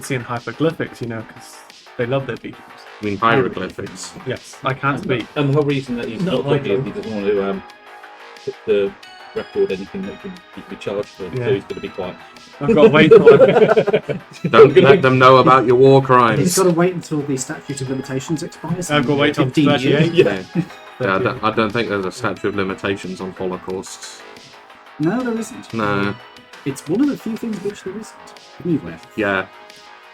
seeing hieroglyphics, because they love their beacons. I mean hieroglyphics. Yes, I can't speak. And the whole reason that he's Not not here, like he doesn't want to put the record anything that he can be charged for, so he's going to be quiet. I've got to wait for Don't let them know about your war He's crimes. got to wait until the statute of limitations expires. I've got to wait till 15 years. 38. Yeah. Yeah, I don't think there's a statute of limitations on holocausts. No, there isn't. No. It's one of the few things which there isn't. Anywhere. Yeah.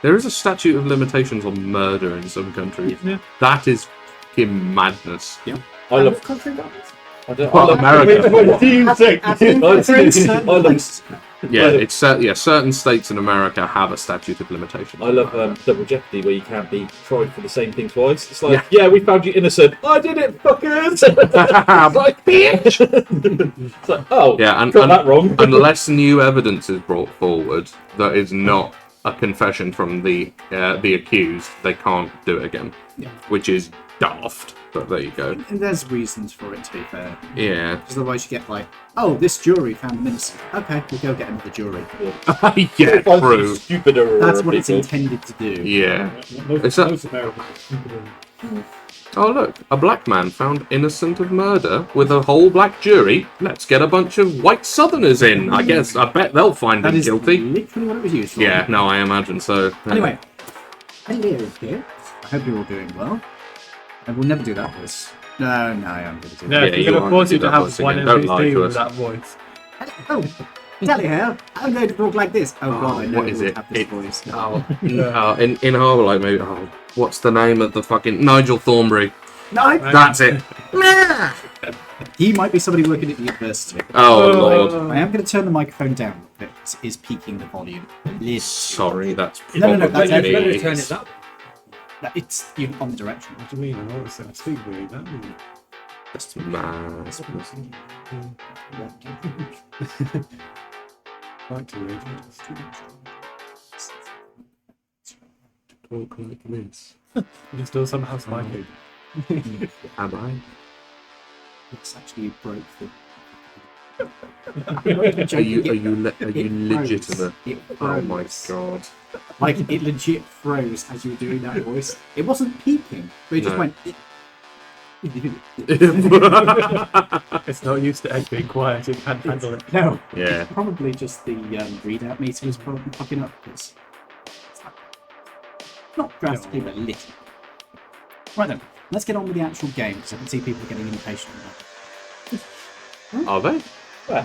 There is a statute of limitations on murder in some countries. Yeah. That is fucking madness. I love country that is. Well, America. Yeah, it's certain states in America have a statute of limitations. I love Double Jeopardy, where you can't be tried for the same thing twice. It's like, yeah, we found you innocent. I did it, fuckers. It's like, bitch. It's like, oh, Yeah, and got that wrong. unless new evidence is brought forward that is not a confession from the accused, they can't do it again. Yeah. Which is daft, but there you go. And there's reasons for it, to be fair. Yeah. Because otherwise you get like, oh, this jury found him innocent. Okay, we'll go get another jury. Yeah, true. Stupider That's what it's people. intended to do. Yeah. Most Americans. Oh look, a black man found innocent of murder with a whole black jury. Let's get a bunch of white southerners in. I bet they'll find That him is guilty. literally what it was used for. Yeah, no, I imagine so. Anyway, hello here. I hope you're all doing well. I will never do that voice. No, I'm going to do No, that. Yeah, we're you going to are force you gonna to do that have voice one again. of Don't these lie to two us. with that voice. Oh, Tally here. I'm going to talk like this. Oh god, I know what is who it? would have this voice. In Harbour, like maybe. Oh, what's the name of the fucking Nigel Thornbury? No, That's it. he might be somebody working at the university. Oh lord. I am going to turn the microphone down. It is peaking the volume. Sorry, that's No, probably that's Better every- turn it up. It's on the direction. What do you mean? I always say I speak really badly. That's mad. Like to read. Talk like this. You're still somehow spiking. Am I? It's actually broke the. Are you legitimate? It Oh my froze. god. Like, it legit froze as you were doing that voice. It wasn't peaking, but it just No. went. It's not used to egg being quiet, it can't handle it. No. Yeah. It's probably just the readout meter was probably fucking up. It's not drastically, but a little. Right then, let's get on with the actual game, because I can see people getting impatient now. Are they?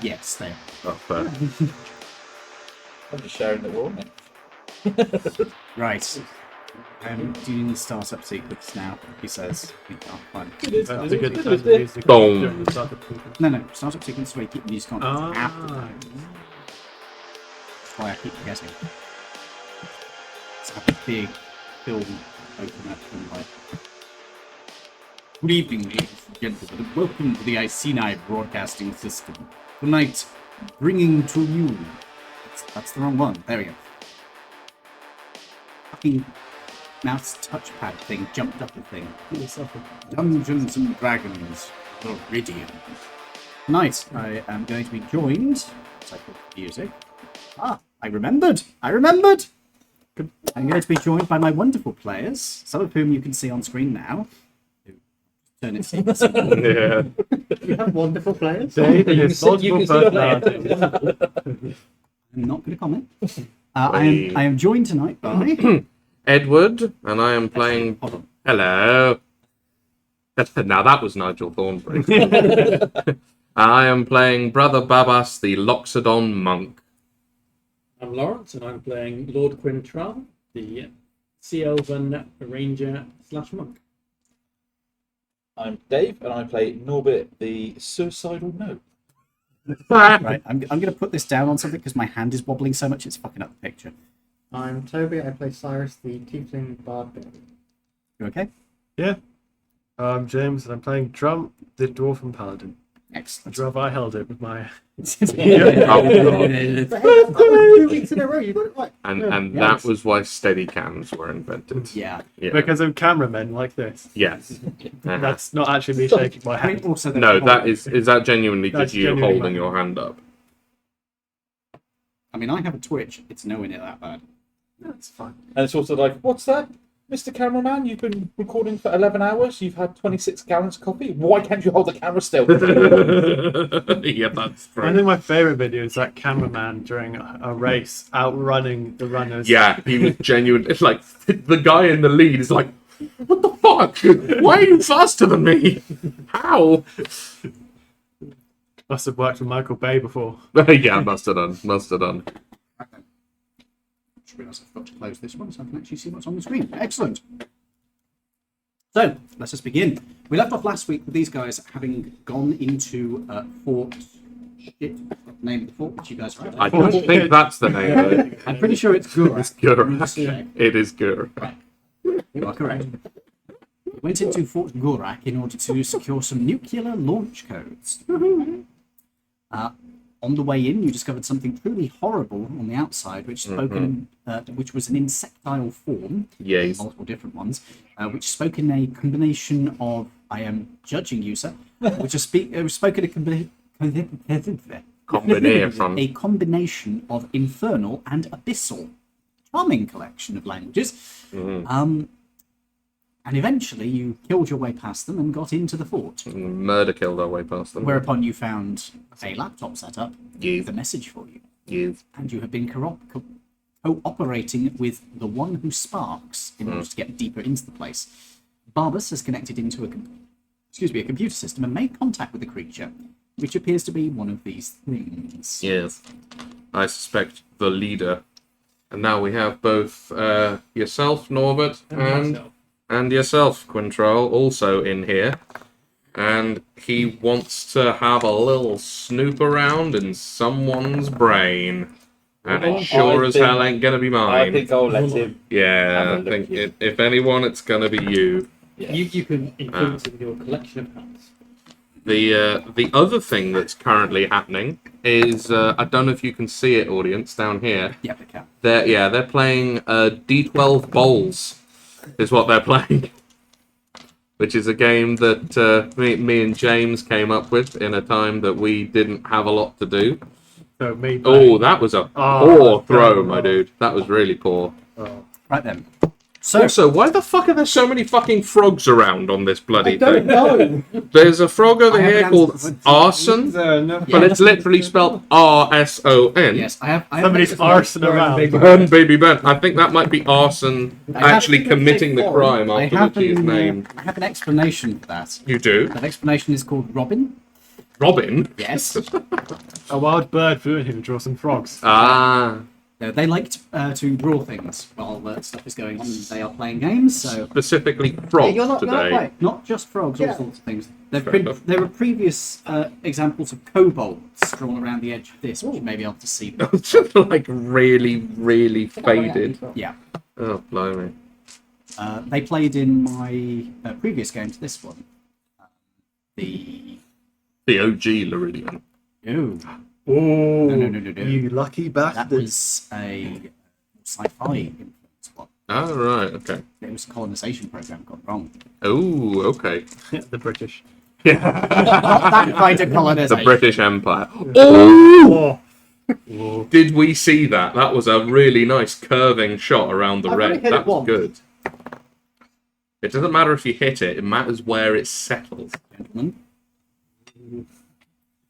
Yes, they are. Oh, fair. I'm just sharing the wall. Right. Do you need startup sequence now? He says. We can't find it. That's a good time to use the Boom. during the start of the sequence. No, startup sequence is where you keep the music on after. Ah. That's why I keep forgetting. Let's have a big film open up and like. Good evening, ladies and gentlemen, and welcome to the Iceni Broadcasting System. Tonight, bringing to you. That's the wrong one. There we go. Fucking mouse touchpad thing jumped up a thing. Dungeons and Dragons Laridian. Tonight, I am going to be joined. As I put music. I remembered. I'm going to be joined by my wonderful players, some of whom you can see on screen now. Turn it Yeah. You have wonderful players. Dave and You his can see- you multiple can see them. personalities. I'm not going to comment. I am joined tonight by. Edward, and I am playing. Hold on. Hello. Now that was Nigel Thornbury. I am playing Brother Babas, the Loxodon monk. I'm Lawrence, and I'm playing Lord Quintral, the Sea Elven Ranger / monk. I'm Dave, and I play Norbit, the suicidal gnome. Right, I'm going to put this down on something because my hand is wobbling so much it's fucking up the picture. I'm Toby. I play Cyrus, the Tiefling Barbarian. You okay? Yeah. I'm James, and I'm playing Trump, the Dwarven Paladin. Excellent. I'd rather I held it with my... Oh, God. 2 weeks in a row, you got it right. And Yes. that was why Steadicams were invented. Yeah. Yeah. Because of cameramen like this. Yes. That's not actually me shaking my I mean, hand. also No, that is that genuinely That's just you genuinely holding mine. your hand up? I mean, I have a Twitch. It's nowhere near that bad. That's fine. And it's also like, what's that, Mr. Cameraman? You've been recording for 11 hours. You've had 26 gallons of coffee. Why can't you hold the camera still? Yeah, that's I true. think my favourite video is that cameraman during a race outrunning the runners. Yeah, he was genuine. It's like the guy in the lead is like, what the fuck? Why are you faster than me? How? Must have worked with Michael Bay before. Yeah, must have done. Must have done. Right then. Just realised I've got to close this one so I can actually see what's on the screen. Excellent. So, let's just begin. We left off last week with these guys having gone into Fort... Shit, I've got the name of the fort, which you guys right. I don't think that's the name of it. I'm pretty sure it's Gurak. It's Gurak. It is Gurak. You are correct. We went into Fort Gurak in order to secure some nuclear launch codes. On the way in, you discovered something truly horrible on the outside, which which was an insectile form, Yes. multiple different ones, which spoke in a combination of, I am judging you, sir, which spoke in a Combination. a combination of infernal and abyssal. Charming collection of languages. And eventually you killed your way past them and got into the fort, Murder killed our way past them. whereupon you found a laptop set up Yes. with a message for you. Yes. And you have been cooperating with the one who sparks in order to get deeper into the place. Barbus has connected into a computer system and made contact with the creature, which appears to be one of these things. Yes. I suspect the leader. And now we have both yourself, Norbert, and yourself, Quintrell, also in here. And he wants to have a little snoop around in someone's brain. And it sure as hell ain't gonna be I mine. think I'll let him. Yeah, have a I think look. if anyone, it's gonna be you. Yeah. You can include it in your collection of hats. The other thing that's currently happening is I don't know if you can see it, audience, down here. Yeah, they can. They're playing D12 Bowls, is what they're playing, which is a game that me and James came up with in a time that we didn't have a lot to do. So me. Oh, that was a poor throw, my dude. That was really poor. Right then. So, Also, why the fuck are there so many fucking frogs around on this bloody thing? know. There's a frog over I have here an called answer for- Arson, but it's literally spelled RSON. yes, I have Somebody's arson around. Burn, baby, burn. I think that might be arson actually have- committing the crime I after have, which he is named. I have an explanation for that. You do? That explanation is called Robin. Robin? Yes. A wild bird flew in here to draw some frogs. Ah. No, they like to draw things while stuff is going on and they are playing games, so Specifically frogs today. not just frogs, all sorts of things. Fair enough. There are previous examples of kobolds drawn around the edge of this, which you may be able to see. It's just like really, really faded. Yeah. Oh, blimey. They played in my previous game to this one. The... The OG Laridian. Oh, Oh, no. you lucky that bastard. was a sci-fi influence one. Oh, right, okay. It was a colonization program gone wrong. Oh, okay. The British. That kind of The colonization. British Empire. Oh! Oh. Did we see that? That was a really nice curving shot around the I've only red. hit That it was once. good. It doesn't matter if you hit it, it matters where it settles. Gentlemen.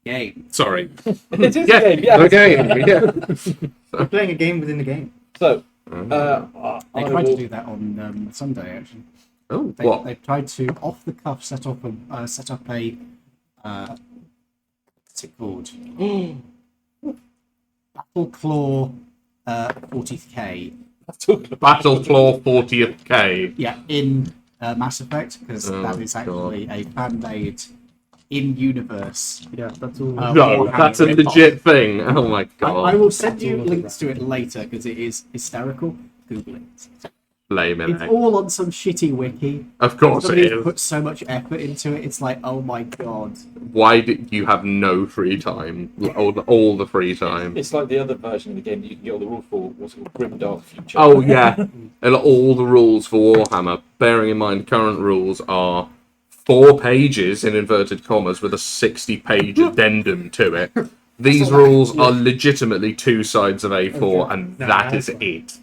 Game. Sorry. It is Yeah, a game, yeah. the game, yeah. We're playing a game within the game. So, They I tried to will- do that on Sunday, actually. Oh, They, what? they tried to, off the cuff, set up a what's it called? Battle Claw 40k. Battle Claw 40th K. Yeah, in Mass Effect, because Oh, that is actually a fan-made in-universe. Yeah, that's all. Oh. No, Warhammer that's a rip-off. legit thing. Oh my I god. will send you links to it later because it is hysterical. Google it. Blame It's it. all on some shitty wiki. Of course it Somebody's is. put so much effort into it. It's like, oh my god. Why did you have no free time? All the free time. It's like the other version of the game that you can get all the rules for. What's it called? Grim Dark Future. Oh yeah, and all the rules for Warhammer. Bearing in mind, current rules are 4 pages in inverted commas with a 60-page addendum to it. These rules are legitimately 2 sides of A4, and No, that that's is fine. it.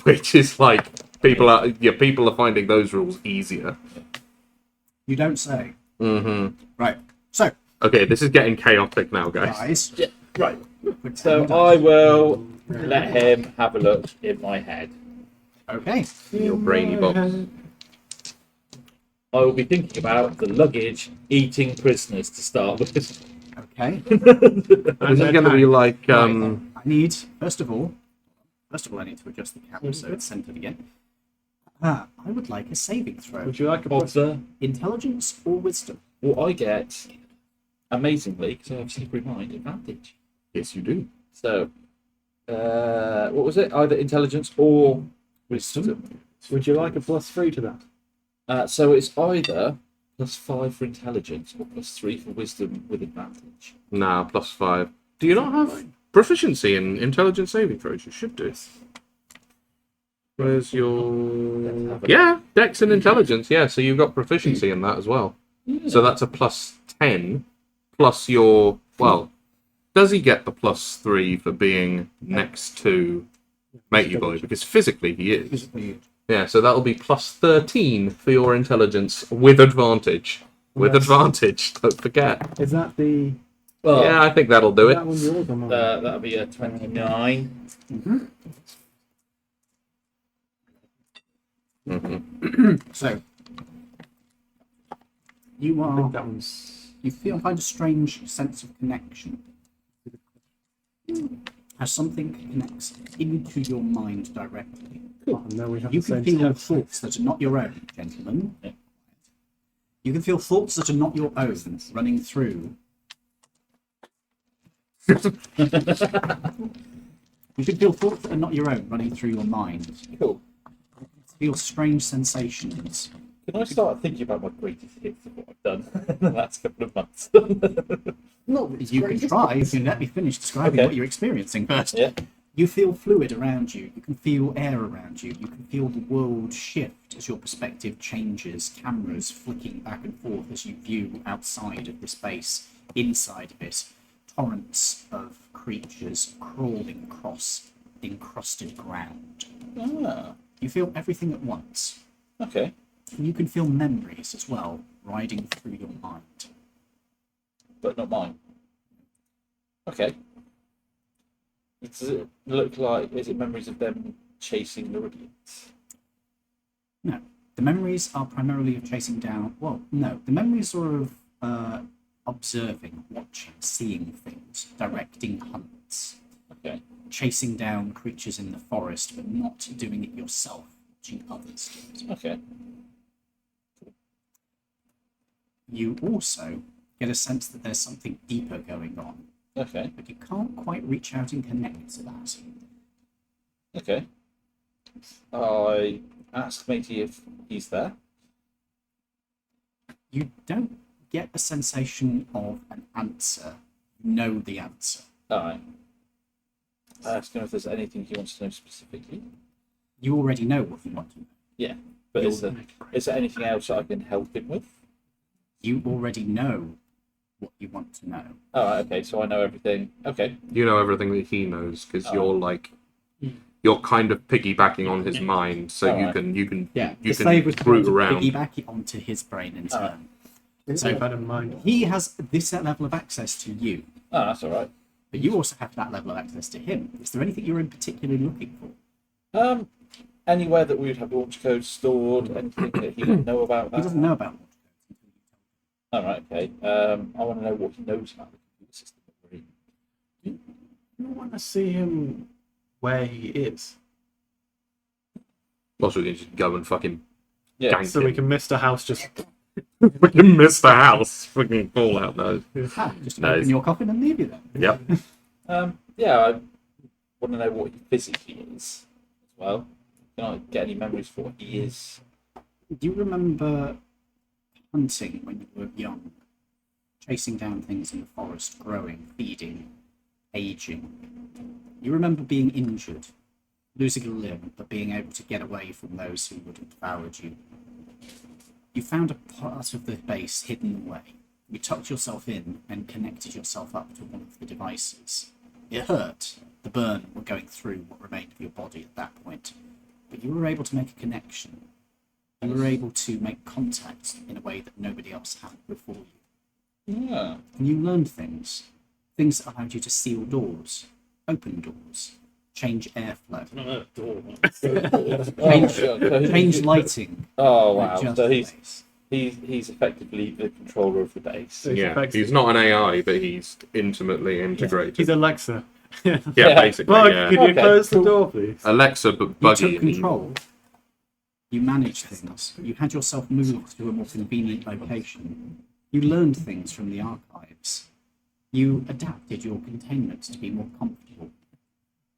which is like people are finding those rules easier. You don't say. Mm-hmm. Right. So, Okay, this is getting chaotic now, guys. guys. Yeah, right. pretend So you don't. I will let him have a look in my head. Okay. Your brainy box. I will be thinking about the luggage eating prisoners to start with. Okay. This is going to be like I need, first of all, I need to adjust the camera so it's centered again. I would like a saving throw. Would you like a Of plus? the Intelligence or wisdom? what I get, amazingly, because I have slippery mind, advantage. yes, you do. So, what was it? Either intelligence or wisdom. Would you like a +3 to that? So it's either +5 for intelligence or +3 for wisdom with advantage. Nah, +5. Do you not have proficiency in intelligence saving throws? You should do. Where's your... Yeah, Dex and intelligence. Yeah, so you've got proficiency in that as well. So that's a +10 plus your... Well, does he get the +3 for being next to Matey Boy? Because physically he is. Physically. Yeah, so that'll be +13 for your intelligence with advantage. With Yes. advantage, don't forget. Is that the? Well, Yeah, I think that'll do Is it. that one yours or mine? that'll be a 29. So, you I are. think that one's. You find a strange sense of connection. As something connects into your mind directly. Oh, no, we have You the can same feel stats. thoughts that are not your own, gentlemen. You can feel thoughts that are not your own running through. You can feel thoughts that are not your own running through your mind. Cool. Feel strange sensations. Can I start thinking about my greatest hits of what I've done in the last couple of months? You can try if you let me finish describing Okay. what you're experiencing first. Yeah. You feel fluid around you. You can feel air around you. You can feel the world shift as your perspective changes. Cameras flicking back and forth as you view outside of this base, inside of it. Torrents of creatures crawling across encrusted ground. Ah, You feel everything at once. okay. And you can feel memories as well, riding through your mind. But not mine. Okay. Does it look like, is it memories of them chasing Laridians? No. The memories are primarily of chasing down. Well, no. The memories are of observing, watching, seeing things, directing hunts, Okay. chasing down creatures in the forest, but not doing it yourself, watching others do it. Okay. You also get a sense that there's something deeper going on, Okay. but you can't quite reach out and connect to that. Okay. I asked Matey if he's there. You don't get a sensation of an answer. You know the answer. Alright. I asked him if there's anything he wants to know specifically. You already know what you want to know. Yeah. But is there anything else that I can help him with? You already know what you want to know. Alright, okay, so I know everything. Okay. You know everything that he knows because Oh. you're like, you're kind of piggybacking on his mind, so Alright. you can Yeah, you the slave can was root to around. piggyback it onto his brain in turn. So if I don't mind. He has this level of access to you, Oh, that's alright. but you also have that level of access to him. Is there anything you're in particularly looking for? Anywhere that we would have launch codes stored, anything that he would know about that? He doesn't know about launch codes. Alright, okay. I want to know what he knows about the computer system that we're in. You want to see him where he is, Also, we can just go and fucking Yeah. gank so we him. can miss the house just. Fucking miss the house. Fucking fall out those. Just Nice. open your coffin and leave you there. Yep. Yeah, I want to know what he physically is as well. Can I get any memories for what he is? Do you remember hunting when you were young? Chasing down things in the forest, growing, feeding, aging. You remember being injured, losing a limb, but being able to get away from those who would have devoured you. You found a part of the base hidden away. You tucked yourself in and connected yourself up to one of the devices. It hurt. The burn were going through what remained of your body at that point. but you were able to make a connection. You were able to make contact in a way that nobody else had before you. Yeah. And you learned things. Things that allowed you to seal doors, open doors, change airflow, Not a door. change lighting. Oh wow! adjust So the he's base. he's effectively the controller of the base. So he's Yeah, effectively- he's not an AI, but he's intimately integrated. He's Alexa. Yeah, Yeah. basically, Bug, yeah. could you Okay, close the cool. door, please? Alexa, but You buggy. took control. You managed things. You had yourself moved to a more convenient location. You learned things from the archives. You adapted your containment to be more comfortable,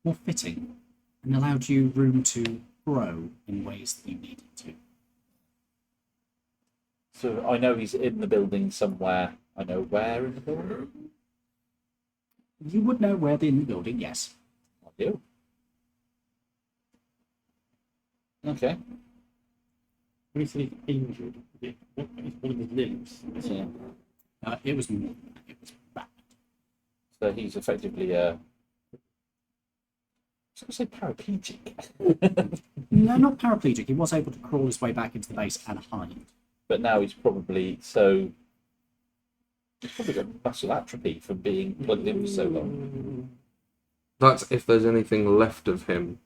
more fitting, and allowed you room to grow in ways that you needed to. So I know he's in the building somewhere. I know where in the building. You would know where in the building, yes. I do. Okay. When he said he's injured, what is one of his limbs? Yeah. It was more than that. It was bad. So he's effectively I was going to say paraplegic. No, not paraplegic. He was able to crawl his way back into the base and hide. But now he's probably so. He's probably got muscle atrophy from being plugged in for so long. That's if there's anything left of him.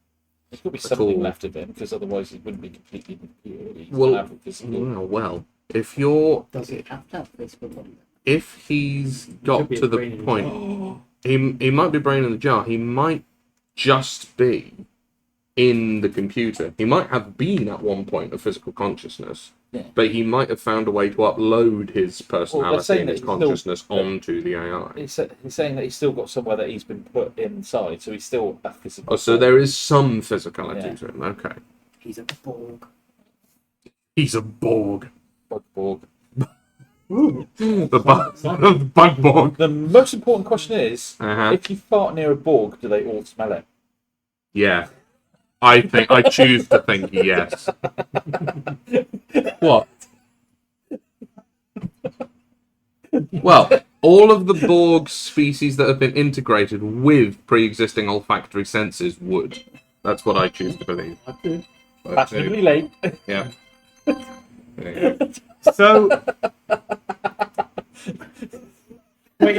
There's got to be At something all. left of him, because otherwise he wouldn't be completely cured. He's Well, gonna have a physical. well, if you're, Does it have to have physical body? if he's got Could be to a the brain in a point, he might be brain in the jar. He might just be in the computer. He might have been at one point a physical consciousness, Yeah. but he might have found a way to upload his personality saying and his that he's consciousness still- onto the AI. He's saying that he's still got somewhere that he's been put inside, so he's still a physical. Oh, so there is some physicality Yeah. to him. Okay. He's a Borg. He's a Borg. Borg. The bug Borg. The most important question is: Uh-huh. if you fart near a Borg, do they all smell it? Yeah. I choose to think yes. What? Well, all of the Borg species that have been integrated with pre-existing olfactory senses would. That's what I choose to believe. Okay. But, Fashionably late. yeah. There you go. So, wait,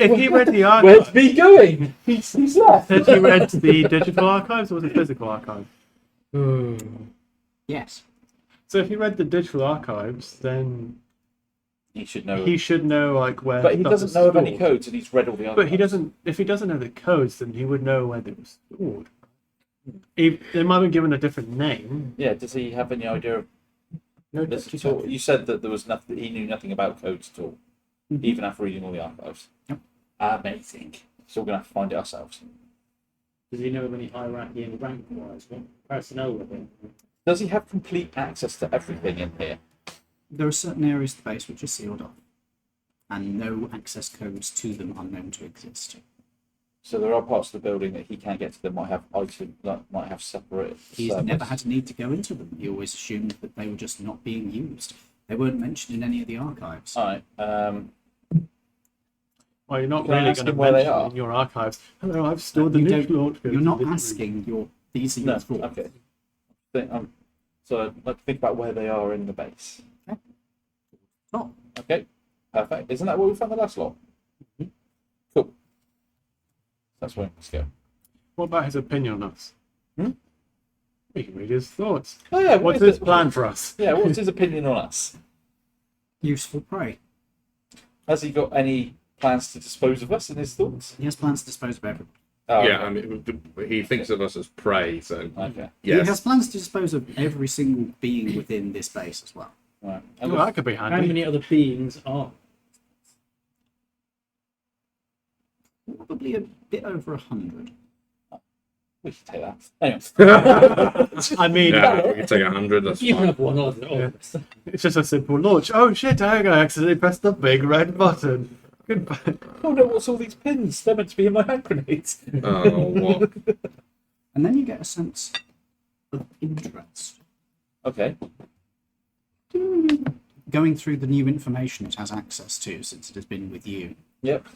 if he read the Where's archive, B going? He's left. had he read the digital archives or the physical archive? Yes. So if he read the digital archives, then He should know. he should know like where. But he stuff doesn't is know of any stored. codes, and he's read all the others. But he doesn't. If he doesn't know the codes, then he would know where they were stored. They might have been given a different name. Yeah. Does he have any idea of No, this at all? You said that there was nothing. He knew nothing about codes at all, even after reading all the archives. Yep. Amazing. So we're gonna have to find it ourselves. Does he know of any hierarchy and rank wise? What personnel with him? Does he have complete access to everything in here? There are certain areas of the base which are sealed off, and no access codes to them are known to exist. So there are parts of the building that he can't get to. That might have items that might have separate. He's servers. never had a need to go into them. He always assumed that they were just not being used. They weren't mentioned in any of the archives. All right. Well, you're not Can I really ask going to him where they mention are? in your archives. Hello, I've stored the You nuclear don't- launch codes You're not literally. asking your these are No. your thoughts. Okay. So I'd like to think about where they are in the base. Oh, Okay. Perfect. Isn't that where we found the last lot? Cool. That's where let's go. What about his opinion on us? Hmm? We can read his thoughts. Oh yeah. What's what is his plan for us? Yeah. What's his opinion on us? useful prey. Has he got any plans to dispose of us in his thoughts? He has plans to dispose of everyone. Oh, Yeah, okay. I mean, he thinks of us as prey, so Okay. He has yes. plans to dispose of every single being within this base as well. Right. Oh, that could be How handy. many other beings are? Probably a bit over 100. We should take that. Anyway. I mean, Yeah, we can take 100. That's You fine. have one other. Oh, it's just a simple launch. Oh shit, I accidentally pressed the big red button. Goodbye. Oh no! What's all these pins? They're meant to be in my hand grenades. Oh, what? And then you get a sense of interest. Okay. Going through the new information it has access to since it has been with you. Yep.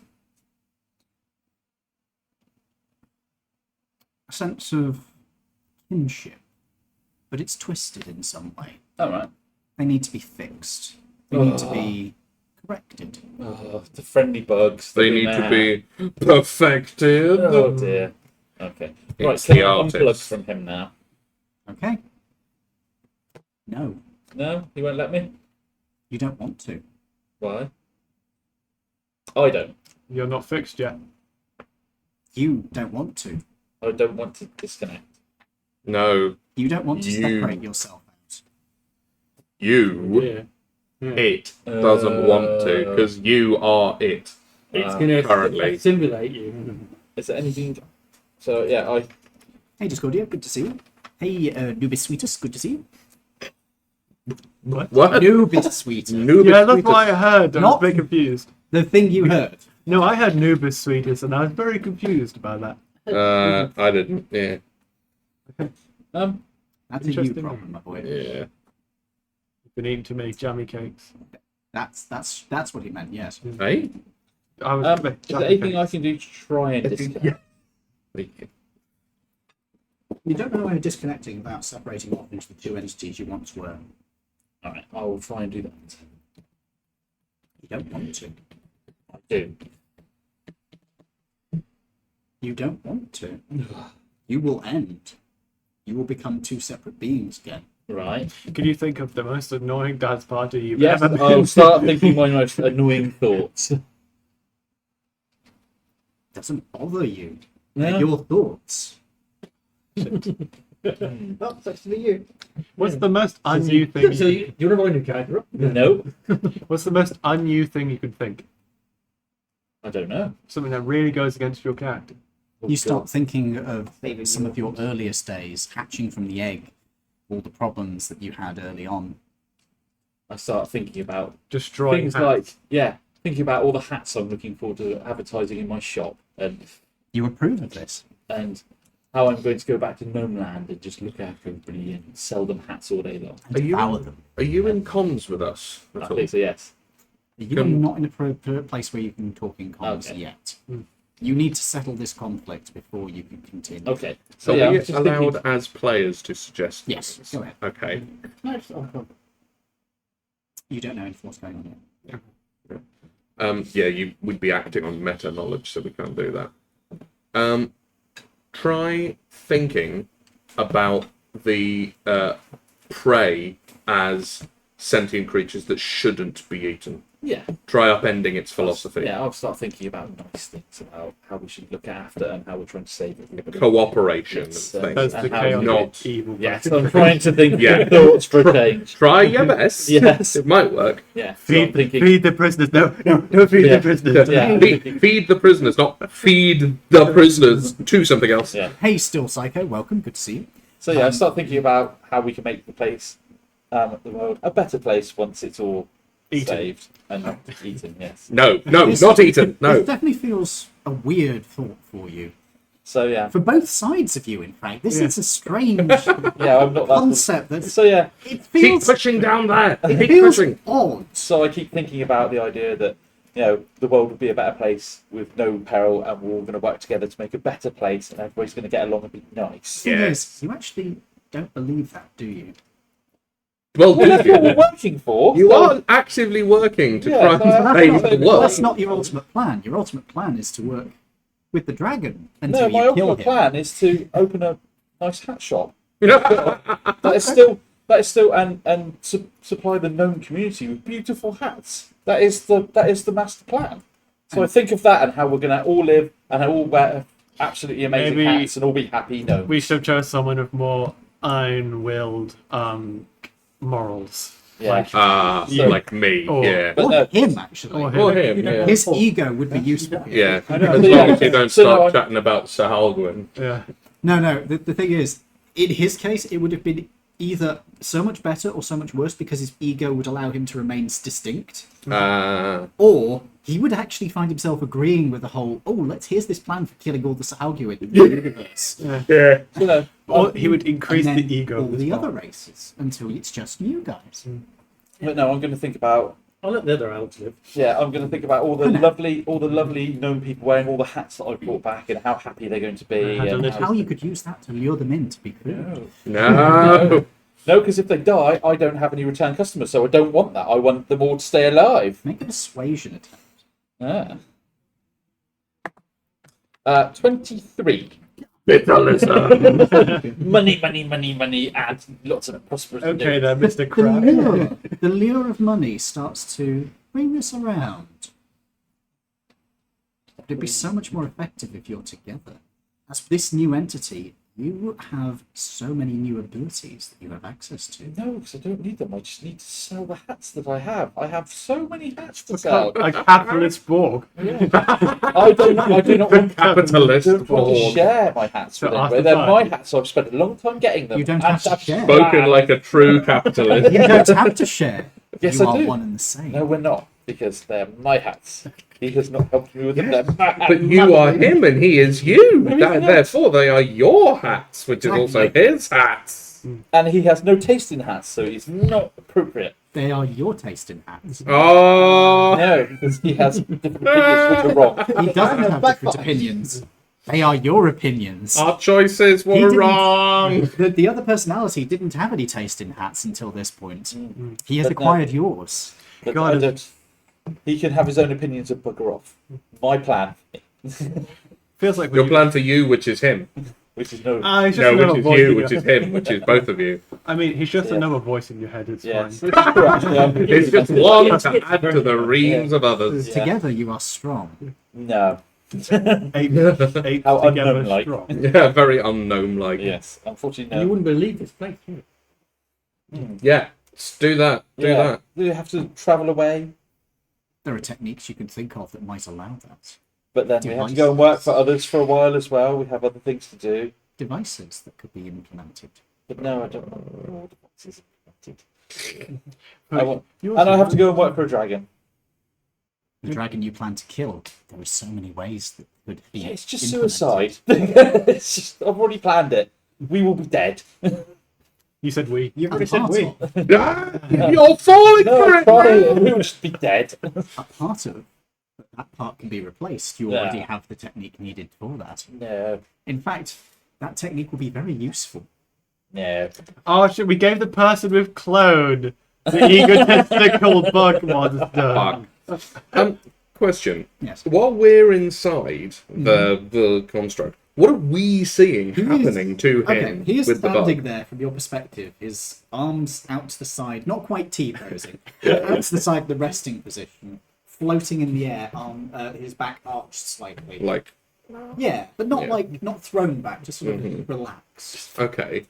A sense of kinship but it's twisted in some way. All right. They need to be fixed. They need to be corrected. Oh, the friendly bugs. They need to be perfected. Oh dear. Okay. Right, It's can I the unplug artist. from him now? Okay? No, No, he won't let me. you don't want to. Why? I don't. You're not fixed yet. You don't want to. I don't want to disconnect. No, You don't want to You- separate yourself out. you, Yeah. it, doesn't want to, because you are it. It's going to currently. simulate you. Is there anything? So yeah, Hey, Discordia, good to see you. Hey, Nubis Sweetest, good to see you. What? Nubis Sweetest. Nubis Yeah, that's Sweetest. why I heard. I was Not- very confused. The thing you heard. No, I had Nubis Sweetest, and I was very confused about that. I didn't. Yeah. That's a you Interesting. problem, my boy. Yeah. You've been eating too many jammy cakes. That's what he meant, yes. Hey? I was. is there anything I can do to try and disconnect? You don't know how disconnecting without separating off into the two entities you once were. All right, I will try and do that. You don't want to. I do. You don't want to. You will end. You will become two separate beings again. Right. Can you think of the most annoying dance party you've Yes, ever been I'll to? start thinking my most annoying thoughts. Doesn't bother you. No. They're your thoughts. Oh, sucks to be you. What's the most un-you thing? So you're a new character. No, What's the most un-you thing you could think? I don't know. Something that really goes against your character. Oh, You start God. thinking of some of your earliest days, hatching from the egg, all the problems that you had early on. I start thinking about Destroying things hats. like thinking about all the hats I'm looking forward to advertising in my shop, You approve of this. and how I'm going to go back to Gnome Land and just look after everybody and sell them hats all day long. And Are you- devour them. Are you in comms with us I at all? think so. Yes. You are not in a place where you can talk in comms Okay. yet. You need to settle this conflict before you can continue. Okay. So So yeah, are I'm we just allowed thinking. as players to suggest Yes, things? go ahead. Okay. You don't know anything what's going on yet. Yeah, you would be acting on meta knowledge, so we can't do that. Try thinking about the prey as sentient creatures that shouldn't be eaten. Yeah. Try upending its philosophy. Yeah, I'll start thinking about nice things about how we should look after and how we're trying to save everybody. Cooperation Yes, and things. That's And the how chaotic not- evil. Yes, I'm trying to think Yeah. of thoughts for a change. Try your best. Yes. It might work. Yeah. So I'm Feed, thinking. feed the prisoners. No, don't feed Yeah. the prisoners. Yeah. Feed the prisoners, not feed the prisoners to something else. Yeah. Hey, Still Psycho, welcome. Good to see you. So yeah, I start thinking about how we can make the place, the world, a better place once it's all Eaten. saved and eaten. Yes. No, This- not eaten. This No. definitely feels a weird thought for you. So yeah, For both sides of you, in fact. This Yeah. is a strange yeah, I'm not that. concept that So yeah, it Keep feels, pushing down there. it Keep feels pushing. odd. so I keep thinking about the idea that the world would be a better place with no peril, and we're all going to work together to make a better place, and everybody's going to get along and be nice. Thing Yes. is, you actually don't believe that, do you? Well, Well, that's what we're you working for. you so- are actively working to Yeah, try so and that's save not- the Well, world. that's not your ultimate plan. Your ultimate plan is to work with the dragon until No, you my kill ultimate him. plan is to open a nice hat shop. That is still and supply the known community with beautiful hats. That is the master plan. So I think of that and how we're gonna all live and all wear absolutely amazing Maybe hats and all be happy. No, We should chose someone with more iron-willed morals. yeah, Yeah. Like me, Or- yeah. But Or no. him, actually. Or him. Or him, yeah. His ego would be useful here. Yeah, know. as So, long as you don't so start I'm- chatting about Sir Halgwyn. Yeah. No, the thing is, in his case, it would have been either so much better or so much worse because his ego would allow him to remain distinct, or he would actually find himself agreeing with the whole, here's this plan for killing all the Sahalguin in the universe. Yeah. You know, Or he would increase And then the ego all of this the part. other races until it's just you guys. but no, I'm going to think about. I'll let the other elves live. Yeah, I'm going to think about all the lovely known people wearing all the hats that I've brought back and how happy they're going to be. Had a And little- How you could use that to lure them in to be cool. No. No. No, because if they die, I don't have any return customers, so I don't want that. I want them all to stay alive. Make a persuasion attempt. 23. money, and lots of prosperity. Okay then, Mr. The Crab. the lure of money starts to bring this around. But it'd be so much more effective if you're together. As this new entity, you have so many new abilities that you have access to. No, because I don't need them. I just need to sell the hats that I have. I have so many hats to sell. A capitalist Borg. I do not want Capitalist I don't want to Borg. share my hats with So anybody. after They're that- my hats, so I've spent a long time getting them. You don't And have to that's share. Spoken like a true capitalist. You don't have to share. Yes, you I are do. one and the same. No, we're not, because they're my hats. He has not helped me with them. They're my hats. But you are him and he is you. Therefore, they are your hats, which is also his hats. And he has no taste in hats, so he's not appropriate. They are your taste in hats. Oh, No, because he has different opinions which are wrong. He doesn't have different opinions. They are your opinions. our choices He were didn't- wrong. The other personality didn't have any taste in hats until this point. He has But no. acquired yours. But God, I don't. He can have his own opinions and bugger off. My plan, Feels like Your plan for you, which is him. which is no. It's just No, another which is voice you, in which your is him, which is both of you. I mean, he's just Yeah. another voice in your head. It's Yes, fine. which is correct. Yeah, I'm It's just completely- one to add to the reams of others. Yeah. Together, you are strong. No. Eight How together unknown-like. strong. Yeah, very unknown-like. Yes, unfortunately, And you no. wouldn't believe this place. would you? Yeah, do that. Do Yeah. that. Do you have to travel away? There are techniques you can think of that might allow that. But then we have to go and work for others for a while as well. We have other things to do. Devices that could be implemented. But no, I don't want all devices implemented. But I want, you and I also have to go and work for a dragon. The dragon you plan to kill, there are so many ways that could be. Yeah, it's just implemented. suicide. It's just, I've already planned it. We will be dead. You said we. You've A already said part we. of- Ah, you're falling No, for I'm it. trying. We will just be dead. a part of that part can be replaced. You Yeah. already have the technique needed for that. No, In fact, that technique will be very useful. no. Oh shit! We gave the person with clone the egotistical bug monster. Fuck. Question. Yes. While we're inside the construct, what are we seeing He is- happening to him Okay, he is with the standing bug? there from your perspective, his arms out to the side, not quite T-posing, but out to the side, the resting position, floating in the air, his back arched slightly. Like, Yeah, but not Yeah. like not thrown back, just sort of relaxed. okay.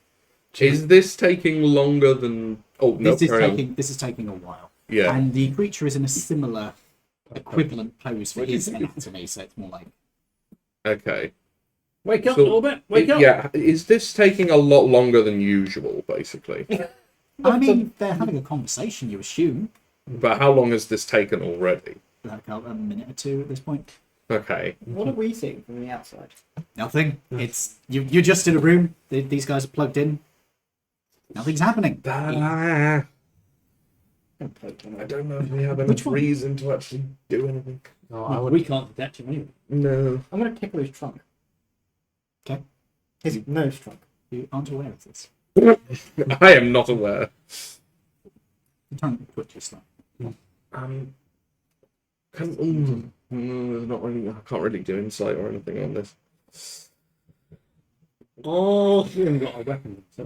Is this taking longer than... Oh, no, carry on. This is taking a while. Yeah. And the creature is in a similar equivalent pose for his anatomy, so it's more like Okay. Wake up, So- Orbit. Wake up. Yeah, is this taking a lot longer than usual, basically? I mean, they're having a conversation, you assume. But how long has this taken already? Like a minute or two at this point. Okay. What are we seeing from the outside? Nothing. It's you're just in a room. These guys are plugged in. Nothing's happening. I Don't poke them. don't know if we have Which enough one? reason to actually do anything. Oh, I would. We can't detect him anyway. No. I'm going to tickle his trunk. Okay. His nose trunk. You aren't aware of this. I am not aware. The tongue twitches slightly. Not really. I can't really do insight or anything on this. Oh, We haven't got our weapons. So.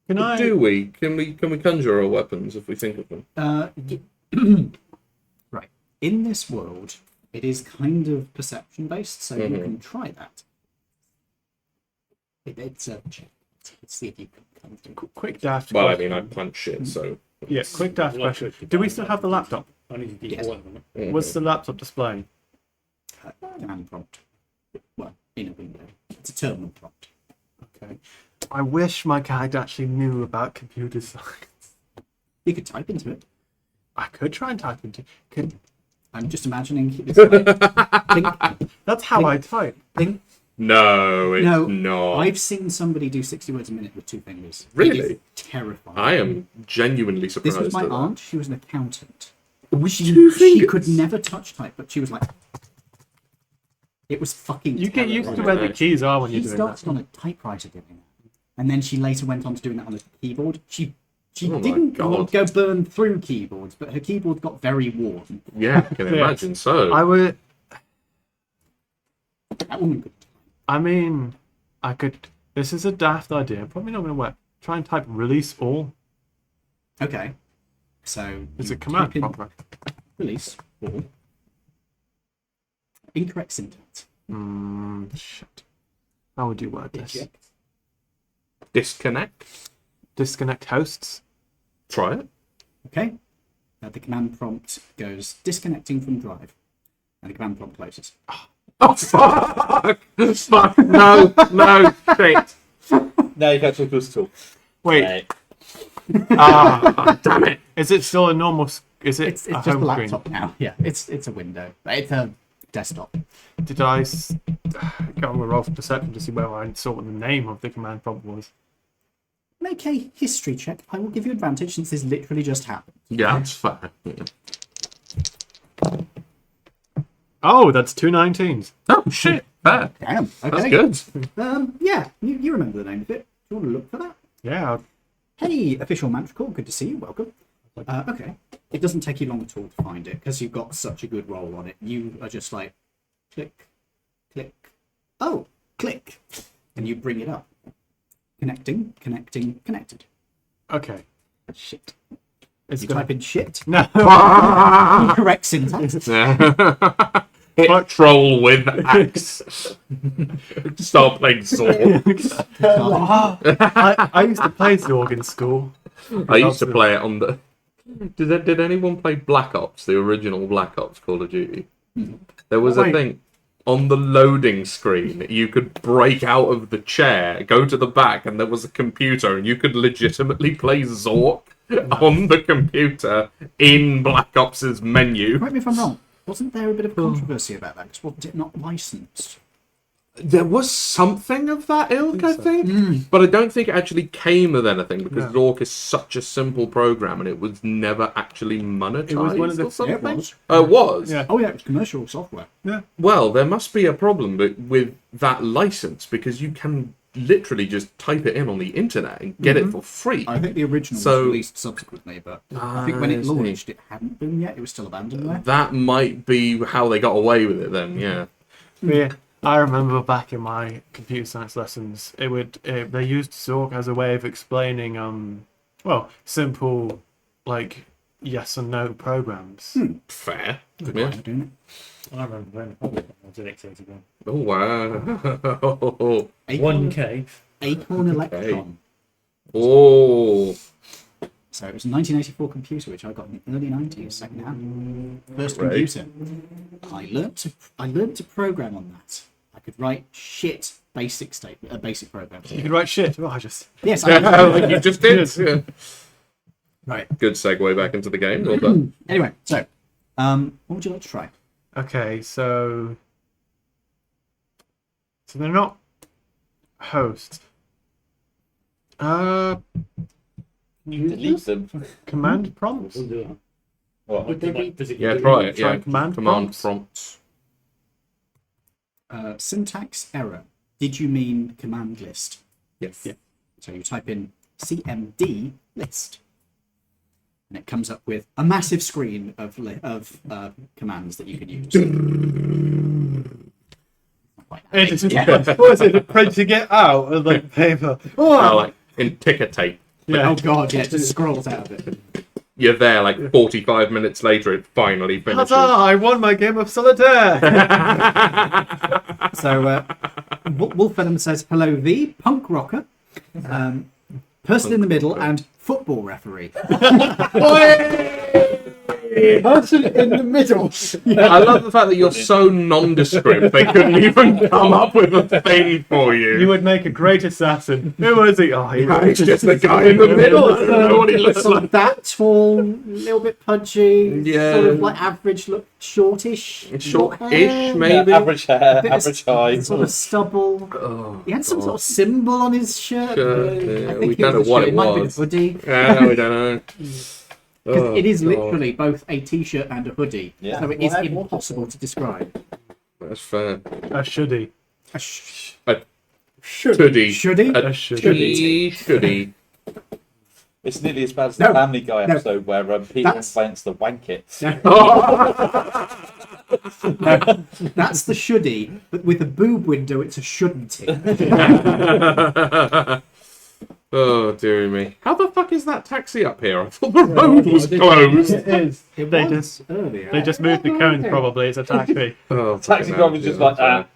Can I? do we? Can we conjure our weapons if we think of them? Right. In this world, it is kind of perception based, so you Mhm. can try that. It's a check. Let's see if you can come through. Quick dash. Well, I question. mean, I punch shit, so. Yeah, quick dash question. Do we still have the laptop? I need to Yes. D4 at the moment. What's the laptop displaying? Command prompt. Well, in a window. It's a terminal prompt. Okay. I wish my character actually knew about computer science. You could type into it. I could try and type into. Could, I'm just imagining it's like, that's how I type. think. No, it's No, not. I've seen somebody do 60 words a minute with 2 fingers. Really? It is terrifying. I am genuinely surprised. This was my at that. aunt. She was an accountant. With She, 2 she fingers? could never touch type, but she was like, it was fucking. You get used to terrifying. where the keys are when He you're doing started that. on a typewriter doing that. and then she later went on to doing that on a keyboard. She Oh my didn't God. go burn through keyboards, but her keyboard got very warm. Yeah, I can imagine so. I would. That woman could. I mean, I could. This is a daft idea. Probably not going to work. Try and type release all. Okay. So It's you a command type in prompt. release all. Incorrect syntax. Shit. How would you word this? Eject. Disconnect. Disconnect hosts. Try it. Okay. The command prompt goes disconnecting from drive, and the command prompt closes. Oh, fuck! Fuck! No! Shit! Now you can't talk to us at all. Wait. Right. Damn it! Is it still a normal? Is it It's a just a home laptop screen? now. Yeah, it's a window. It's a desktop. Did I go on a roll for perception to see whether I saw what the name of the command prompt was? Make a history check. I will give you advantage since this literally just happened. Yeah, that's fair. Yeah. Oh, that's 2 19s. Oh, shit. Fair. Damn. That's Okay. good. Yeah, you remember the name of it. Do you want to look for that? Yeah. Hey, official Mantricle. Good to see you. Welcome. Okay. It doesn't take you long at all to find it because you've got such a good roll on it. You are just like, click, click. Oh, click. And you bring it up. Connecting, connecting, connected. Okay. Shit. It's You gonna... type in shit. No. Correct syntax. Hit troll with axe. Start playing Zorg. I used to play Zorg in school. I used to play it on the. Did anyone play Black Ops, the original Black Ops Call of Duty? There was a Wait. thing on the loading screen. You could break out of the chair, go to the back, and there was a computer, and you could legitimately play Zork on the computer in Black Ops' menu. Correct me if I'm wrong. Wasn't there a bit of controversy about that? 'Cause wasn't it not licensed? There was something of that ilk, I think, but I don't think it actually came with anything because Zork is such a simple program and it was never actually monetized. It was one of the- or something. Yeah, it was. Oh, it was. Yeah. Oh yeah, it was commercial software. Well, there must be a problem with that license because you can literally just type it in on the internet and get it for free. I think the original So- was released subsequently, but I think when I it see. launched, it hadn't been yet. It was still abandoned there. That might be how they got away with it then. Yeah. Yeah, I remember back in my computer science lessons, they used Zork as a way of explaining simple like yes and no programs. Fair. Good Yeah. way of doing it. I remember playing the public when I was in X81. Oh wow. Acorn, 1K. Acorn Electron. Oh. So it was a 1984 computer, which I got in the early 90s, second hand. First Right. computer. I learnt to program on that. I could write shit basic programs. You could write shit. Oh, I just Yes, Like you just did. Yeah. right. Good segue back into the game. Well done. Anyway, so what would you like to try? okay. So they're not hosts. You delete them. Command prompts. We'll do that. What? Would they be physically Yeah, delete try them? it. Yeah, command prompts. Syntax error. Did you mean command list? Yes. Yeah. So you type in cmd list, and it comes up with a massive screen of commands that you can use. It's what was it? Printing it out of like paper. Oh, like in ticker tape. Yeah. Oh god, yeah, it just scrolls out of it. You're there like 45 minutes later. It finally finishes. Huzzah! I won my game of solitaire. So Wolf Venom says, "Hello, V punk rocker, person in the middle, and football referee." Person in the middle. I love the fact that you're so nondescript. They couldn't even come up with a thing for you. You would make a great assassin. Who was he? Oh, he It's just the guy in the middle. I don't know what he looks Sort like. of that tall, a little bit pudgy, Yeah. sort of like average look, shortish, short hair, Short-ish, maybe. Average hair, bit of average height. sort of stubble. Oh, He had some God. sort of symbol on his shirt. Shirt, I yeah, think we it don't know was a what shirt. it might have been a was. hoodie. Yeah, no, we don't know. 'Cause it is God. literally both a t-shirt and a hoodie, Yeah. so it is Well, I want impossible to describe. That's fair. should he? Shouldy. Should he? A shouldy. It's nearly as bad as No, the Family Guy no. episode where Peter That's- invents the wank it. No, that's the shouldy, but with a boob window, it's a shouldn't he? Oh, dearie me. How the fuck is that taxi up here? I thought the road was closed. It is. It They was just earlier. they just moved the cones. Probably it's a taxi. Oh, Taxi fucking driver's hell. just like, ah.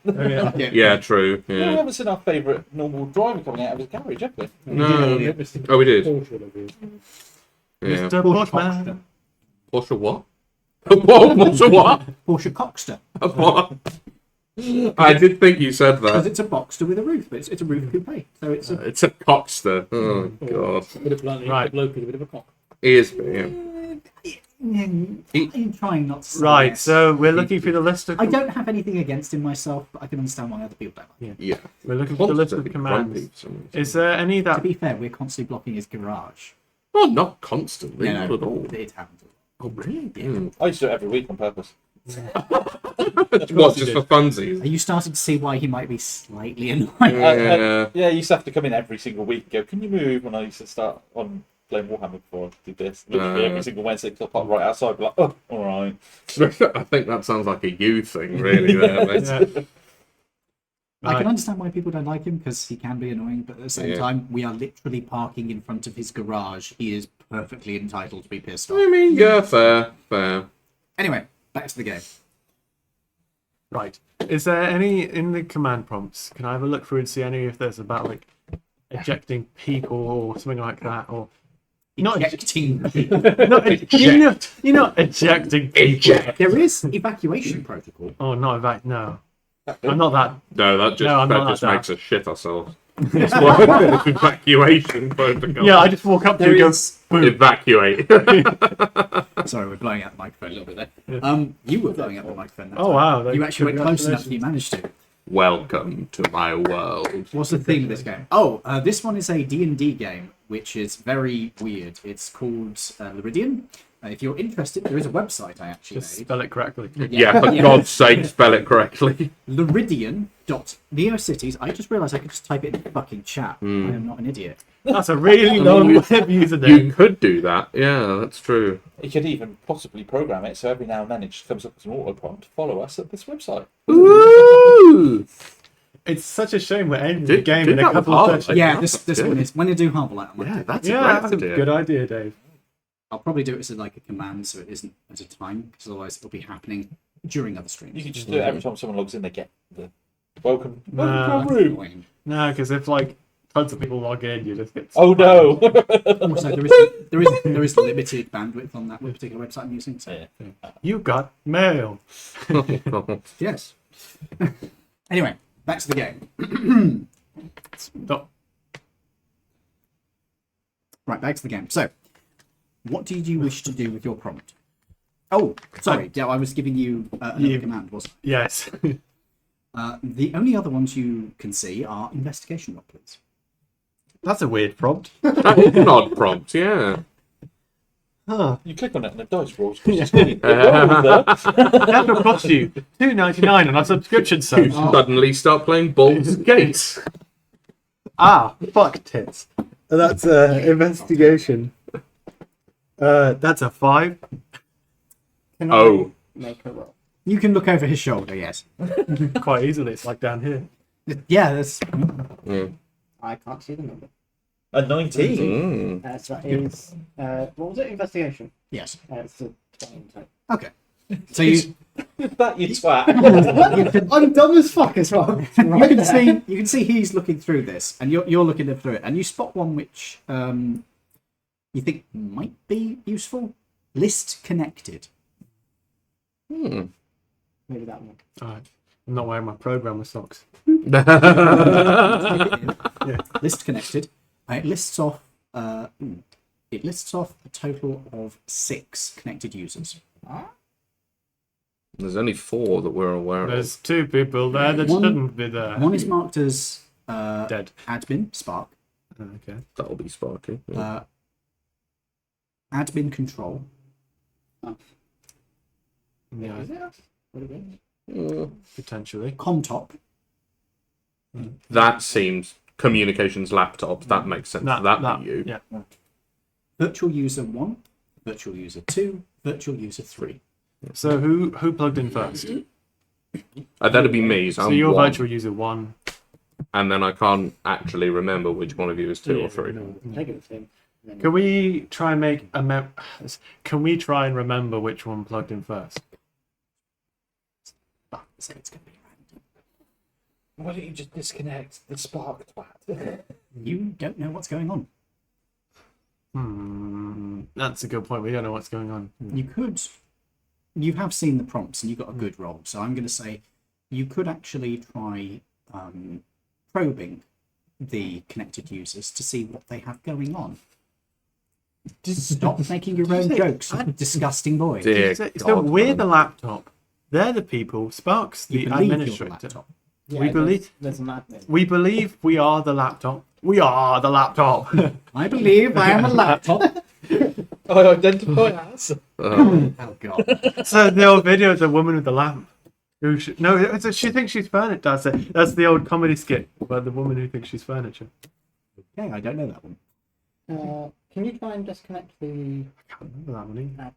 Yeah. Yeah, true. We Yeah. haven't seen our favourite normal driver coming out of his garage, have we? No. Oh, we did. Yeah. Mr. Bushman. Porsche what? What? What's a what? Porsche Cockster. A what? I did think you said Because that. it's a Boxster with a roof, but it's a roof coupe. So it's a. It's a cockster. Oh, God. Put it bluntly, Right. the bloke is a bit of a cock. He is, yeah. I'm trying not to say Right. yes. So we're looking through the list of. I don't have anything against him myself, but I can understand why other people don't like him. Yeah. We're looking for the list of Constantly commands. grumpy for some reason. Is there any To that? be fair, we're constantly blocking his garage. Oh, not constantly. No, Not at all. it happens. Oh, really? I used to do it every week on purpose. What, just for funsies? Are you starting to see why he might be slightly annoying? Yeah. Yeah, you used to have to come in every single week and go, can you move? When I used to start on playing Warhammer before I did this. Literally every single Wednesday, I'll pop right outside, be like, oh, alright. I think that sounds like a you thing, really. There, mate. Yeah. I Right. can understand why people don't like him because he can be annoying, but at the same Yeah. time, we are literally parking in front of his garage. He is perfectly entitled to be pissed I off. mean, yeah, fair. Anyway, back to the game. Right. Is there any in the command prompts? Can I have a look through and see any if there's about like ejecting people or something like that, or not Ejecting. not you're not ejecting people. There is evacuation protocol. Oh, not that. No, I'm not that. No, that No, I'm not just like makes us shit ourselves. That's why it's evacuation protocol. Yeah, I just walk up to you There and go, is. boom. Evacuate. Sorry, we're blowing out the microphone a little bit there. You were blowing out the microphone. That Oh time. wow! You actually went close enough that you managed to. Welcome to my world. What's the theme of this game? Oh, this one is a D&D game, which is very weird. It's called Laridian. If you're interested, there is a website I actually Just made. spell it correctly. Yeah, for God's sake, spell it correctly. Laridian.neocities. I just realised I could just type it in the fucking chat. I am not an idiot. That's a really long web username. You could do that. Yeah, that's true. You could even possibly program it so every now and then it just comes up as an auto prompt. Follow us at this website. Ooh. It's such a shame we're ending Do- the game do in that a with couple of Harley. sessions. Yeah, this good. one is. When I do Harbour Light, I might Yeah, do it. that's a Yeah, great that's a idea. good idea, Dave. I'll probably do it as like a command so it isn't at a time, because otherwise it'll be happening during other streams. You can just do it every time someone logs in, they get the welcome to Nah. our room. Annoying. No, because if like tons of people log in, you just get. Oh no! Also, there is limited bandwidth on that particular website I'm using. So. Yeah. You got mail. Yes. Anyway, back to the game. Stop. Right, back to the game. So, what did you wish to do with your prompt? Oh, sorry. Yeah, I was giving you another command, wasn't Yes. I? The only other ones you can see are investigation roll, please. That's a weird prompt. That is an odd prompt, yeah. Huh. You click on it and the dice rolls. That will cost you $2.99 on our subscription service. Suddenly start playing Baldur's Gate. Ah, fuck tits. That's investigation. That's a 5. Can Oh. I make a roll? You can look over his shoulder, yes. Quite easily. It's like down here. Yeah, that's. I can't see the number. A 19. So that is, what was it? Investigation. Yes. It's a 20. Okay. So you, That you twat. you can I'm dumb as fuck as well. you can see he's looking through this, and you're looking through it, and you spot one which you think might be useful. List connected. Maybe that one. Alright. I'm not wearing my programmer socks. List connected. It lists off. It lists off a total of 6 connected users. There's only 4 that we're aware of. There's 2 people there that One- shouldn't be there. One is marked as Dead. admin Spark, Okay. That'll be Sparky. Yeah. admin control, Yeah, Is it us? Would it be? Mm. potentially. Comtop, That seems communications laptops. That makes sense. That be you. Yeah. Virtual user 1, virtual user 2, virtual user 3. So who plugged in first? That'd be me. So, So I'm you're one. virtual user 1. And then I can't actually remember which one of you is 2 or 3. Take it with him. Can we try and make a Can we try and remember which one plugged in first? Oh, so it's going to be random. Why don't you just disconnect the spark twat? You don't know what's going on. That's a good point. We don't know what's going on. You could. You have seen the prompts and you got a good roll. So I'm going to say you could actually try probing the connected users to see what they have going on. Stop making your own jokes, you disgusting boy. Dear So God, we're man. the laptop. They're the people. Spark's You the believe you're the administrator. laptop. Yeah, We believe- there's an admin. We believe we are the laptop. We are the laptop. I believe I am a laptop. I identify as. Oh god. So the old video of the woman with the lamp. She thinks she's furniture. That's the old comedy skit about the woman who thinks she's furniture. Okay, I don't know that one. Can you try and disconnect the I can't remember that one admin?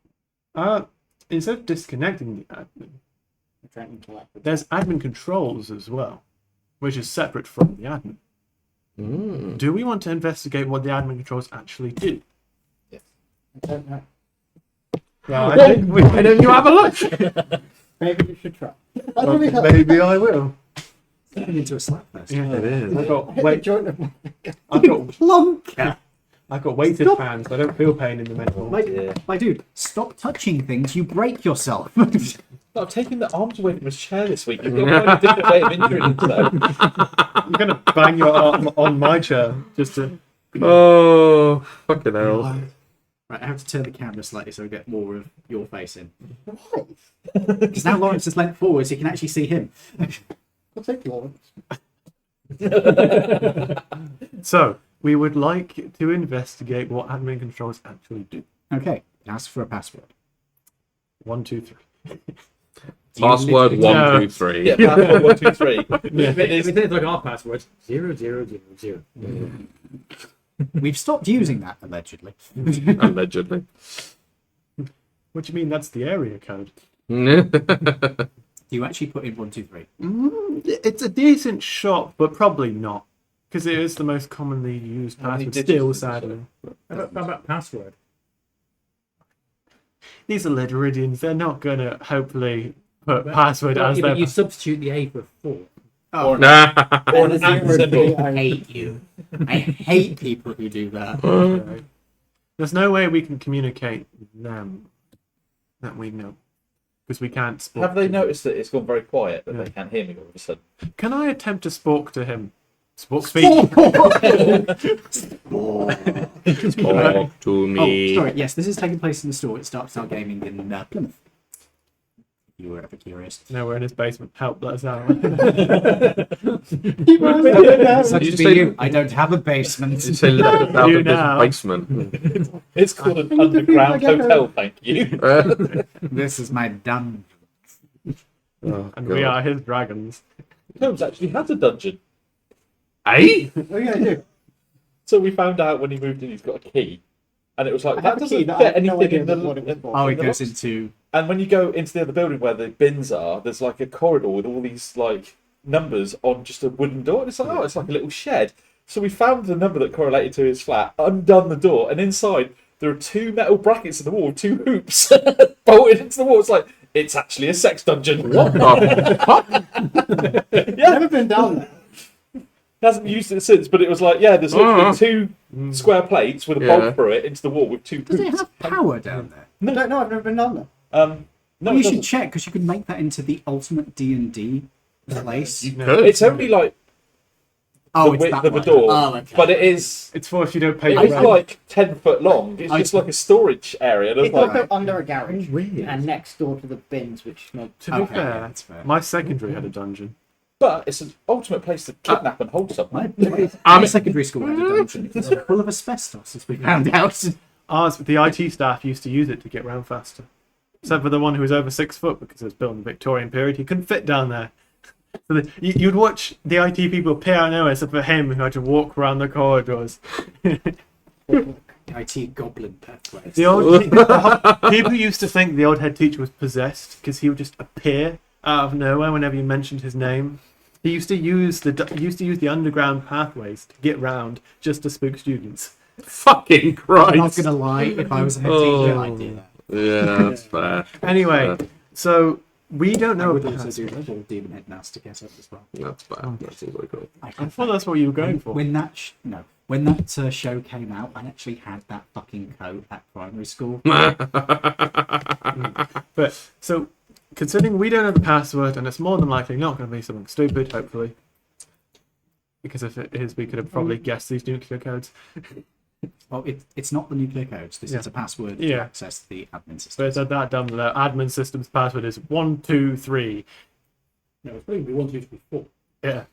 either. Instead of disconnecting the admin, Trying to like there's admin controls as well, which is separate from the admin. Do we want to investigate what the admin controls actually do? I don't know. Well, I think Why don't you have a look? Maybe you should try. maybe I will. Turn into a slap fest. Yeah, It is. I've got Hit the joint of my- I've got weighted hands. So I don't feel pain in the middle. My dude, stop touching things, you break yourself. I've taken the arms away from his chair this week. You've got quite a different way of injuring himself. I'm gonna bang your arm on my chair just to. Oh, fucking hell. Right, I have to turn the camera slightly so we get more of your face in. Why? Because now Lawrence has leant forward so you can actually see him. I'll take Lawrence. So we would like to investigate what admin controls actually do. Okay, ask for a password. 1, 2, 3. Password You 1, 2, 3. Yeah, password 1, 2, 3. It's like our password 0000. We've stopped using that, allegedly. Allegedly. What do you mean? That's the area code. Do you actually put in 1, 2, 3? It's a decent shot, but probably not, because it is the most commonly used How many password. digits Still, is it? sadly, How about password? these are Laridians. They're not gonna hopefully put password Well, as yeah, their. but you substitute the A for 4. Or Nah. or And an the at zero symbol. I hate you. I hate people who do that. There's no way we can communicate with them that we know, because we can't. Have they noticed that it's gone very quiet, that Yeah. they can't hear me all of a sudden? Can I attempt to speak to him? Speak. Talk to me. Oh, sorry. Yes, this is taking place in the store. It's Dark Star Gaming in Plymouth. If you were ever curious. No, we're in his basement. Help, let us out. Such You be say- you. I don't have a basement. You say let us out You of this now. basement. It's called an underground hotel, thank you. This is my dungeon. Oh, And we are his dragons. Holmes actually has a dungeon. Eh? Oh yeah, I do. So we found out when he moved in he's got a key. And it was like, I that have a doesn't key that I fit have no anything idea in the, what it was for. Oh, in it the goes box. into. And when you go into the other building where the bins are, there's like a corridor with all these like numbers on just a wooden door. And it's like, oh, it's like a little shed. So we found the number that correlated to his flat, undone the door, and inside there are 2 metal brackets in the wall, 2 hoops bolted into the wall. It's like, it's actually a sex dungeon. What? Never been down there. Hasn't used it since, but it was like, yeah, there's literally 2 square plates with a Yeah. bolt through it into the wall with 2 Does it hoops. have power down there? I don't know. I've never been down there. No, Well, it you should doesn't. check because you could make that into the ultimate D&D place. It's only like Oh, the it's width that of a one. door, Oh, okay. but it is. It's for if you don't pay It's your rent. like 10 foot long. It's just like a storage area. And It's it's like, also under a garage weird. and next door to the bins, which To be Okay, fair, yeah, that's fair. my secondary had a dungeon. but it's an ultimate place to kidnap and hold someone. My secondary school had a dungeon. It was full of asbestos, as we found out. Ours, the IT staff used to use it to get around faster. Except for the one who was over 6 foot because it was built in the Victorian period. He couldn't fit down there. So you'd watch the IT people appear out of nowhere, except for him who had to walk around the corridors. IT goblin pathway. The old people used to think the old head teacher was possessed because he would just appear out of nowhere whenever you mentioned his name. He used to use the underground pathways to get round just to spook students. Fucking I'm not Christ. gonna lie, if I was a head teacher, Oh. I'd do that. Yeah, that's fair. Anyway, so we don't I know would if also do the the full demon head mask to get up as well. That's fair. That seems very cool. I I had thought that. that's what you were going for. When that show came out, I actually had that fucking coat at primary school. But so, considering we don't know the password, and it's more than likely not going to be something stupid, hopefully, because if it is, we could have probably guessed these nuclear codes. Well, it's not the nuclear codes. This Yeah. is a password to Yeah. access the admin So system. it's that dumb. The admin system's password is 123. No, it's probably 1, 2, 3, 4. Yeah.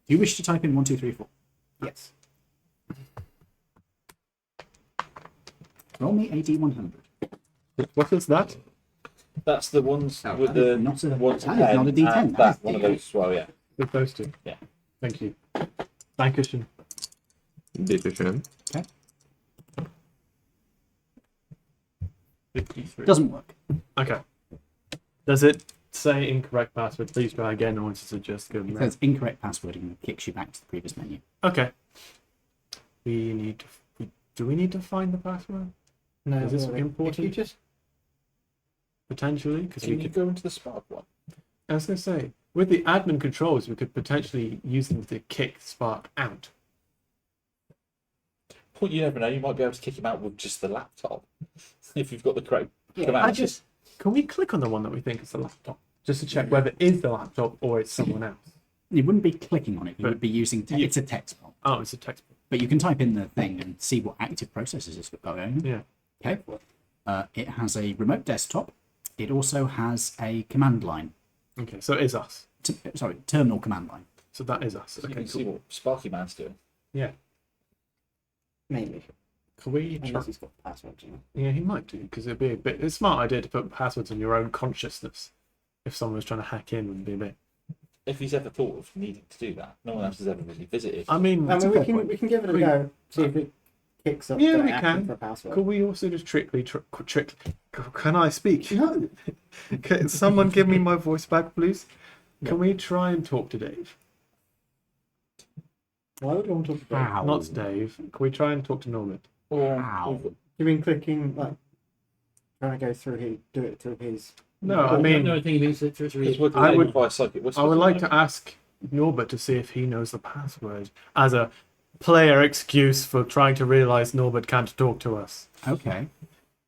Do you wish to type in 1, 2, 3, 4? Yes. Roll me a D100. What is that? That's the ones Oh, with that is the not a- ones that is not a D10, and that is that one of D10. those as well. Yeah. With those two. Yeah. Thank you. Dankeschön. Bitteschön. 53. Doesn't work. Okay. Does it say incorrect password? Please try again, or is it just good? It says incorrect password and kicks you back to the previous menu. Okay. We need to. Do we need to find the password? No. Is this really. important? If you just Potentially, because we Can you could. go into the Spark one? I was going to say, with the admin controls, we could potentially use them to kick Spark out. Well, you never know. You might be able to kick him out with just the laptop if you've got the correct yeah, command. Can we click on the one that we think is the laptop, just to check whether it is the laptop or it's someone else? You wouldn't be clicking on it. You But would be using. you- It's a text box, Oh, it's a textbook. but you can type in the thing and see what active processes it's got going. Yeah. Okay. It has a remote desktop. It also has a command line. Okay, so it is us. Terminal command line. So that is us. So you Okay, can see cool. what Sparky Man's doing. Yeah. maybe Can we try? unless he's got the password. You know. Yeah, he might do, because it'd be a bit. It's a smart idea to put passwords on your own consciousness. If someone was trying to hack in, would be a bit. If he's ever thought of needing to do that, no one else has ever really visited. I mean, I that's a mean, fair we can point. we can give it a We- go. See if it kicks up. Yeah, the we app can. for a password. Could we also just trick? Can I speak? No. Can someone give me my voice back, please? Can we try and talk to Dave? Why would you want to talk to Dave? Ow. Not Dave. Can we try and talk to Norbert? Or Ow. You mean clicking like trying to go through his do it through his? No, I mean, no, I think it means that it's really. I would- by psychic whispers. I would like to ask Norbert to see if he knows the password as a player excuse for trying to realise Norbert can't talk to us. Okay.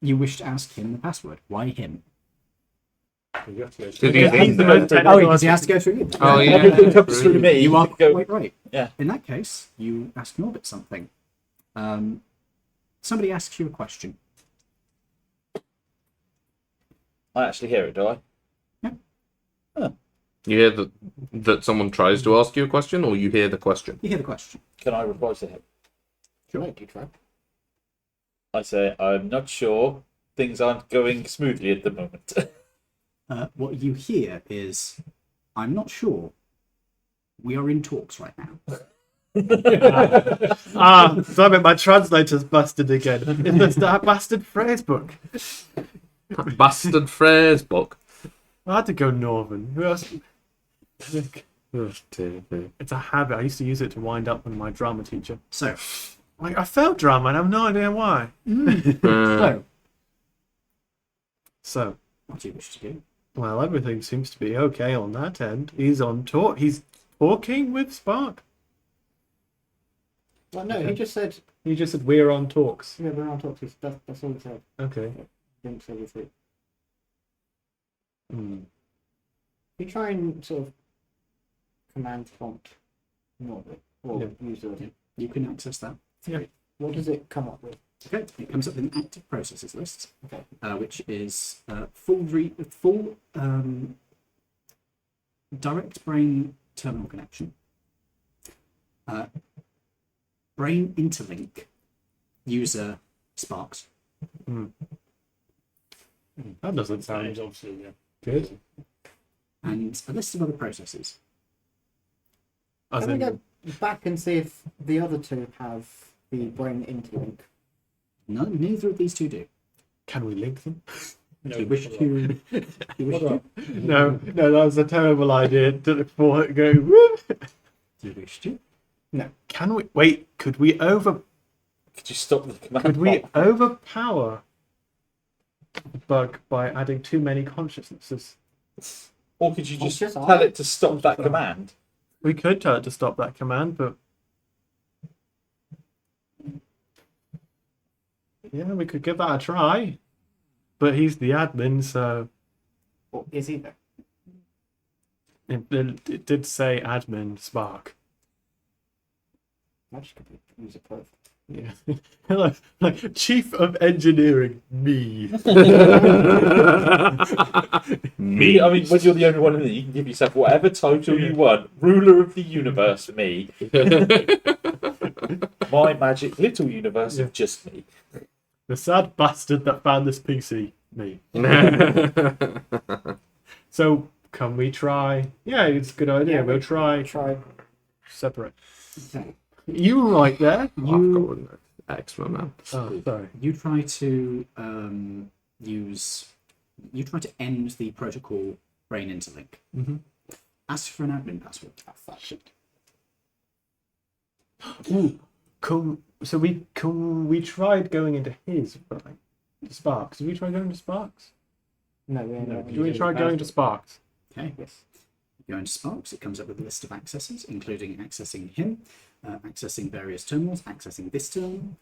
You wish to ask him the password. Why him? Did you He's think the that? most Oh, technical because he has to go through you. Oh, yeah. Everything comes through me. You are go. quite right. Yeah. In that case, you ask Norbert something. Somebody asks you a question. I actually hear it, do I? You hear that someone tries to ask you a question, or you hear the question? You hear the question. Can I reply to him? Sure. You try. I say, I'm not sure. Things aren't going smoothly at the moment. What you hear is, I'm not sure. We are in talks right now. Damn it, my translator's busted again. It's that bastard phrase book. Bastard phrase book. I had to go Northern. Who else? It's a habit. I used to use it to wind up with my drama teacher. So, Like, I failed drama and I have no idea why. So, what do you wish to do? well, everything seems to be okay on that end. He's on talk. He's talking with Spark. Well, no, Okay. he just said He just said we're on talks. yeah, we're on talk. That's all he said. Okay. Didn't say with it. Hmm. You try and sort of command prompt Norbert or Yeah. use the. You can access that. What does it come up with? Okay, it comes up with an active processes list, Okay. which is full direct brain terminal connection, brain interlink, user Sparks, That doesn't sound Sounds obviously, yeah. good. and a list of other processes. As Can we in, go back and see if the other two have the brain interlink? No, neither of these two do. can we link them? Do you wish to? Do you wish to? No, that was a terrible idea. Before it go, woo. Do you wish to? Can we wait? Could we Could you stop the command? Could we prompt? overpower the bug by adding too many consciousnesses? Or could you just Conscious tell eye? it to stop that command? We could tell it to stop that command, but yeah, we could give that a try. But he's the admin, so Or is he there? it did say admin Spark. That could use a profile. Yeah, like Chief of Engineering, me. Me. I mean, when you're the only one in it, you can give yourself whatever title you want. Ruler of the universe, me. My magic little universe of just me. The sad bastard that found this PC, me. So can we try? Yeah, it's a good idea. Yeah, we'll try Try. separate. Okay. You were right there. I've got an extra man. Oh, sorry. You try to You try to end the protocol brain interlink. Mm-hmm. Ask for an admin password. Oh, fuck. Shit. Ooh, so we tried going into his, but like Sparks. Did we try going to Sparks? No, Did we try going to Sparks? Okay. Yes. You go into Sparks. It comes up with a list of accesses, including accessing him, accessing various terminals, accessing this terminal,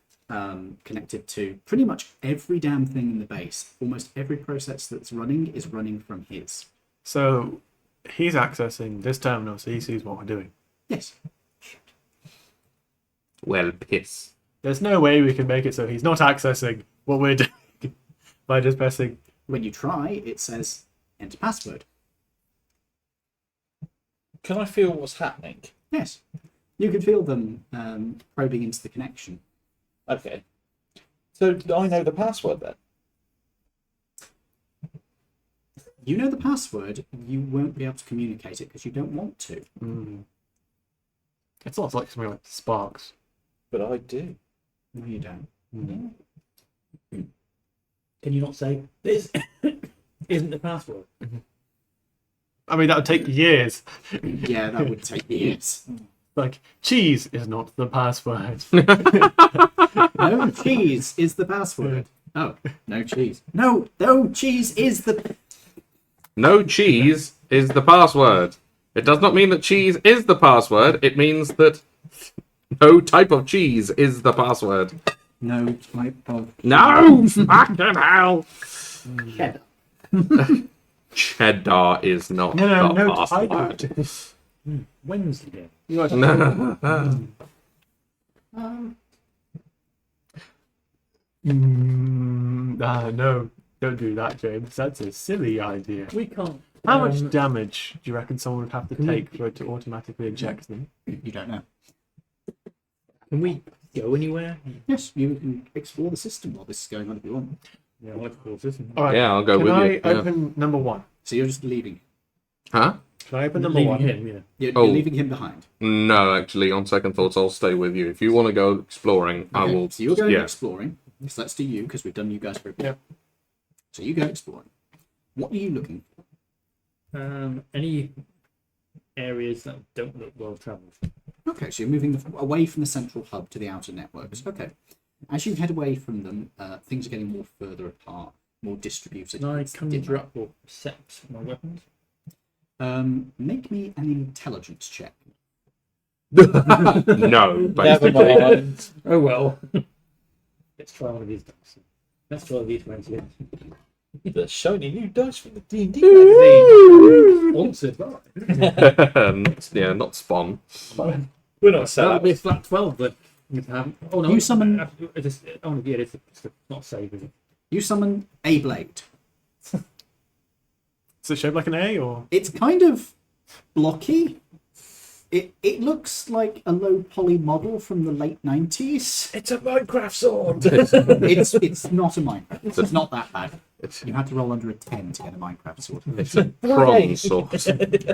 connected to pretty much every damn thing in the base. Almost every process that's running is running from his. So he's accessing this terminal, so he sees what we're doing. Yes. Well, piss. There's no way we can make it so he's not accessing what we're doing by just pressing. When you try, it says enter password. Can I feel what's happening? Yes. You can feel them probing into the connection. Okay. So I know the password then. You know the password, you won't be able to communicate it because you don't want to. It's not like something like Sparks. But I do. No, you don't. Can you not say this isn't the password? I mean, that would take years. Yeah, that would take years. Like, cheese is not the password. No cheese is the password. Oh, no cheese. No cheese is the... No cheese is the password. It does not mean that cheese is the password. It means that no type of cheese is the password. No type of... No! Fucking hell! Cheddar. Cheddar is not the password. Wednesday. No. No, don't do that, James. That's a silly idea. We can't. How much damage do you reckon someone would have to take for it to automatically eject them? You don't know. Can we go anywhere? Yes, you can explore the system while this is going on if you want. Yeah, I'd call this. All right. Yeah, I'll go Can with I you. Yeah. open number one? So you're just leaving. Huh? Can I open number Leaving one? him, yeah. You're Oh. leaving him behind. No, actually, on second thoughts, I'll stay with you. If you want to go exploring, I Okay, will. So you're going Yeah. exploring. So let's do you, because we've done you guys for a bit. Yeah. So you go exploring. What are you looking for? Any areas that don't look well travelled? Okay, so you're moving away from the central hub to the outer networks. Okay. As you head away from them, things are getting more further apart, more distributed. Can I It's conjure dimmer. up or set my weapons? Make me an intelligence check. No, Never basically. mind. Oh well. Let's try one of these dice. Let's try these ones here. The shiny new dice from the D&D magazine. Sponsored by. Yeah, not spawn. We're not That'll set be a flat 12 then. Oh no. You summon- It's not save, is it? You summon a blade. Is it shaped like an A or? It's kind of blocky. It looks like a low poly model from the late 90s. It's a Minecraft sword. It's not a Minecraft. It's not that bad. It's, You had to roll under a 10 to get a Minecraft sword. it's a bronze sword.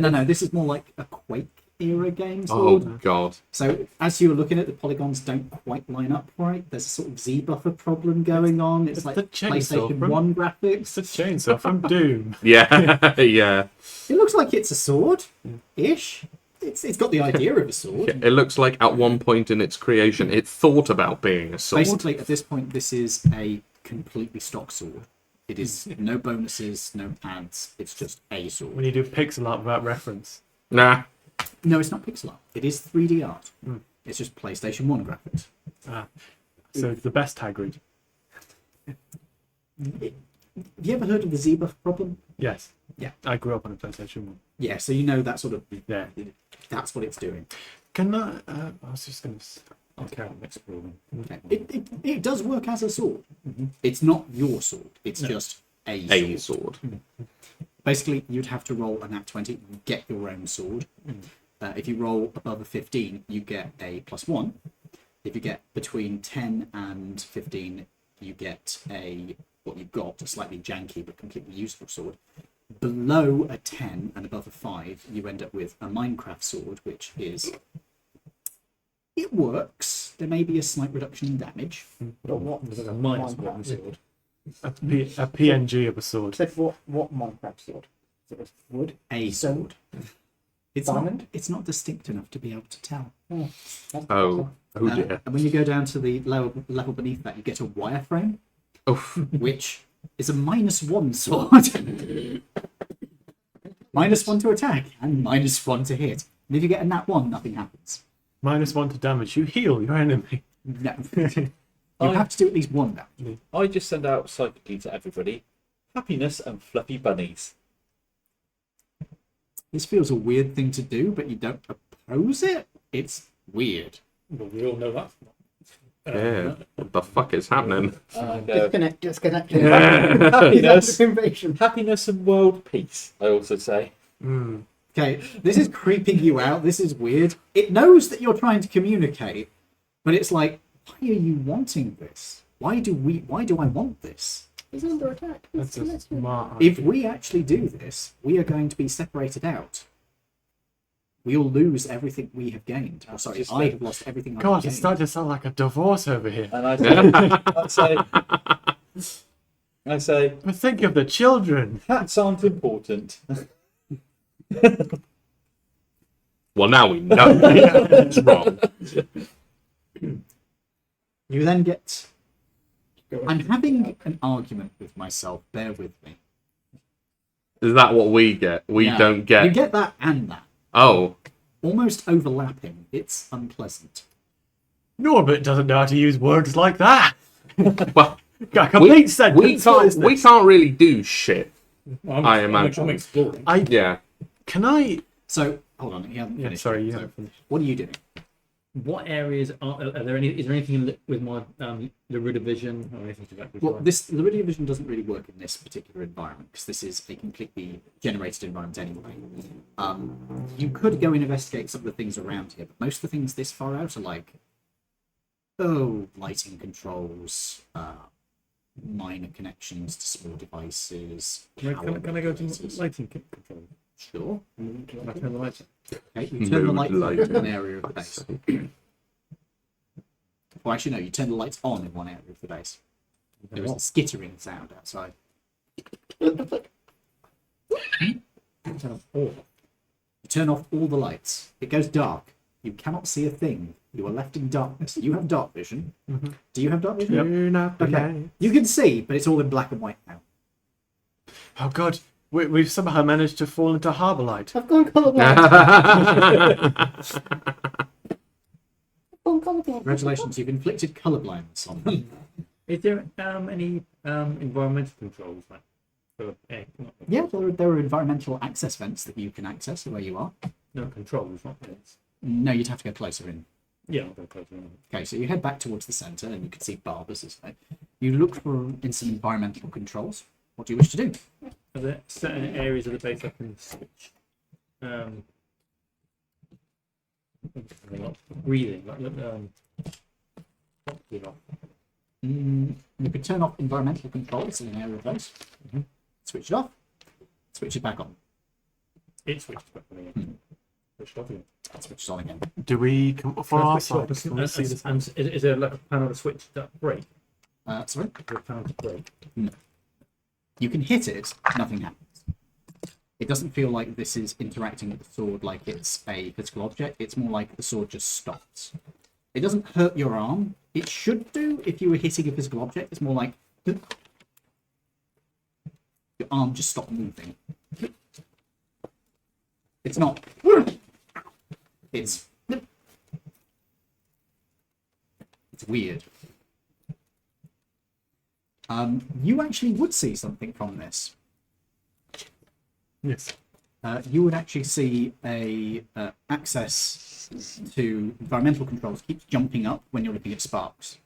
No, this is more like a Quake era game Oh sword. god. So as you were looking at the polygons don't quite line up right. There's a sort of Z buffer problem going on. It's like the chainsaw PlayStation from- 1 graphics. It's a chainsaw from Doom. Yeah, yeah. It looks like it's a sword, ish. It's got the idea of a sword. It looks like at one point in its creation, it thought about being a sword. Basically, at this point, this is a completely stock sword. It is no bonuses, no ads. It's just a sword. When you do pixel art without reference. Nah. No, it's not pixel art. It is 3D art. Mm. It's just PlayStation 1 graphics. So it's the best tag read. Have you ever heard of the Z-buff problem? Yes. Yeah. I grew up on a PlayStation 1. Yeah, so you know that sort of... Yeah. That's what it's doing. Can I was just going to... I'll carry on exploring. Okay. It does work as a sword. It's not your sword. It's just a sword. A sword. Basically, you'd have to roll a nat 20, you get your own sword. If you roll above a 15, you get a +1. If you get between 10 and 15, you get what you've got, a slightly janky but completely useful sword. Below a 10 and above a 5, you end up with a Minecraft sword, which is... It works. There may be a slight reduction in damage. But what There's like a minus Minecraft one sword. A PNG of a sword. Said what Minecraft sword? Is it a wood? A Stone? sword. It's not distinct enough to be able to tell. Oh, that's Oh. Oh dear. And when you go down to the lower level beneath that, you get a wireframe, Oof. which is a -1 sword. -1 to attack and -1 to hit. And if you get a nat 1, nothing happens. -1 to damage. You heal your enemy. No. You have to do at least one damage. I just send out psychically to everybody happiness and fluffy bunnies. This feels a weird thing to do, but you don't oppose it? It's weird. Well, we all know that. Yeah. What the fuck is happening? And, disconnect. Happiness. Invasion. happiness and world peace, I also say. Mm. Okay, this is creeping you out. This is weird. It knows that you're trying to communicate, but it's like, why are you wanting this? Why do I want this? He's under attack. That's a smart If idea. we actually do this, we are going to be separated out. We'll lose everything we have gained. Oh, sorry, Just I have lost everything I've God, gained. it's starting to sound like a divorce over here. And I say, But think of the children. hats aren't important. Well, now we know it's wrong. You then get... I'm having an argument with myself. Bear with me. Is that what we get? We Yeah. don't get. You get that and that. Oh. Almost overlapping. It's unpleasant. Norbert doesn't know how to use words like that. Well, Got a complete sentence. What is we this? can't really do shit. I I'm imagine. exploring. Yeah. Can I? So, hold on. You haven't Yeah, finished sorry, yet. you So, haven't finished. what are you doing? What areas are there? Is there anything with my Laridian or anything to that? Well, this Laridian vision doesn't really work in this particular environment because this is a completely generated environment anyway. You could go and investigate some of the things around here, but most of the things this far out are like, lighting controls, minor connections to small devices. Can I go to regulators. lighting control? Sure. Can I turn the lights on? Okay, you turn the Mood lights on lighting. in one area of the base. Well, actually, no, you turn the lights on in one area of the base. There is a skittering sound outside. Turn off all. You turn off all the lights. It goes dark. You cannot see a thing. You are left in darkness. You have dark vision. Mhm. Do you have dark vision? You're not the Okay. guy. You can see, but it's all in black and white now. Oh God, we've somehow managed to fall into harbour light. I've gone colourblind. I've gone colourblind. Congratulations, you've inflicted colourblindness on them. Is there any environmental controls like for Yeah, there are environmental access vents that you can access where you are. no controls, not vents? No, you'd have to go closer in. Yeah, I'll go closer. Okay, so you head back towards the centre and you can see barbers. You look for in some environmental controls. What do you wish to do? Are there certain areas of the base I can switch? Breathing, You could turn off environmental controls in an area of base. Switch it off. Switch it back on. it switched back on again. Switch on again. Do we come from our side? Is Can we see this? there like a panel to switch that break? Sorry? Is there a panel to break? You can hit it, nothing happens. It doesn't feel like this is interacting with the sword like it's a physical object. It's more like the sword just stops. It doesn't hurt your arm. It should do if you were hitting a physical object. It's more like your arm just stopped moving. It's not. It's weird. You actually would see something from this. Yes. You would actually see a access to environmental controls keeps jumping up when you're looking at sparks.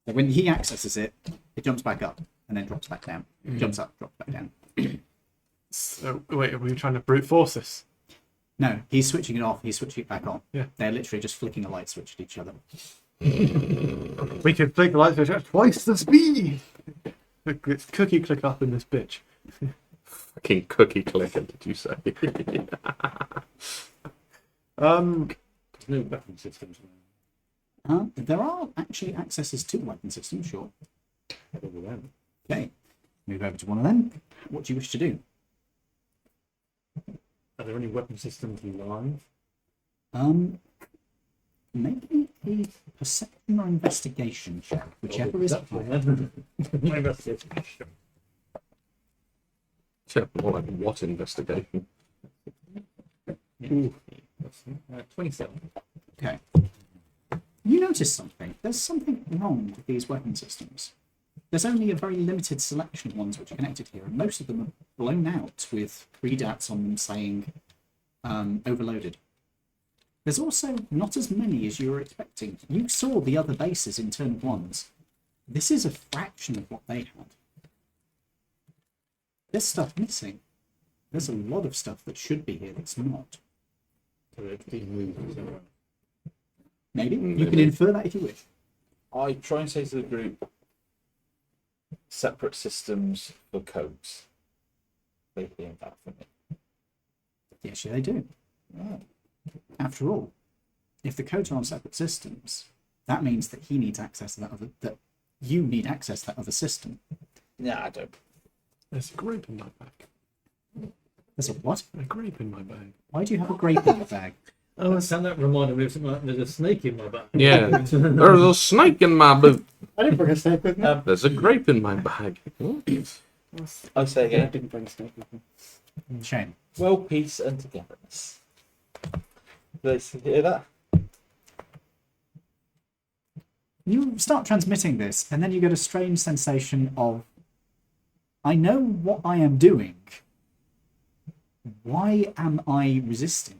So when he accesses it, it jumps back up and then drops back down. Jumps up, drops back down. So, wait, are we trying to brute force this? No, he's switching it off, he's switching it back on. Yeah. They're literally just flicking a light switch at each other. We could flick the light switch at twice the speed! It's cookie click up in this bitch. Fucking cookie clicker, did you say? There's no weapon systems. There are actually accesses to weapon systems, sure. Okay, move over to one of them. What do you wish to do? Are there any weapon systems live? Maybe a perception or investigation check, whichever is higher. My investigation. Yeah, more like what investigation? Ooh. 27. Okay. You notice something. There's something wrong with these weapon systems. There's only a very limited selection of ones which are connected here, and most of them are blown out with readouts on them saying overloaded. There's also not as many as you were expecting. You saw the other bases in turn ones. This is a fraction of what they had. There's stuff missing. There's a lot of stuff that should be here that's not. So it's being moved. Maybe. You can infer that if you wish. I try and say to the group, separate systems for codes. They hear that for me. Yes, they do. Oh. After all, if the codes are on separate systems, that means that he needs access to that you need access to that other system. Yeah, I don't. There's a grape in my bag. There's a what? A grape in my bag. Why do you have a grape in your bag? Oh, that reminded me of something like there's a snake in my bag. Yeah, there's a snake in my boot. I didn't bring a snake with me. There's a grape in my bag. I say I again, didn't bring a snake with me. Shame. world peace and togetherness. Let's hear that. You start transmitting this, and then you get a strange sensation of, I know what I am doing. Why am I resisting?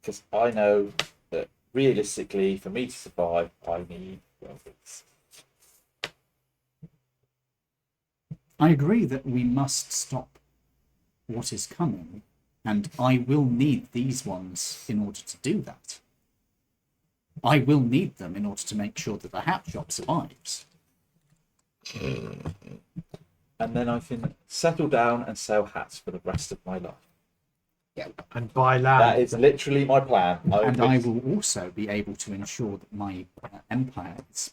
Because I know that realistically, for me to survive, I need world peace. I agree that we must stop what is coming, and I will need these ones in order to do that. I will need them in order to make sure that the hat shop survives. And then I can settle down and sell hats for the rest of my life. And buy land. That is literally my plan. And I will also be able to ensure that my empire is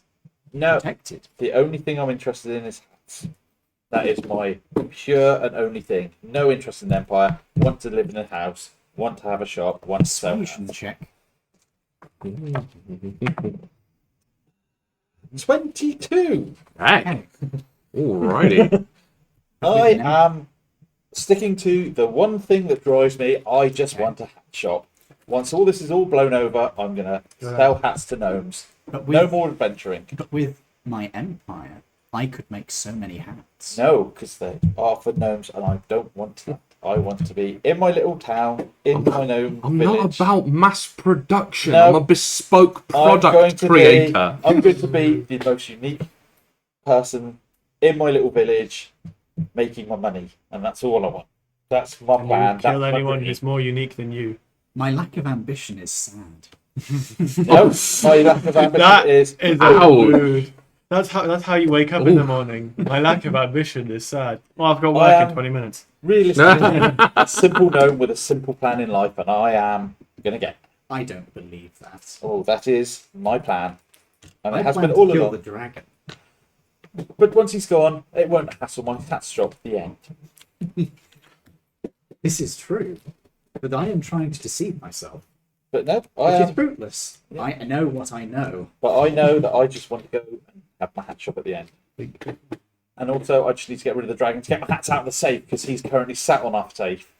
No, protected. the only thing I'm interested in is hats. That is my pure and only thing. No interest in empire. Want to live in a house. Want to have a shop. Want to sell Persuasion hats. check. 22. Hey, alrighty. I am sticking to the one thing that drives me. I just want a hat shop. Once all this is all blown over, I'm gonna sell hats to gnomes. But No more adventuring. But with my empire, I could make so many hats. No, because they are for gnomes, and I don't want that. I want to be in my little town, in my gnome I'm village. not about mass production. No. I'm a bespoke I'm going product to creator. I'm going to be the most unique person in my little village, making my money, and that's all I want. That's my And you plan. kill That's my anyone dream. who's more unique than you. My lack of ambition is sad. No, my lack of ambition That is is Ow. rude. That's how you wake up in the Ooh. morning. My lack of ambition is sad. Well, I've got I work in am- 20 minutes. Realistically, a simple gnome with a simple plan in life, and I am gonna get. I don't believe that. Oh, that is my plan, and I it has plan been to all kill along. the dragon. But once he's gone, it won't hassle my cat's job. The end. This is true, but I am trying to deceive myself, But no, I which is am. fruitless. I know what I know. But I know that I just want to go and have my hat shop at the end. And also, I just need to get rid of the dragon to get my hats out of the safe because he's currently sat on our safe.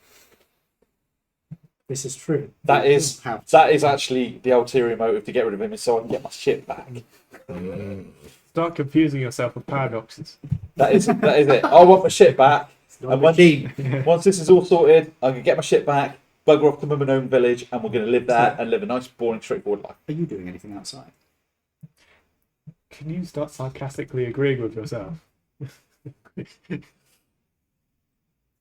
This is true. That You is have to. that is actually the ulterior motive to get rid of him, is so I can get my shit back. Start confusing yourself with paradoxes. That is it. I want my shit back. Not And the key. once this is all sorted, I'm gonna get my shit back, bugger off to my own village, and we're gonna live there and live a nice, boring, straightforward life. Are you doing anything outside? Can you start sarcastically agreeing with yourself?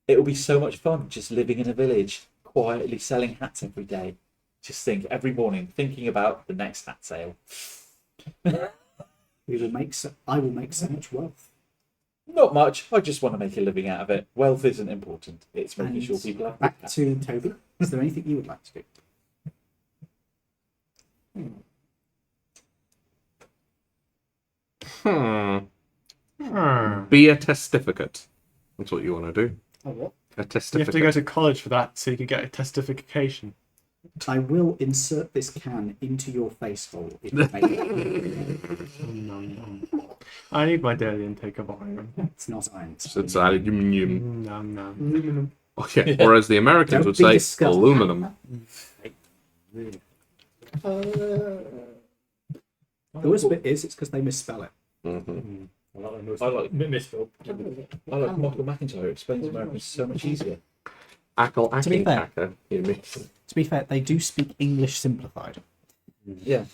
It'll be so much fun just living in a village, quietly selling hats every day. Just think every morning, thinking about the next hat sale. We will make so. I will make so much wealth. Not much. I just want to make a living out of it. Wealth isn't important. It's making And sure people have Back to Toby. Is there anything you would like to do? Be a testificate. That's what you want to do. Oh, what? A You have to go testificate. to college for that so you can get a testification. I will insert this can into your face hole if you make it. I need my daily intake of iron. It's not iron. It's aluminium. No. Okay. Or as the Americans Don't would be say, disgusting. aluminum. The worst bit is it's because they misspell it. Mm-hmm. I like misspelled. I like Michael McIntyre. It explains Americans so much easier. Ackle To be fair. acker, you mean? To be fair, they do speak English simplified. Yeah.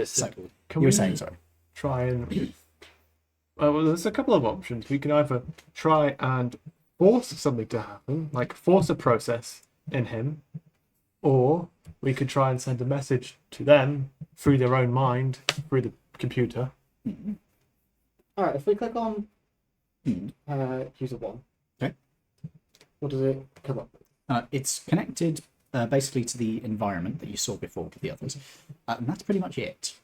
So, Can you we were saying, sorry. try and... well, there's a couple of options. We can either try and force something to happen, like force a process in him, or we could try and send a message to them through their own mind, through the computer. Alright, if we click on Hmm. user one, Okay. what does it come up with? It's connected basically to the environment that you saw before with the others. And that's pretty much it.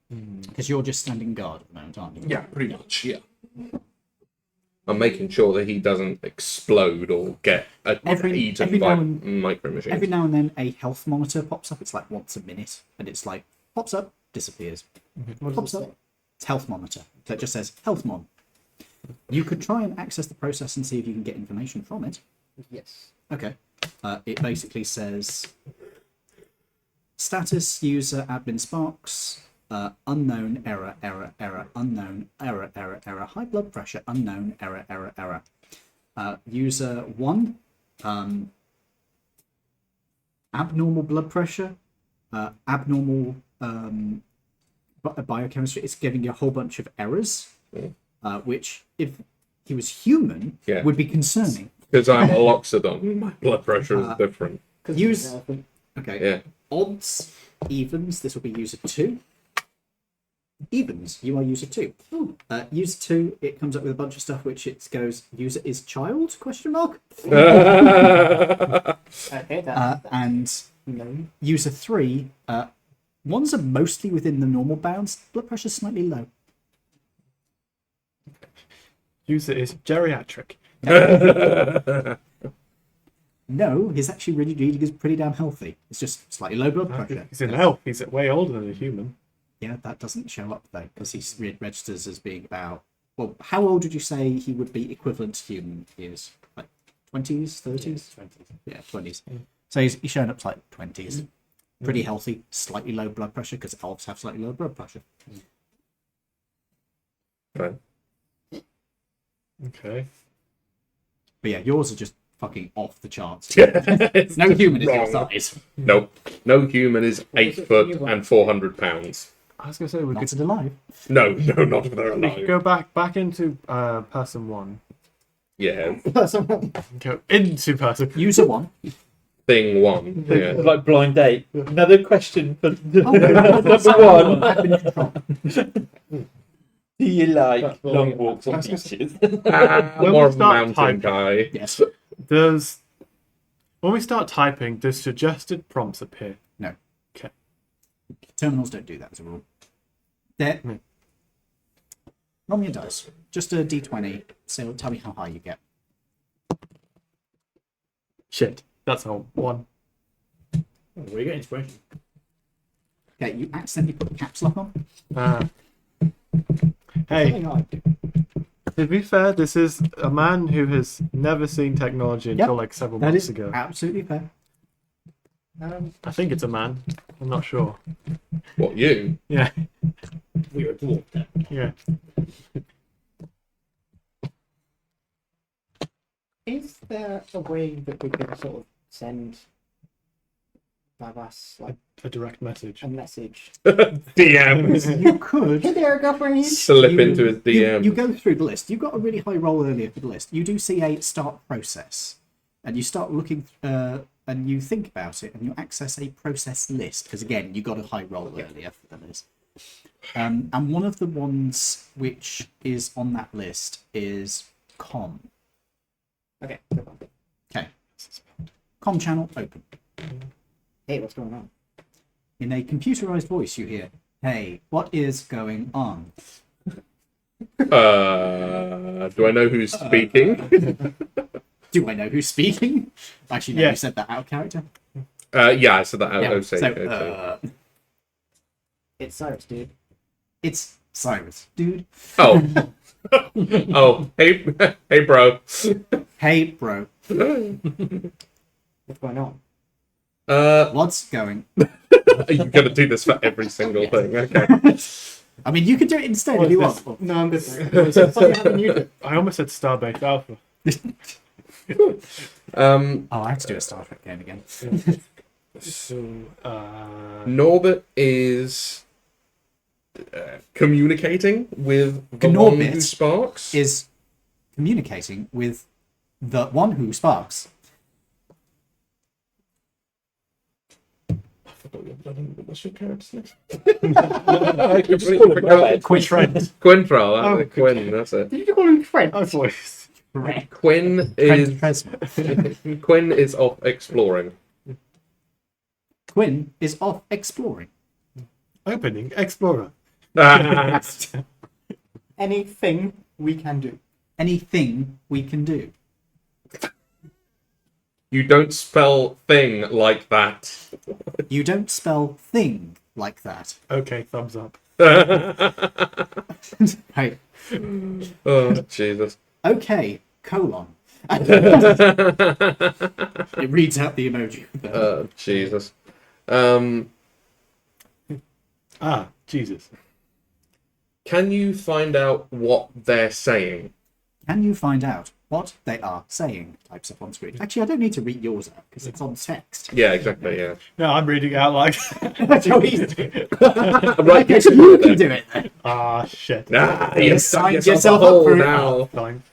Because you're just standing guard at the moment, aren't you? Yeah, pretty much, yeah. I'm making sure that he doesn't explode or get Every eaten by now and- micro machines. Every now and then a health monitor pops up. It's like once a minute. And it's like, pops up, disappears. What Pops does it up. say? It's health monitor. So it just says health mon. You could try and access the process and see if you can get information from it. Yes. Okay. It basically says status user admin sparks, unknown error, unknown error, high blood pressure, unknown error. User 1, abnormal blood pressure, abnormal biochemistry. It's giving you a whole bunch of errors, which if he was human Yeah. would be concerning. Because I'm a loxodon. My blood pressure is different. Use okay. Yeah. Odds, evens. This will be user 2. Evens, you are user 2. User 2, it comes up with a bunch of stuff which it goes, user is child? Question mark. Okay, that. And No. user 3, ones are mostly within the normal bounds. Blood pressure is slightly low. User is geriatric. No, he's actually really is pretty damn healthy. It's just slightly low blood pressure. He's in health. He's way older than a human. Yeah, that doesn't show up though, because he registers as being about. Well, how old would you say he would be equivalent to human years? Like 20s, 30s? 20s. Yeah, 20s. So he's showing up to like 20s. Pretty healthy, slightly low blood pressure, because elves have slightly low blood pressure. Fine. Okay. But yeah, yours are just fucking off the charts. It's No human is your wrong. size. Nope. No human is 8 foot and 400 pounds. I was gonna say we Not could alive. No, not if they're we could alive. go back into person one. Yeah. Go into person. User 1. Thing 1. Yeah. Like blind date. Another question for Oh, no, number no, one. admin control. Do you like That's what long we- walks on I was gonna say- beaches? When More we of a start mountain typing- guy. Yes. Does when we start typing, does suggested prompts appear? Terminals don't do that as a rule. There. Hmm. Roll me a dice. Just a d20. So tell me how high you get. Shit, that's a 1. Oh, where you get inspiration? Okay, you accidentally put the caps lock on. Hey, Something I do. to be fair, this is a man who has never seen technology until Yep, like several That months is ago. absolutely fair. I think it's a man. I'm not sure. What, you? Yeah, We're a dwarf then. yeah. Is there a way that we can sort of send Babas like A direct message. a message? DMs. You could. Hey there, girlfriend. Slip you- into his DM. You go through the list. You got a really high roll earlier for the list. You do see a start process, and you start looking, and you think about it, and you access a process list because again, you got a high roll earlier for the list. And one of the ones which is on that list is com. Okay. Okay, com channel open. Hey, what's going on? In a computerized voice, you hear, "Hey, what is going on?" Do I know who's speaking? Do I know who's speaking? Actually, no, Yeah. you said that out of character. Yeah, I said that out. Yeah, Oh, say, so, oh, say. It's Cyrus, dude. It's Cyrus, dude. Oh. Oh, hey, hey, bro. Hey, bro, What's going on? what's going? You're gonna do this for every single thing, okay? I mean, you can do it instead if you want. No, I'm good. It's something I haven't used it. I almost said Starbase Alpha. Oh, I have to do a Star Trek game again. So, Norbert is communicating with the one who Norbit sparks. Is communicating with the one who sparks. What's your character's name? I completely forgot. Quintrell. Quinn. That's it. Did you call him Fred? oh, voice. Quinn is off exploring. Quinn is off exploring. Opening Explorer. Anything we can do. Anything we can do. You don't spell thing like that. You don't spell thing like that. Okay, thumbs up. Hey, Oh, Jesus. okay, colon. It reads out the emoji. Jesus. Jesus. Can you find out what they're saying? Can you find out what they are saying? Types up on screen. Actually, I don't need to read yours out because it's on text. Yeah, exactly, yeah. No, I'm reading out like. That's how easy to do it. I'm like, Okay, so you can do it then. Ah, shit. Nah, you signed signed yourself yourself up up for it. now. Fine.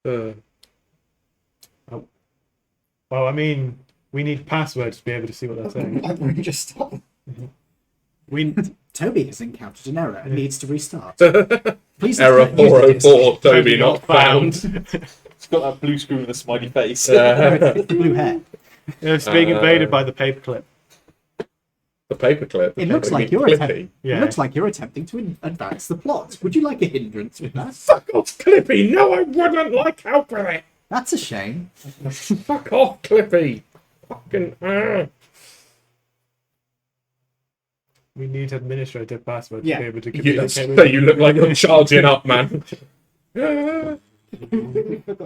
Uh, Well, I mean, we need passwords to be able to see what they're saying. We just stop. We Toby has encountered an error and needs to restart. Please Error don't use this. 404, Toby not found. It's got that blue screen with a smiley face. It's the blue hair. it's being invaded by the paperclip. The paperclip. It looks like you're Clippy. attempting. Yeah. It looks like you're attempting to advance the plot. Would you like a hindrance with that? Fuck off, Clippy! No, I wouldn't like help with it! That's a shame. Fuck off, Clippy! Fucking. We need administrative passwords Yeah. to be able to You, communicate so you look like you're charging up, man.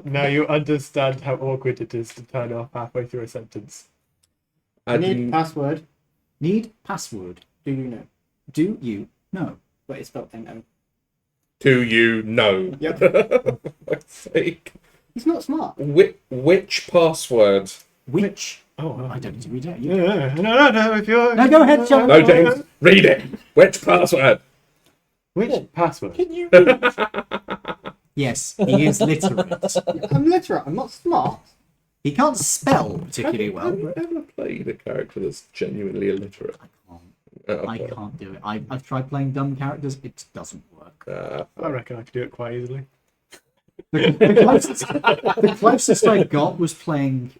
Now you understand how awkward it is to turn off halfway through a sentence. I need password. Need password. Do you know? Do you know? But it's spelled N-O. Do you know? Yep. For fuck's sake. He's not smart. Which password? Which? Oh, I don't need to read it. You. No, if you're... No, go ahead, John. No, James, read it. Which password? Which password? Can you read? Yes, he is literate. I'm literate. I'm not smart. He can't spell particularly well. Have you ever played a character that's genuinely illiterate? I can't do it. I've tried playing dumb characters. It doesn't work. I reckon I could do it quite easily. The closest I got was playing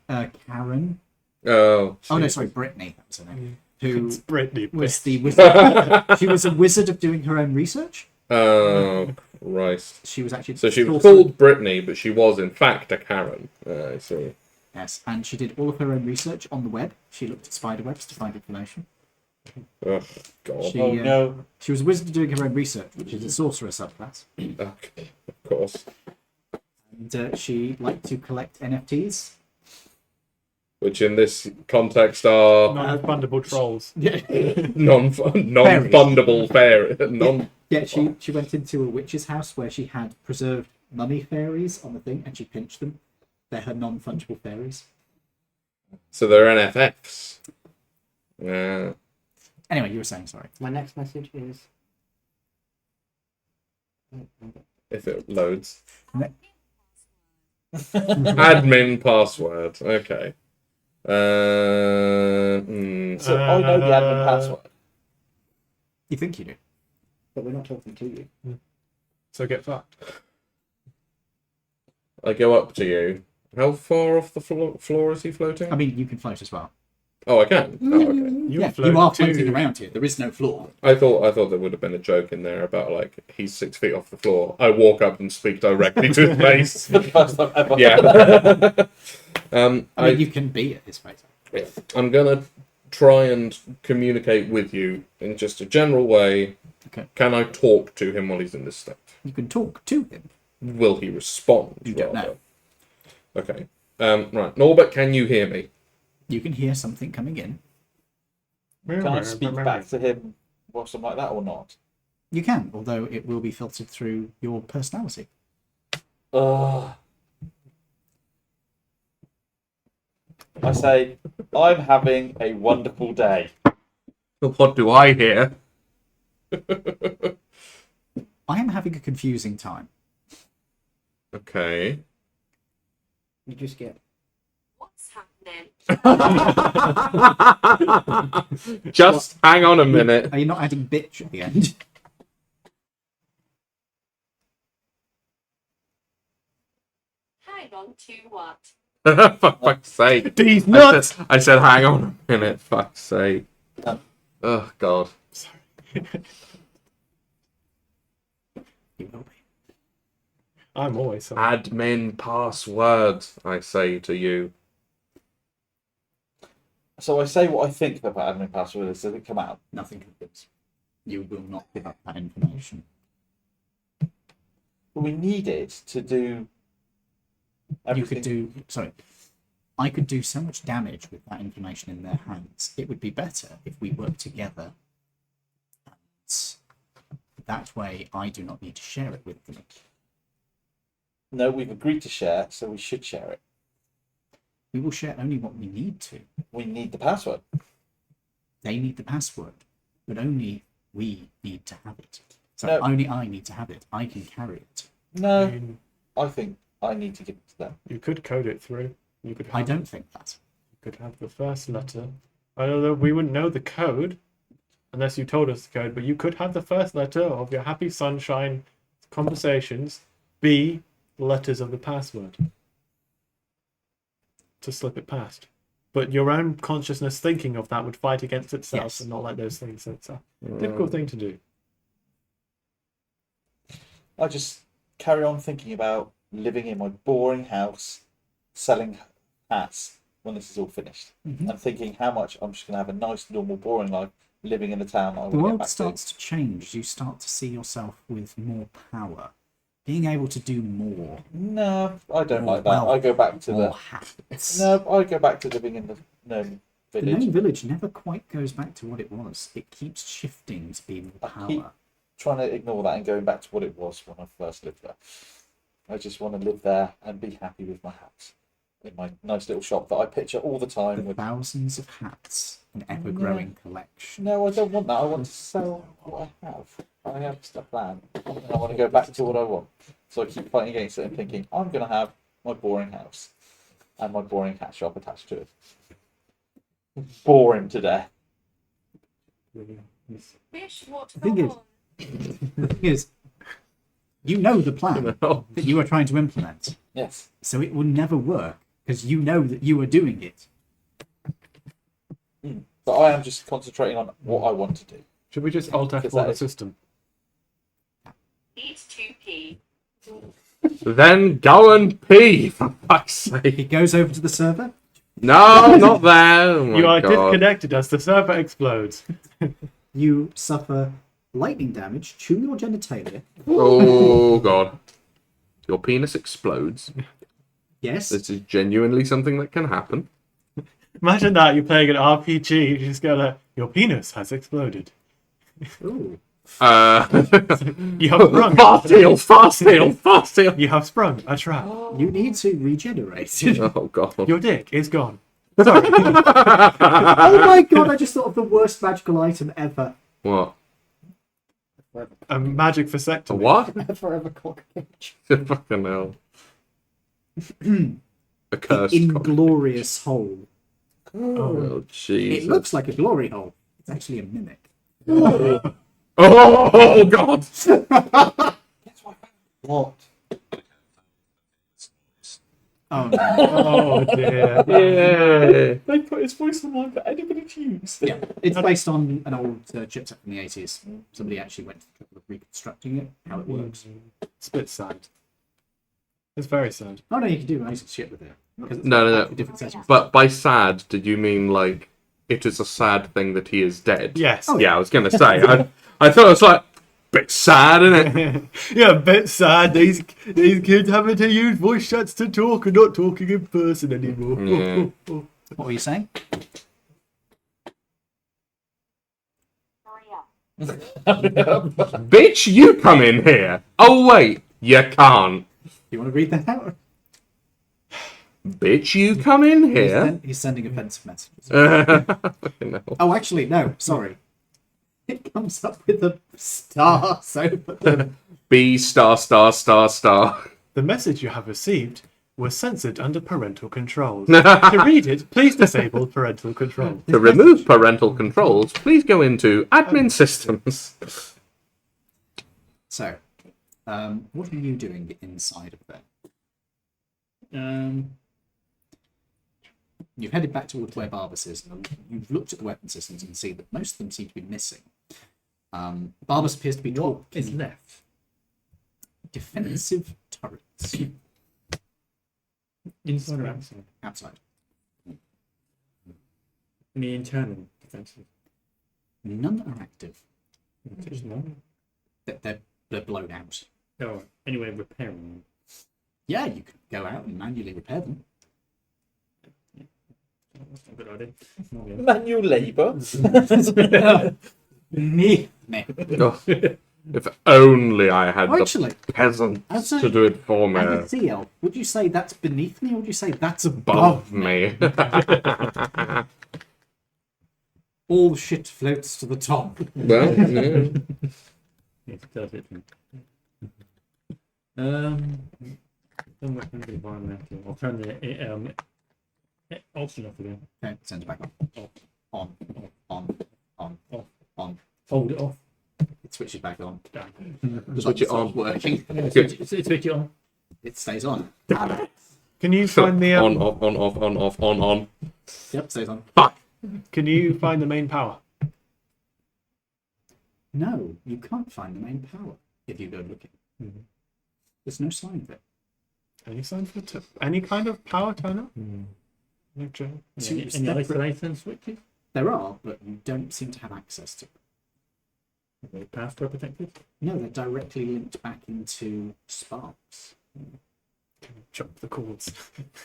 Karen. Oh. Oh no, sorry, Brittany. That was her name. Who It's Brittany. was the wizard? She was a wizard of doing her own research. Oh, Christ. She was actually So she was sorcerer- called Brittany, but she was in fact a Karen. I see. Yes, and she did all of her own research on the web. She looked at spider webs to find information. Oh, God. She, Oh no. She was a wizard doing her own research, which is a sorcerer subclass. Okay, of course. And she liked to collect NFTs. Which in this context are Non-refundable trolls. Yeah, non-fundable fairy. yeah. She went into a witch's house where she had preserved mummy fairies on the thing, and she pinched them. They're her non-fungible fairies. So they're NFFs. Yeah. Anyway, you were saying, sorry. My next message is. If it loads. Ne- Admin password. Okay. So I know the admin password. You think you do? But we're not talking to you. So get fucked. I go up to you. How far off the floor is he floating? I mean, you can float as well. Oh, I can. Oh, okay. You float are too. floating around here. There is no floor. I thought there would have been a joke in there about like he's 6 feet off the floor. I walk up and speak directly to his face. For the first time ever. Yeah. I mean, you can be at his face. I'm gonna try and communicate with you in just a general way. Okay. Can I talk to him while he's in this state? You can talk to him. Will he respond? You don't know. Okay. Right, Norbert, can you hear me? You can hear something coming in. Can I speak back to him or something like that or not? You can, although it will be filtered through your personality. I say, I'm having a wonderful day. What do I hear? I am having a confusing time. Okay. You just get. What's happening? Just hang on a minute. Are you not adding bitch at the end? Hang on to what? For fuck's sake. These nuts! I said hang on a minute. Fuck's sake. Oh, God. You will be. I'm always sorry. Admin password, I say to you. So I say what I think the admin password is. Does it come out? Nothing happens. You will not give up that information. But we need it to do. You could do. Sorry. I could do so much damage with that information in their hands. It would be better if we work together. And that way, I do not need to share it with them. No, we've agreed to share, so we should share it. We will share only what we need to. We need the password. They need the password, but only we need to have it. So No. only I need to have it. I can carry it. No, I mean, I think I need to give it to them. you could code it through. You could. I Have, don't think that. You could have the first letter. Although we wouldn't know the code unless you told us the code, but you could have the first letter of your Happy Sunshine conversations be the letters of the password to slip it past. But your own consciousness thinking of that would fight against itself Yes. and not like those things. So it's a difficult thing to do. I just carry on thinking about living in my boring house, selling hats when this is all finished, Mhm. and thinking how much I'm just going to have a nice, normal, boring life living in the town I want The to get world back starts to change. You start to see yourself with more power, being able to do more. to. No, I don't More like that. wealth, I go back to more the. habits. No, I go back to living in the gnome The village. gnome village never quite goes back to what it was. It keeps shifting to be more I power. keep trying to ignore that and going back to what it was when I first lived there. I just want to live there and be happy with my hats in my nice little shop that I picture all the time The with. thousands of hats, an ever-growing collection. No, I don't want that. I want to sell what I have. I have a plan. And I want to go back to what I want. So I keep fighting against it and thinking, I'm going to have my boring house and my boring hat shop attached to it. Boring to death. Fish, what The thing is- for? The thing is, you know the plan No. that you are trying to implement, Yes. so it will never work because you know that you are doing it. But I am just concentrating on what I want to do. Should we just alt Because F4 that the is- system? Needs to pee. Then go and pee, for fuck's sake. He goes over to the server. No, not there. Oh my You are God. disconnected as the server explodes. You suffer lightning damage to your genitalia. Oh God. Your penis explodes. Yes. This is genuinely something that can happen. Imagine that you're playing an RPG, you just go like, your penis has exploded. Ooh. You have sprung. Fast heal, fast heal, fast heal. You have sprung a trap. You need to regenerate. Oh God. Your dick is gone. Oh my god, I just thought of the worst magical item ever. What? A magic A vasectomy. what? Forever cock cage. Fucking hell. A cursed cock. Inglorious hole. Oh It Jesus. looks like a glory hole. It's actually a mimic. Oh God. What? Oh no. Oh dear. Yeah. They put his voice online for anybody to use. Yeah, it's based on an old chipset from the 80s. Somebody actually went to the trouble of reconstructing it, how it works. It's a bit sad. It's very sad. Oh no, you can do nice shit with it. Because it's No, no, no. for different settings. But by sad, did you mean like it is a sad thing that he is dead? Yes. Oh, Yeah, I was gonna say. I thought it was like bit sad, isn't it? Yeah, a bit sad. These kids having to use voice chats to talk and not talking in person anymore. Yeah. What were you saying? Hurry up. Bitch, you come in here. Oh wait, you can't. You want to read that out? Bitch, you come in here. He's sending offensive messages. Fucking hell. Oh, actually, no. Sorry. It comes up with a star. So B star star star star. The message you have received was censored under parental controls. To read it, please disable parental control. To remove parental controls, please go into admin systems. So, what are you doing inside of there? You've headed back towards where Barbas is, and you've looked at the weapon systems and see that most of them seem to be missing. Barbas appears to be What is talking left? defensive turrets Inside or outside? outside. Any internal defenses? None are active. Just none. They're blown out. Oh, anyway, repairing them. Yeah, you could go out and manually repair them. That's not a good idea. Not yet. Manual labour. Me. Oh, if only I had Oh, the actually, peasants as a- to do it for me. as a sea elf, would you say that's beneath me, or would you say that's above Above me. All shit floats to the top. Well, yeah. Yes, it does it. Some weapons environmental. I'll turn the option off again. Okay, send it back on. On. Hold it off. It switches back on. Done. Switch it on. Working. Switch it on. It stays on. Can you find the On, off, on, off, on, off, on. Yep, stays on. Fuck. Can you find the main power? No, you can't find the main power if you go looking. There's no sign of it. Any sign for any kind of power turner? No joke. Two Any separate- isolation switches? There are, but you don't seem to have access to them. Are they password protected? No, they're directly linked back into sparks. Jump the cords.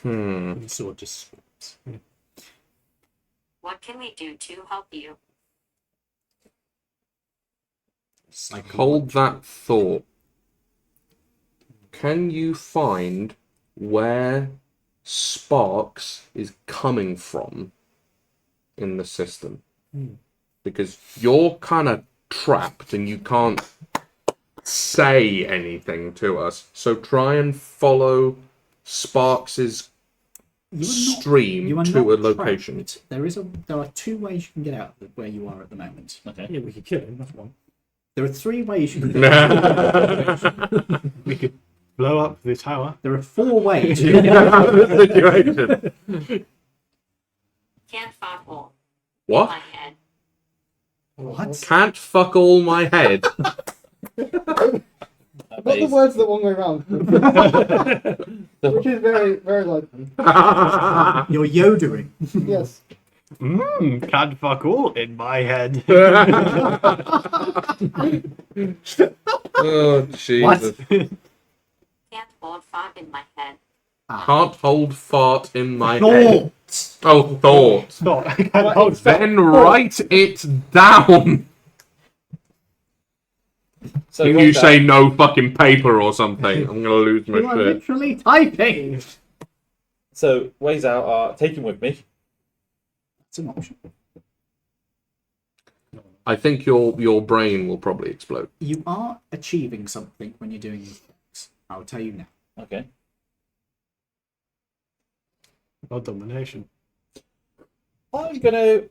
And sword just swaps. What can we do to help you? Hold that thought. Can you find where Sparks is coming from in the system? Because you're kind of trapped and you can't say anything to us. So try and follow Sparks's You are stream to a not location. trapped. There are 2 ways you can get out of where you are at the moment. Okay. Yeah, we could kill him. That's one. There are 3 ways you can get out. We could blow up the tower. There are 4 ways you can get out. Situation. Can't fuck all What? my head. What? Can't fuck all my head. Not the words the one way round. Which is very, very likely. You're yodering. Yes. Can't fuck all in my head. Oh, Jesus. Can't hold fuck in my head. Can't hold fart in my head. Thought. Oh, thought. Stop. I can't hold Then write it down. So Can you say no fucking paper or something? I'm gonna lose my You are shit. literally typing. So ways out are take him with me. That's an option. I think your brain will probably explode. You are achieving something when you're doing these things. I'll tell you now. Okay. Or domination. I'm gonna.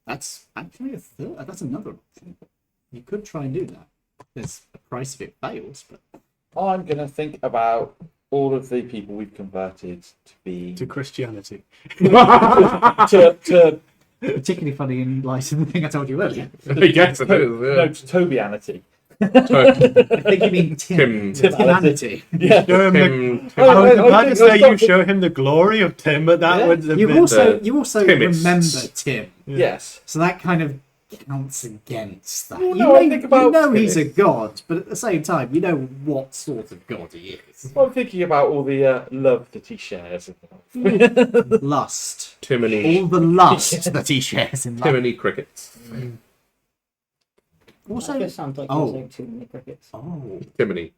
That's actually a third. That's another option. You could try and do that. There's a price if it fails, but I'm gonna think about all of the people we've converted to be To Christianity. to particularly funny in light of the thing I told you earlier. Yes, it is. no to Tobianity. I think you mean Tim. Timanity. Yeah. Show him the, Tim. I was I about to think say I you was- show him the glory of Tim, but that Yeah. would have You been also Timists. remember Tim, Yes. so that kind of counts against that. Well, you, no, I know, think about you know he's a Timists. god, but at the same time, you know what sort of god he is. I'm thinking about all the love that he shares. Lust. Timony. All the lust that he shares in life. Timony crickets. Also, That just sounds like oh. using too many crickets. oh, Timony.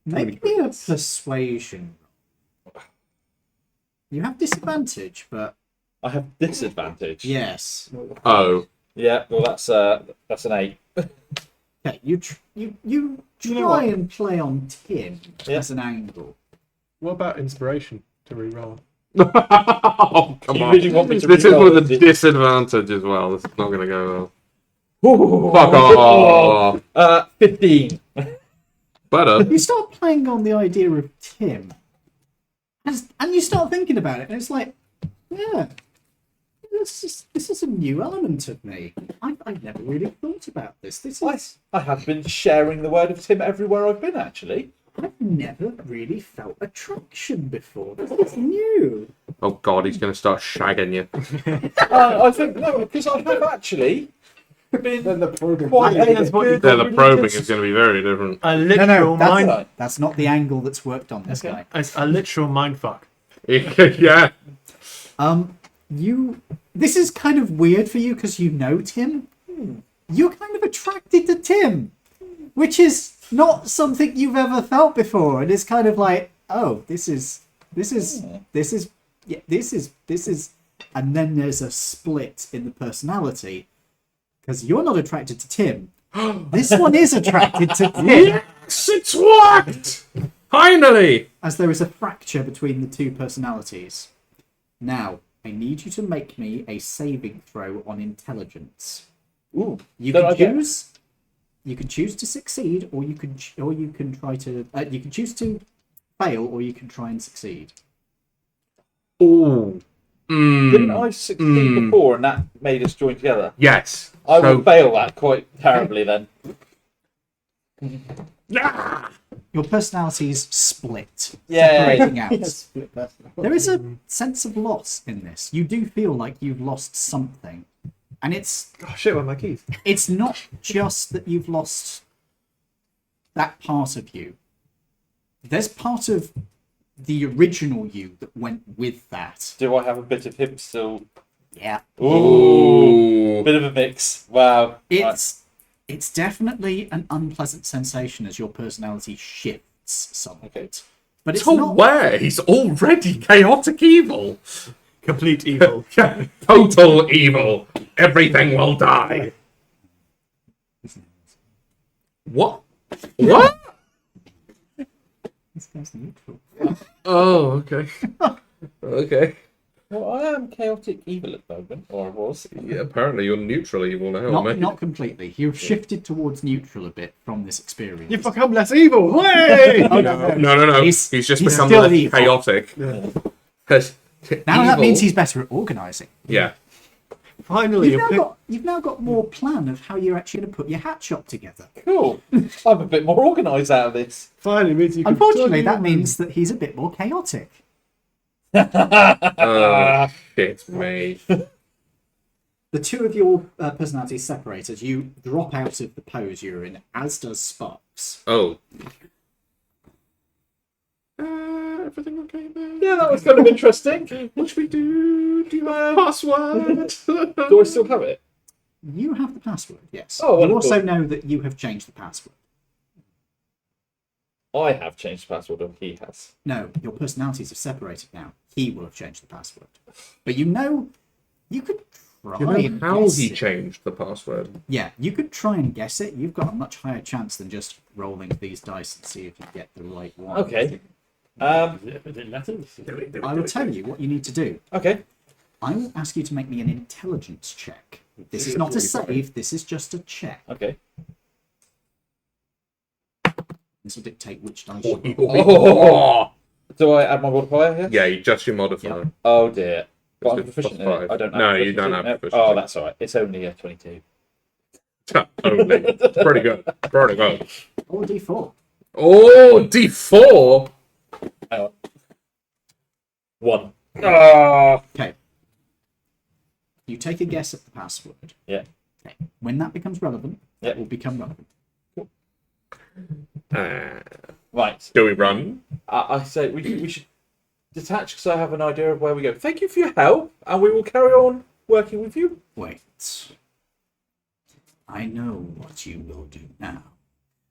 make me a persuasion. You have disadvantage, but I have disadvantage. yes. Oh. Yeah. Well, that's an 8. Okay, you know try what? and play on Tim Yeah. as an angle. What about inspiration to reroll? Oh, come You on. really want me to This is reroll with a it? disadvantage as well. This is not going to go well. Fuck off. 15. Better. You start playing on the idea of Tim, and you start thinking about it, and it's like, yeah, this is a new element of me. I've never really thought about this. This is I have been sharing the word of Tim everywhere I've been, actually. I've never really felt attraction before. This is new. Oh god, he's going to start shagging you. I think, no, because I have actually been Then the probing. quite a That's what you good Yeah, the probing religious- is going to be very different. A literal mind. That's not the angle that's worked on this guy. It's a literal mind fuck. Yeah. This is kind of weird for you because you know Tim. You're kind of attracted to Tim, which is not something you've ever felt before, and it's kind of like, oh, this is, and then there's a split in the personality because you're not attracted to Tim. This one is attracted to Tim, Yes, it's worked! Finally! as there is a fracture between the two personalities. Now, I need you to make me a saving throw on intelligence. Ooh, You Don't I can get- choose. You can choose to succeed, or you can try to. You can choose to fail, or you can try and succeed. Ooh. didn't I succeed before and that made us join together? Yes. I So- will fail that quite terribly then. Ah! Your personalities split, Yay. separating out. Split person. There is a sense of loss in this. You do feel like you've lost something, and it's Oh shit, where are my keys? it's not just that you've lost that part of you. There's part of the original you that went with that. Do I have a bit of him still? Yeah. Ooh. Bit of a mix. Wow. It's definitely an unpleasant sensation as your personality shifts somewhat. Okay. But it's So not. where? He's already chaotic evil. Complete evil. Total evil. Everything will die. What? What? This guy's neutral. Oh, okay. Okay. Well, I am chaotic evil at the moment, or I was. Yeah, apparently you're neutral evil now, Not, mate. not completely. You've shifted towards neutral a bit from this experience. You've become less evil. Way! Oh, no. No. He's He's still less evil. chaotic. Yeah. Now that Evil- means he's better at organising. Yeah. Finally, You've now got more plan of how you're actually going to put your hat shop together. Cool. I'm a bit more organised out of this. finally means you can. Unfortunately, that means that he's a bit more chaotic. Oh, shit me. The two of your personalities separate as you drop out of the pose you're in, as does Sparks. Oh. Everything okay there? Yeah, that was kind of interesting. What should we do? Do you have a password? Do I still have it? You have the password, yes. Oh, you wonderful. also know that you have changed the password. I have changed the password, or he has. No, your personalities have separated now. He will have changed the password. But you know, you could try and How guess he it. changed the password? Yeah, you could try and guess it. You've got a much higher chance than just rolling these dice and see if you get the right one. Okay. Is it letters? I will tell you what you need to do. Okay. I will ask you to make me an intelligence check. This is not a save, this is just a check. Okay. This will dictate which dice you roll. Oh! Do I add my modifier here? Yeah, you just your modifier. Yeah. Oh dear. But I'm It's proficient in +5. it. I don't have No, you don't proficiency. have No. proficiency. Oh, that's all right. It's only a 22. Only. Pretty good. Pretty good. Or a d4. Oh, D4! Hang on. 1. Ah. Okay. You take a guess at the password. Yeah. Okay. When that becomes relevant, Yeah. it will become relevant. Right. Do we run? I say we should detach because I have an idea of where we go. Thank you for your help, and we will carry on working with you. Wait. I know what you will do now.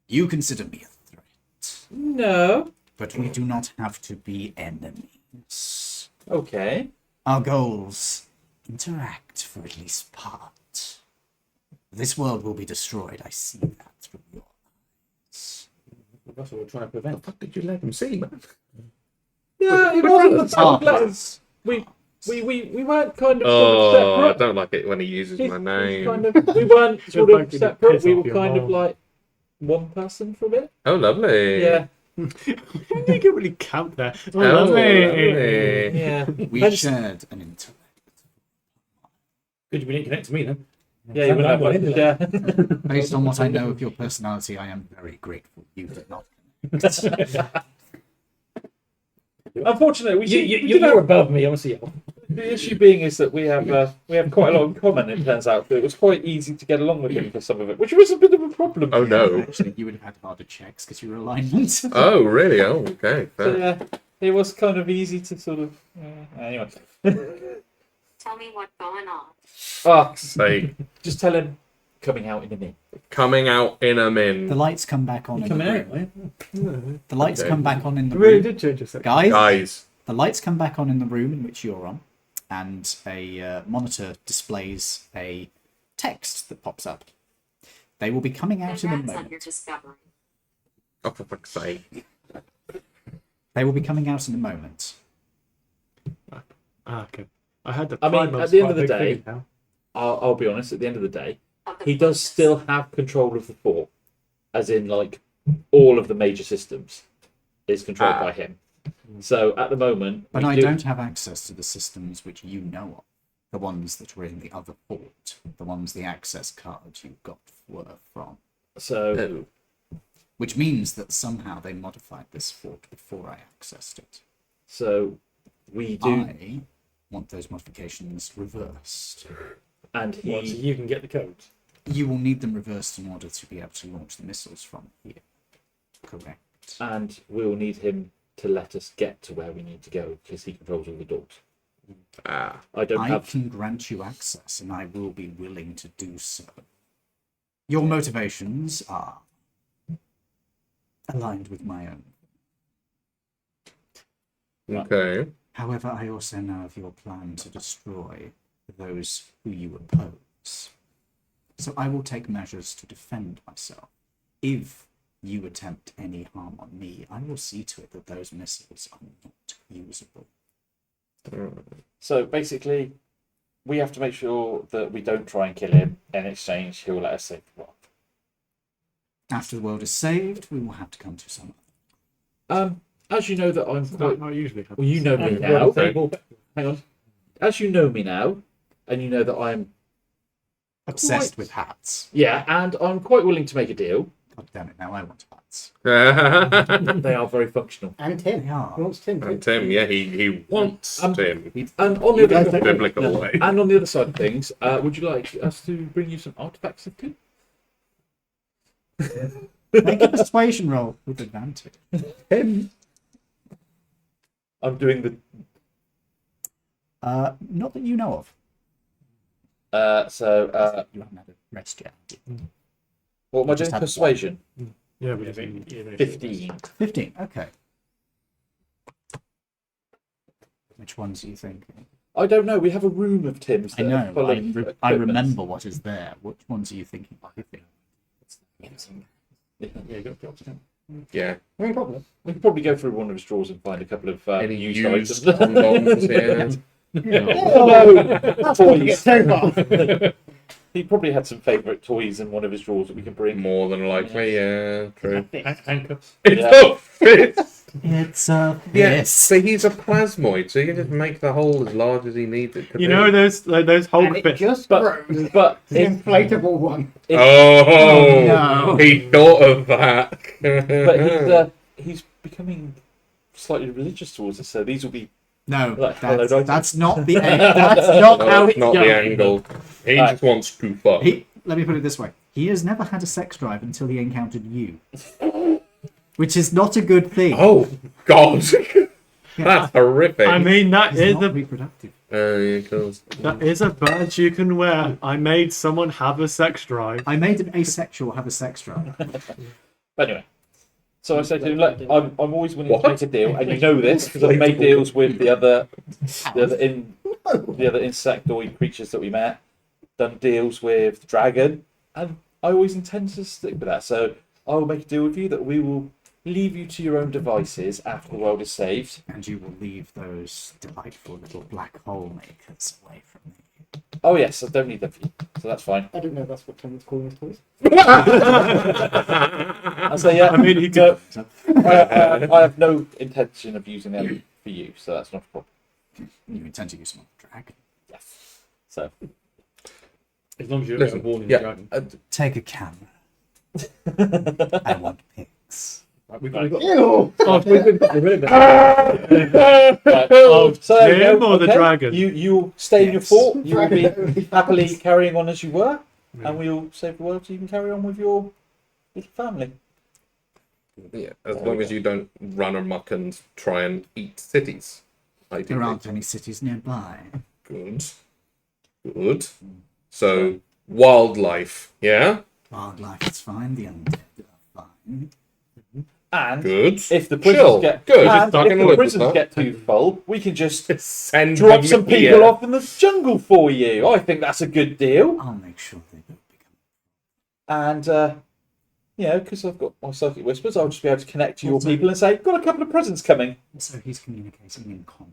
You consider me a threat, No. but we do not have to be enemies. Okay. Our goals interact for at least part. This world will be destroyed. I see that through your eyes. That's what we're trying to prevent. What did you let him see, man? Yeah, it We're wasn't brothers. the top letters. We weren't kind of Oh, I separate. don't like it when he uses my name. We weren't sort of Fucking separate. piss We off were your kind of mom. like one person for a bit. Oh, lovely. Yeah. You can really count there. Oh, Oh, lovely. lovely. Yeah. We Hence- shared an intellect. Good, you didn't connect to me then. Yeah, you would have Sounds one. like Yeah. Based on what I know of your personality, I am very grateful you did not. Unfortunately, we You're above me, honestly. the issue being is that we have quite a lot in common. It turns out that it was quite easy to get along with him for some of it, which was a bit of a problem. Oh, no. Actually, you would have had harder checks because you were alignment. Oh, really? Oh, okay. So, Fair. yeah, it was kind of easy to sort of. Anyway, Tell me what's going on. Say, just tell him coming out in a minute. coming out in a The min. lights come back on in the Coming out, room. right? The lights Okay. come back on in the You really room. did change your sex. Guys, Guys. the lights come back on in the room in which you're on, and a monitor displays a text that pops up. They will be coming out in a Congrats on your moment. discovery. Oh, for fuck's sake. They will be coming out in a moment. Okay. I had the. I mean, Primus at the end of quite the a big day- figure now. I'll be honest. At the end of the day, Of the he does focus. still have control of the fort, as in like all of the major systems is controlled by him. So at the moment, But we I do- don't have access to the systems which you know of. The ones that were in the other port. The ones the access cards you got were from. So Oh. Which means that somehow they modified this fort before I accessed it. so we do, I want those modifications reversed. and What, so he you can get the codes? You will need them reversed in order to be able to launch the missiles from here. Correct. and we'll need him to let us get to where we need to go because he controls all the doors. Ah. I don't I have. can grant you access, and I will be willing to do so. Your motivations are aligned with my own. Okay. However, I also know of your plan to destroy those who you oppose. So I will take measures to defend myself. If you attempt any harm on me, I will see to it that those missiles are not usable. So basically, we have to make sure that we don't try and kill him. In exchange, he'll let us save the world. After the world is saved, we will have to come to some. As you know that I'm quite... Not usually happens. Well, you know me now. Hang on. As you know me now, and you know that I'm Obsessed with hats. yeah, and I'm quite willing to make a deal. God damn it! Now I want hats. They are very functional. And Tim. They are. He wants Tim. And Tim, yeah, he wants Tim. And on the other Biblical way. and on the other side of things, would you like us to bring you some artifacts of Tim? Make a persuasion roll with advantage. Tim. I'm doing the. Not that you know of. You haven't had a rest yet. what am I just doing? had Persuasion. Yeah, but 15. 15. Okay. Which ones are you thinking? I don't know. We have a room of Tim's. I that are know. full of I equipments. remember what is there. Which ones are you thinking? Yeah, got drops down. Yeah. No problem. We could probably go through one of his drawers and find a couple of Any used used items. condoms, yeah. That's what you get so far. He probably had some favourite toys in one of his drawers that we can bring. More than likely, yeah, true. Handcuffs. It's Yeah. a fist! It's a Yeah, fist. so he's a plasmoid, so you can just make the hole as large as he needs it to you be. know those Hulk And it bits. just But- grows. But The inflatable one. Oh, no. he thought of that. but he's becoming slightly religious towards us, so these will be. No, Like, hello, that's not the that's not No, how that's it's not the going. angle. He Right. just wants to fuck. Let me put it this way: he has never had a sex drive until he encountered you, which is not a good thing. Oh, God. That's horrific. I mean, It's not reproductive. Yeah, cool. that is a badge you can wear. I made someone have a sex drive. I made an asexual have a sex drive. But anyway, so I said to him, "Look, I'm always willing What? to make a deal, and you know this because I've made deals with the other insectoid creatures that we met, done deals with the dragon, and I always intend to stick with that. So I will make a deal with you that we will leave you to your own devices after the world is saved. And you will leave those delightful little black hole makers away from me. Oh yes, I don't need them for you, so that's fine." I don't know that's what Tim was calling his toys. I say, "Yeah, I mean, he no, I have no intention of using them for you, so that's not a problem." You intend to use them on the dragon. Yes. So As long as you're Listen, born in yeah, dragon. Take a camera. I want pics. Right, we've got Ew! oh, we've got rid of it. Right. So there you Tim go. or the dragon? You stay in your Yes. fort. You will be Dragon. happily carrying on as you were, Yeah. and we'll save the world so you can carry on with your little family. Yeah, as long as you don't run amok and try and eat cities. There Ideally. aren't any cities nearby. Good. Good. So, wildlife, yeah? Wildlife is fine. The undead are fine. And Good. if the Chill. prisons get Good. and Not if gonna the look prisons at get too full, we can just Send drop them some people here. off in the jungle for you. I think that's a good deal. I'll make sure they don't become. And because I've got my psychic whispers, I'll just be able to connect to your people and say, "Got a couple of presents coming." So he's communicating in common.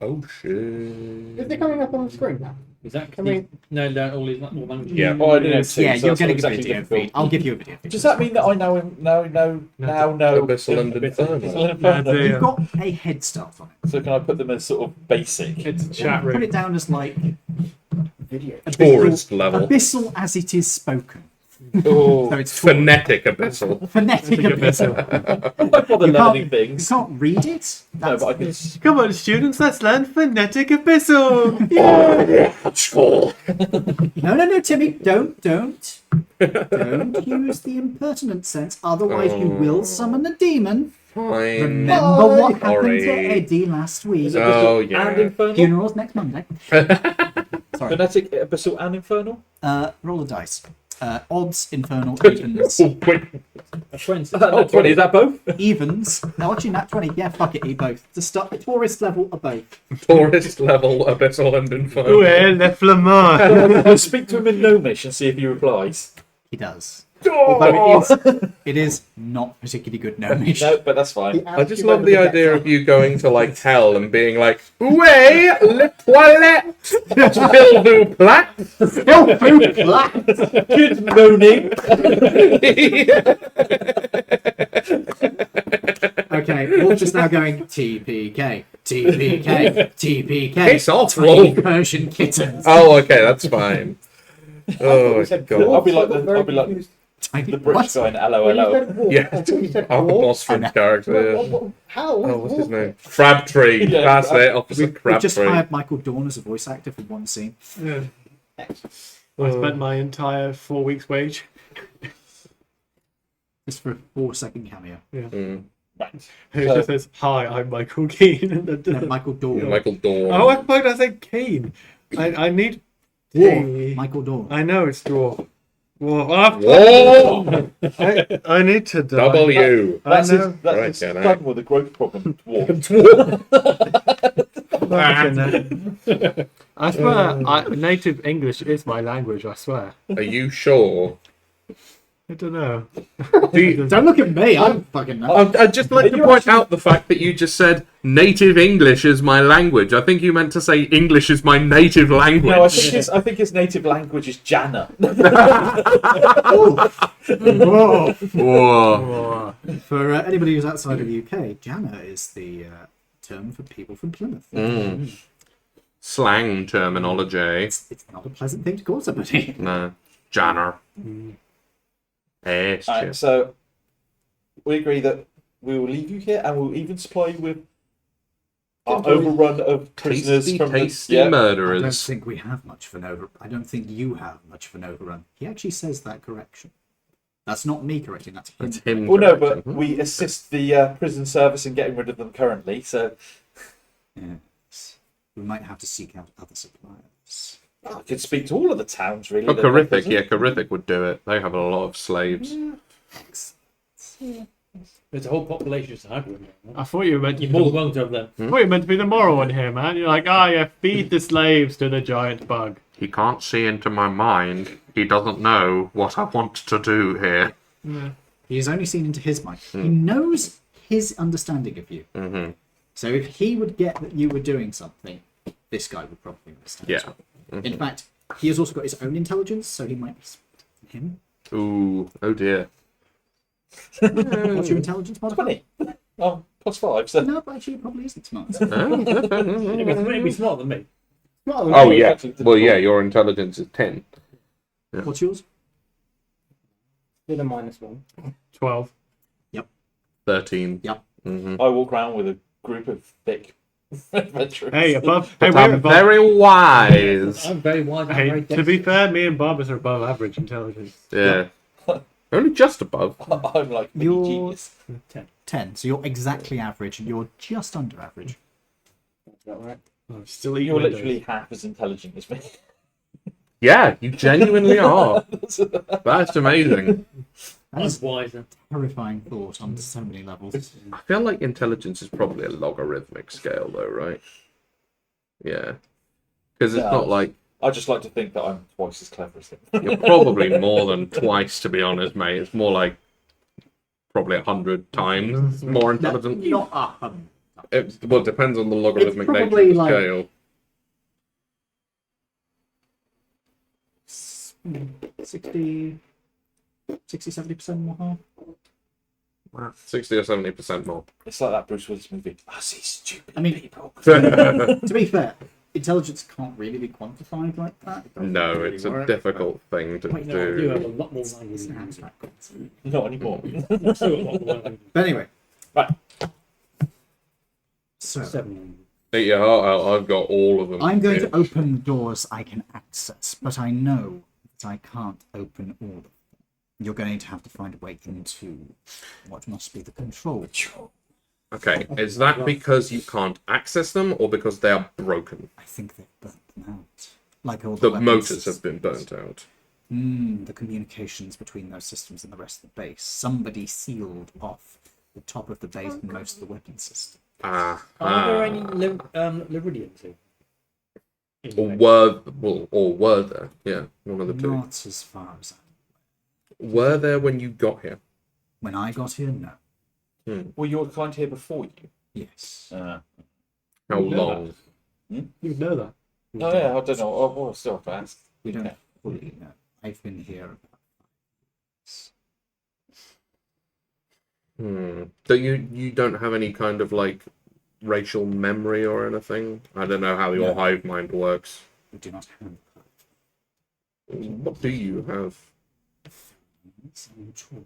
Oh, shit. Is they coming up on the screen now? Is that Can we- No, all these all languages. Yeah. Oh, I didn't know too, Yeah, so you're that's getting not a video difficult. feed. I'll give you a video feed. Does that mean that I now know Abyssal and Inferno. Yeah, You've got a head start on it. So can I put them as sort of basic? It's a chat Put room. it down as like Video. Tourist level. abyssal as it is spoken. Oh, So it's Phonetic abyssal. phonetic abyssal. I bother You learning can't, you things. can't read it. No, but I can. Come on, students, let's learn phonetic abyssal. No, Timmy, don't use the impertinent sense. Otherwise, you will summon a demon. Fine. Remember what happened Sorry. to Eddie last week? Is it Oh, Abyssal yeah. and Infernal? Funerals next Monday. Sorry. Phonetic, Abyssal, and Infernal? Roll a dice. Odds, infernal, evens. Oh, wait. A 20. Oh, 20, is that both? Evens. Now, actually, nat 20. Yeah, fuck it, eat both. To start the tourist level are both. Tourist level abyssal and inferno. Où est le flamand? I'll speak to him in Gnomish and see if he replies. He does. Although it is not particularly good gnomish. No, but that's fine. I just love the idea of you going to like hell and being like, "Ouais, le toilette, s'il vous plaît." Good moaning. Okay, Wolf is now going TPK, TPK, TPK. Piss off, Tiny Wolf. Persian kittens. Oh, okay, that's fine. Oh my god. I'll be like the Tiny British guy in LOLO. Yeah. Oh, boss from character. Yeah. How? Oh, what's his name? Crabtree. Yeah, That's it. Officer We've just Crabtree. hired Michael Dawn as a voice actor for one scene. Yeah. I spent my entire 4 weeks' wage. Just for a 4-second cameo. Mm. Who So- just says, "Hi, I'm Michael Keane." No, Michael Dawn. Michael Dawn. Oh, why did I say Keane? I need Dwarf. tea. Michael Dawn. I know it's dwarf. Dwarf. Whoa! I need to die. W. That's his, know. that's Right, his yeah, no. son with a growth problem. Dwarf. I swear, native English is my language. I swear. Are you sure? I don't know. Don't look at me. I'm fucking nuts. I'd just like to point out the fact that you just said native English is my language. I think you meant to say English is my native language. No, I think his native language is Jana. Whoa. Whoa. For anybody who's outside of the UK, Jana is the term for people from Plymouth. Mm. Slang terminology. It's not a pleasant thing to call somebody. No. Janner. Yes, Alright, so we agree that we will leave you here and we'll even supply you with our overrun of prisoners tasty, from tasty the... Yeah. I don't murderers. think we have much of an over. I don't think you have much of an overrun. He actually says that correction. That's not me correcting. That's him. That's him. Well, no, but correcting. we assist the prison service in getting rid of them currently, so Yes. We might have to seek out other suppliers. I could speak to all of the towns, really. Oh, that are in Corithic. prison. Yeah, Corithic would do it. They have a lot of slaves. There's a whole population of hybrid. I thought you were meant to. You're more than welcome to have them. I thought you were meant to be the moral one here, man. You're like, yeah, feed the slaves to the giant bug. He can't see into my mind. He doesn't know what I want to do here. He has only seen into his mind. He knows his understanding of you. Mm-hmm. So if he would get that you were doing something, this guy would probably understand. Yeah. as well. In fact, he has also got his own intelligence, so he might be smarter than him. Ooh. Oh dear. What's your intelligence modifier? 20. Oh, +5, so... No, but actually, he probably isn't smart. Maybe smarter than me. Oh yeah. Well, yeah. Your intelligence is 10. What's yours? With a -1. 12. 13. Yep. Mm-hmm. I walk around with a group of thick adventurers. Hey, above. Hey, But we're I'm above. very wise. I'm very wise. I'm Hey, very to be fair, me and Barbus are above average intelligence. Yeah. Only just above. I'm like mini You're- genius. 10. So you're exactly average, and you're just under average. That's about right. I'm still eating You're Windows. literally half as intelligent as me. Yeah, you genuinely are. That's amazing. That is I'm wiser. a terrifying thought on so many levels. I feel like intelligence is probably a logarithmic scale, though, right? Yeah. Because it's Yeah. not like I just like to think that I'm twice as clever as him. you're probably more than twice, to be honest, mate. It's more like probably 100 times more intelligent. Not It depends on the logarithmic nature of probably the like- scale. 60, 70% more harm. 60 or 70% more. It's like that Bruce Willis movie. I see stupid I mean- people. To be fair, intelligence can't really be quantified like that. It doesn't No, really it's a work, difficult thing to Wait, no, I do have a do. lot more but language It's an than you. abstract concept. Not anymore. I've still got a lot more language. But anyway. Right. So, 7. Eat your heart out, I've got all of them. I'm going Yeah. to open doors I can access, but I know that I can't open all of them. You're going to have to find a way into what must be the control. Okay, is that because you can't access them or because they are broken? I think they've burnt them out. Like all the, The weapons motors have systems. been burnt out. The communications between those systems and the rest of the base. Somebody sealed off the top of the base and most of the weapon system. Ah. Are there any Laridians here? Or were there? Yeah, one of the two. Not as far as Were there when you got here? When I got here, no. Well, you were kind of here before you. Yes. How You know long? You know that. Oh yeah, I don't know. Oh, we'll still have to ask. We don't Okay. fully know. I've been here about So you don't have any kind of like racial memory or anything? I don't know how your No. hive mind works. we do not have What do you have? some talk.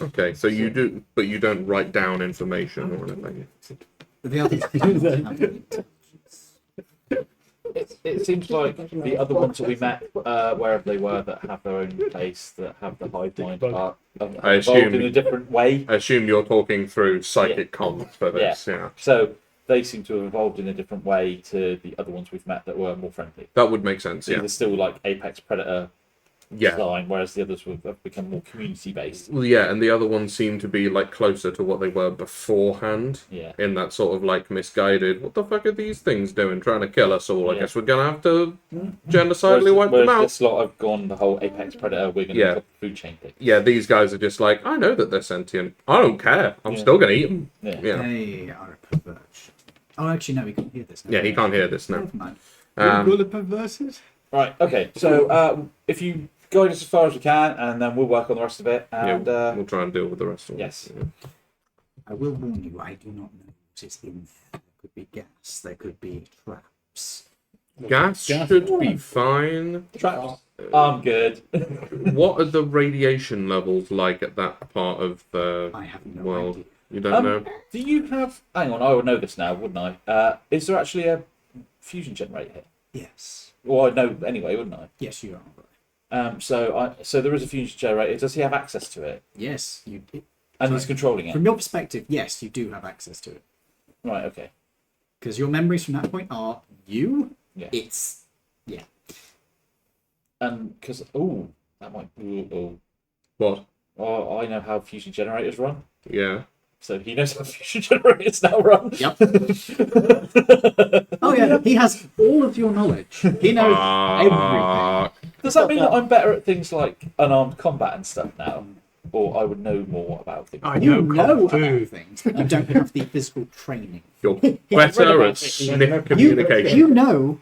Okay, so you do, but you don't write down information or anything. But the others do not have any intelligence. It seems like the other ones that we met, wherever they were, that have their own place, that have the hive mind, are I evolved assume- in a different way. I assume you're talking through psychic comms for this, yeah. So they seem to have evolved in a different way to the other ones we've met that were more friendly. That would make sense, So yeah. they're still like apex predator Yeah. design, whereas the others have become more community based. Well, yeah, and the other ones seem to be like closer to what they were beforehand. Yeah. In that sort of like misguided, what the fuck are these things doing? Trying to kill us all. I Yeah. guess we're gonna have to genocidally wipe them out. This lot have gone the whole apex predator. We're going to Yeah. top the food chain thing. Yeah, these guys are just like, I know that they're sentient. I don't care. I'm Yeah. still gonna eat them. Yeah. Yeah. They are a perversion. Oh, actually, no, we can't hear this now. Yeah, he can't hear this now. Never mind. Will it perverted? Right. Okay. So if you guide us as far as we can, and then we'll work on the rest of it. Yeah, And we'll try and deal with the rest of it. yes. Yeah. I will warn you, I do not know what is in there. There could be gas, there could be traps. Gas should be fine. traps. I'm good. What are the radiation levels like at that part of the I have no world? idea. You don't know? Do you have? Hang on. I would know this now, wouldn't I? Is there actually a fusion generator here? Yes. Well, I'd know anyway, wouldn't I? Yes, you are. So there is a fusion generator. Does he have access to it? Yes, you. And he's controlling it. From your perspective, yes, you do have access to it. Right. Okay. Because your memories from that point are you. Yeah. It's And because that might. What? Oh, I know how fusion generators run. Yeah. So he knows how fusion generators now run. Yep. Oh yeah, he has all of your knowledge. He knows everything. Does that mean that I'm better at things like unarmed combat and stuff now, or I would know more about things? I You know know Kung about Fu. things. You don't have the physical training. You're better at sniff communication. You know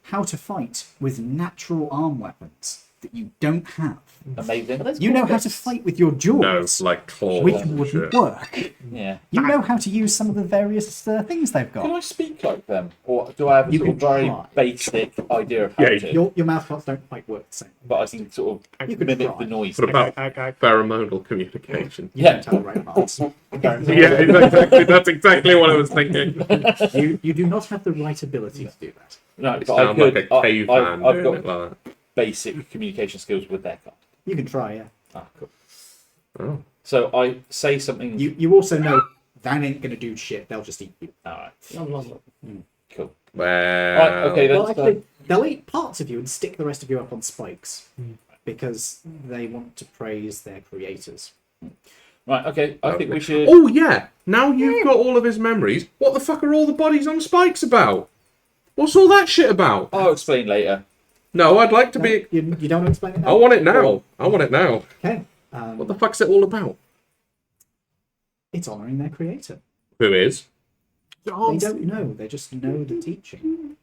how to fight with natural arm weapons that you don't have. Amazing. You know how to fight with your No, jaws, like claws which and wouldn't shit. work. Yeah. You know how to use some of the various things they've Can got. I speak like them, or do I have a You sort of can very try. basic idea of how Yeah, to? Your mouth parts don't quite work the same. But I can sort of You can mimic try. the noise. What about Okay. pheromonal communication? You Yeah. don't have the right parts. Yeah, exactly. That's exactly what I was thinking. You do not have the right ability to do that. No, It but I sounds could. like a caveman I've doing it got like that. basic communication skills with their kind. You can try, yeah. Ah, cool. Oh. So I say something. You also know that ain't gonna do shit. They'll just eat you. All right. Cool. Well, Right. Okay. Well, That's actually, they'll eat parts of you and stick the rest of you up on spikes because they want to praise their creators. right. Okay. I think we should. Oh yeah! Now you've got all of his memories. What the fuck are all the bodies on spikes about? What's all that shit about? I'll explain later. No, I'd like to No, be. you don't want to explain it I now? want it now. I want it now. Okay. What the fuck's it all about? It's honouring their creator. Who is? They don't know. They just know the teaching,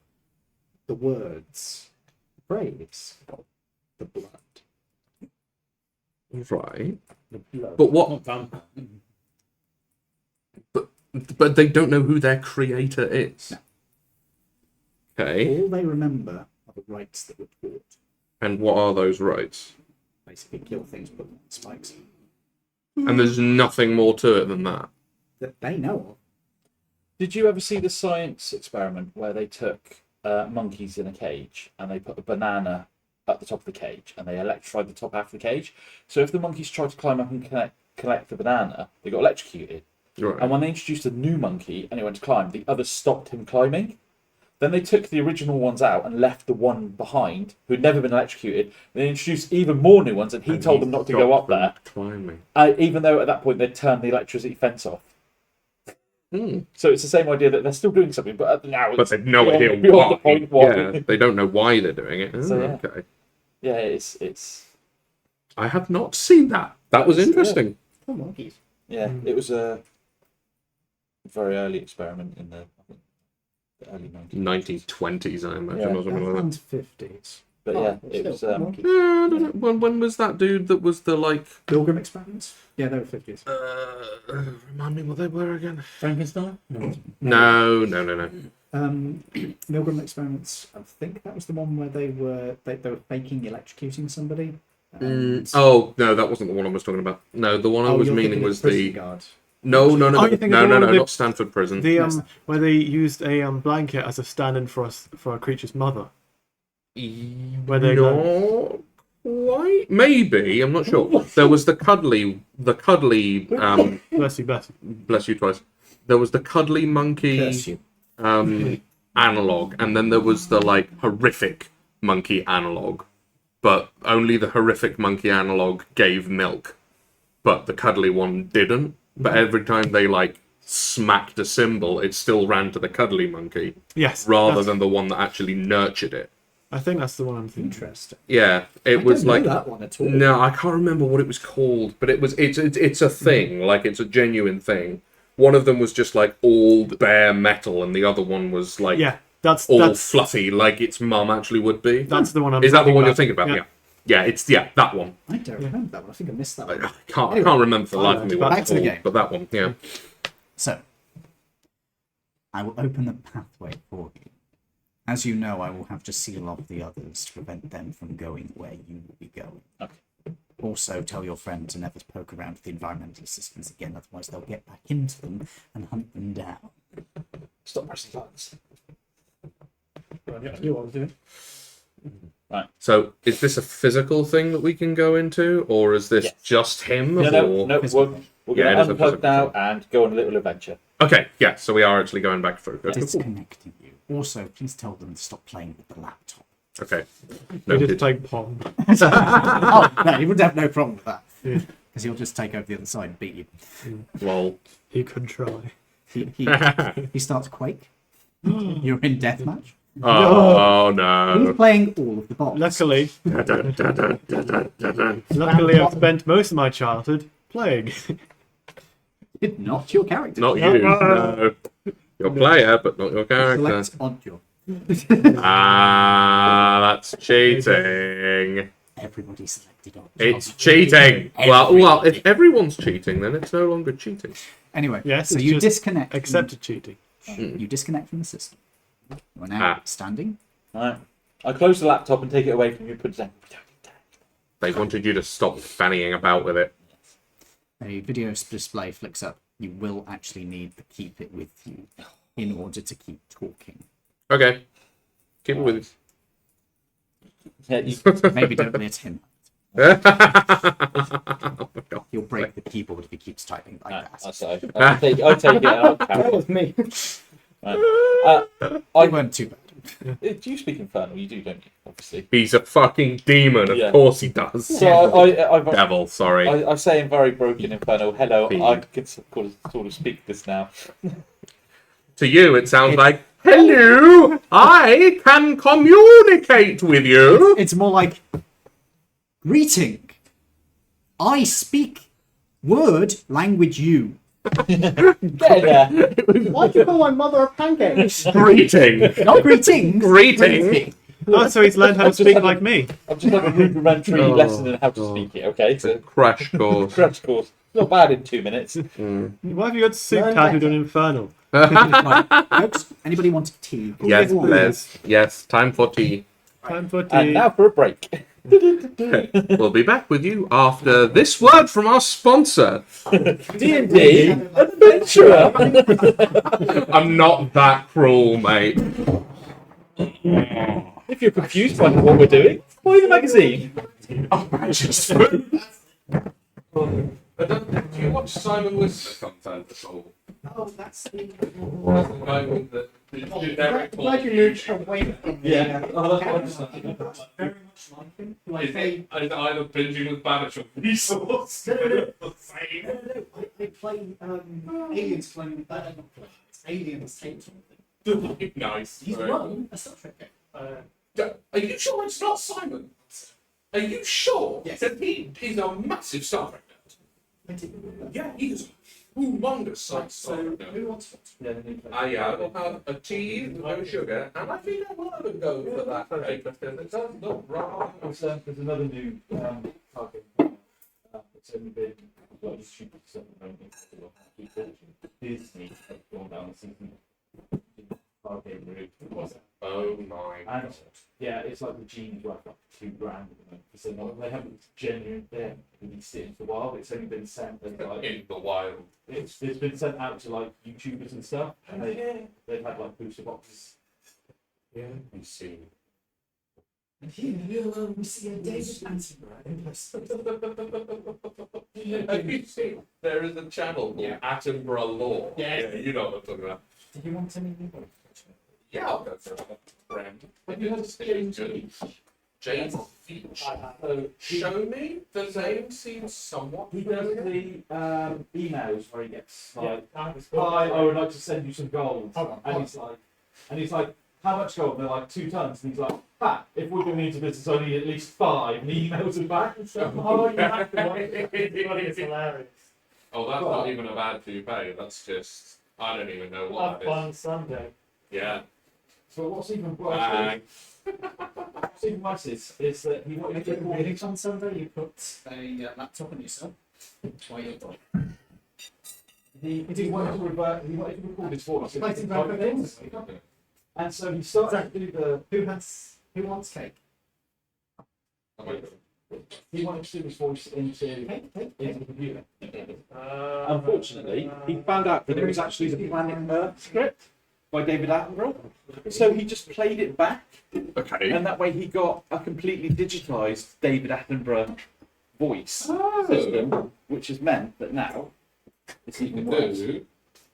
the words, the praise, the blood. Right. The blood. But what? Not vampire. But they don't know who their creator is. No. Okay. All they remember are the rites that were taught. And what are those rights? Basically, kill things, put them on spikes. And there's nothing more to it than that. That they know of. Did you ever see the science experiment where they took monkeys in a cage and they put a banana at the top of the cage and they electrified the top half of the cage? So if the monkeys tried to climb up and collect the banana, they got electrocuted. Right. And when they introduced a new monkey and he went to climb, the others stopped him climbing. Then they took the original ones out and left the one behind who had never been electrocuted. They introduced even more new ones and he told them not to go up there, Climbing. even though at that point they'd turned the electricity fence off. Hmm. So it's the same idea that they're still doing something, but now But it's they've no beyond- idea beyond why. the point why. Yeah, they don't know why they're doing it. Oh, So, yeah. Okay. Yeah, it's I have not seen that. That was interesting. Oh, monkeys. Yeah, it was a very early experiment in the early 90s. 1920s, I imagine, Yeah. or something like that. 50s. But yeah, it was. monkeys. I don't know. When was that dude that was the like? Pilgrim experiments? Yeah, they were 50s. Remind me what they were again. Frankenstein? No. Milgram experiments. I think that was the one where they were faking electrocuting somebody. Oh no, that wasn't the one I was talking about. No, the one I was you're meaning thinking of was Prison the Guard. no, Oh, you're thinking of the one with the- not Stanford Prison. The where they used a blanket as a stand-in for a creature's mother. Where they Not quite. Maybe I'm not sure. There was the cuddly. bless you, bless you. Bless you twice. There was the cuddly monkey Curse you. analog, and then there was the like horrific monkey analog. But only the horrific monkey analog gave milk, but the cuddly one didn't. But every time they like smacked a symbol, it still ran to the cuddly monkey Yes. rather that's- than the one that actually nurtured it. I think that's the one I'm thinking. Interesting. Yeah, it I was don't know like that one at all. no, I can't remember what it was called, but it's a thing, like it's a genuine thing. One of them was just like all bare metal, and the other one was like Yeah, that's all fluffy, like its mum actually would be. That's the one I'm. Is that the thinking one you're about. thinking about? Yeah. Yeah, it's that one. I don't remember that one. I think I missed that one. I can't remember for the life of me what back it's to the called, game. but that one, yeah. So, I will open the pathway for you. As you know, I will have to seal off the others to prevent them from going where you will be going. Okay. Also, tell your friend to never poke around with the environmental systems again, otherwise they'll get back into them and hunt them down. Stop pressing buttons. I knew what I was doing. So, is this a physical thing that we can go into, or is this Yes. just him? No, or... we're Yeah, it going is to a unplug physical now thing. and go on a little adventure. Okay, yeah, so we are actually going back through. Okay, cool. Disconnecting you. Also, please tell them to stop playing with the laptop. Okay. We Noted. just playing Pong. Oh, no, you would have no problem with that. Yeah. Because he'll just take over the other side and beat you. Lol. He could try. He starts Quake. You're in deathmatch. Oh He's no. playing all of the bots. Luckily, I've spent most of my childhood playing. Not your character. Not you. No. Your player, but not your character. Select on your. That's cheating. Everybody selected on. It's cheating. Well, if everyone's cheating, then it's no longer cheating. Anyway, Yes, so it's you just disconnect. Accepted cheating. You disconnect from the system. You are now standing. Alright. I close the laptop and take it away from you. Put it down. They wanted you to stop fannying about with it. A video display flicks up. You will actually need to keep it with you in order to keep talking. Okay. Keep it with Yeah, you, Maybe don't let him. you. He'll break the keyboard if he keeps typing like that. so I take it. I'll carry That it. was me. They weren't too bad. Do you speak Infernal? You do, don't you? Obviously. He's a fucking demon. Of Yeah. course he does. So Devil, sorry. I say in very broken Infernal, hello, Fiend. I can sort of speak this now. To you, it sounds like, hello, I can communicate with you. It's more like greeting. I speak word language you. Get in there. Why'd you call my mother a pancake? Greeting. Not greetings. Greeting. Oh, so he's learned how to speak like me. I'm just like a rudimentary lesson in how to speak it, okay? So, Crash course. crash course. Not bad in 2 minutes. Why have you got soup Learn tattooed better. on Infernal? Right, folks, anybody want tea? Yes, Les. Yes, time for tea. Time for And tea. now for a break. We'll be back with you after this word from our sponsor. D&D Adventurer. I'm not that cruel, mate. If you're confused by what we're doing, buy the magazine. Do you watch Simon Whistler content at all? Oh, that's the. The guy with the generic Glad you moved away from me. Yeah. Oh, Very that's much like him. Like they. either binging with Banish or Resource. I play aliens playing not playing. It's aliens tape something. Nice. He's won a Star Trek game. Are you sure it's not Simon? Are you sure? Yes. That he's a massive Star Trek nerd. Yeah, he's a humongous Star Trek nerd. Who wants it? I will have a tea with no sugar, and I think I will have a go for that cake because it does look right. There's another new target. It's only been well, it's stupid Disney has gone down the season target route. Oh my And god. yeah, it's like the genes worth up to $2,000 at the moment. So they haven't genuinely released it into the wild. It's only been sent as like In the wild. it's been sent out to like YouTubers and stuff, and they've had like booster boxes. Yeah, you see. And here we see a David Attenborough in person. Have you seen? There is a channel called Attenborough Law. Yeah. You know what I'm talking about. Do you want any more? Yeah, I'll go for a brand. Have you heard of James Beach? James Beach. Show me. The name seems somewhat He does familiar. the emails where he gets like, Yeah. "Hi, I would like to send you some gold," Hold on, and he's like, "How much gold?" And they're like 2 tons, and he's like, "Ha! If we're going into business, I need at least 5." And he emails him back and stuff. Oh, you have to watch it. It's hilarious. Oh, that's not even a bad to pay. That's just I don't even know what Have that fun Sunday. is. Yeah. So what's even Bang. worse is that he wanted to get more. Reading on Sunday, you put a laptop on yourself. While you're done. He wanted to record his voice. Fighting back with things. And so he started to do Who wants cake? Oh my God. he wanted to do his voice into the computer. Uh, Unfortunately, he found out that it was actually the Planet Earth script by David Attenborough. So he just played it back, Okay. and that way he got a completely digitized David Attenborough voice system, which has meant that now it's even worse. Do.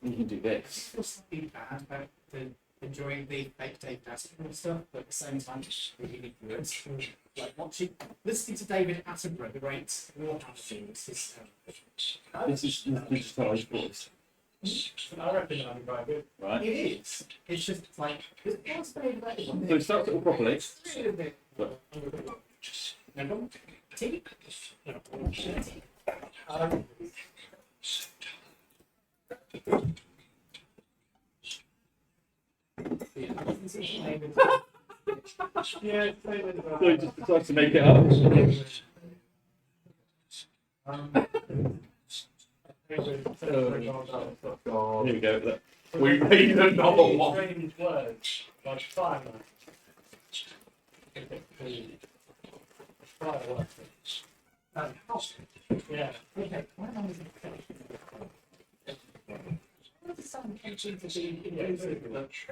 You can do this. What's the bad about enjoying the fake David Attenborough stuff, but at the same time it's really good? Like watching, listening to David Attenborough, the great war things. This is the digitized voice, I reckon that'd be quite good. right? It is. It's just like what's David Attenborough? So it starts it all properly. No, tea. Yeah, it's the same as So he just decides to make it up. Here we go. Look. We made another one. Strange words like fireman. Fireworks. Yeah. Okay, why am I using what does someone catching to be inclusive?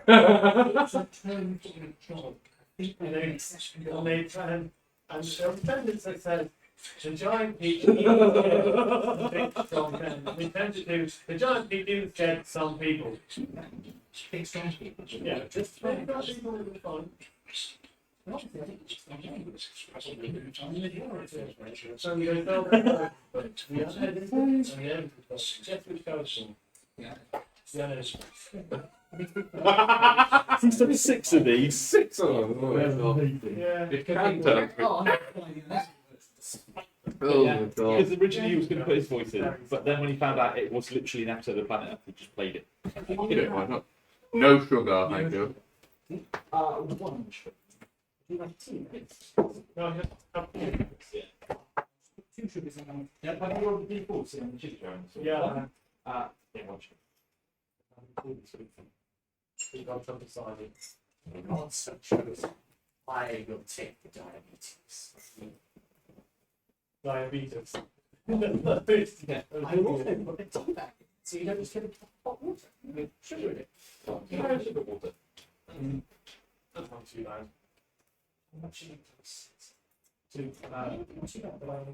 It's a term for a job. And they try and there was a sentence that says the giant peach eats big strong men. We tend to do the giant peach eats dead some people. Big strong people. Yeah, just think about people in the fun. Obviously, I think it's not language. Probably the majority. So we go down but we are heading and the end just which goes for. Yeah. Yeah, He's done 6 of these. 6 of them. Oh, my God. yeah. It can turn. Oh, I'm not playing this. Oh Yeah. my God. Because originally he was going to put his voice in, but then when he found out it was literally an episode of Planet Earth, he just played it. Yeah, why not? No sugar, thank you. One. Do you like tea? No, yeah. 2 sugars and one. Yeah, have you already defaulted on the chili jones? Yeah. Yeah, 1 sugar. Keep on some decided. God, so shows. I will take the diabetes. Diabetes. Yeah, I will also put the tea back. So you don't just get a hot water with sugar in it. Yeah, sugar water. That's not too bad. How much should you put? Two, What's you got? $5.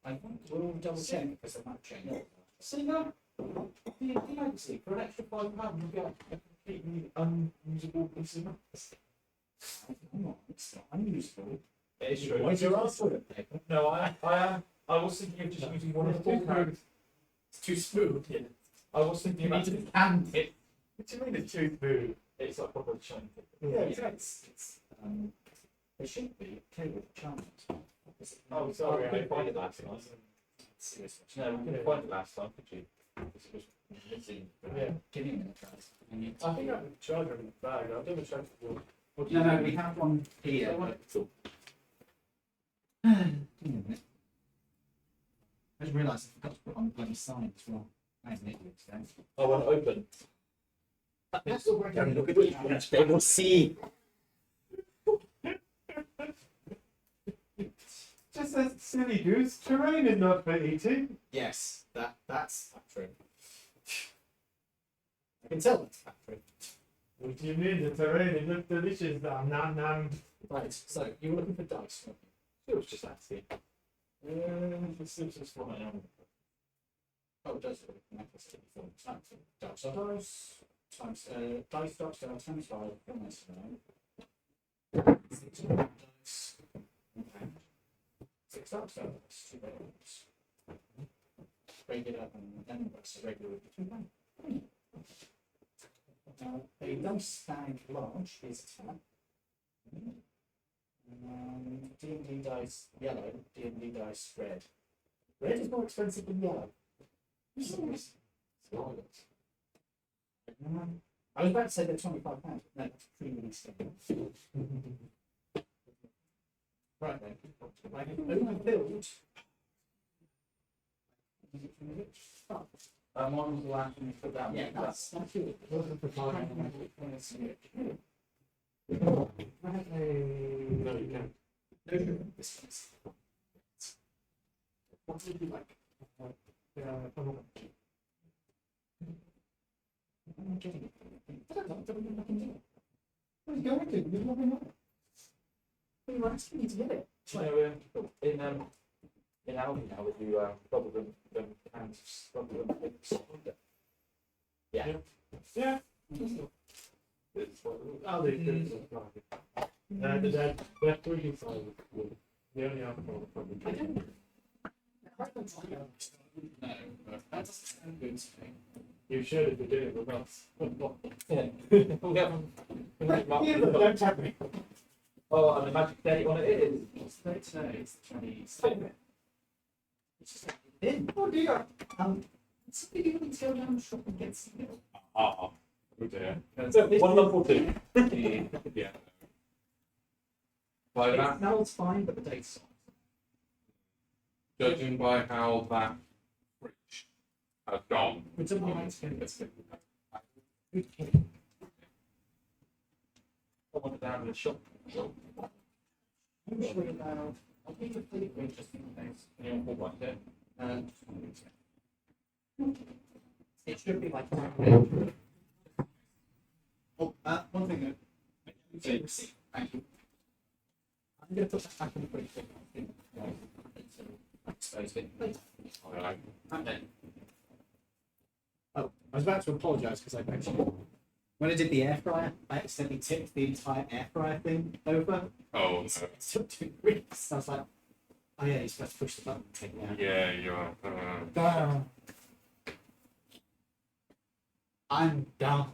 I want to double check because of that change. See that? The magazine for an extra £5 you get a completely unusable piece of maths. It's not unusable. It is true. Why is your ass toilet paper? No, I was thinking of just using one of the two. It's too smooth. Yeah. I was thinking You about need to hand it. What do you mean it's too smooth? It's like proper chunky. Yeah, it's It should be okay with charms. Oh, sorry, I couldn't find it last time. No, we couldn't find it last time, could you? It was missing. Yeah. Give me a minute, guys. I think I can charge her in the bag. I've never checked the wall. No, we have one here. But... Give me a minute. I just realised I forgot to put on the bloody sign as well. That's an idiot, guys. I want to open. That's all right. Don't look at the camera. They will see. Just says silly goose. Terrain is not for eating. Yes, that's true. I can tell that's true. What do you mean? The terrain? It looked delicious. Nom nom nom. Right, so you were looking for dice, weren't you? It was just asking. This is just what I am. Oh, it does look like a sticky film. Dice, times, dice, times 5, almost, 6 dice. Okay. 6 dice, so that's 2 rolls. Regular and then what's the regular with 2 pounds? A dice bag large is 10. D&D dice yellow, D&D dice red. Red is more expensive than yellow. I was about to say they're £25. No, that's pre-release thing. Right then, I can overbuild. One was the last thing you put down. Yeah, that's it. Wasn't the time. No, you can't. No, this one's. What would you like? I'm not getting it. I don't know what I can do. What are you going to do? What are you asking me to get it? You know, in Aldi now, we do bubble them hands, bubble them. Yeah. Yeah. Oh, they do. They're 3D size. They only have one from the I don't know. No, but that doesn't sound good to me. You should if you did it with us. Yeah. We haven't. Don't tap me. Oh, and the magic date on it is. What's the date today? It's the 27th. It's just like, in. Oh dear. Somebody you need to go down the shop and get some milk. Oh dear. So 1 month or 2. Yeah. By that, No, it's fine, but the date's fine. judging by how that fridge has gone, Would somebody like to get this? I want it down in the shop. I'm sure about. I'll be the fleet just in case. You know, what one day. It should be like. Oh, one thing that. Receipt. Thank you. I'm going to put that back in the fridge. Expose it. alright. And then. Oh, I was about to apologise because I actually. When I did the air fryer, I accidentally tipped the entire air fryer thing over. Oh, It took 2 weeks. I was like, oh yeah, you're supposed to push the button and take it out. yeah, you are. Damn. I'm done.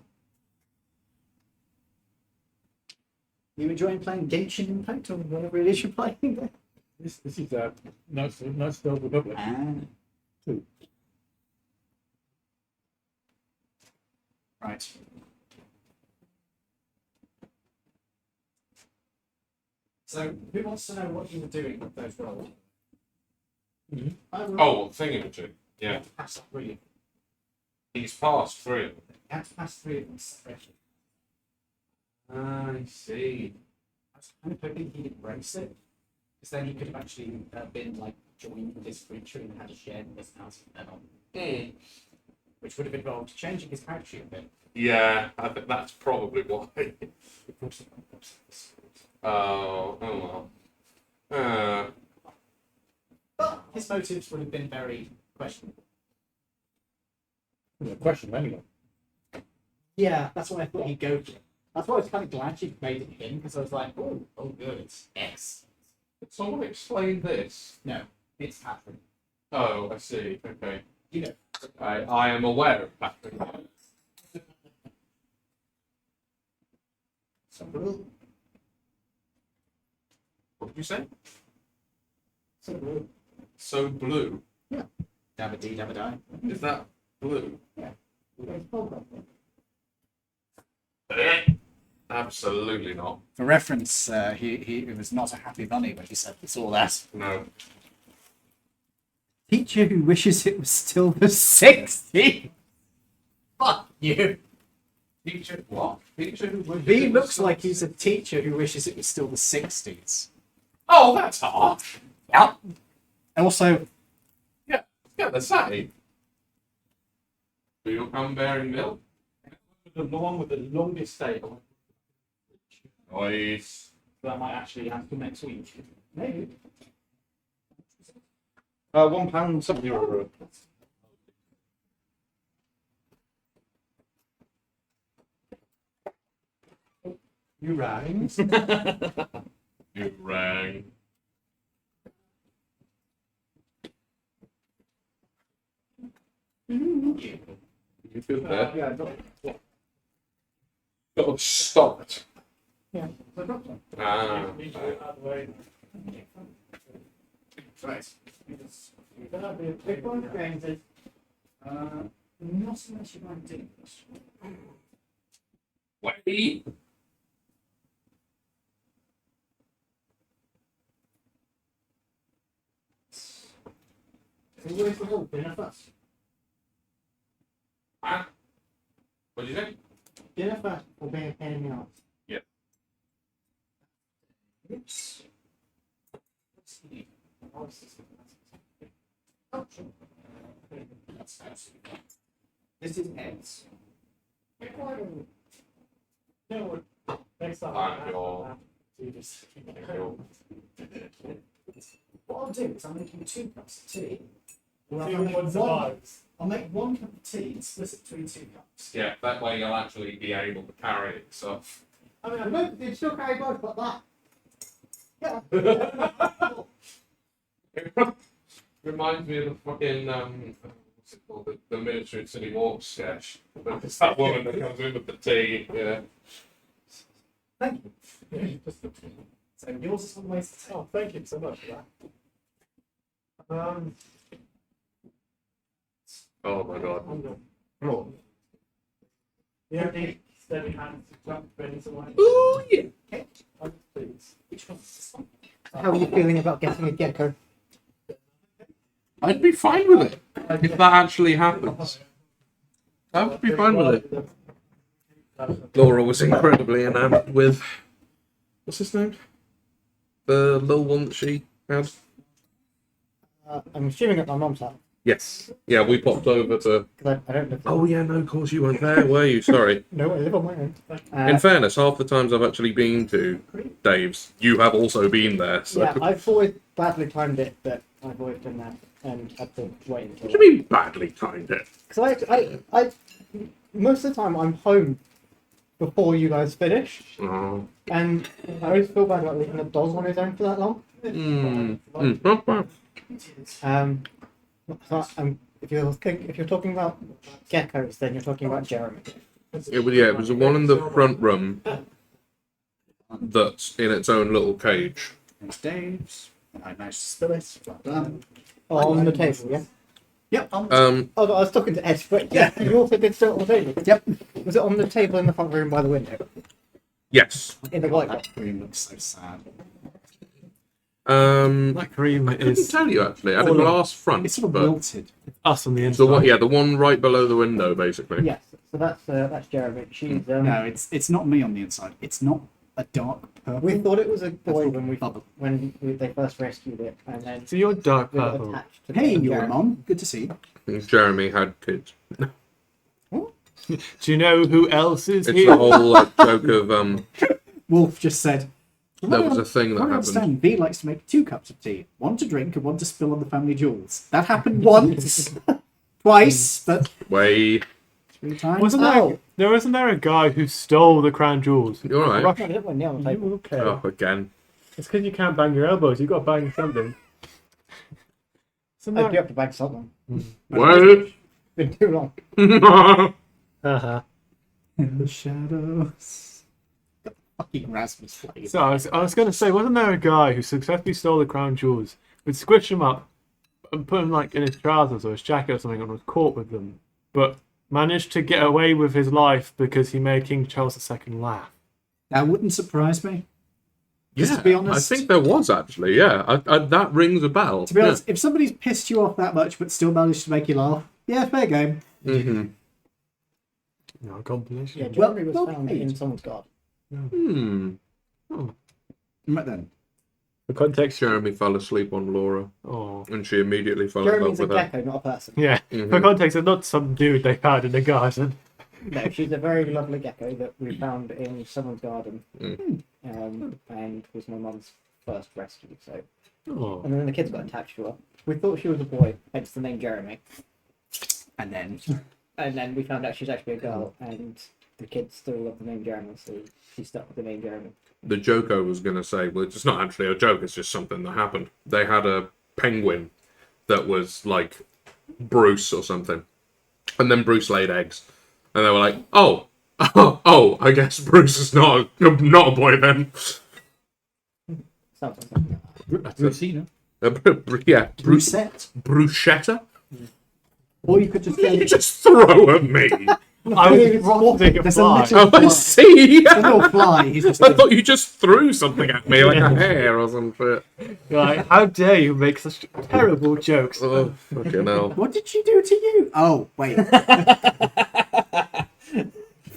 You enjoying playing Genshin Impact or whatever it is you're playing? This is nice Old Republic. Two. Right. So, who wants to know what you were doing with those rolls? Mm-hmm. Oh, thingamajig. Yeah, Pass 3. he's passed through. You had to pass 3 of them separately. I see. I was kind of hoping he'd embrace it, because then he could have actually been like joined with his creature and had a shared personality from then on, which would have involved changing his character sheet a bit. Yeah, I think that's probably why. Oh well. But his motives would have been very questionable. There's a question anyway. Yeah, that's why I thought he'd go for it. That's why I was kind of glad she made it him, because I was like, oh good, it's X. Did someone explain this? No, it's Patrick. Oh, I see. Okay. You know. I am aware of Patrick. So we'll... What did you say? So blue. So blue. Dabba dee dabba die. Is that blue? It's polka. Absolutely not. For reference, he was not a happy bunny when he said all that. No. Teacher who wishes it was still the 60s. Fuck you. Teacher what? Teacher who He looks like he's a teacher who wishes it was still the 60s. Oh, that's hard. Yep. Also, Yeah, the same. Do you come bearing milk? The one with the longest stay. Nice. That might actually happen next week. Maybe. £1 something or other. You rang. You rang. You feel that? Yeah, I got it. Got to stop it. Yeah, I dropped one. Ah. right. The big one of games is Not so much you might do this. Wait. so where's the whole dinner first? Ah. What did you say? Dinner first or being a pain in the arse? Yep. Oops. Let's see. That's absolutely fine. This is eggs. No, next time. I'm your- You just. What I'll do is I'll make you 2 cups of tea. Well, See I'll, which make one one, survives. I'll make 1 cup of tea and split it between 2 cups. Yeah, that way you'll actually be able to carry it. So. I mean, I'm not, it's still carry both, but that. Reminds me of the fucking what's it called? The military city walk sketch. But it's that woman that comes in with the tea. Yeah. Thank you. So yours is always the tea. Oh, thank you so much for that. Oh my god. I'm good. Yeah, steady hands to jump in someone. Ooh yeah. Please. Which one's this one? How are you feeling about getting a gecko? I'd be fine with it if that actually happens. I would be fine with it. Laura was incredibly enamored with what's his name? The little one that she had. I'm assuming at my mum's house Yes. Yeah, we popped over to. because I don't live. Oh yeah, no, of course you weren't there, were you? Sorry. No, I live on my own. In fairness, half the times I've actually been to Dave's, you have also been there. So. Yeah, I've always badly timed it, but I've always done that and had to wait until. What do you mean badly timed it? Because I, most of the time I'm home before you guys finish, Oh. and I always feel bad about leaving the dog on his own for that long. So if you're talking about geckos, then you're talking about Jeremy. It was the one in the front room that's in its own little cage. There's Dave's. I managed to spill it. Well done. Oh, on the table, yeah. Yep. Oh, I was talking to Ed, but yeah, you also did still on the table. Yep. Was it on the table in the front room by the window? Yes. In the white one? That room looks so sad. That cream I couldn't is tell you actually. It had a glass front. It's sort of but wilted. us on the the inside. one, yeah, the one right below the window, basically. Yes. So that's Jeremy. She's No, it's not me on the inside. It's not a dark purple. We thought it was a boy Bubble. they first rescued it, and then So you're dark we got purple. attached to Hey, the you're a Jeremy. mom. Good to see you. Jeremy had kids. Do you know who else is It's here? the whole joke of Wolf just said. there was a thing that I happened. understand. B likes to make 2 cups of tea, 1 to drink and 1 to spill on the family jewels. That happened once, twice, but Way. 3 times. Wasn't there a guy who stole the crown jewels? You alright? No, the other one, yeah, on the table. You okay? Oh, again. It's because you can't bang your elbows. You've got to bang something. I do have to bag something. What? It's been too long. Haha. In the shadows. Fucking Rasmus flavor. So I was going to say, wasn't there a guy who successfully stole the crown jewels, would squish them up and put them like in his trousers or his jacket or something, and was caught with them, but managed to get away with his life because he made King Charles II laugh? That wouldn't surprise me. Just to be honest, I think there was actually. Yeah, that rings a bell. to be honest, if somebody's pissed you off that much but still managed to make you laugh, yeah, fair game. Mm-hmm. No, a compilation. Yeah, Well, Jeremy was well found played. in someone's garden. Right then. For context, Jeremy fell asleep on Laura, oh and she immediately fell in Jeremy's love a with her. gecko, not a person. yeah. For context, it's not some dude they found in the garden. No, she's a very lovely gecko that we found in someone's garden, and was my mum's first rescue. So, Oh, and then the kids got attached to her. We thought she was a boy, hence the name Jeremy. And then And then we found out she's actually a girl, and the kids still love the name Jeremy, so she stuck with the name Jeremy. The joke I was going to say, well, it's not actually a joke, it's just something that happened. They had a penguin that was like Bruce or something. And then Bruce laid eggs. And they were like, I guess Bruce is not a boy then. Sounds like something like that. Brucina. Yeah, Brucette. Bruschetta? Or you could just You say just throw at me. I was prompting a There's a fly. little- Oh, I see. a little fly. He's just I thought you just threw something at me like a hair or some shit. Like, how dare you make such terrible jokes? Oh, fucking hell. What did she do to you? Oh, wait.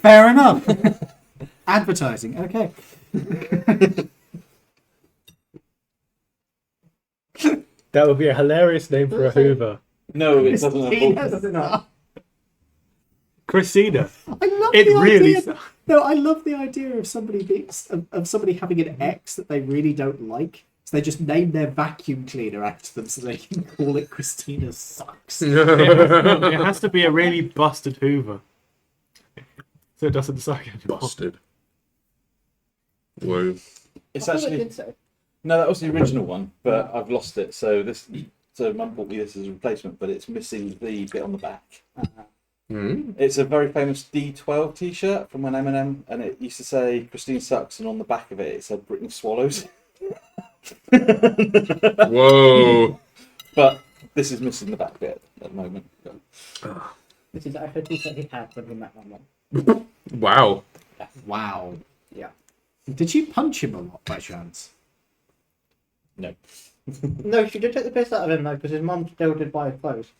Fair enough. Advertising. Okay. That would be a hilarious name for a Hoover. No, it doesn't. Christina. Does it not? Christina. I love It the really. idea. No, I love the idea of somebody being of somebody having an ex that they really don't like. So they just name their vacuum cleaner after them so they can call it Christina Sucks. It has to be a really busted Hoover. So it doesn't suck anymore. Busted. Whoa. It's I thought it actually did so. no, that was the original one, but I've lost it. So Mum bought me this as a replacement, but it's missing the bit on the back. It's a very famous D12 T-shirt from when Eminem, and it used to say "Christine sucks," and on the back of it said "Britney swallows." Whoa. But this is missing the back bit at the moment. This is actually a t-shirt he had when we met my mum. Wow. Wow. Yeah. Did you punch him a lot by chance? No. No, she did take the piss out of him though, because his mum still did buy his clothes.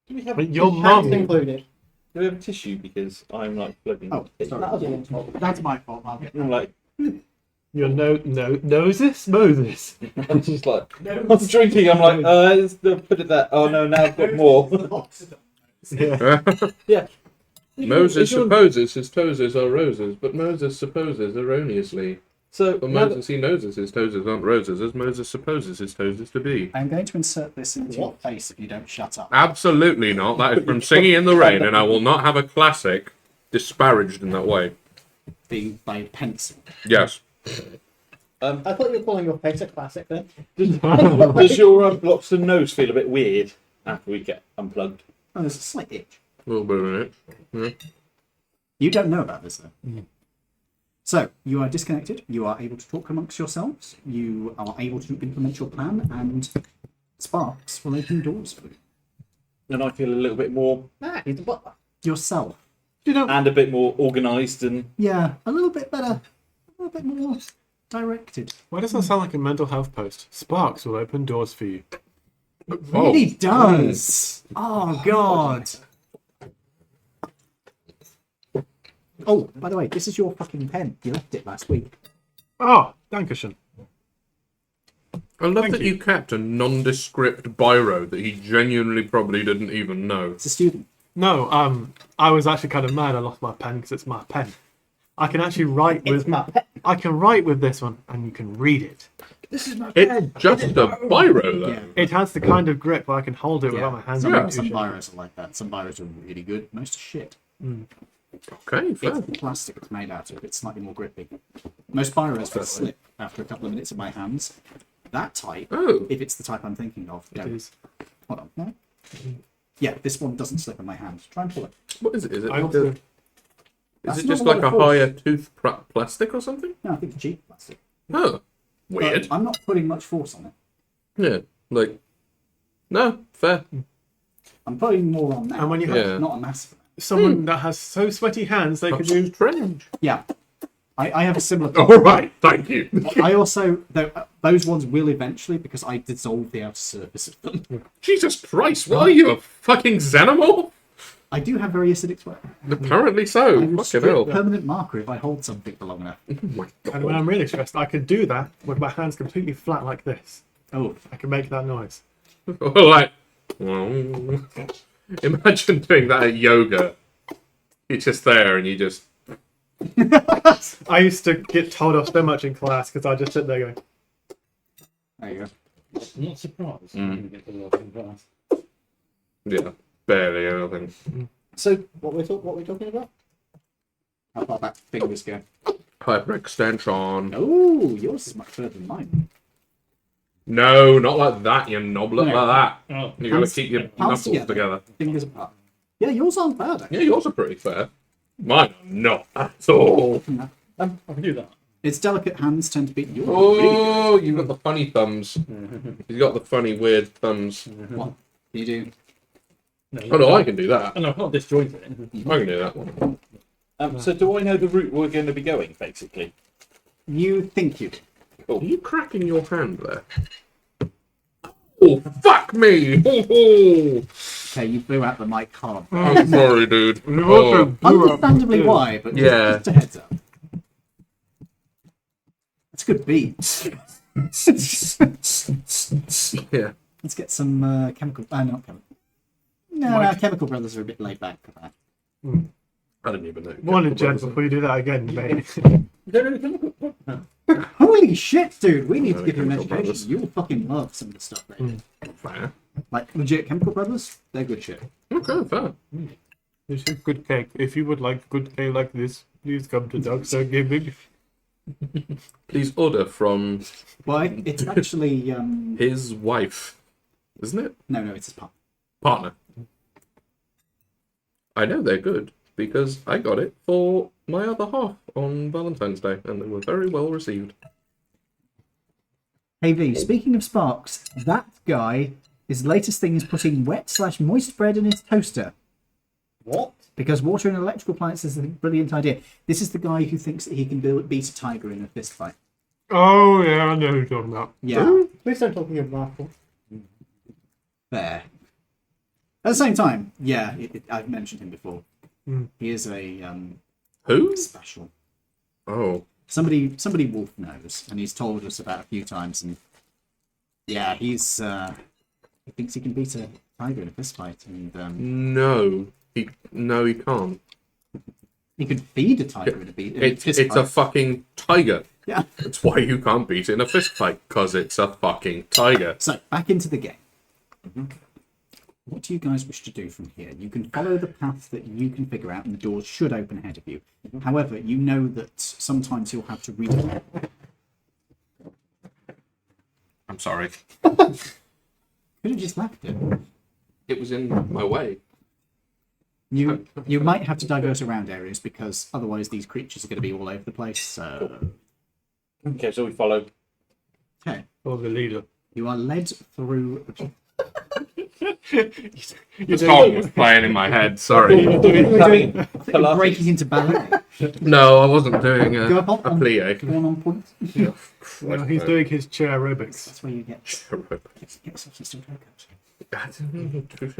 Do we have, But your His mum. hats included. do we have a tissue because I'm like floating? Oh, sorry. That was a woman's fault. That's my fault. I'll get I'm like, Your Moses? Moses. I'm just like, I'm drinking. I'm like, put it there. Oh no, now I've got more. Yeah. Yeah. Moses If you're- supposes his toes are roses, but Moses supposes erroneously. So But now that- Moses, he knows his toes aren't roses, as Moses supposes his toes is to be. I'm going to insert this into your face if you don't shut up. Absolutely not. That is from Singing in the Rain, and I will not have a classic disparaged in that way. Being by pencil. Yes. I thought you were calling your face a classic then. does your lobster nose feel a bit weird after we get unplugged? Oh, there's a slight itch. A little bit in it. Yeah. You don't know about this, though. So, you are disconnected. You are able to talk amongst yourselves. You are able to implement your plan, and Sparks will open doors for you. And I feel a little bit more Ah, he's a butler. Yourself. and a bit more organised and Yeah, a little bit better. A little bit more directed. Why does that sound like a mental health post? Sparks will open doors for you. It really does. Oh, God. Oh, by the way, this is your fucking pen. You left it last week. Oh, Dankeschön. I love Thank that you. you kept a nondescript biro that he genuinely probably didn't even know. It's a student. No, I was actually kind of mad I lost my pen because it's my pen. I can actually write It's with my pet. I can write with this one and you can read it. this is my It's just a biro, though. Yeah. It has the kind of grip where I can hold it without my hands Some, being some too shaky. biros are like that. Some biros are really good. Most are shit. Okay, fair. It's the plastic it's made out of. It's slightly more grippy. Most biros will slip after a couple of minutes in my hands. That type, Oh, if it's the type I'm thinking of, It don't. is. Hold on. No? Yeah, this one doesn't slip in my hand. Try and pull it. what is it? Is it I like also a, Is it not just a lot like of a force. higher plastic or something? No, I think it's cheap plastic. Oh, But weird. I'm not putting much force on it. Yeah, like, no, fair. I'm putting more on now. And when you but have- not a massive amount. Someone that has so sweaty hands they could That's do. strange. Yeah. I have a similar. All right, thank you. I also those ones will eventually because I dissolve the outer surface of them. Jesus Christ, what are you, a fucking xenomorph? I do have very acidic sweat. Apparently I so. will Fucking strip hell. permanent marker if I hold something for long enough. Oh my And when God. I'm really stressed, I could do that with my hands completely flat like this. Oh, I can make that noise. Like, imagine doing that at yoga. You're just there and you just. I used to get told off so much in class because I just sit there going, there you go. I'm not surprised. Mm. When you get the working class. Yeah, barely anything. So what we're talking about? How far back fingers go? Hyperextension. Oh, yours is much further than mine. No, not like that, you knoblet. No. Like that. Oh, You gotta keep your knuckles together. Fingers apart. Yeah, yours aren't bad. Actually. Yeah, yours are pretty fair. Mine are not at all. I can do that. Its delicate hands tend to be. You're really Oh, you've got the funny thumbs. You've got the funny, weird thumbs. good. What? You do. Oh no, I can do that. Oh, no, not disjointed. I can do that one. So do I know the route we're going to be going, basically? You think you do. Are you cracking your hand there? Oh, fuck me! Oh, Okay, you blew out the mic hard. I'm sorry, dude. You also Oh, blew up Understandably too. why, but Yeah. just a heads up. That's a good beat. yeah. Let's get some chemical. Not chemical. No, Chemical Brothers are a bit laid back for that. I didn't even know. Morning, Jen, before you do that again, mate. Holy shit, dude! We need to Yeah, give you an Chemical education. Brothers. You'll fucking love some of the stuff they do. Fair. Like legit Chemical Brothers, they're good shit. Okay, fair. This is good cake. If you would like good cake like this, please come to Doctor Gaming. Please order from Why? It's actually his wife, isn't it? no, it's his pop. Partner. I know they're good because I got it for my other half on Valentine's Day, and they were very well received. Hey V, speaking of sparks, that guy, his latest thing is putting wet/moist bread in his toaster. What? Because water in electrical appliances is a brilliant idea. This is the guy who thinks that he can beat a tiger in a fist fight. Oh, yeah, I know who you're talking about. Yeah, Please don't talk of Marvel. fair. At the same time, yeah, I've mentioned him before. Mm. He is a Who? special. Oh, Somebody Wolf knows, and he's told us about a few times. And yeah, he thinks he can beat a tiger in a fist fight, and no, he can't. he could feed a tiger in a It's fist a fight. fucking tiger. Yeah. That's why you can't beat it in a fist fight, because it's a fucking tiger. So back into the game. What do you guys wish to do from here? You can follow the path that you can figure out, and the doors should open ahead of you. However, you know that sometimes you'll have to read. I'm sorry. Could have just left it. It was in my way. You might have to divert around areas because otherwise these creatures are going to be all over the place. So Okay, so we follow. okay, Or the leader. you are led through. The song was playing in my head. Sorry. You were doing Pilates. breaking into ballet. No, I wasn't doing Go a up on plie. Go on point. Well, he's doing his chair aerobics. That's where you get yourself some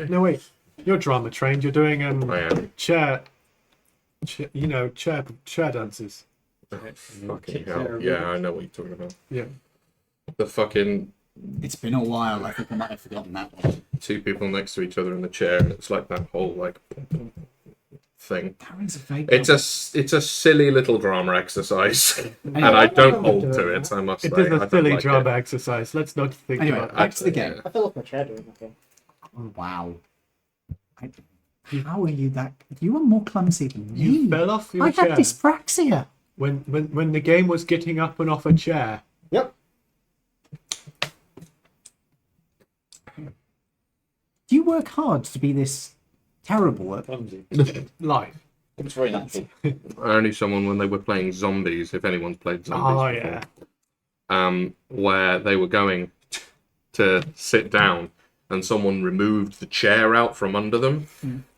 No, wait. You're drama trained. You're doing I am. chair dances. Fucking hell. Yeah, I know what you're talking about. Yeah. The fucking It's been a while. I think I might have forgotten that one. two people next to each other in the chair, and it's like that whole like thing. Karen's a vague. It's a silly little drama exercise, and I don't hold to it. I must say. It is I a don't silly like drama it. exercise. Let's not think Anyway, about back that. to the game. I fell off my chair doing that game. Oh, wow. How are you that? You are more clumsy than me. You fell off your I chair have dyspraxia. when the game was getting up and off a chair. Yep. Do you work hard to be this terrible at Clumsy. Life. It's very natural. I only saw one when they were playing zombies, if anyone's played zombies Oh before. yeah. Where they were going to sit down and someone removed the chair out from under them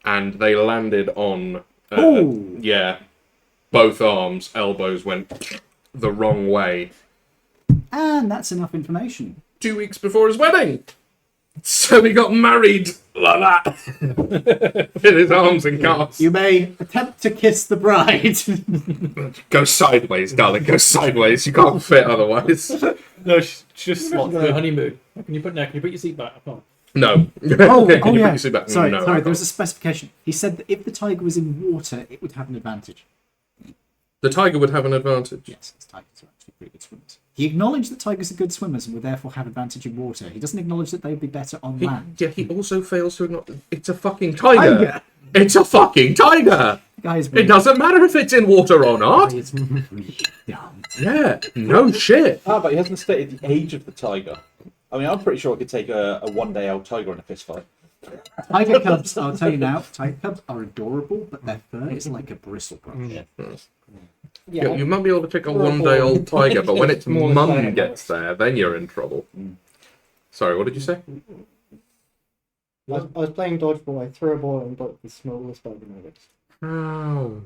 and they landed on both arms, elbows went the wrong way. And that's enough information. 2 weeks before his wedding. So he got married like that. With his arms in casts. You may attempt to kiss the bride. Go sideways, darling, go sideways. You can't fit otherwise. No, just slots No, in. honeymoon. Can you put your seat back? I can't. No. Oh, Can you put yeah. your seat back? Sorry, No, sorry. I There was can't. a specification. He said that if the tiger was in water, it would have an advantage. The tiger would have an advantage. Yes, tigers are actually pretty good swimmers. He acknowledged that tigers are good swimmers and would therefore have advantage in water. He doesn't acknowledge that they would be better on land. He also fails to acknowledge it's a fucking tiger. It's a fucking tiger. Guys, It doesn't matter if it's in water or not. it's really dumb. Yeah, no shit. But he hasn't stated the age of the tiger. I mean, I'm pretty sure I could take a one-day-old tiger in a fist fight. Tiger cubs, I'll tell you now, tiger cubs are adorable, but their fur is like a bristle brush. Yeah, You might be able to take a one-day-old tiger, but when its mum gets there, then you're in trouble. Sorry, what did you say? I was playing dodgeball. I threw a ball and broke the smallest bone in my wrist. Oh.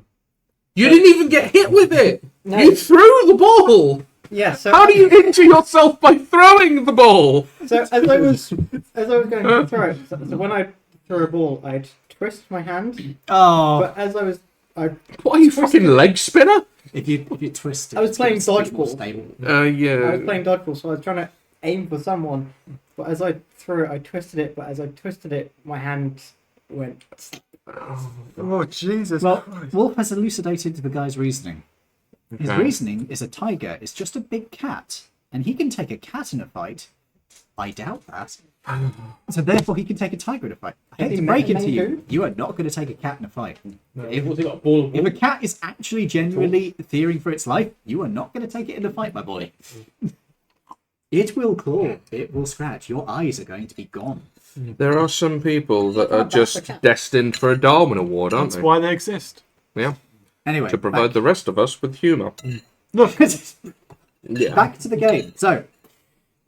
You didn't even get hit with it! No. You threw the ball! Yeah, so How do you injure yourself by throwing the ball? So as I was going to throw it, so when I threw a ball, I'd twist my hand. Oh, But as I What are you, fucking leg spinner? if you twist it, I was it's playing gonna be more dodgeball. stable. I Yeah. was playing dodgeball, so I was trying to aim for someone. But as I threw it, I twisted it. But as I twisted it, my hand went. Oh Jesus! Well, Christ. Wolf has elucidated the guy's reasoning. His Okay. reasoning is a tiger is just a big cat, and he can take a cat in a fight. I doubt that. So therefore, he can take a tiger in a fight. I hate Has to he break met it a to you, mango? you are not going to take a cat in a fight. You've also got a ball of If wool. a cat is actually genuinely fearing for its life, you are not going to take it in a fight, my boy. It will claw, it will scratch. Your eyes are going to be gone. There are some people that are Oh, that's the just cat. destined for a Darwin Award, aren't That's they? why they exist. Yeah. Anyway, To provide the rest of us with humour. Look, Yeah. back to the game. So,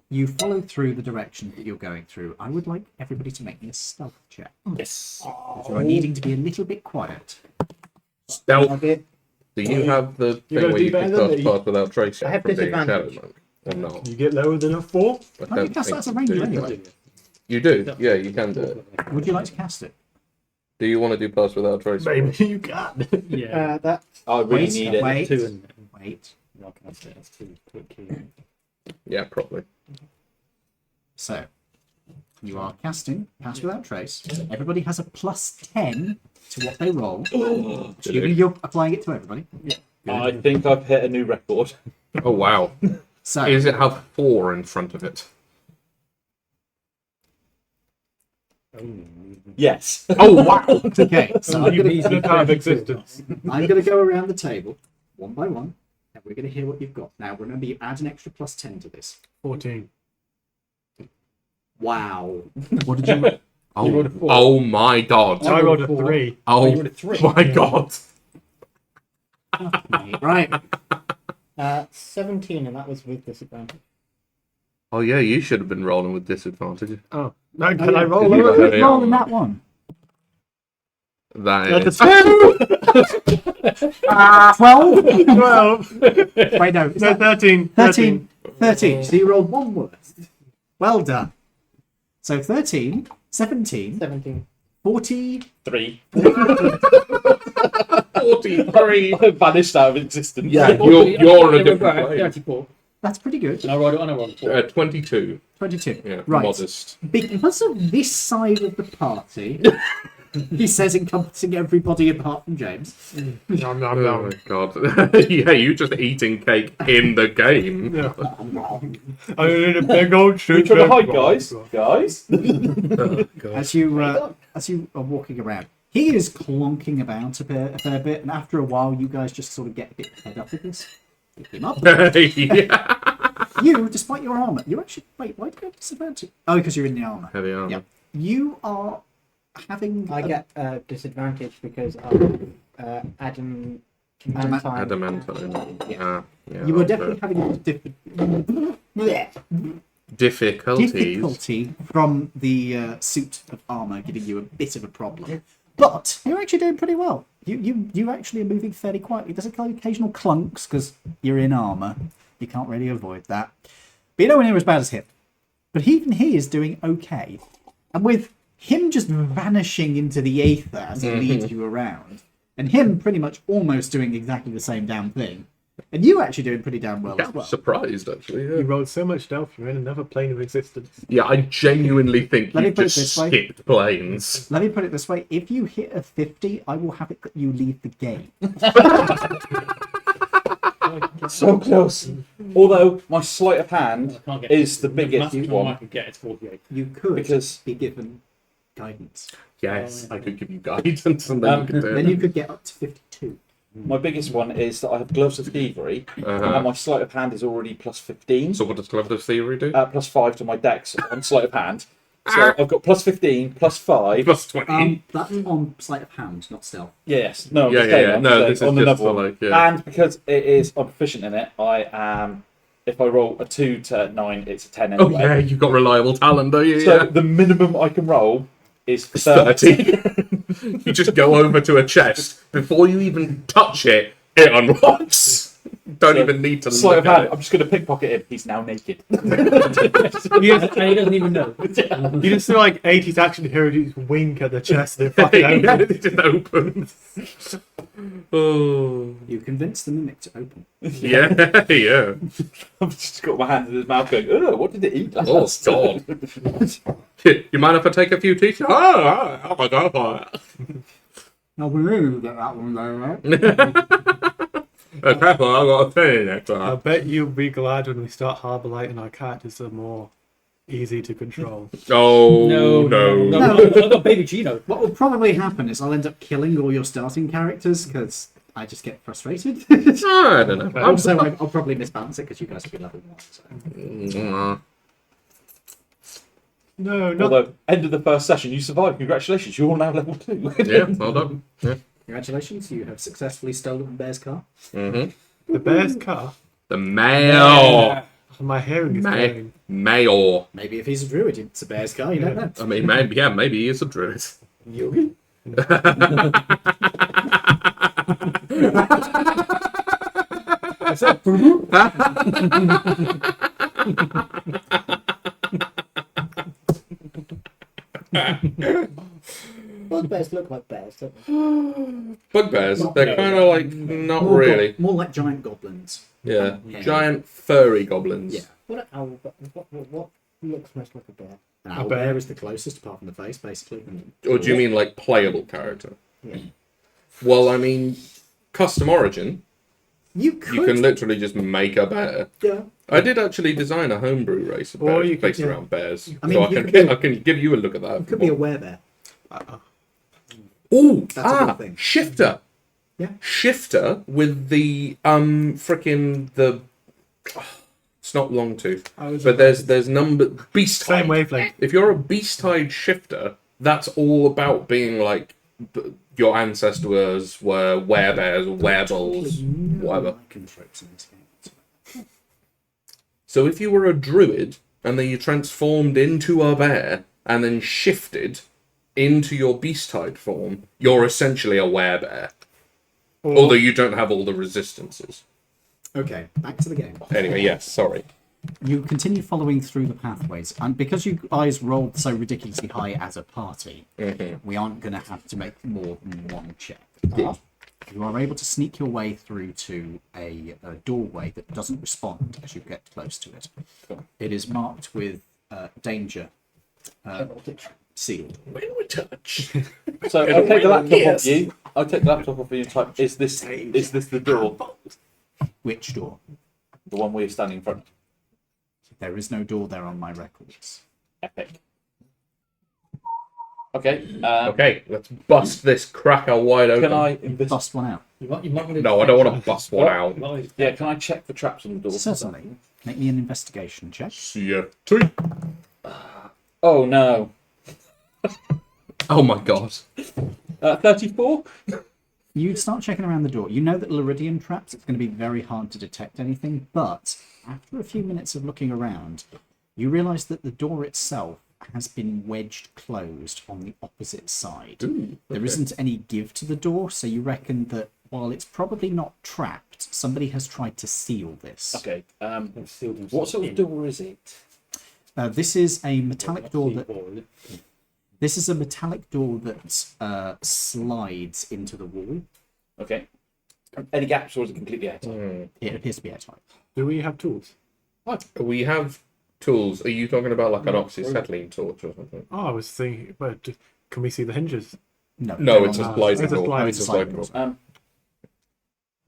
you follow through the direction that you're going through. I would like everybody to make me a stealth check. Yes. You are needing to be a little bit quiet. Stealth. Do Do you have the You thing gotta where do you can better than cast me. pass without trace I have from being shadow disadvantage. monk? Or not? you get lower than a 4. I I think that's a ranger you do. anyway. You do? Yeah, you can do it. Would you like to cast it? Do you want to do pass without trace? Maybe you can. Yeah. that. I really Wait, need it. wait. 2 and Wait. no, I can't say that's 2 quickly. Yeah, probably. So, you are casting Pass Without Trace. Everybody has a +10 to what they roll. Assuming you're applying it to everybody. I think I've hit a new record. Oh, wow. So, Does it have 4 in front of it? Yes. Oh, wow. okay. So I'm You going need to to Out of existence. go around the table one by one, and we're going to hear what you've got. Now, remember, you add an extra +10 to this. 14. Wow. What did you? Oh, rolled a 4. oh my god. I rolled a 4. 3. Oh, you rolled a 3. my god. Right. 17, and that was with disadvantage. Oh, yeah, you should have been rolling with disadvantage. Oh no! Can yeah. I roll You lower? got it. Roll in that one. That That's is. a 2. 12. 12. Wait, no. Is No, that 13. 13. 13. So you rolled one worst. Well done. So 13, 17, 17. 40. 3. 43. I vanished out of existence. Yeah, you're in a different place. 34. That's pretty good. And I rolled it on a roll. 4. 22. 22. Yeah, Right. modest. Because of this side of the party, he says encompassing everybody apart from James. Nom, nom, Oh nom. my god. Yeah, you just eating cake in the game. Yeah. I need a big old We shoot. trying to hide, guys. Guys. Oh, god. As you are walking around, he is clonking about a fair bit, and after a while, you guys just sort of get a bit fed up with this. Pick him up. Yeah. You, despite your armor, you actually wait. Why do you have disadvantage? Oh, because you're in the armor. Heavy armor. Yep. You are having. I a- get disadvantage because Adamantine. Adamantine. Yeah. Yeah, You were okay. definitely having difficulty from the suit of armor giving you a bit of a problem. But you're actually doing pretty well. You actually are moving fairly quietly. There's occasional clunks because you're in armor. You can't really avoid that. But you're nowhere near as bad as him. But even he is doing okay. And with him just vanishing into the aether as he leads you around, and him pretty much almost doing exactly the same damn thing, and you actually doing pretty damn well as I'm well. surprised, actually. You Yeah. rolled so much stealth, you're in another plane of existence. Yeah, I genuinely think Let me you put it just this way. skipped planes. Let me put it this way: if you hit a 50, I will have it that you leave the game. So close. Although my sleight of I hand can't get is the biggest maximum I one. could get is 48. You could Because- be given guidance. Yes, I could give you guidance and then you could do Then it. you could get up to 52. My biggest one is that I have gloves of thievery, Uh-huh. and my sleight of hand is already plus 15. So what does Glove of Theory do? Plus 5 to my dex on sleight of hand. So I've got plus 15, plus 5. Plus 20. That's on sleight of hand, not stealth. Yes, no, I'm yeah, just yeah, saying, yeah. I'm No, saying this is on just another for one. like, yeah. And because I'm proficient in it, I am. If I roll a 2 to 9, it's a 10 Oh anyway. yeah, you've got reliable talent, don't you? So Yeah. the minimum I can roll is 30. 30. You just go over to a chest. Before you even touch it, it unlocks. Don't So, even need to Sleight look of at hand, it. I'm just going to pickpocket him. He's now naked. And he doesn't even know. You just feel like 80s action hero just wink at the chest and it fucking Yeah, opens. it just opens. Oh. You convince the mimic to open. Yeah, yeah. I've just got my hand in his mouth going, oh, what did it eat last Oh, God. You mind if I take a few teeth? Oh my God. No, we really get that one there, right? Careful, I've got a thing next I time. bet you'll be glad when we start harbour lighting our characters are more easy to control. Oh, no. I've got Baby Gino. What will probably happen is I'll end up killing all your starting characters because I just get frustrated. I don't know. Also, I'll probably misbalance it because you guys will be level 1. So. No, not Although, end of the first session, you survived. Congratulations, you're all now level 2. Yeah, well done. Yeah. Congratulations, you have successfully stolen Bear's car. Mm-hmm. the bear's car. The mayor. My hearing is May- going. Mayor. Maybe if he's a druid, it's a Bear's car, you don't know. I mean, maybe he is a druid. Yogi? I said, Bugbears look like bears, don't they? Bugbears, they're kind of like, not More really. more like giant goblins. Yeah. Yeah. Giant furry goblins. Yeah. What an owl, what looks most like a bear? An owl bear is the closest, apart from the face, basically. Or do you mean like playable character? Yeah. Well, I mean, custom origin. You could. You can literally just make a bear. Yeah. I did actually design a homebrew race of Or bears you could, based yeah. around bears. I mean, so you I can give you a look at that. It could be a werebear. Oh, That's a good thing. shifter. Yeah. Shifter with the frickin' the. It's not long tooth, but there's number beast Same hide. wavelength. If you're a beast hide shifter, that's all about being like your ancestors were werebears, werebulls, whatever. Lycantropes in this game. So if you were a druid and then you transformed into a bear and then shifted into your beast hide form, you're essentially a werebear. Although you don't have all the resistances. Okay, back to the game. Anyway, yes, sorry. You continue following through the pathways, and because you guys rolled so ridiculously high as a party, we aren't going to have to make more than one check. Good. You are able to sneak your way through to a doorway that doesn't respond as you get close to it. It is marked with danger, sealed. When we touch. so I'll take the laptop off you. I'll take the laptop off you and type, is this the door? Which door? The one we're standing in front of. There is no door there on my records. Epic. Okay. Okay, let's bust this cracker wide open. Can I invest? Bust one out. You might want to No, I don't want to bust one out. Yeah, can I check for traps on the door? Certainly. Make me an investigation check. See ya. Two. Oh no. Oh my god. 34? You start checking around the door. You know that Laridian traps, it's going to be very hard to detect anything, but after a few minutes of looking around, you realise that the door itself has been wedged closed on the opposite side. Ooh, There okay. isn't any give to the door, so you reckon that while it's probably not trapped, somebody has tried to seal this. Okay. They've sealed themselves What sort of in. door is it? This is a metallic door that Seawall. This is a metallic door that slides into the wall. Okay. Any gaps or is it completely airtight? Hmm. It appears to be airtight. Do we have tools? We have tools. Are you talking about like an oxyacetylene torch or something? Oh, I was thinking, but can we see the hinges? No, No, they're it's on a the- sliding it's a door. sliding It's a door. sliding door.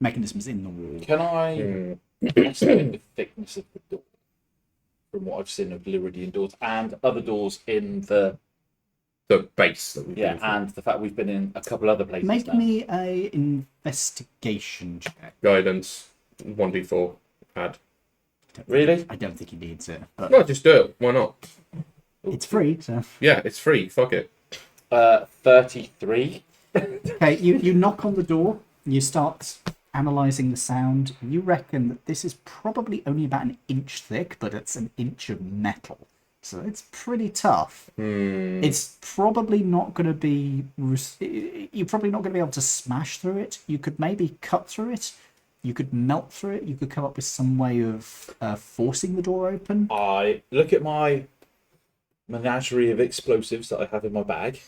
mechanisms in the wall. Can I Hmm. estimate the thickness of the door from what I've seen of Laridian doors and other doors in the The base that we've been through. and the fact we've been in a couple other places Make now. me a investigation check. Guidance 1d4 add. Really? I don't think he needs it, but No, just do it. Why not? it's free. So Yeah, it's free. Fuck it. 33. okay, you knock on the door. You start analysing the sound. You reckon that this is probably only about an inch thick, but it's an inch of metal. So it's pretty tough. It's probably not going to be. You're probably not going to be able to smash through it. You could maybe cut through it. You could melt through it. You could come up with some way of forcing the door open. I look at my menagerie of explosives that I have in my bag.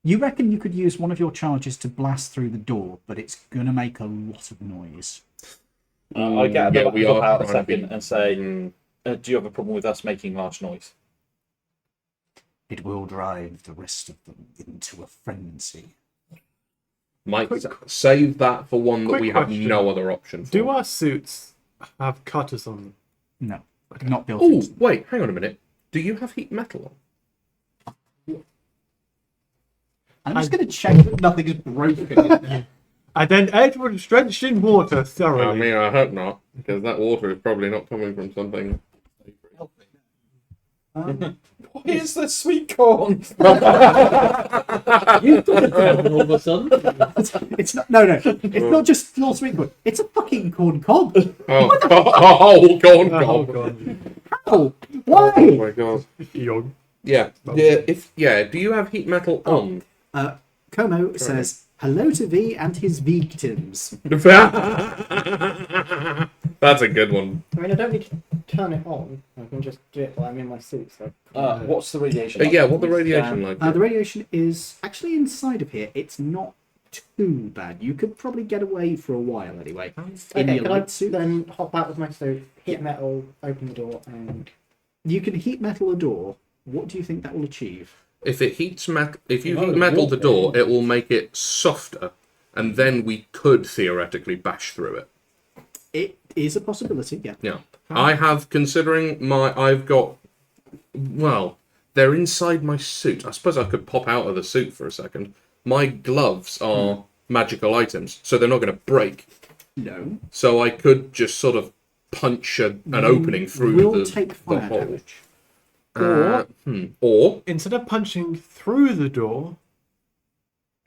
You reckon you could use one of your charges to blast through the door, but it's going to make a lot of noise. I get Yeah, a we little are out a trying to second be- and say, Hmm. do you have a problem with us making large noise? It will drive the rest of them into a frenzy. Mike, save that for one that Quick we have question. no other option for. Do our suits have cutters on them? No, not built Oh, into. wait, hang on a minute. Do you have heat metal on? I'm just going to check that nothing is broken. And then Edward is drenched in water I thoroughly. mean, I hope not, because that water is probably not coming from something. Why is there sweet corn? You thought of that all of a sudden. It's not. No. It's not just little sweet corn. It's a fucking corn cob. Oh, oh, God, Oh, God. God. How? Oh Why? my God. Young. Yeah, do you have heat metal on? Como says hello to V and his victims. That's a good one. I mean, I don't need to turn it on. I can just do it while I'm in my suit. So. What's the radiation? Yeah, what the radiation like? The radiation is actually inside of here. It's not too bad. You could probably get away for a while anyway. In Okay, your can I light suit, then hop out with my suit, hit Yeah. metal, open the door, and you can heat metal a door. What do you think that will achieve? If you heat metal Oh, the door, okay. it will make it softer, and then we could theoretically bash through it. It is a possibility, yeah. Yeah, I have, considering I've got, well, they're inside my suit. I suppose I could pop out of the suit for a second. My gloves are magical items, so they're not going to break. No. So I could just sort of punch an opening through Will the take fire hole. damage. Or Instead of punching through the door,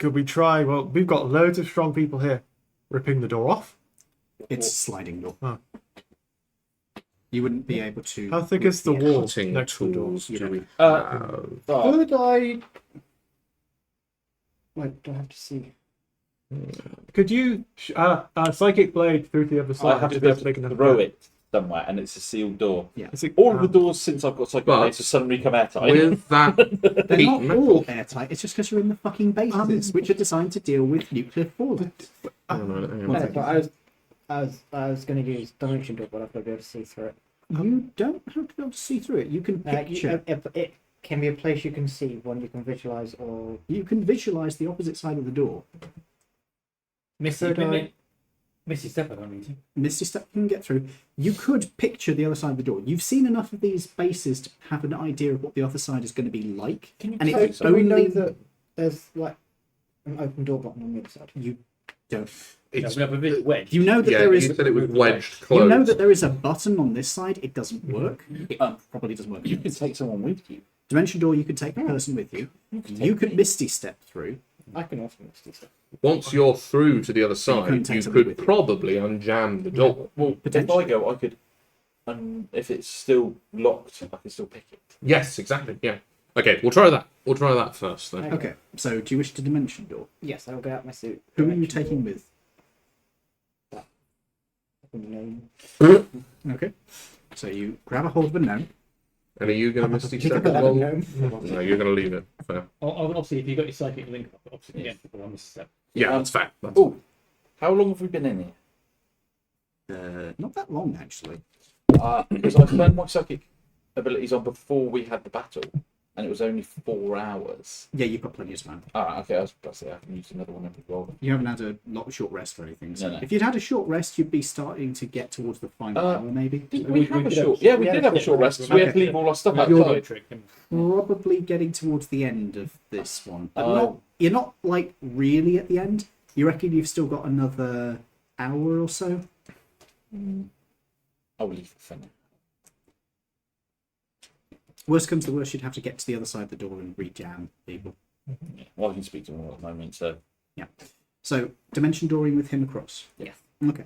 could we try? Well, we've got loads of strong people here. Ripping the door off. It's a sliding door. Oh. You wouldn't be able to. How thick is the Yeah. wall cutting next to the door? tools You do don't we know. have? could I? Wait, do I have to see? Could you psychic blade through to the other side? I have to just be be able take to another throw step? it somewhere, and it's a sealed door. Is it, All of the doors since I've got psychic But- blades have suddenly become airtight. With that They're heat not metal. all airtight. It's just because you're in the fucking bases, which are designed to deal with nuclear fallout. Hang on a minute, hang on a No, minute. but I was going to use dimension door, but I've got to be able to see through it. You don't have to be able to see through it. You can picture. It can be a place you can see, one you can visualize, or You can visualize the opposite side of the door. Missy, Could I- Missy Step, I don't need to. Misty Step can get through. You could picture the other side of the door. You've seen enough of these bases to have an idea of what the other side is going to be like. Can you And tell it's do we know only that there's like an open door button on the other side? you don't. Yeah, we have a bit wedge. You know that Yeah, there you is. said it was wedged closed. You know that there is a button on this side. It doesn't work. It probably doesn't work. You can take someone with you. Dimension door. You could take the person with you. You could Misty Step through. I can also see stuff. once you're through to the other you couldn't side, take you something could with you. probably unjam the door. Well, if I Potentially. go, I could. If it's still locked, I can still pick it. Yes, exactly. Yeah. Okay, we'll try that. We'll try that first then. Okay, so do you wish to dimension door? Yes, I'll go out my suit. Who are you taking with? No. Okay, so you grab a hold of a gnome. And are you going to Misty Pick up Step as a well? gnome. No, you're going to leave it. Fair. Obviously, if you got your psychic link up, obviously, yeah, on this step. Yeah, that's fair. That's Oh, how long have we been in Not that long, actually. here? Because I turned my psychic abilities on before we had the battle, and it was only 4 hours. Yeah, you've got plenty of time. Okay, I was about to say I can use another one as well. You haven't had a lot of short rest or anything. So No. if you'd had a short rest, you'd be starting to get towards the final hour, maybe. Didn't We- we have we a did have- short? Yeah, we we did had a have a short short rest. rest. We had to Okay. leave all our stuff You're outside. Trick and Probably getting towards the end of this one, but Oh. you're not like really at the end. You reckon you've still got another hour or so? I'll leave it for now. Worst comes to worst, you'd have to get to the other side of the door and re-jam people. Yeah. Well, I can speak to him at the moment, so. So, dimension dooring with him across. Yes. Okay.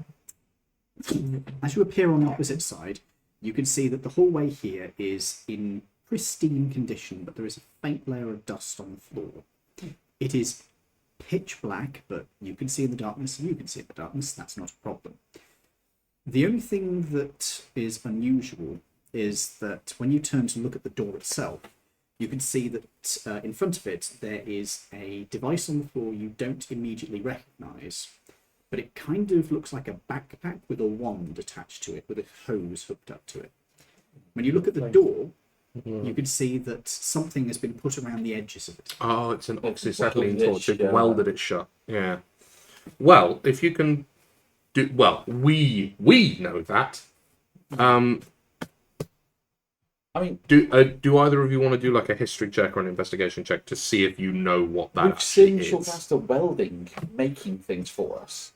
As you appear on the opposite side, you can see that the hallway here is in pristine condition, but there is a faint layer of dust on the floor. It is pitch black, but you can see in the darkness, and you can see in the darkness. That's not a problem. The only thing that is unusual is that when you turn to look at the door itself, you can see that in front of it there is a device on the floor you don't immediately recognize, but it kind of looks like a backpack with a wand attached to it, with a hose hooked up to it. When you look at the door, you can see that something has been put around the edges of it. Oh, it's an oxyacetylene Welded it torch. It shut. welded it shut. Yeah. Well, if you can do well, we know that. I mean, Do either of you want to do like a history check or an investigation check to see if you know what that we've seen actually is? Shortcaster welding, making things for us.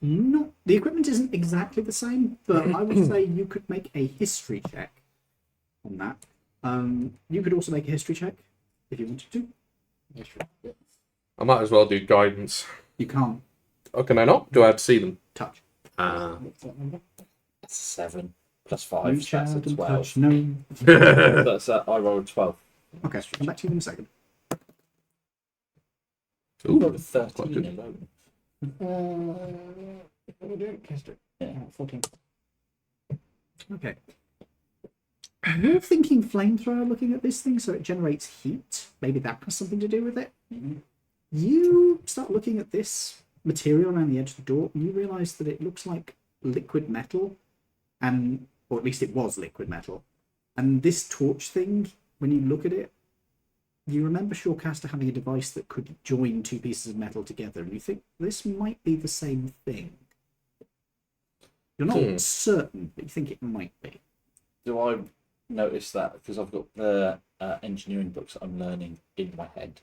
No, the equipment isn't exactly the same, but I would say you could make a history check on that. You could also make a history check if you wanted to. I might as well do guidance. You can't Oh, can I not? Do I have to see them? touch. What's that number? That's 7 plus 5. Reach That's a out and 12. touch. No. That's I rolled 12. Okay, come back to you in a second. I Ooh, rolled a quite 13 good. alone. What are we doing? History. Yeah. 14. Okay. You're thinking flamethrower looking at this thing, so it generates heat. Maybe that has something to do with it. You start looking at this material around the edge of the door, and you realise that it looks like liquid metal, and or at least it was liquid metal. And this torch thing, when you look at it, you remember Shawcaster having a device that could join two pieces of metal together, and you think this might be the same thing. You're not certain, but you think it might be. Do I notice that? Because I've got the engineering books that I'm learning in my head.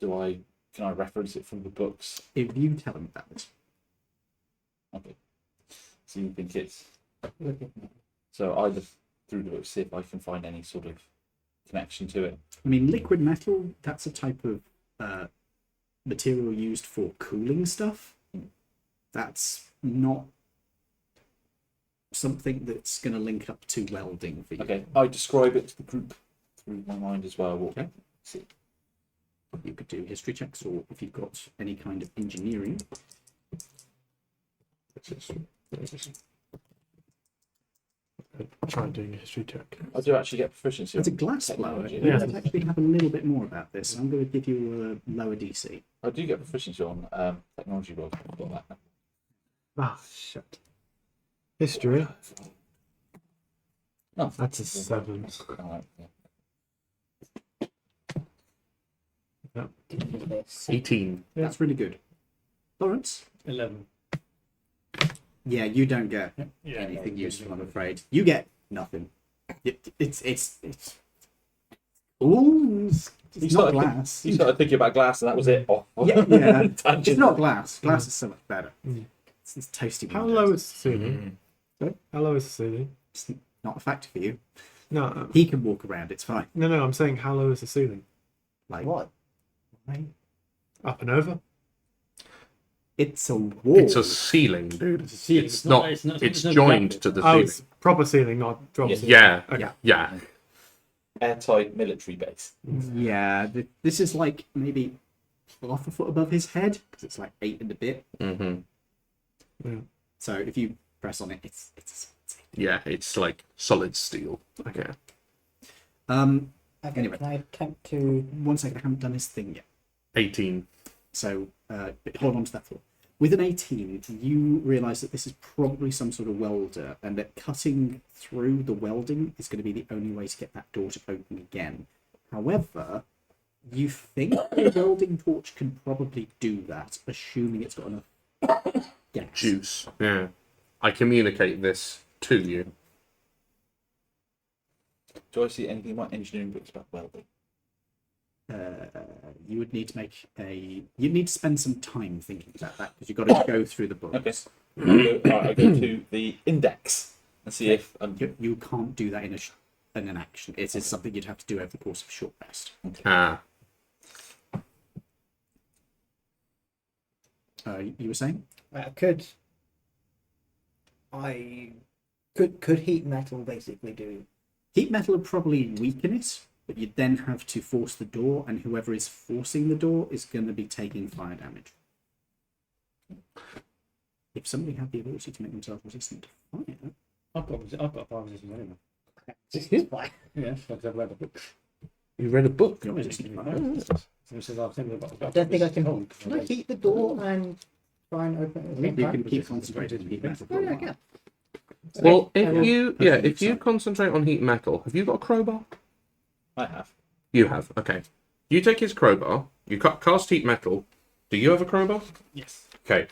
Can I reference it from the books? If you tell them that. Okay. So you think it's... So I just through the books, see if I can find any sort of connection to it. I mean, liquid metal, that's a type of material used for cooling stuff. That's not something that's going to link up to welding for you. Okay, I describe it to the group through my mind as well. Okay. See. You could do history checks, or if you've got any kind of engineering. Try doing a history check. I do actually get proficiency. It's a on glass blower. technology. You might actually have a little bit more about this. I'm going to give you a lower DC. I do get proficiency on technology rolls. I've got that. Ah, shit. History. No, That's a 7. Alright, yeah. 18. That's really good. Lawrence? 11. Yeah, you don't get Yeah, anything useful, I'm afraid. You get nothing. It's ooh, it's not glass. You started thinking about glass, and that was it. Oh, Yeah. Tangent. It's not glass. Glass is so much better. It's toasty. How windows. low is the ceiling? How low is the ceiling? It's not a factor for you. No, He can walk around. It's fine. no, I'm saying how low is the ceiling? Like What? Up and over? It's a wall. It's a ceiling, dude. It's a ceiling. It's not. It's joined to the Oh, ceiling. it's proper ceiling, not drop ceiling. Yeah. Okay. Yeah. Airtight military base. Yeah, this is like maybe half a foot above his head because it's like 8 and a bit. Mm-hmm. So if you press on it, it's Yeah, it's like solid steel. Okay. Okay, Anyway. can I attempt to... 1 second, I haven't done his thing yet. 18. So hold on to that thought. With an 18, you realise that this is probably some sort of welder, and that cutting through the welding is going to be the only way to get that door to open again. However, you think a welding torch can probably do that, assuming it's got enough gas. Juice. Yeah. I communicate this to you. Do I see anything in my engineering books about welding? You would need to you'd need to spend some time thinking about that because you've got to go through the books. Okay. I go to the index and see if You can't do that in an action. It is something you'd have to do over the course of a short rest. Ah. You were saying? Could heat metal basically do... Heat metal would probably weaken it, but you'd then have to force the door, and whoever is forcing the door is going to be taking fire damage. If somebody had the ability to make themselves resistant to fire, I've got 5 resistance anyway. I Yeah, because I've read a book. You read a book? you're resistant to fire. don't think I can... Can I heat the door and try and open it at the same You time? can keep concentrating on heat metal for Oh, a yeah, while. yeah. Well, Okay, if you concentrate on heat metal, have you got a crowbar? I have. You have. Okay. You take his crowbar. You cast heat metal. Do you have a crowbar? Yes. Okay.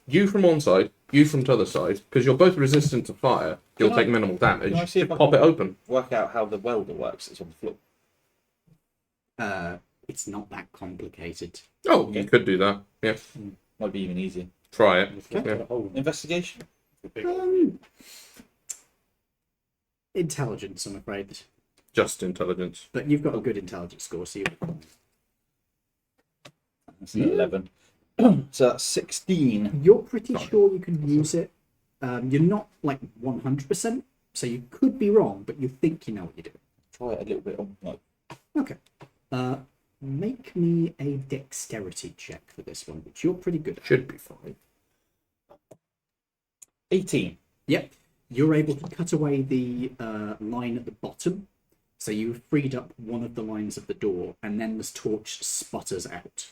You from one side. You from the other side. Because you're both resistant to fire. You'll Can I- take minimal damage. can I see if I Pop can- it open. Work out how the welder works. It's on the floor. It's not that complicated. Oh, you could do that. Yeah. Might be even easier. Try it. Got Yeah. a hole in it. Investigation. Intelligence, I'm afraid. Just intelligence. But you've got a good intelligence score, so you... That's an 11. So that's 16. You're pretty sure you can use it. You're not like 100%, so you could be wrong, but you think you know what you're doing. Try it a little bit on. Like, Okay. Make me a dexterity check for this one, which you're pretty good at. Should be fine. 18. Yep. You're able to cut away the line at the bottom, so you've freed up one of the lines of the door, and then this torch sputters out.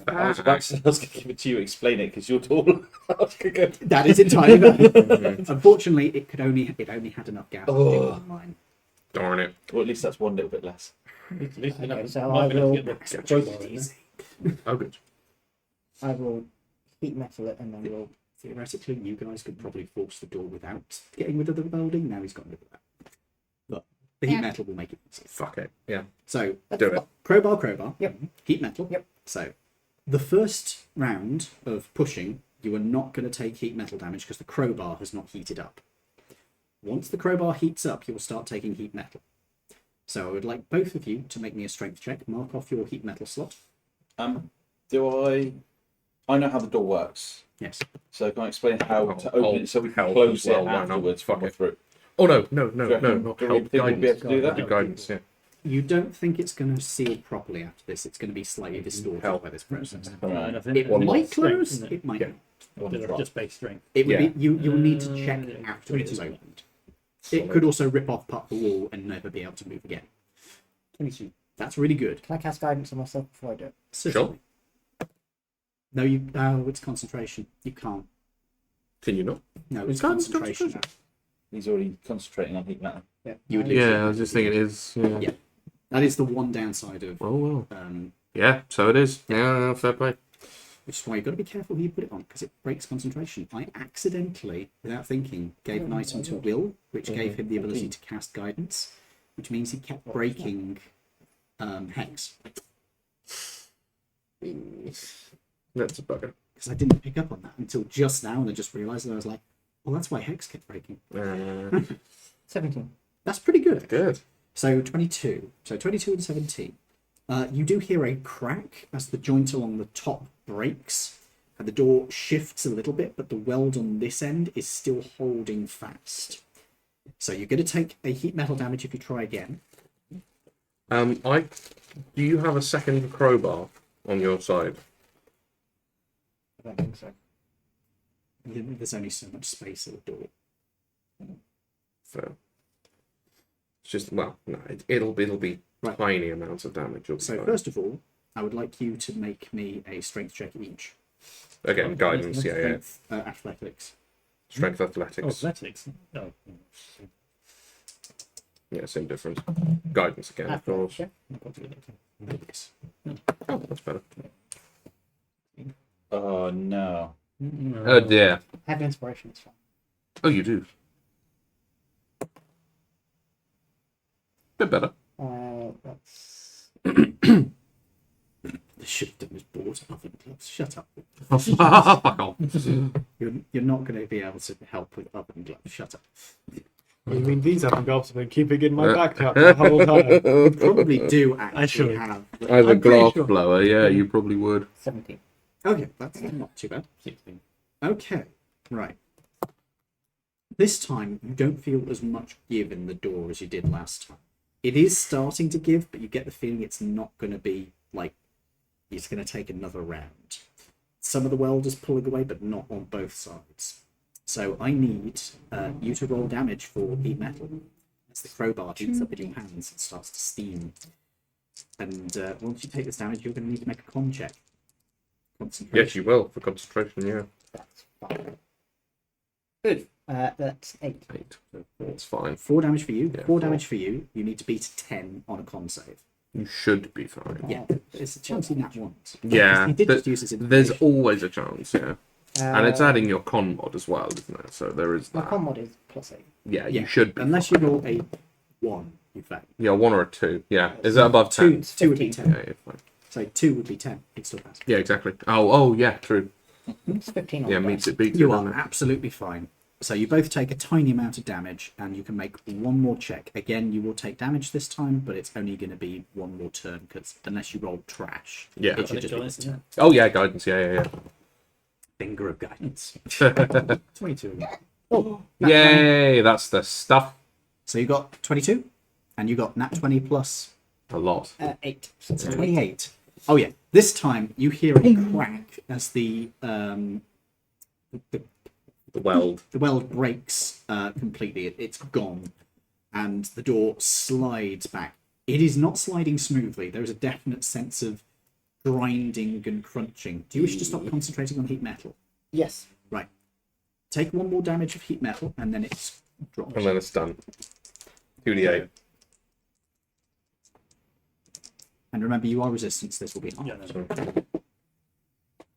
I was going to give it to you, explain it, because you're tall. I was gonna go, That is entirely valid. Unfortunately, it only had enough gas to do Oh. one line. Darn it. Well, at least that's one little bit less. At least Okay, enough- so might I be enough to will- get the crowbar in there. Oh, good. I will heat metal it and then we'll... Theoretically, you guys could probably force the door without getting rid of the welding. Now he's got rid of that. But the heat Yeah. metal will make it easier. Fuck it. Yeah. So, Do it. crowbar. Yep. Heat metal. Yep. So, the first round of pushing, you are not going to take heat metal damage because the crowbar has not heated up. Once the crowbar heats up, you will start taking heat metal. So I would like both of you to make me a strength check. Mark off your heat metal slot. Do I know how the door works. Yes. So can I explain how to Oh, open it so we can hell, close well, it why not? afterwards? Fuck Fuck it. through. Oh, no. Do you reckon- Not do you help. think we'll be able to do Guidance. that? Guidance, yeah. You don't think it's going to seal properly after this. It's going to be slightly distorted Hell. by this process. Right, and I think It it's might strength, close. isn't It might Yeah. not. Just base strength. It would Yeah. be, you will need to check after 20 it is to opened. It could also rip off part of the wall and never be able to move again. 22. That's really good. Can I cast guidance on myself before I do it? Certainly. No, it's concentration. You can't. Can you not? No, It's it's concentration. concentration. He's already concentrating on heat metal. Yeah. You would Yeah, I was just thinking it is. Yeah. Yeah. That is the one downside of, Oh, well. um, Yeah, so it is. Yeah, fair play. which is why you've got to be careful who you put it on because it breaks concentration. I accidentally, without thinking, gave an item to Will, which gave him the ability to cast guidance, which means he kept breaking hex That's a bugger. because I didn't pick up on that until just now, and I just realised that I was like, well, that's why hex kept breaking. 17. That's pretty good. Good. So 22. So 22 and 17. You do hear a crack as the joint along the top breaks, and the door shifts a little bit, but the weld on this end is still holding fast. So you're going to take a heat metal damage if you try again. Do you have a second crowbar on your side? I don't think so. There's only so much space at the door. So it's just no, it'll be Right. tiny amounts of damage. It'll be So fine. first of all, I would like you to make me a strength check each. Again, guidance, yeah. Strength, athletics. Strength Oh, athletics. athletics. No. Yeah, same difference. Guidance again, of course. Yeah. Yes. Oh, that's better. Oh no. Oh dear. Have inspiration, it's fine. Oh, you do. Bit better. That's The shifter was bought oven gloves. Shut up. Fuck off. You're not going to be able to help with oven gloves. Shut up. You mean these oven gloves have been keeping in my backpack the whole time? You probably do actually Actually. have. As a I'm pretty glass sure. blower, yeah, you probably would. 17. Okay, that's not too bad. 16. Okay, right. This time, you don't feel as much give in the door as you did last time. It is starting to give, but you get the feeling it's not going to be like it's going to take another round. Some of the welders pulling away, but not on both sides. So I need you to roll damage for heat metal. As the crowbar shoots up in your hands and starts to steam. And once you take this damage, you're going to need to make a con check. Concentration. Yes, you will for concentration. Yeah, That's fine. Good. That's 8. 8. That's fine. 4 damage for you. Yeah, 4 4. damage for you. You need to beat a 10 on a con save. You should be fine. Yeah, there's a chance in that once. Yeah, He did th- just use his there's information. always a chance. Yeah, and it's adding your con mod as well, isn't it? So there is My that. con mod is +8. Yeah, Yeah, you should be. Unless fine. you roll a 1, in fact. Yeah, 1 or a 2. Yeah, is that above 10? 2 would be 15. 10. Yeah, yeah, fine. So 2 would be 10. It still passes. Yeah, exactly. Oh, yeah, true. It's 15 on Yeah, the meets dice. it, beats You it. are doesn't it? absolutely fine. So you both take a tiny amount of damage, and you can make one more check. Again, you will take damage this time, but it's only going to be one more turn, because unless you roll trash, Yeah. it should just be Guidance, one turn. Oh yeah, guidance. Yeah. Finger of guidance. 22. Oh, Yay! That's the stuff. So you got 22, and you got nat 20 plus A lot. 8. so 28. Oh yeah, this time you hear a crack as the The weld. weld breaks completely. It's gone, and the door slides back. It is not sliding smoothly. There is a definite sense of grinding and crunching. Do you wish to stop concentrating on heat metal? Yes. Right. Take 1 more damage of heat metal, and then it's dropped. And then it's done. 2d8. And remember, you are resistant, so this will be half. Yeah, no. So-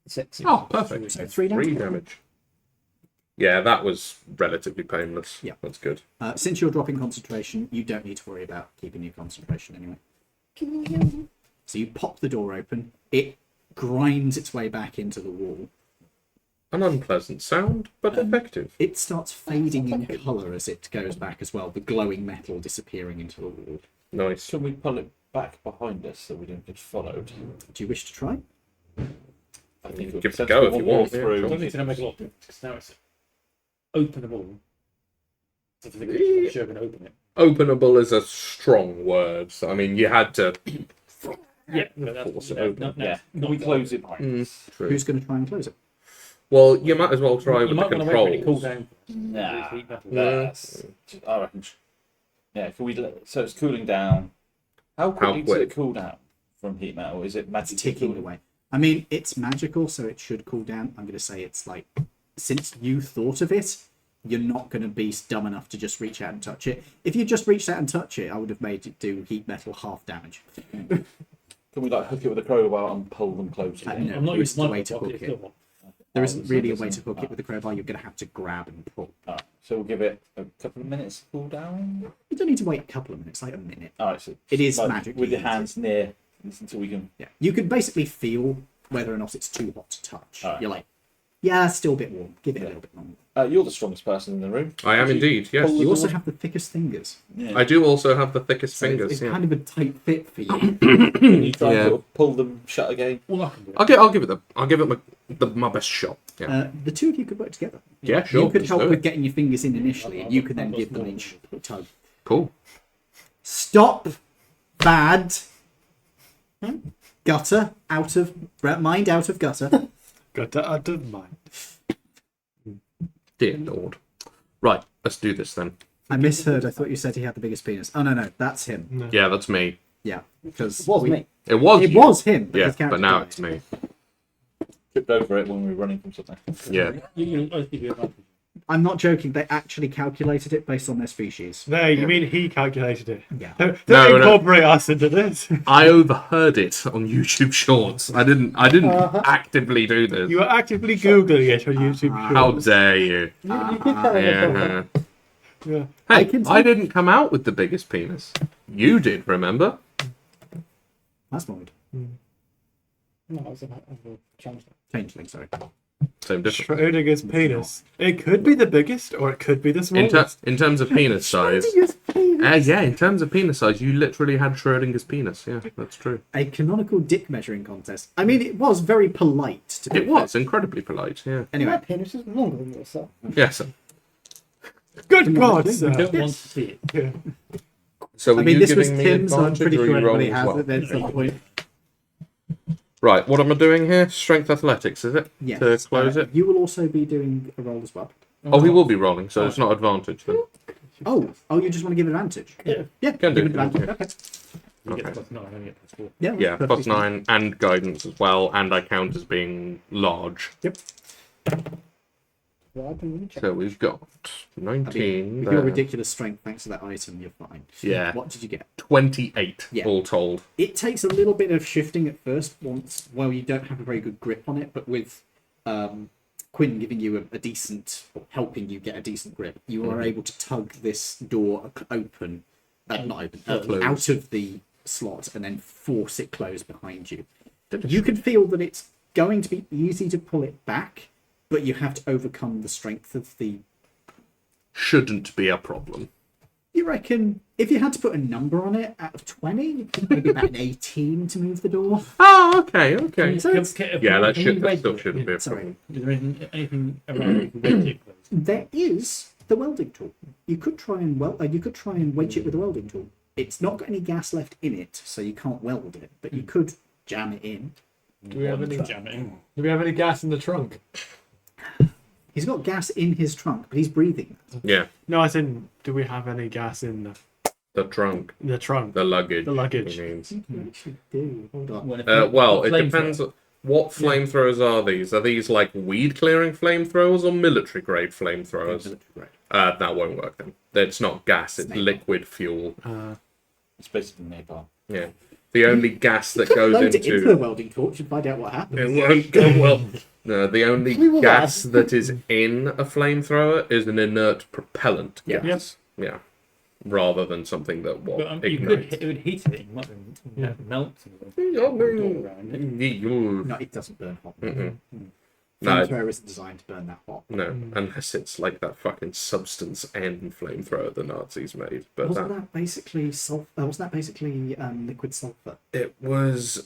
6. Oh, perfect. So 3 damage. 3 damage. Yeah, that was relatively painless. Yeah. That's good. Since you're dropping concentration, you don't need to worry about keeping your concentration anyway. So you pop the door open. It grinds its way back into the wall. An unpleasant sound, but effective. It starts fading in colour as it goes back as well, the glowing metal disappearing into the wall. Nice. Can we pull it back behind us so we don't get followed? Do you wish to try? I think Give it a go if you want. I Through. don't need to make a lot of difference, because now it's openable. So if you're sure going to open it. Openable is a strong word. So, I mean, you had to. Yeah, but that's Force it open. Yeah. not We close it. True. Who's going to try and close it? Well, you might as well try You with might the want to wait for it to cool controls. down. Nah, Heat metal. that's. I reckon. Yeah, can we? So it's cooling down. How quickly does quick? it cool down from heat metal? Is it It's magically ticking cooling? away. I mean, it's magical, so it should cool down. I'm going to say it's like, since you thought of it, you're not going to be dumb enough to just reach out and touch it. If you just reached out and touch it, I would have made it do heat metal half damage. Can we like hook it with a crowbar and pull them close? No, I'm not there isn't using a my way to pocket, hook it's it. still one. There isn't really a so way there's to hook no- it with the crowbar. You're going to have to grab and pull. Alright, so we'll give it a couple of minutes to cool down. You don't need to wait a couple of minutes, like a minute. Alright, so It is like, magically with your easy. hands near until we can. Yeah, you can basically feel whether or not it's too hot to touch. Alright. You're like, Yeah, still a bit warm. Give it a little bit longer. You're the strongest person in the room. I am indeed, yes. You also have the thickest fingers. Yeah. I do also have the thickest So fingers. it's Yeah. kind of a tight fit for you. Can you try Yeah. and sort of pull them shut again? All I can do. I'll give it my best shot. Yeah, The two of you could work together. yeah, sure. You could let's help do it. with getting your fingers in initially, and you could then give them each a tug. Cool. Stop, bad. Gutter, mind out of gutter. Got that out of mind. Dear Lord. Right, let's do this then. I misheard. I thought you said he had the biggest penis. Oh no, that's him. Yeah, that's me. Yeah, because It was me. It was. It you. was him. But Yeah, his character but now died. it's me. Tripped over it when we were running from something. Yeah. You both give you advantage. I'm not joking. They actually calculated it based on their species. No, you mean he calculated it? Yeah. Don't No. incorporate us into this. I overheard it on YouTube Shorts. I didn't actively do this. You are actively googling it on YouTube. How dare you? You keep telling us Yeah. Yeah. Hey, can I didn't come out with the biggest penis. You did, remember? That's Lloyd. No, I was about to change that. Changeling, sorry. Same difference. Schrodinger's penis. It could be the biggest, or it could be the smallest. In terms of penis size. Yeah, in terms of penis size, you literally had Schrodinger's penis. Yeah, that's true. A canonical dick measuring contest. I mean, it was very polite to be It was incredibly polite. Yeah. My Anyway, penis is longer than yours, so. Yes. Good God, I sir. don't want to see it. Yeah. So I are mean, you this was giving me Tim, so I'm advantage, pretty or are sure you rolling everybody as has well? it at some point. Right, what am I doing here? Strength athletics, is it? Yes. To close it? You will also be doing a roll as well. Oh, he will be rolling, so it's not advantage then. Oh, you just want to give advantage? Yeah. Yeah, Can do, give advantage. yeah. Okay. You Okay. get +9, I get +4. Yeah, Yeah, perfectly plus fine. 9 and guidance as well, and I count as being large. Well, I can really check. So we've got I 19 mean, with there. your ridiculous strength, thanks to that item, you're fine. Yeah. What did you get? 28 Yeah. all told. It takes a little bit of shifting at first, well, you don't have a very good grip on it, but with Quinn giving you a decent, or helping you get a decent grip, you are able to tug this door open, not open, Closed. out of the slot and then force it closed behind you. You can feel that it's going to be easy to pull it back, but you have to overcome the strength of the. Shouldn't be a problem. You reckon if you had to put a number on it out of 20, maybe about an 18 to move the door? Oh, okay. So it's- Yeah, that Can you still wedge shouldn't be a Sorry. problem. Is there anything around the wedge it closed? There is the welding tool. You could try and wedge it with a welding tool. It's not got any gas left in it, so you can't weld it, but you could jam it in. Do we have any? Jam it in. Do we have any gas in the trunk? He's got gas in his trunk, but he's breathing. Yeah, No, I said, do we have any gas in the trunk, the trunk? the luggage. The luggage. he means. You actually do. Hold on. Well, it Flamethrower. depends. What flamethrowers are these? Are these like weed clearing flamethrowers or military grade flamethrowers? That won't work then. It's not gas, it's Napalm. liquid fuel. It's basically napalm. Yeah. The only gas that Could goes load it into the into welding torch and find out what happens. it won't go well. No, the only We will gas that is in a flamethrower is an inert propellant Yeah. gas. Yeah. Rather than something that But, you ignites. could, it would heat it, it might melt. Around it. No, it doesn't burn hot. Mm-mm. Flamethrower No, isn't designed to burn that hot. no, unless it's like that fucking substance N flamethrower the Nazis made. But Wasn't that basically liquid sulfur? it was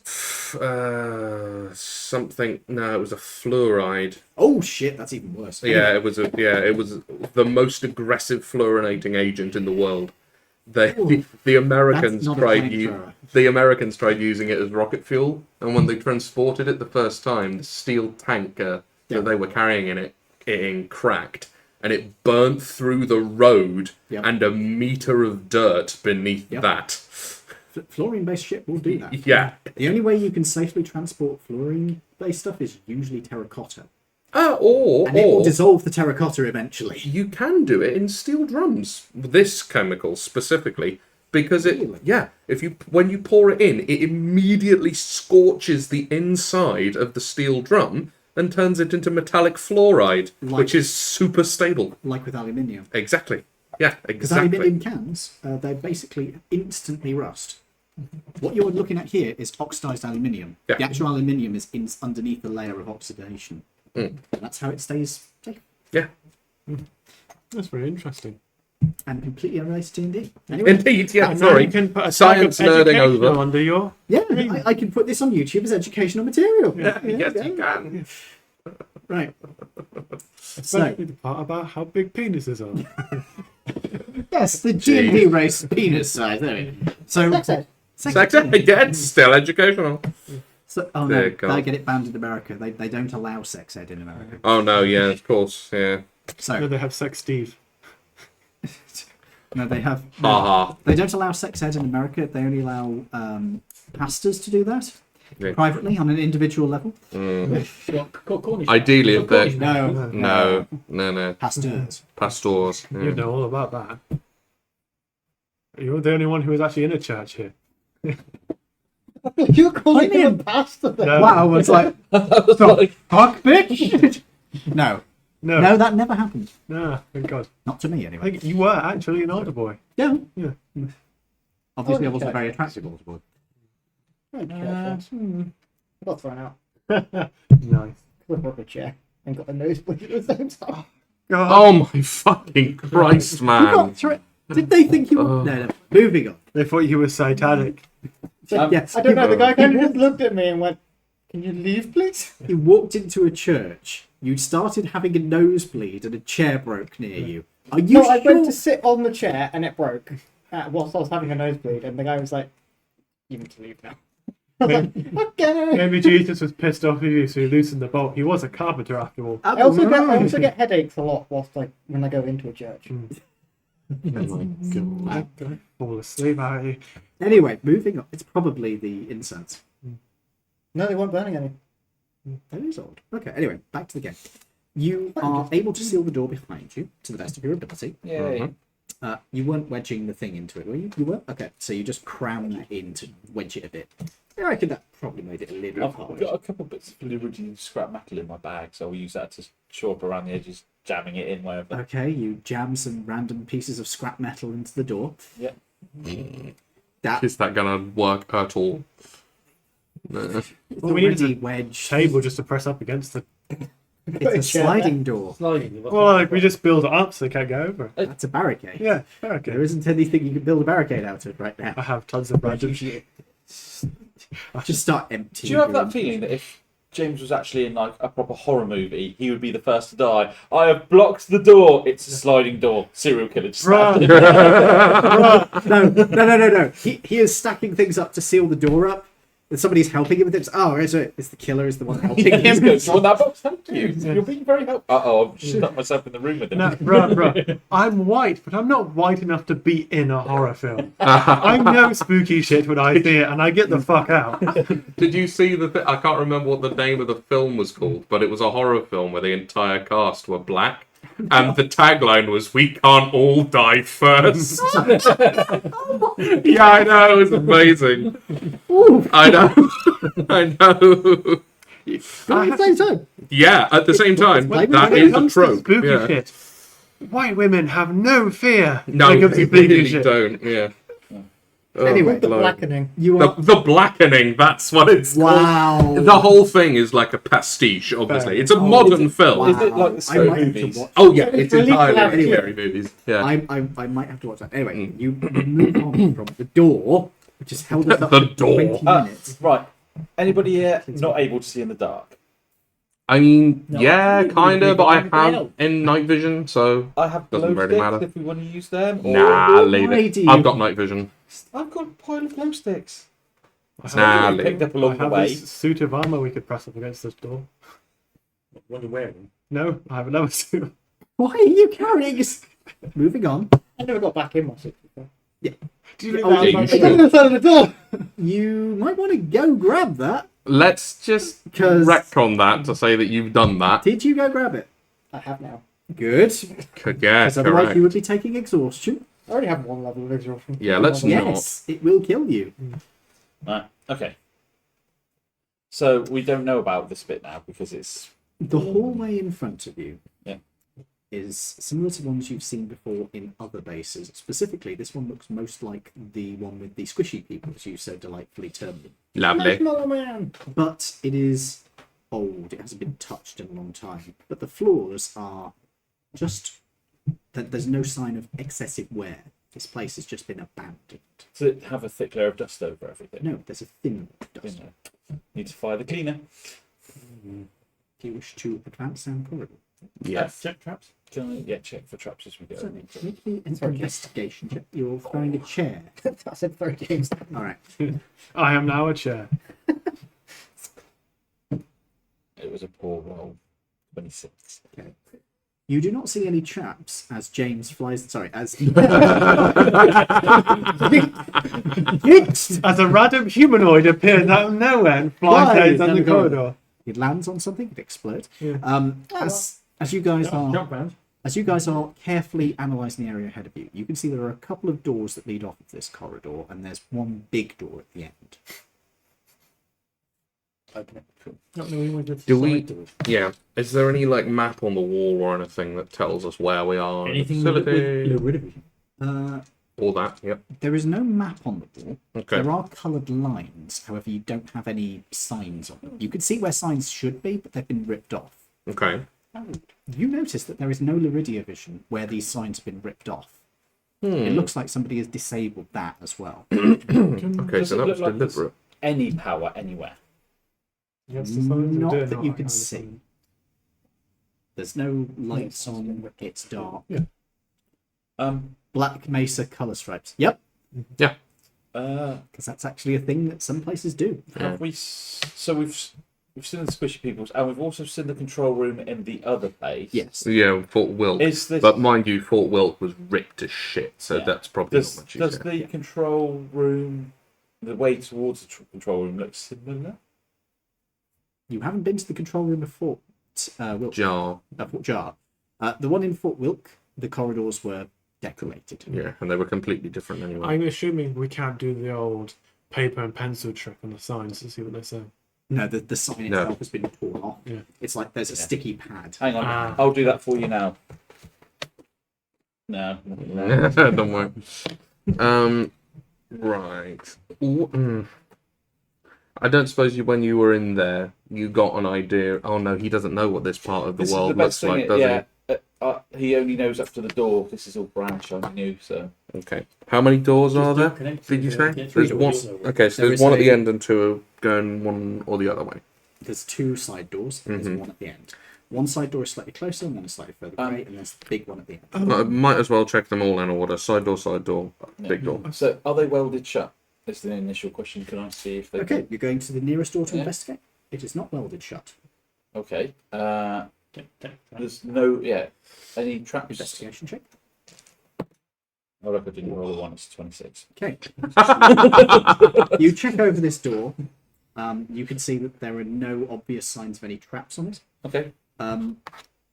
something. No, it was a fluoride. Oh shit, that's even worse. Yeah, it was the most aggressive fluorinating agent in the world. The Americans That's not a tried flamethrower. the Americans tried using it as rocket fuel, and when they transported it the first time, the steel tanker Yeah. that they were carrying in cracked, and it burnt through the road Yep. and a meter of dirt beneath Yep. that. Fluorine-based shit will do that. Yeah. The only way you can safely transport fluorine-based stuff is usually terracotta, Or and it will dissolve the terracotta eventually. you can do it in steel drums. This chemical specifically, because Really? when you pour it in, it immediately scorches the inside of the steel drum and turns it into metallic fluoride, which is super stable. Like with aluminium. Exactly. Yeah, Because exactly. aluminium cans, they basically instantly rust. What you're looking at here is oxidized aluminium. Yeah. The actual aluminium is underneath a layer of oxidation. And that's how it stays safe. That's very interesting. And completely unrelated to D&D. Anyway, Indeed, yeah. And now Sorry. you can put a Science tag of nerding educational over. under your. yeah, I can put this on YouTube as educational material. Yes, you can. Right. Especially the part about how big penises are. Yes, the D&D race penis size. There we go. So, Sex ed. Sex ed, yeah, it's still educational. So, oh Dear no, God. they get it banned in America. They don't allow sex ed in America. Oh no, yeah, of course, yeah. No, So they have Sex Steve. no, they have. Ha ha. They don't allow sex ed in America. They only allow pastors to do that Yeah. privately on an individual level. Mm. Ideally, if they're no, Pastors. pastors. Yeah. You know all about that. You're the only one who was actually in a church here. You're calling him a pastor then? No. Wow, it's like fuck, bitch. No, No, that never happened. no, thank God. Not to me, I anyway. think you were actually an older boy. Yeah. Yeah. Obviously, I Oh, wasn't okay. very attractive, older boy. I got thrown out. Nice. Clip up a chair and got a nosebleed at the same time. God. Oh my fucking Christ, You man! got through it. Did they think you were? No. Moving on. They thought you were satanic. Yes. I don't know, the guy kind of just looked at me and went, "Can you leave, please?" You walked into a church. You started having a nosebleed, and a chair broke near you. Are you No, sure? I went to sit on the chair and it broke whilst I was having a nosebleed, and the guy was like, "You need to leave now." I was like, "Okay." Maybe Jesus was pissed off with you, so he loosened the bolt. He was a carpenter after all. I also get headaches a lot when I go into a church. Oh my God. Don't fall asleep, Harry. Anyway, moving on. It's probably the incense. No, they weren't burning any. That is odd. Okay, anyway, back to the game. You are able to seal the door behind you to the best of your ability. Yay. You weren't wedging the thing into it, were you? You were? Okay, so you just crammed that in to wedge it a bit. I reckon that probably made it a little I've hard. got a couple bits of Laridian scrap metal in my bag, so I'll use that to shore up around the edges, jamming it in wherever. Okay, you jam some random pieces of scrap metal into the door. Yeah. That Is that gonna work at all? No. we need already a wedged. Table just to press up against it. It's a sliding door. Sliding. Well, like, we just build it up so they can't go over it. That's a barricade. Yeah, There okay. isn't anything you can build a barricade out of right now. I have tons of random Just start emptying. Do you have your that feeling that if James was actually in like a proper horror movie, he would be the first to die? I have blocked the door. It's a sliding door. Serial killer. Just Run. No. He is stacking things up to seal the door up. And somebody's helping him with it. Oh, it's the killer is the one helping He him. goes, "Well, that box, thank you. You're being very helpful." I've stuck myself in the room with him. No, bruh. I'm white, but I'm not white enough to be in a horror film. I know spooky shit when I see it, and I get the fuck out. Did you see I can't remember what the name of the film was called, but it was a horror film where the entire cast were black. And the tagline was, "We can't all die first." Yeah, I know, it was amazing. I know. I know. At the same time. Yeah, at the same time, When that it is a comes to trope. spooky Yeah. shit, white women have no fear. No, when it comes they to spooky really shit. don't. Yeah. Oh, Anyway, The Lord. blackening. You The, are. the blackening, that's what it's called. Wow. The whole thing is like a pastiche, obviously. It's a modern film. Wow. Is it like the I scary might have to movies? watch- Oh, yeah, It's it's really entirely like clever. scary movies. Yeah. I might have to watch that. Anyway, you move on from the door, which has held us up The for door. 20 minutes. Right. Anybody here not able to see in the dark? I mean, No, yeah, we- kind of, we but I don't have know. in night vision, so I have Doesn't glow really sticks matter. if we want to use them. Or nah, leave why it. do you- I've got night vision. I've got a pile of glow sticks. Nah, we leave picked it. up I along the have way. this suit of armor we could press up against this door. When you're wearing. No, I have another suit. Why are you carrying us? Moving on. I never got back in my suit. Do you Oh, think yeah, you that should. On the side of the door. You might want to go grab that. Let's just 'Cause- retcon that to say that you've done that. Did you go grab it? I have now. Good. Yeah, Because otherwise correct. you would be taking exhaustion. I already have one level of exhaustion. Yeah, let's One level. not. Yes, it will kill you. Right. Okay. So we don't know about this bit now because it's The hallway in front of you Yeah. is similar to ones you've seen before in other bases. Specifically, this one looks most like the one with the squishy people, as you so delightfully termed them. Lovely. Marshmallow Man. But it is old. It hasn't been touched in a long time. But the floors are just... There's no sign of excessive wear. This place has just been abandoned. Does it have a thick layer of dust over everything? No, there's a thin dust. Need to fire the cleaner. Do you wish to advance down the corridor? Yes. Check traps. Can I check for traps as we go? So make me an investigation check. You're throwing a chair. I said throw games. All right. I am now a chair. It was a poor roll. 26. Okay. You do not see any traps as James flies. Sorry, as As a random humanoid appears out of nowhere and flies down the corridor. it lands on something. It explodes. Yeah. As you guys are Jump round. As you guys are carefully analysing the area ahead of you, you can see there are a couple of doors that lead off of this corridor, and there's one big door at the end. Open it. Cool. Not knowing where the Do we? side door. Yeah. Is there any like map on the wall or anything that tells us where we are? in the Anything with facility? Laridian. All that. Yep. There is no map on the wall. Okay. There are coloured lines, however, you don't have any signs on them. You can see where signs should be, but they've been ripped off. Okay. You notice that there is no Laridia vision where these signs have been ripped off. It looks like somebody has disabled that as well. Okay. Does So it that look was like there's deliberate. any power anywhere? Yes, the signs are Not doing that all you that can kind of see. thing. There's no lights on, it's dark. Um. Black Mesa colour stripes. Yep, because that's actually a thing that some places do. Have we? So we've seen the squishy peoples, and we've also seen the control room in the other place. Yes. Yeah. Fort Wilk. Is this? But mind you, Fort Wilk was ripped to shit, so Yeah. that's probably Does not much does easier. the control room, the way towards the control room, look similar? You haven't been to the control room of Fort Wilk. Jar. Fort Jar. The one in Fort Wilk, the corridors were decorated. Yeah, and they were completely different anyway. I'm assuming we can't do the old paper and pencil trick on the signs to see what they say. No, the sign No. itself has been torn off. Yeah. It's like there's a sticky pad. Hang on, Ah. I'll do that for you now. No. Don't worry. Right. I don't suppose when you were in there, you got an idea. Oh no, he doesn't know what this part of the This is world the best looks thing. like, does Yeah. He only knows up to the door. This is all brand shiny new. So he? Okay. How many doors are there? Did you say? There's one. Okay, so There there's is one at the a- end and two going one or the other way. There's two side doors. There's one at the end. One side door is slightly closer, and then slightly further away, and there's the big one at the end. I might as well check them all in order. Side door, big door. So are they welded shut? Is the initial question. Can I see if they? Okay, you're going to the nearest door to Yeah. investigate. It is not welded shut. Okay. There's no. Yeah. Any traps? Investigation check. Oh look, I didn't roll a one. It's 26. Okay. You check over this door. You can see that there are no obvious signs of any traps on it. Okay.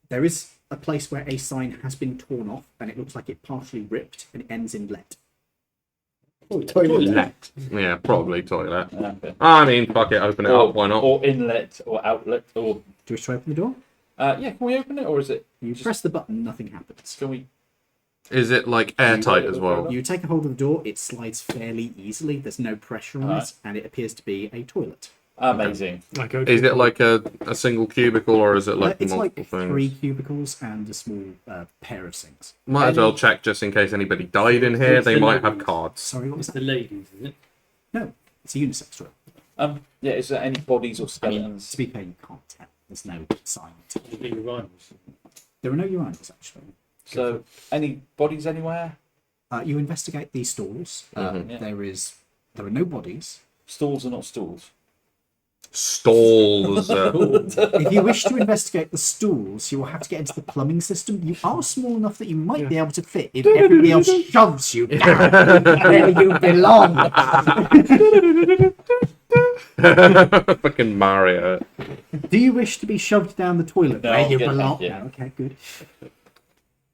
There is a place where a sign has been torn off, and it looks like it partially ripped, and it ends in let. Toilet. Yeah, probably toilet. Okay. I mean, fuck it, open it up. Why not? Or inlet or outlet or. Do you wish to open the door? Yeah. Can we open it or is it? You press the button, nothing happens. Can we? Is it like airtight as well? You take a hold of the door, it slides fairly easily, there's no pressure on it, and it appears to be a toilet. Amazing. I go to Is the it like a single cubicle or is it like It's like multiple things? 3 cubicles and a small pair of sinks. Might as well check just in case anybody died in here. They might have cards. Sorry, what was It's that? the ladies, is it? No, it's a unisex toilet. Yeah. Is there any bodies or I mean, skeletons? to be fair, you can't tell. There's no sign. The rivals. There are no urinals, actually. So any bodies anywhere? You investigate these stalls. Yeah. There are no bodies. Stalls are not stools. Stalls. If you wish to investigate the stools, you will have to get into the plumbing system. You are small enough that you might be able to fit if everybody else shoves you down where you belong. Fucking Mario. Do you wish to be shoved down the toilet No, where you good, belong? thank you. No, okay, good.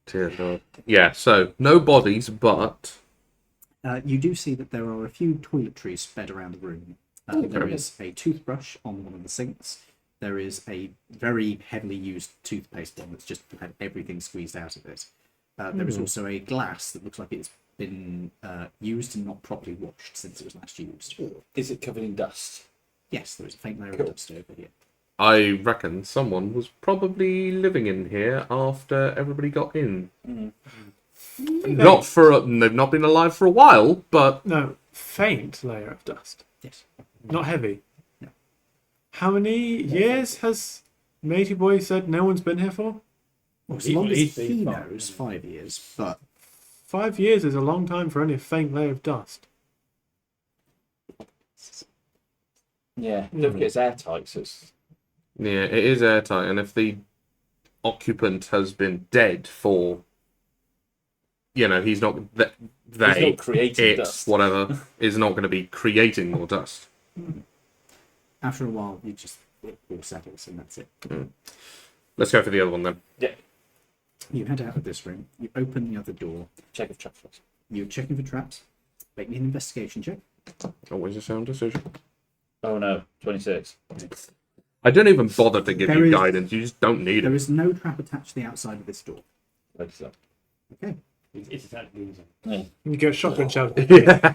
Dear Lord. Yeah, so no bodies, but You do see that there are a few toiletries spread around the room. There is a toothbrush on one of the sinks. There is a very heavily used toothpaste one that's just had everything squeezed out of it. There is also a glass that looks like it's been used and not properly washed since it was last used. Is it covered in dust? Yes, there is a faint layer Cool. of dust over here. I reckon someone was probably living in here after everybody got in. Not for they've not been alive for a while, but No, faint layer of dust. Yes. Not heavy. No. How many years has Matey Boy said no one's been here for? Well, as long as He's he been knows, 5 years. But 5 years is a long time for only a faint layer of dust. Yeah, don't forget it's airtight, so it's... yeah, it is airtight. And if the occupant has been dead for, he's not He's not creating dust. whatever is not going to be creating more dust. after a while, it all settles, and that's it. Let's go for the other one then. Yeah. You head out of this room. You open the other door. Check if traps first. You're checking for traps. Make me an investigation check. Always a sound decision. Oh no, 26. I don't even bother to give There you is- guidance. You just don't need There it. is no trap attached to the outside of this door. Like so. Okay. It's exactly the same. Yeah. You get shotgun shell. Yeah.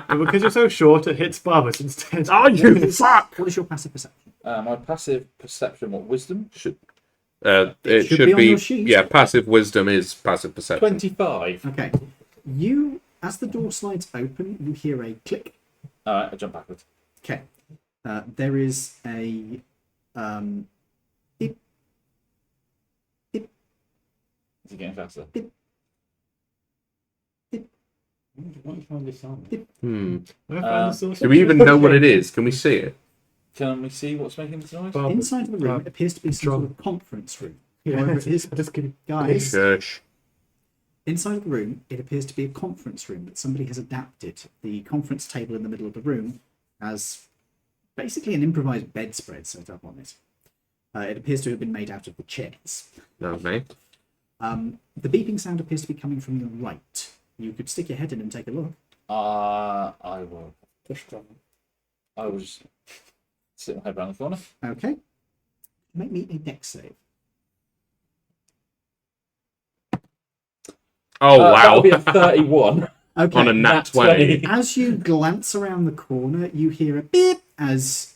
But because you're so short, it hits Barbas instead. Oh, you fuck! What is your passive perception? My passive perception, what, wisdom? It should should be on be. your sheet. Yeah, passive wisdom is passive perception. 25. Okay. As the door slides open, you hear a click. Alright, I jump backwards. Okay. There is a beep. Is he getting faster? Why don't you find this on? I found the source Do we even know what it is? Can we see it? Can we see what's making this noise? Barbas. Inside of the room, it appears to be some sort of conference room. Whatever it is. Just kidding. Guys, Shush. inside of the room, it appears to be a conference room that somebody has adapted. The conference table in the middle of the room has basically an improvised bedspread set up on it. It appears to have been made out of the chairs. No, mate. The beeping sound appears to be coming from the right. You could stick your head in and take a look. I will. I will just sit my head around the corner. Okay. Make me a dex save. Oh, That wow. would be a 31. Okay. On a nat 20. As you glance around the corner, you hear a beep as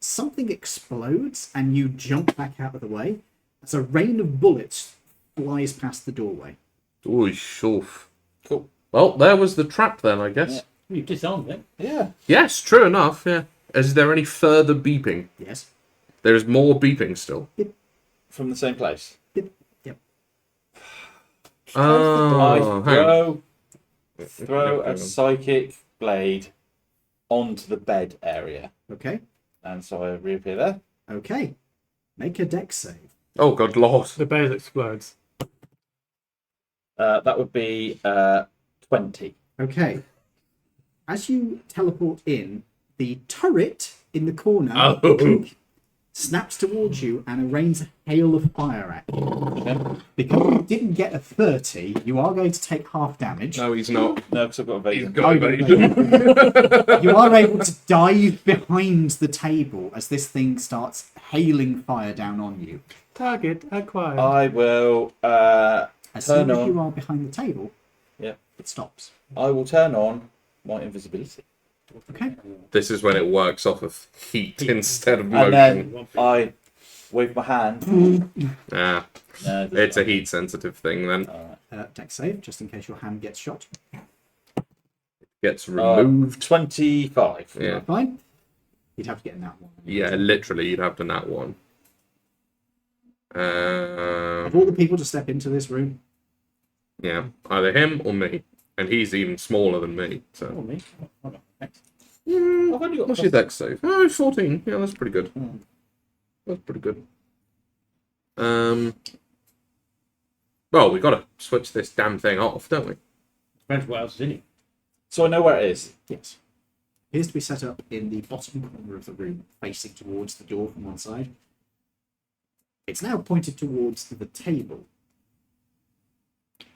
something explodes, and you jump back out of the way as a rain of bullets flies past the doorway. Ooh, shoof. Cool. Well, there was the trap then, I guess. You've disarmed it. Yeah. Yes, true enough, yeah. Is there any further beeping? Yes. There is more beeping still. From the same place. Yep. Yep. Oh, hang on. Throw a psychic blade onto the bed area. Okay. And so I reappear there. Okay. Make a dex save. Oh, good lord. The base explodes. That would be 20. Okay. As you teleport in, the turret in the corner Oh. snaps towards you and rains a hail of fire at you. Okay. Because you didn't get a 30, you are going to take half damage. No, he's not. No, because I've got a He's evasion. got evasion. You are able to dive behind the table as this thing starts hailing fire down on you. Target acquired. I will As Turn soon as on. you are behind the table, Yeah. it stops. turn on my invisibility. Okay. This is when it works off of heat instead of And motion. then I wave my hand. Ah, No, it doesn't it's a work. heat sensitive thing then. Dex save, just in case your hand gets shot. Gets removed. 25. Yeah. Fine. You'd have to get in that one. Yeah, literally, you'd have to nat one. Of all the people to step into this room, Yeah, either him or me. And he's even smaller than me. Oh, So, me. Hold on. Thanks. I've only got what's your dex save? Oh, 14. Yeah, that's pretty good. Hmm. That's pretty good. Well, we gotta switch this damn thing off, don't we? Depends what else is in it. So I know where it is. yes, appears to be set up in the bottom corner of the room, facing towards the door from one side. It's now pointed towards the table.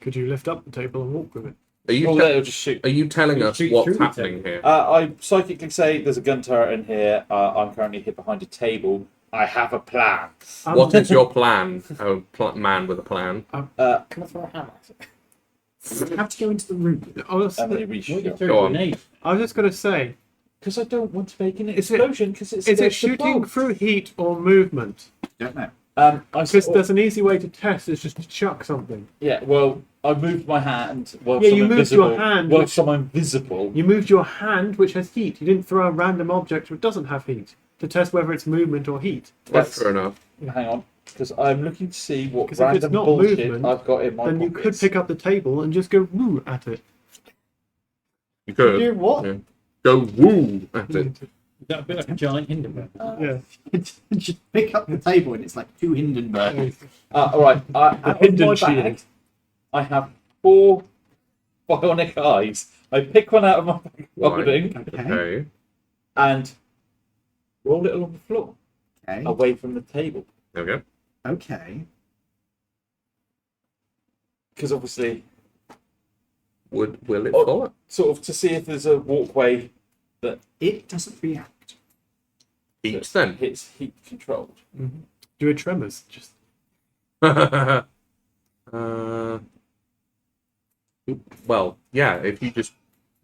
Could you lift up the table and walk with it? Are you, Well, te- it'll just shoot. are you telling You us shoot what's through the happening table. here? I psychically say there's a gun turret in here. I'm currently hid behind a table. I have a plan. What is your plan? Oh, man with a plan. Can I throw a hammer at it? You have to go into the room. I was, And then he What you reshoot. throw Go a on. grenade? I was just going to say, Because I don't want to make an Is it- explosion. Because it's Is it against the shooting plot. through heat or movement? Don't know. I Because said, there's an easy way to test. It's just to chuck something. yeah. Well, I moved my hand. Yeah, you moved your hand, which- Whilst I'm visible. You moved your hand, which has heat. You didn't throw a random object which doesn't have heat to test whether it's movement or heat. That's fair enough. Hang on, because I'm looking to see what 'Cause if it's random not bullshit movement, I've got in my Then you could pockets. pick up the table and just go woo at it. You could. Do what? Yeah. Go woo at it. That a bit like a giant Hindenburg. Yeah. Just pick up the table and it's like 2 Hindenburg. All right. Out of Hidden my shield. bag, I have 4 bionic eyes. I pick one out of my bag of holding Okay. Okay. and roll it along the floor, Okay. away from the table. Okay. Okay. Because obviously, Will it Oh. fall? sort of to see if there's a walkway It doesn't react. Heat then. hits heat controlled. Do a tremors. Just Well, yeah. If you just,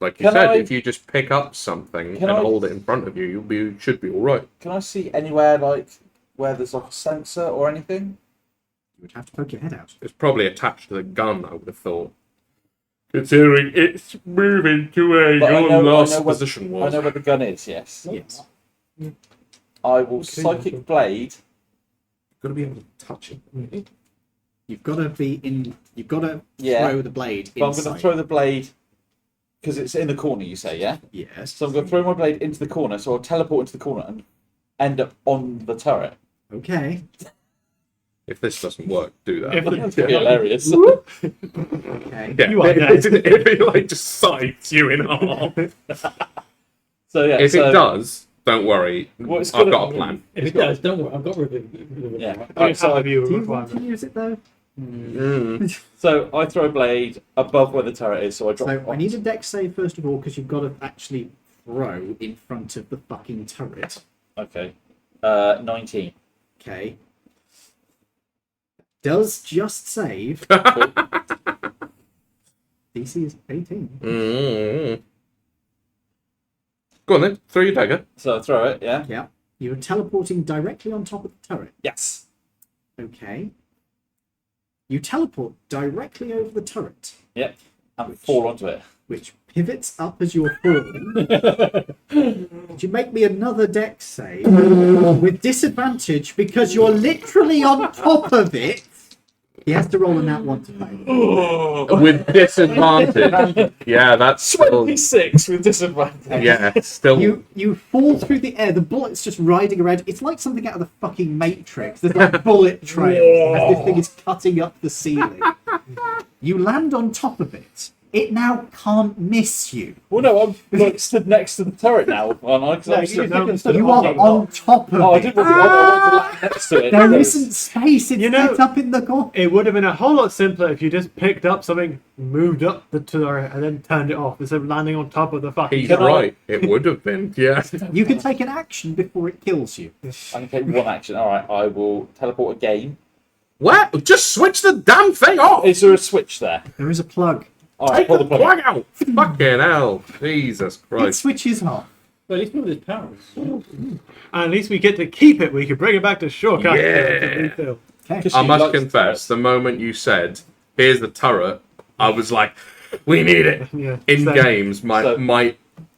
like you Can said, I- if you just pick up something Can and I- hold it in front of you, you should be all right. Can I see anywhere like where there's like a sensor or anything? You would have to poke your head out. It's probably attached to the gun. I would have thought. Considering it's moving to where But I your know- I last know what- position I was. know where the gun is. Yes. Yes. I will Okay. psychic blade. Got to be able to touch it. You've got to be in. You've got to Yeah. throw the blade But I'm inside. going to throw the blade because it's in the corner. You say, yeah. Yes. So I'm going to throw my blade into the corner. So I'll teleport into the corner and end up on the turret. Okay. If this doesn't work, do that. If the- That'd be hilarious. Okay. Yeah, You are if it like just sides you in half. So yeah. If so, it does, don't worry. Well, it's I've gotta- got a plan. If it does, don't worry. I've got rid of it. Yeah. I Right, so, have you a Do you want to requirement. use it though? so I throw a blade above where the turret is. So I drop. So it I on. need a dex save first of all because you've got to actually throw in front of the fucking turret. Okay. 19. Okay. Does just save. DC is 18. Mm. Go on then, throw your dagger. So I throw it. Yeah. Yeah. You're teleporting directly on top of the turret. Yes. Okay. You teleport directly over the turret, Yep. And fall onto it. which pivots up as you're falling. Could you make me another dex save with disadvantage because you're literally on top of it? He has to roll a nat 1 to fail. With disadvantage. Yeah, that's still. 26 with disadvantage. Yeah, still. You fall through the air, the bullet's just riding around. It's like something out of the fucking Matrix. There's like bullet trails as this thing is cutting up the ceiling. You land on top of it. It now can't miss you. Well, no, I'm like stood next to the turret now, aren't I? 'Cause I'm you stood- can stood You on are it. on top of Oh, I it. didn't want to. I wanted to land next to it. There isn't space. It's You know- set up in the corner. It would have been a whole lot simpler if you just picked up something, moved up the turret, and then turned it off instead of landing on top of the fucking. He's Can I- right. It would have been. Yeah. You can take an action before it kills you. I can take one action. All right, I will teleport again. What? Just switch the damn thing off. Is there a switch there? There is a plug. All right, Take pull the the plug. plug out. Fucking hell. Jesus It Christ. switches off. Well, at least with his powers. And at least we get to keep it. We can bring it back to shore. can't we? Yeah. To refill. Okay. I She must likes confess, the moment you said, "Here's the turret," I was like, "We need it." Yeah. In So- games, So- my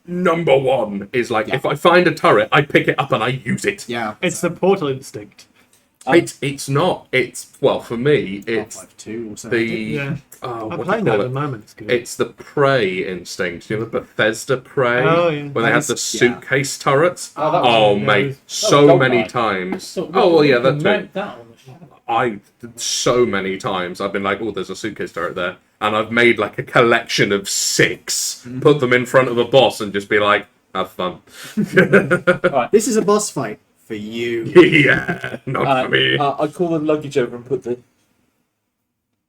number one is like, Yeah. if I find a turret, I pick it up and I use it. Yeah. It's the portal instinct. It's not. It's well for me. It's Half-Life 2 also. the Yeah. oh, I'm what do playing you that call at the it? moment. It's good. It's the prey instinct. You know the Bethesda prey Oh, yeah. when they had the That is- yeah. suitcase turrets. Oh, that was- Oh, yeah, mate, it was- so Goldeneye. many times. So, Oh well, yeah, you that can too. mount that on the ship. I so many times I've been like, oh, there's a suitcase turret there, and I've made like a collection of 6, put them in front of a boss, and just be like, have fun. This is a boss fight for you. Yeah, not for me. I call the luggage over and put the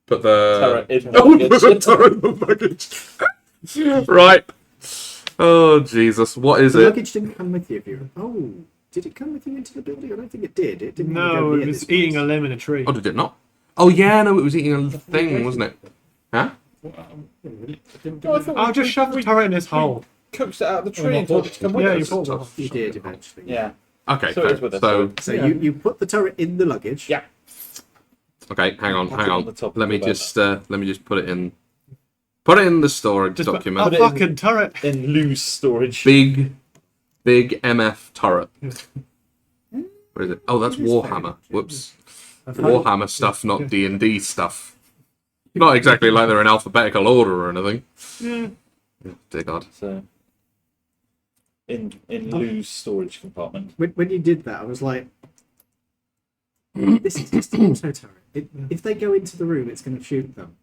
Put the turret in Oh, the put the luggage. turret in the luggage. Right. Oh Jesus, what is The it? luggage didn't come with you. If you. Oh, did it come with you into the building? I don't think it did. It didn't. No, go it near was this eating place. a limb in a tree. Oh, did it not? Oh yeah, no, it was eating a thing, wasn't it? Huh? I didn't No, I thought I'll just shove the turret in his hole. coaxed it out of the Or tree not and told it to come with Yeah, us. you bought one. You did eventually. Yeah. Okay, So it fair. is with us. So So Yeah. you put the turret in the luggage. Yeah. okay, hang on, Put hang it on on. the top Let of me the just put it in. Put it in the storage Just document. a Put it in- fucking turret. In loose storage. Big MF turret. Where is it? Oh, that's It is Warhammer. very- Whoops. I Warhammer stuff, not D&D stuff. Not exactly like they're in alphabetical order or anything. Yeah. Oh, dear God. So, in loose storage compartment. When you did that, I was like, this is just an auto turret. If they go into the room, it's going to shoot them.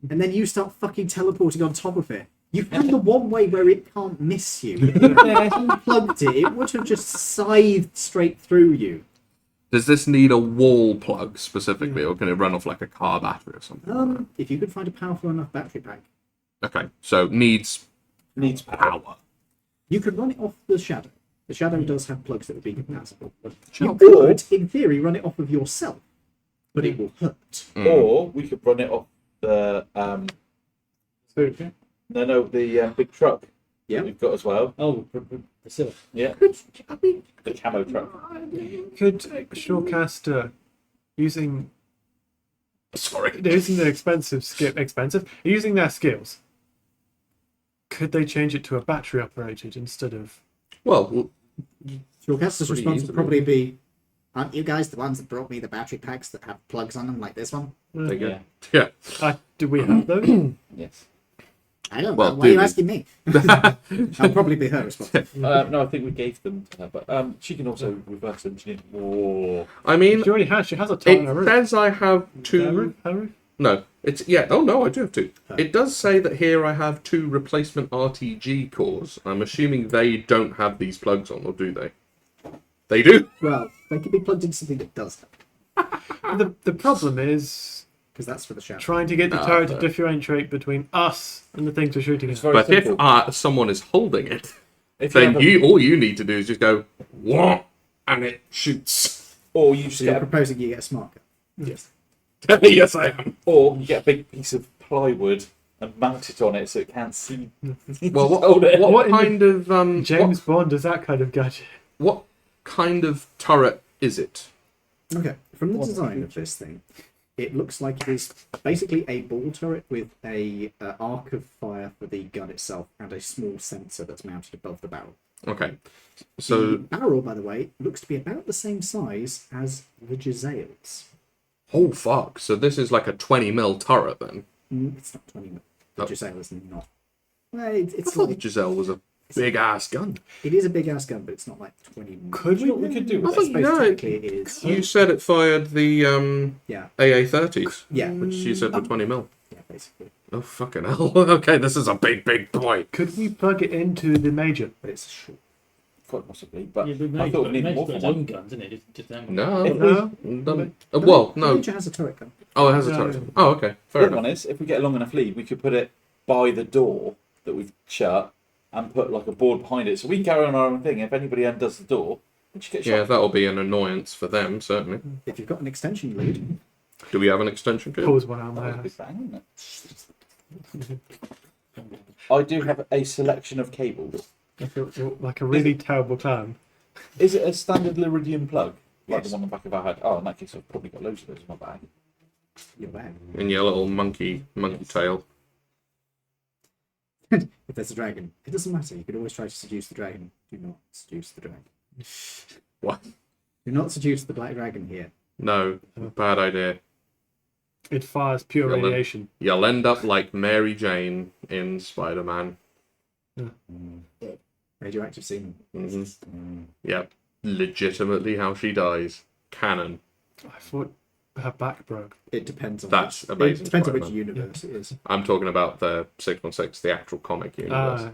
And then you start fucking teleporting on top of it. You found the one way where it can't miss you. If you had unplugged it, it would have just scythed straight through you. Does this need a wall plug specifically, or can it run off like a car battery or something? If you could find a powerful enough battery pack, Okay, so needs Needs power. you could run it off the Shadow. The Shadow does have plugs that would be compatible. You Or- could, in theory, run it off of yourself, but it will hurt. Or we could run it off the Okay. the big truck. Yeah. that we've got as well. Oh, Priscilla. Yeah. I mean, The camo truck. Could Shawcaster using using their using their skills, could they change it to a battery operated instead of Well, your caster's Pretty response easily. would probably be, aren't you guys the ones that brought me the battery packs that have plugs on them like this one? there you Yeah. go. Yeah. do we have those? Yes. I don't Well, know. Why are you do we? asking me? That'll probably be her response. No, I think we gave them to her, but she can also reverse engineer. Whoa. I mean, She already has. She has a ton it of roof. says I have Her two. roof? Her roof? No, it's yeah. Oh no, I do have two. It does say that here I have two replacement RTG cores. I'm assuming they don't have these plugs on, or do they? They do. Well, they could be plugged into something that does that, The problem is because that's for the Shadow. trying to get the Ah, turret to fair. differentiate between us and the things we're shooting It's at. very But simple. if someone is holding it, If then have you all you need to do is just go what, and it shoots. or you just So you're get, proposing you get a smart gun. Yes. Yes, I am. or you get a big piece of plywood and mount it on it so it can't see. Well, Hold it. what kind of James Bond is that kind of gadget. what kind of turret is it? Okay, from the design of this thing, it looks like it is basically a ball turret with a arc of fire for the gun itself and a small sensor that's mounted above the barrel. Okay, The so barrel, by the way, looks to be about the same size as the Gisele's. oh fuck, so this is like a 20mm turret then. It's not 20 mil. The Oh. Giselle is not. Well, I it's thought the like, Giselle was a big ass gun. it is a big ass gun, but it's not like 20 mil. Could we? We could do I with I thought suppose no, technically it is. You said it fired the Yeah, AA-30s, yeah, which you said were 20mm. yeah, basically. Oh fucking hell! Okay, this is a big boy. Could we plug it into the major? But it's short. quite possibly, but Yeah, but I thought we needed more got for its one. own guns, isn't it? Just them. No, If No. well, The no. Major has a turret gun. Oh, it has a No. turret. Oh, okay, The fair other enough. one is, if we get a long enough lead, we could put it by the door that we've shut and put like a board behind it, so we can carry on our own thing. If anybody undoes the door, then she gets Yeah, shot. that'll be an annoyance for them certainly. If you've got an extension lead, Do we have an extension cable? Pulls one out That my was a big ass. bang, wasn't it? I do have a selection of cables. Like a really terrible clown. Is it a standard Laridian plug? Like Yes. the one on the back of our head? Oh, in that case, I've probably got loads of those in my bag. you're bad. In your little monkey tail. If there's a dragon, it doesn't matter. You could always try to seduce the dragon. Do not seduce the dragon. What? Do not seduce the black dragon here. No, bad idea. It fires pure Well, then- radiation. You'll end up like Mary Jane in Spider-Man. Radioactive semen. Mm-hmm. Yep, legitimately how she dies. Canon. I thought her back broke. It depends on That's which, Amazing it depends on which Spider-Man. universe it is. I'm talking about the 616, the actual comic universe.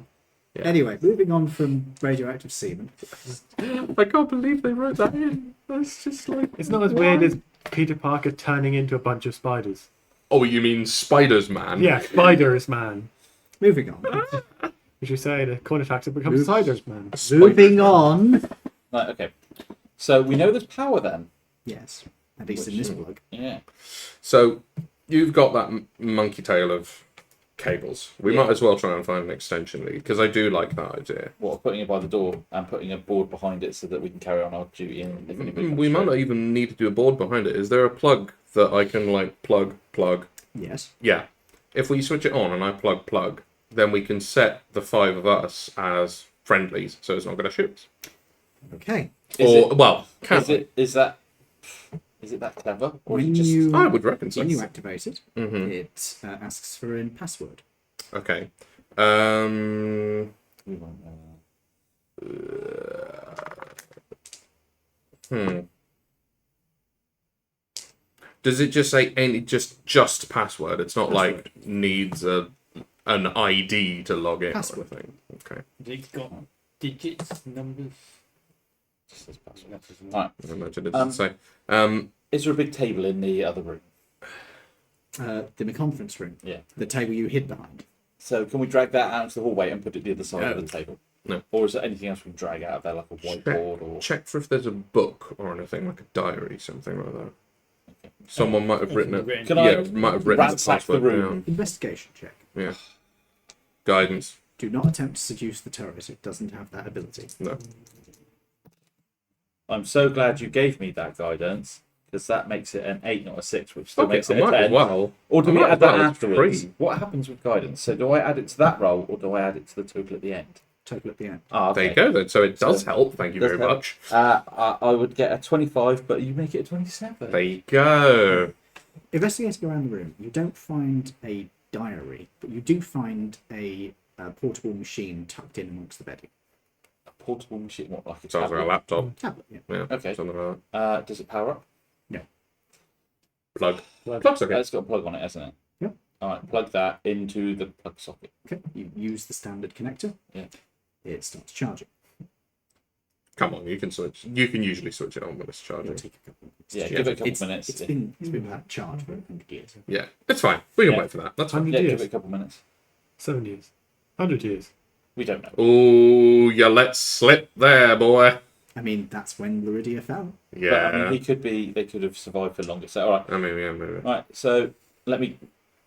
Yeah. Anyway, moving on from radioactive semen. I can't believe they wrote that in. That's just like. It's not as weird as Peter Parker turning into a bunch of spiders. Oh, you mean Spiders Man? Yeah, Spiders Man. Moving on. As you say, the corn attacks it becomes Spiders Man. Moving on. Right, okay. So we know there's power then. Yes, at least in this plug. Yeah. So you've got that monkey tail of cables. We might as well try and find an extension lead because I do like that idea. What, putting it by the door and putting a board behind it so that we can carry on our duty? And if anybody We might not even need to do a board behind it. Is there a plug that I can like plug? Yes. Yeah. If we switch it on and I plug, then we can set the 5 of us as friendlies, so it's not going to shoot us. Okay. Is it that clever? Or is it When just... you I would reckon so. when you activate it, Mhm. it asks for a password. Okay. We won't know. Does it just say any just password? It's not like needs an ID to log in Password. or anything. Okay. It's got digits, numbers. Just says password. Right. I imagine it doesn't say. Is there a big table in the other room? The conference room. Yeah. The table you hid behind. So can we drag that out into the hallway and put it the other side of No. the table? No. Or is there anything else we can drag out of there, like a whiteboard or... Check for if there's a book or anything, like a diary, something like that. Someone might have written it. Can I might have written the ransack the password room? down. Investigation check. Yeah. Guidance. Do not attempt to seduce the turret. It doesn't have that ability. No. I'm so glad you gave me that guidance, because that makes it an 8, not a 6, which still Okay, makes I it a might 10. as well. Or do I we might add as that well, it's afterwards? free. What happens with guidance? So do I add it to that roll, or do I add it to the total at the end? Total at the end. Ah, okay. There you go then. So it does So- help. Thank you Does very help. much. I would get a 25, but you make it a 27. There you go. Investigating around the room, you don't find a diary, but you do find a portable machine tucked in amongst the bedding. A portable machine, what, like a Sounds like a tablet? laptop. Tablet, yeah. Yeah. Okay. Something like that. Does it power up? Plug. Plug's okay. It's got a plug on it, hasn't it? Yeah. Alright, plug that into the plug socket. Okay, you use the standard connector. Yeah. It starts charging. Come on, you can switch. You can usually switch it on when it's It'll charging. take a couple of minutes. Yeah, to give it a charge. couple It's- minutes. It's been without charge for 100 years. Yeah, it's fine. We can Yeah. wait for that. That's fine. 100 Yeah, years. give it a couple minutes. 7 years. 100 years. We don't know. Oh, you let slip there, boy. I mean, that's when Laridia fell. Yeah. But I mean, they could have survived for longer. So, alright. I mean, yeah, maybe. Right, so let me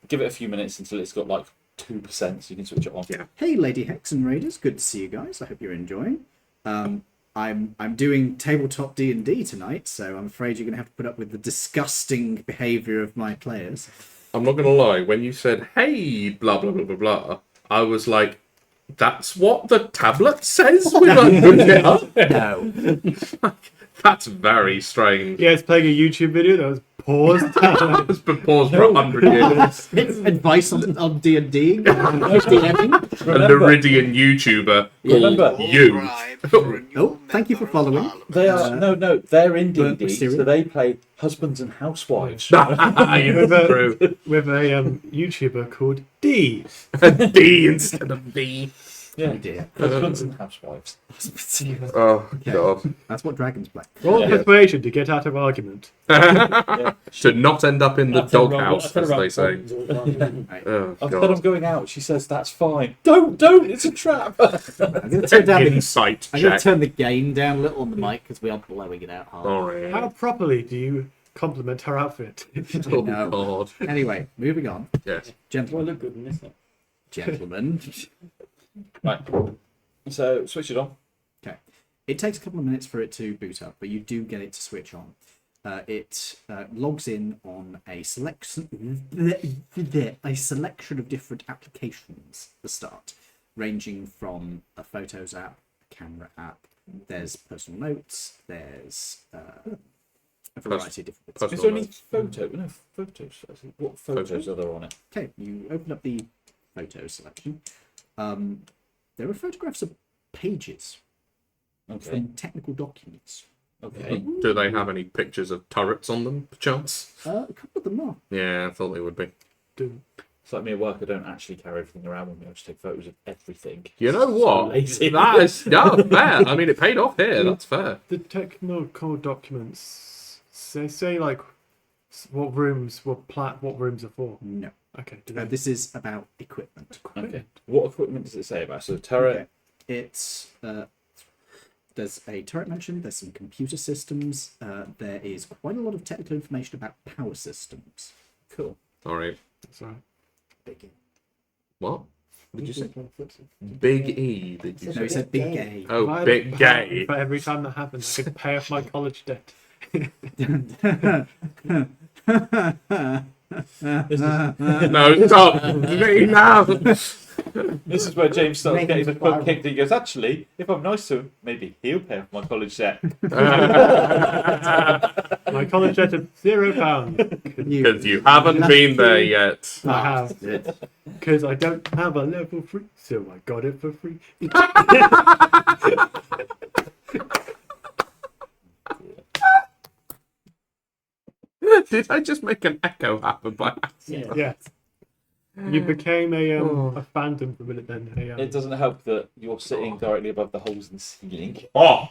give it a few minutes until it's got like 2%, so you can switch it on. Yeah. Hey, Lady Hex and Raiders, good to see you guys. I hope you're enjoying. I'm doing tabletop D&D tonight, so I'm afraid you're going to have to put up with the disgusting behaviour of my players. I'm not gonna lie. When you said "Hey," blah blah blah blah blah, I was like, "That's what the tablet says." We don't put it up. No. That's very strange. Yeah, it's playing a YouTube video that was paused. It's been paused for 100 years. Advice on D&D. DMing. A Laridian YouTuber Remember- called you. Oh, thank you for following. They are they're in But D&D, Syria? so they play husbands and housewives. It's true. With a YouTuber called D. D instead of B. Yeah, Oh dear. husbands and housewives. Oh god. That's what dragons play. Roll Yeah. persuasion to get out of argument. To not end up in the I've done wrong- doghouse, I've done as wrong they say. buttons all the time. Oh I've said I'm god. going out. She says that's fine. Don't, it's a trap. I'm going to turn down the, Insight I'm going to check. turn the gain down a little on the mic because we are blowing it out hard. Sorry. How properly do you compliment her outfit? Oh No. god. Anyway, moving on. Yes. Do I Gentlemen. look good in this? Gentlemen. Right. So switch it on. Okay. It takes a couple of minutes for it to boot up, but you do get it to switch on. It logs in on a selection of different applications at the start, ranging from a photos app, a camera app. There's personal notes. There's a variety of different bits. Personal Is there any notes. photos? What photos are there on it? Okay, you open up the photo selection. There are photographs of pages Okay. from technical documents. Okay. Do they have any pictures of turrets on them, perchance? A couple of them are. Yeah, I thought they would be. It's like me at work. I don't actually carry everything around with me. I just take photos of everything. You know what? lazy. That is no fair. I mean, it paid off here. That's fair. The technical documents say like what rooms are for. No. Okay. Do they This is about equipment. Okay. What equipment does it say about? So the turret. Okay. It's there's a turret mentioned. There's some computer systems. There is quite a lot of technical information about power systems. Cool. All right. That's all right. Big. What? What did you say? Big E, did you No, say? he said big gay. Oh, big gay. For every time that happens, I could pay off my college debt. No, stop! Now! This is where James starts Make getting him the foot viral. kicked. He goes, actually, if I'm nice to him, maybe he'll pay off my college debt. My college debt of £0. Because you haven't been there yet. I have. Because I don't have a level 3, so I got it for free. Did I just make an echo happen by accident? Yes. You became a phantom for a minute then. It doesn't help that you're sitting directly above the holes in the ceiling. Oh!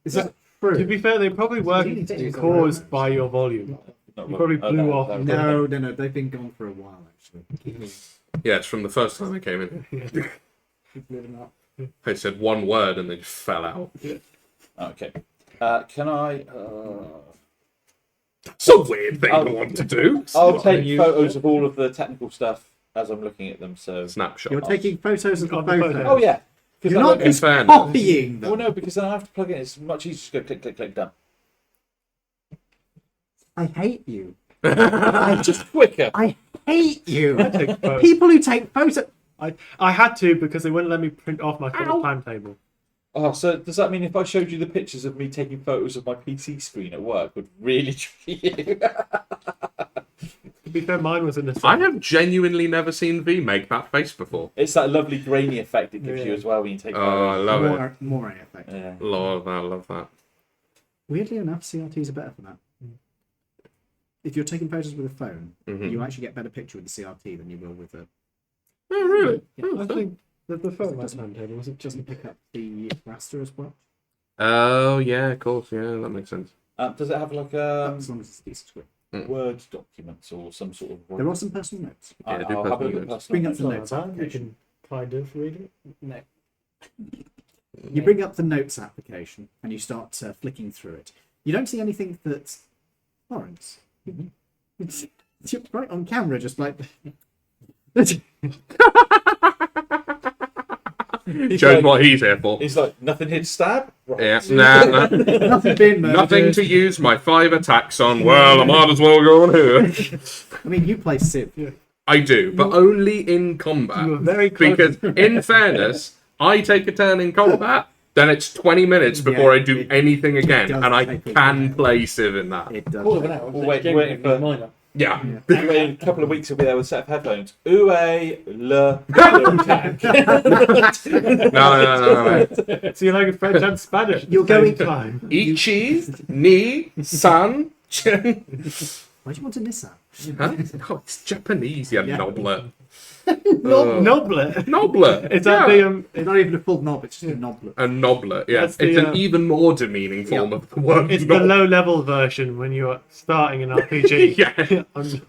Is that To true? be fair, they probably weren't caused by your volume. Not You probably blew off. No. They've been gone for a while, actually. Yeah, it's from the first time I came in. You blew them up. I said one word and they just fell out. Okay. Can I... It's a weird thing to want to do. I'll take photos of all of the technical stuff as I'm looking at them, so... Snapshot. You're taking photos of the Got the photo. photos. Oh, yeah. Because You're that not way- just fairness. copying them. Well, no, because then I have to plug in. It's much easier to go click, click, click, done. I hate you. Just quicker. I hate you. Take photos. People who take photos. I had to because they wouldn't let me print off my full timetable. Oh, so does that mean if I showed you the pictures of me taking photos of my PC screen at work would really trigger you? To be fair, mine was in the I have genuinely never seen V make that face before. It's that lovely grainy effect it gives you as well when you take Oh, I photos. love it. More effect. Yeah. Love that, love that. Weirdly enough, CRTs are better for that. If you're taking photos with a phone, Mhm. you actually get better picture with the CRT than you will with a. Oh, really? I think the phone was timetable was it just Doesn't pick up the raster as well. Oh, yeah, of course. Yeah, that makes sense. Does it have like As long as it's decent script. Word documents or some sort of... There are some personal notes. Yeah, do I'll have a look personal at notes. personal Bring up notes. the notes you application. can kind of read it. No. You bring up the notes application and you start flicking through it. You don't see anything that Lawrence. It's right on camera, just like. Shows what he's here for. He's like, nothing here to stab? Right. Yeah, nah. Nothing been murdered. Nothing to use my 5 attacks on. Well, I might as well go on here. I mean, you play Civ. I do, but only in You combat. were very close. Because, in fairness, I take a turn in combat, then it's 20 minutes before I do anything again, does and I take a can while. play Civ in that. It does. Quarter of an hour. Well, waiting for... minor. Yeah. In a couple of weeks, he'll be there with a set of headphones. Ooh, le, attack. No. So you're like a French and Spanish. at the You're same going- time. Ichi, ni, san, chen. Why do you want a Nissan? Huh? Oh, it's Japanese, you Yeah. noblet. Noblet. Noblet. Is that yeah. It's not even a full knob, it's just a knoblet. A noblet, yeah. That's the, It's an even more demeaning form of the word. It's the knob. low-level version when you're starting an RPG. Yeah. I'm-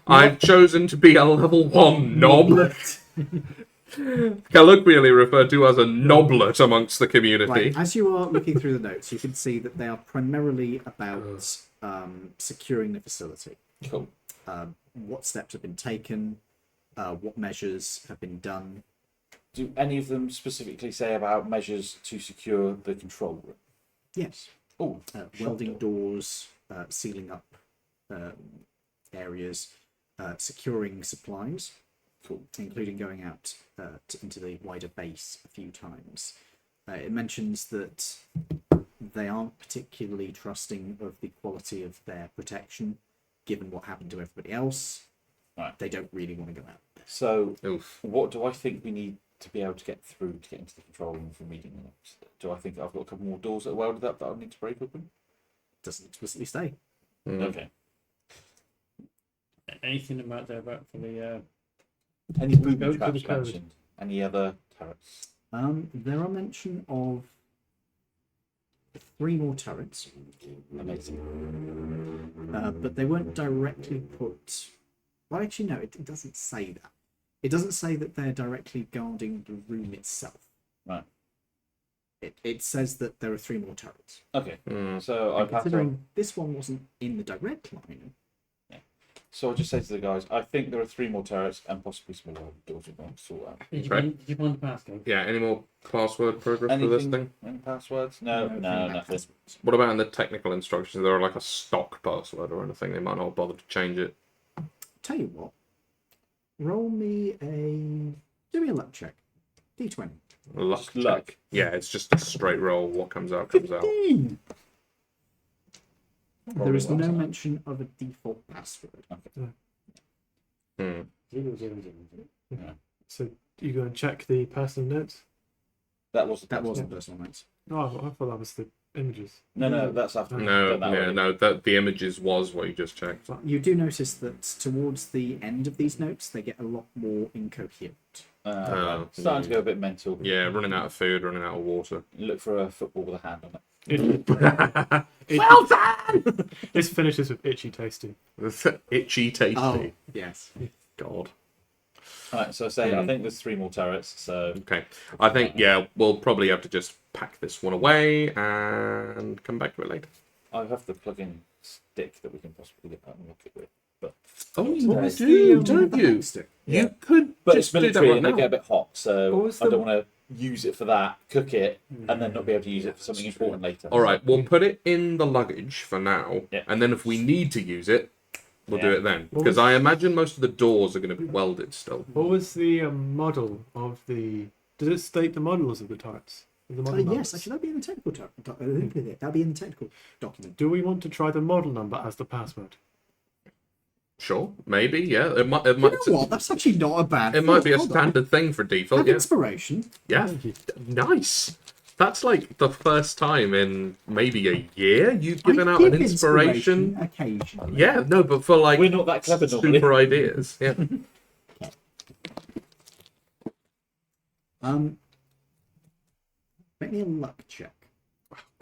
I've chosen to be a level 1 knob. Colloquially referred to as a noblet amongst the community. Right, as you are looking through the notes, you can see that they are primarily about securing the facility. Cool. What steps have been taken, what measures have been done. Do any of them specifically say about measures to secure the control room? Yes. Oh, Welding doors, sealing up areas, securing supplies, including going out into the wider base a few times. It mentions that they aren't particularly trusting of the quality of their protection, given what happened to everybody else. Right. They don't really want to go out there. So, Oof. what do I think we need to be able to get through to get into the control room from reading the notes? Do I think I've got a couple more doors that are welded up that I need to break open? Doesn't explicitly say. Okay. Anything about there about for the Any Go booby to the traps code. mentioned? Any other turrets? There are mention of 3 more turrets, Amazing. but they weren't directly put. Well, actually, no, it doesn't say that. It doesn't say that they're directly guarding the room itself. Right. It says that there are 3 more turrets. Okay. Mm. So And I'd have to. considering this one wasn't in the direct line, So I'll just say to the guys, I think there are 3 more turrets and possibly smaller doors we're going to sort out. Did you, Right. find, did you find the passcode? Yeah, any more password progress for this thing? Any passwords? No, nothing. What about in the technical instructions? Is there like a stock password or anything? They might not bother to change it. Tell you what, do me a luck check. D20. Luck Just check. luck. Yeah, it's just a straight roll. What comes out, comes out. 15. There is Probably no not. mention of a default password. Hmm. 000. So you go and check the personal notes. That was the That password. wasn't personal notes. Oh, I thought that was the images. No, that's after. we've No, done that yeah, already. no. That the images was what you just checked. You do notice that towards the end of these notes, they get a lot more incoherent. Oh, Starting to go a bit mental. Yeah, running out of food, running out of water. Look for a football with a hand on it. Well done! This finishes with itchy tasty. Itchy tasty. Oh, yes. God. Alright, so I say I think there's 3 more turrets. So Okay. I think, yeah, we'll probably have to just pack this one away and come back to it later. I have the plug-in stick that we can possibly get that and look it with. But Oh, was don't you? Stick. Yeah. You could But just it's do that military right and they now. get a bit hot, so What was I the- don't want to use it for that, cook it, and then not be able to use it for something important later. All right, we'll put it in the luggage for now, Yeah. and then if we need to use it, we'll do Yeah. it then. What Because was- I imagine most of the doors are going to be welded still. What was the model of the? Does it state the models of the turrets? The model Yes, numbers? actually, that'll be in the technical that'll be in the technical document. Do we want to try the model number as the password? Sure, maybe, yeah. It might. You know what? That's actually not a bad. It might be a thought. Hold on. standard thing for default. Have Yeah, inspiration. yeah. Thank you. Nice. That's like the first time in maybe a year you've I given out give an inspiration. occasionally. Yeah, no, but for like We're not that clever normally. super ideas. Yeah. Make me a luck check.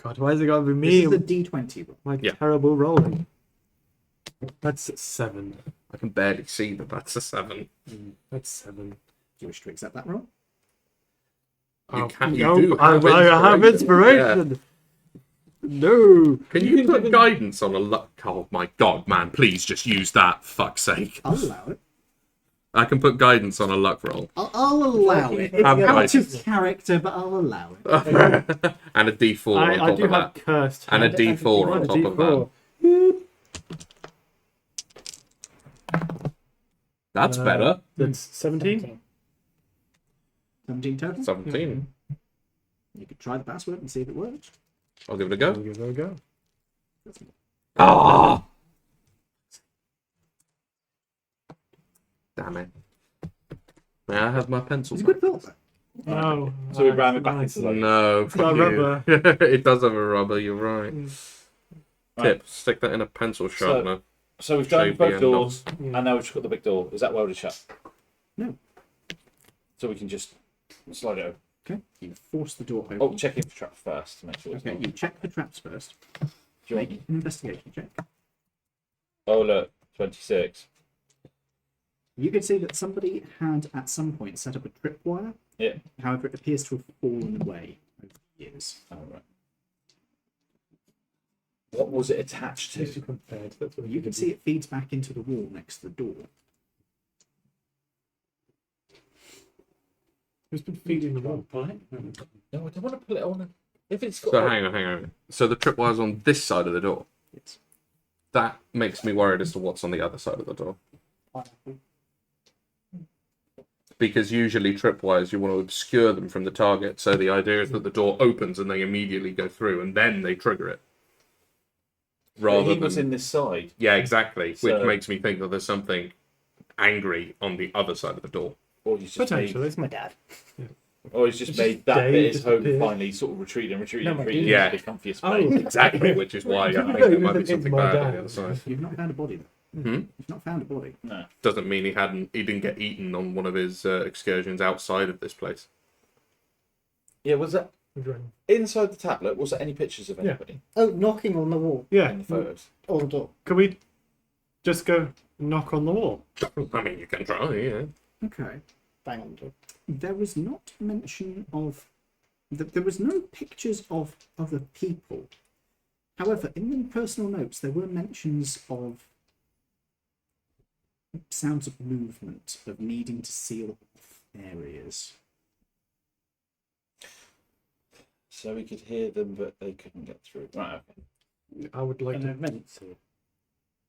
God, why is it got to be This me? is a D20 roll. My Yeah. terrible rolling. That's 7. I can barely see that that's a 7. That's 7. Do you wish to accept that roll? You Oh, can. You no, do. I have Yeah. inspiration. No. Can you put guidance on a luck? Oh my god, man! Please just use that. Fuck's sake! I'll allow it. I can put guidance on a luck roll I'll allow it. Have Out of guidance. character, but I'll allow it. and a D4 on I top do of have that, cursed. and a hand. D4 on A top of D4. that. That's better. That's 17. 17 total. 17. You could try the password and see if it works. I'll give it a go. We'll give it a go. Ah! Damn it! May I have my pencil? It's a good thought. No. So we ram it back nice. into the No, got fuck you. rubber. It does have a rubber. You're right. Right. Tip: stick that in a pencil sharpener. So we've done Shave the both end doors, off. and now we've just got the big door. Is that welded shut? No. So we can just slide it over. Okay. You force the door open. Oh, check it for trap first to make sure it's Okay, not. you check the traps first. Do you Make want- an investigation check. Oh, look, 26. You can see that somebody had at some point set up a tripwire. Yeah. However, it appears to have fallen away over the years. Oh, right. What was it attached Just to? compared. That's what You can see it feeds back into the wall next to the door. Who's been feeding the wall? No, I don't want to put it on. If it's got. So hang on. So the tripwire's on this side of the door. Yes. That makes me worried as to what's on the other side of the door. Because usually tripwires, you want to obscure them from the target. So the idea is that the door opens and they immediately go through, and then they trigger it. Rather he was than in this side. yeah, exactly. Which So- makes me think that there's something angry on the other side of the door. Or he's just made, Potentially. It's my dad. or he's just Just made that Dave bit his home disappeared. finally sort of retreating. No, my Retreating. Yeah. It's become comfiest Oh, space. Exactly, which is why I think there might be something bad on the other side. You've not found a body, though. Hmm? You've not found a body. No. Doesn't mean he didn't get eaten on one of his excursions outside of this place. Yeah, was that inside the tablet? Was there any pictures of Yeah. anybody Oh, knocking on the wall Yeah. in the photos? or the door. Can we just go knock on the wall? I mean, you can try, yeah. Okay. Bang on the door. There was not mention of. There was no pictures of other people. However, in the personal notes, there were mentions of sounds of movement, of needing to seal off areas. So we could hear them, but they couldn't get through. Right, okay. I would like And to events.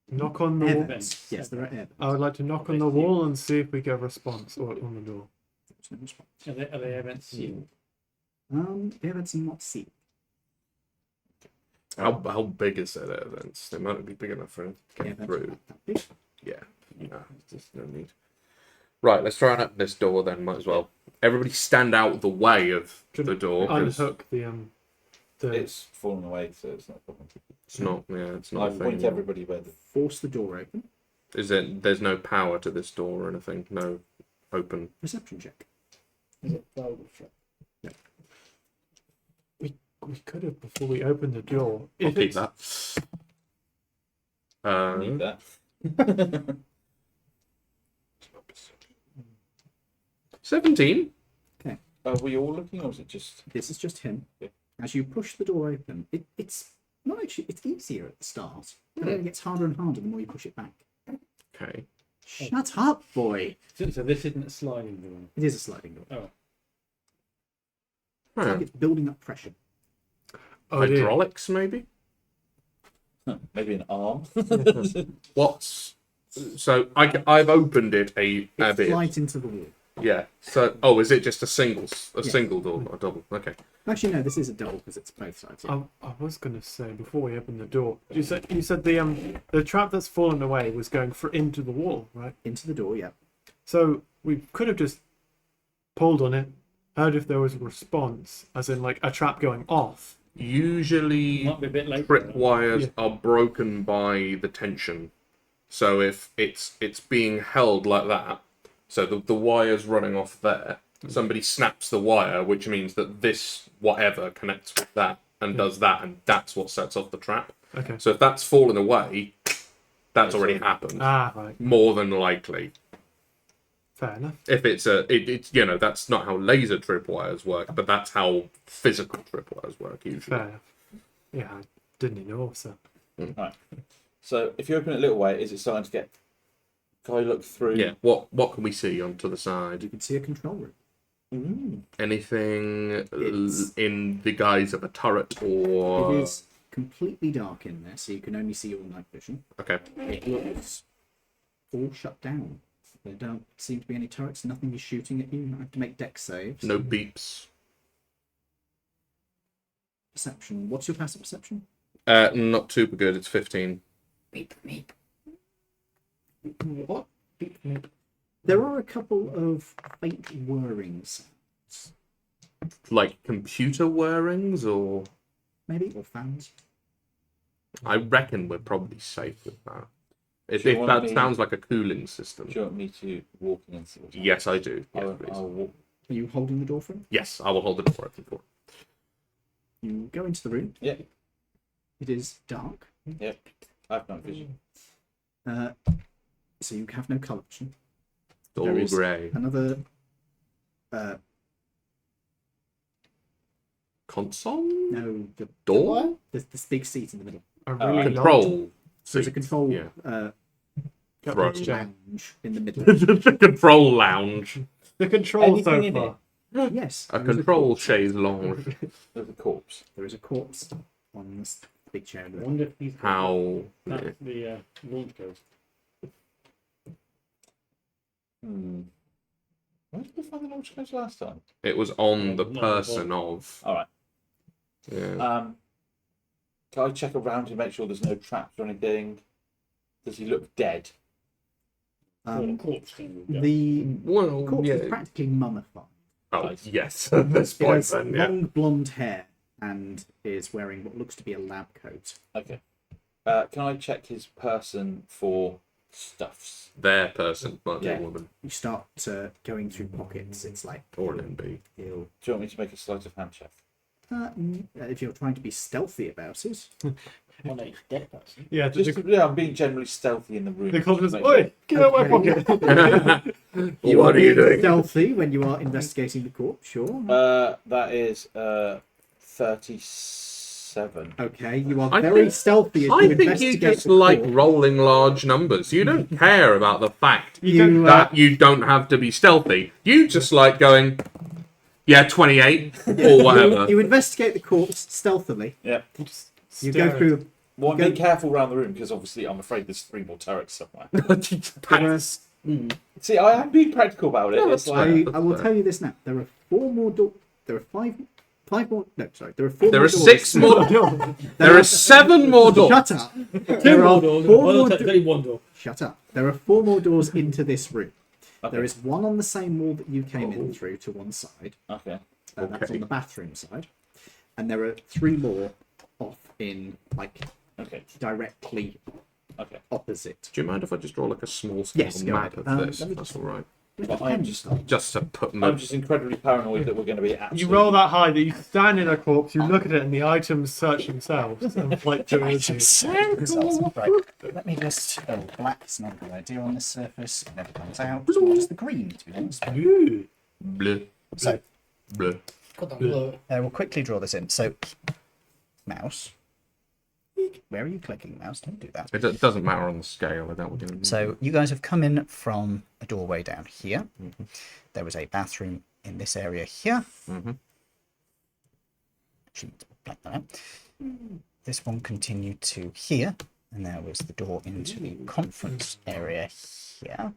knock on the Air wall. vents. Yes, there are air vents. I would like to knock on the wall and see if we get a response or on the door. There's no response. Are they events sealed? The air vents are not sealed. How big is that events? They might be big enough for him to Air get vents are through. not that big. Yeah, no, there's no need. Right, let's try and open this door then. Might as well. Everybody stand out the way of the door. 'Cause Unhook the It's fallen away, so it's not a problem. it's not. Yeah, it's not. I a thing. point everybody where the Force the door open. Is it? There's no power to this door or anything. No open. Perception check. Is it well shut? we could have before we opened the door. I'll If keep it's- that. need that. 17. Are we all looking, or is it just? This is just him. Yeah. As you push the door open, it's not actually. It's easier at the start, but then it gets harder and harder the more you push it back. Okay. Shut up, boy! So this isn't a sliding door. It is a sliding door. Oh, It's like it's building up pressure. oh dear. Hydraulics, maybe. Maybe an arm. What's so? I've opened it a It's bit. light into the wall. Yeah. So is it just a single door, not a double? Okay. Actually, no. This is a double because it's both sides. Yeah. I was gonna say before we opened the door. You said the trap that's fallen away was going into the wall, right? Into the door. Yeah. So we could have just pulled on it, heard if there was a response, as in like a trap going off. Usually, might be a bit late. trip wires Yeah. are broken by the tension. So if it's being held like that, so the wire's running off there, somebody snaps the wire, which means that this whatever connects with that and does that, and that's what sets off the trap. Okay. So if that's fallen away, that's already happened. Ah, right. More than likely. Fair enough. If it's it's that's not how laser tripwires work, but that's how physical tripwires work usually. Fair enough. Yeah, I didn't know. So Right. So if you open it a little way, is it starting to get? Can I look through? Yeah. What can we see onto the side? You can see a control room. Anything It's- in the guise of a turret or? It is completely dark in there, so you can only see your night vision. Okay. It looks all shut down. There don't seem to be any turrets. Nothing is shooting at you. You have to make dex saves. No beeps. Perception. What's your passive perception? Not super good. It's 15. what? There are a couple of faint whirring sounds, Like computer whirrings, or maybe, or fans. I reckon we're probably safe with that. If Do you want that me- sounds like a cooling system. Do you want me to walk in and see what's Yes, I do. Yes, happening? please. I'll walk. Are you holding the door for him? Yes, I will hold the door open for it. You go into the room. Yeah. It is dark. Yeah. I have night vision. So you have no colour vision. It's all There is grey. Another Console? no, Door? there's this big seat in the middle. A really Control. There's a seat. control Yeah. large Throne. lounge in the middle. The control lounge. The control Anything in sofa. Yes. A there is control corpse. chaise lounge. There's a corpse. There is a corpse on this big chair. in the I middle. wonder if he's How? that's the launch code. Where did we find the launch codes last time? It was on the No, person of. All right. Yeah. Can I check around to make sure there's no traps or anything? Does he look dead? Corpse thing. Yeah. The Well, corpse is yeah. practically mummified. Oh, yes. At this It point, has then, yeah. long blonde hair and is wearing what looks to be a lab coat. Okay. Can I check his person for stuffs? Their person, not Yeah. a woman You start going through pockets. It's like or an MB. he'll. Do you want me to make a sleight of hand check? If you're trying to be stealthy about it, On a dead person. Yeah, I'm being generally stealthy in the room. the conference. Make Oi, get out of my Okay. pocket. What are you being doing? stealthy when you are investigating the corpse. Sure. That is 37. 7. Okay, you are I very think- stealthy as I you think you investigate just the like corpse. rolling large numbers. You don't care about the fact You, that you don't have to be stealthy. You just like going, yeah, 28 or whatever. you investigate the corpse stealthily. Yeah. Just You stare go at through. Well, Go- be careful around the room because obviously I'm afraid there's 3 more turrets somewhere. There are, See, I am being practical about it. No, It's that's like fair. I will tell you this now. There are 4 more doors. There are 5 more. No, sorry. There are 4 There more are doors. 6 more. There are 7 more doors. Shut up. Two There are more doors. 4 Well, more there's only one door. Shut up. There are 4 more doors into this room. Okay. There is one on the same wall that you came in through to one side. Okay. And that's Okay. on the bathroom side. And there are 3 more off in, like, Okay. directly Okay. opposite. Do you mind if I just draw like a small scale Yes, go map ahead. of this? Let me That's all right. But I'm Just to put I'm my. just incredibly paranoid that we're going to be absolutely... You roll that high that you stand in a corpse, you look at it, and the items search themselves and like towards you. Right. Let me just. Oh, black is not a good idea on this surface. It never comes out. Nor does the green, to be honest. Bleh, So, bleh. we'll quickly draw this in. So, mouse. Where are you clicking, mouse? Don't do that. It doesn't matter on the scale. I don't want to. So, you guys have come in from a doorway down here. There was a bathroom in this area here. Mhm. Actually, let's blank that out. This one continued to here, and there was the door into the conference area here.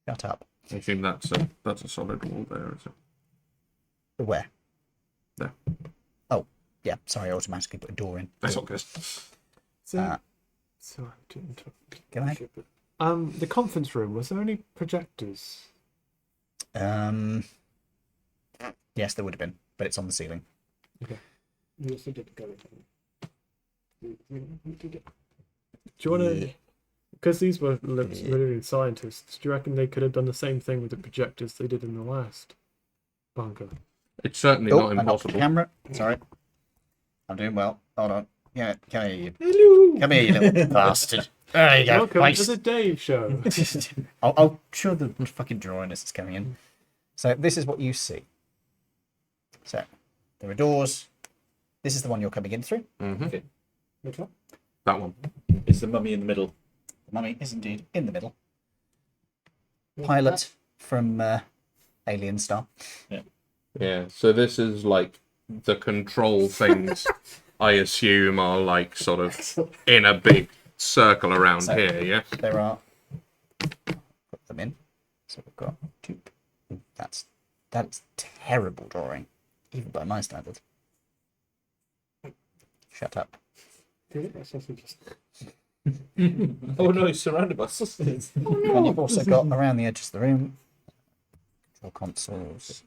Shut up. I assume that's a solid wall there, is it? Where? There. Oh, yeah. Sorry, I automatically put a door in. That's all good. So, sorry to interrupt. Go ahead. The conference room, was there any projectors? Yes, there would have been, but it's on the ceiling. You also did go in. Do you want to... Because these were literally scientists, do you reckon they could have done the same thing with the projectors they did in the last bunker? It's certainly Oh, not I knocked the impossible. camera. Sorry. I'm doing well. Hold on. Yeah, come here, you. Hello! Come here, you little bastard. There you go. Welcome Nice. to the Dave Show. I'll show the fucking drawing as it's coming in. So this is what you see. So there are doors. This is the one you're coming in through. Okay. Which one? That one. It's the mummy in the middle. The mummy is indeed in the middle. Pilot from Alien Star. Yeah. So this is like the control things. I assume are like sort of in a big circle around So- here. Yeah. There are. Put them in. So we've got 2. Ooh, that's terrible drawing, even by my standards. Shut up. Oh no, he's surrounded by sausages. And you've also got around the edges of the room control consoles.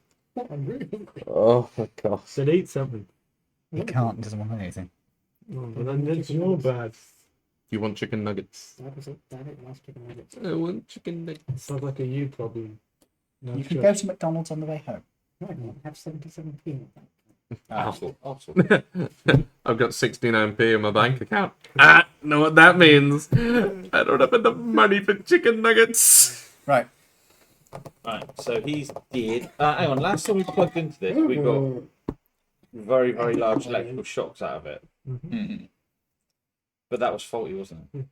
Oh my god. Said eat something. He can't. He doesn't want anything. Oh, but then it's your bad. You want chicken nuggets? I want chicken nuggets. Sounds like a you problem. No, You can sure. go to McDonald's on the way home. Have 77p. Awful. I've got 69p in my bank account. Know what that means? I don't have enough money for chicken nuggets. Right. Right, so he's dead. Hang on, last time we plugged into this, we got very, very large electrical shocks out of it. But that was faulty, wasn't it?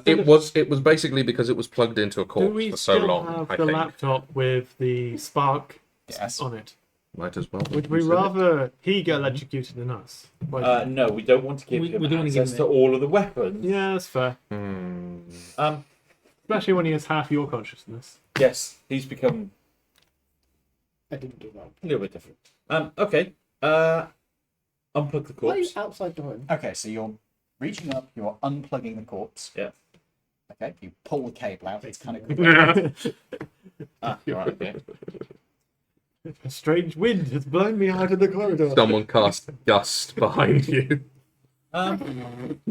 It was basically because it was plugged into a Do corpse we for so still long. have I the think laptop with the spark Yes. on it? might as well. Would we consider it. rather he get electrocuted than us? Like, No, we don't want to give We him don't want to give access him to it. all of the weapons. yeah, that's fair. Especially when he has half your consciousness. Yes, he's become I didn't do that. a little bit different. Okay. Unplug the Why are you corpse. outside the room? Okay, so you're reaching up. You're unplugging the corpse. Yeah. Okay. You pull the cable out. It's kind of. Right, okay. A strange wind has blown me out of the corridor. Someone cast gust behind you. That's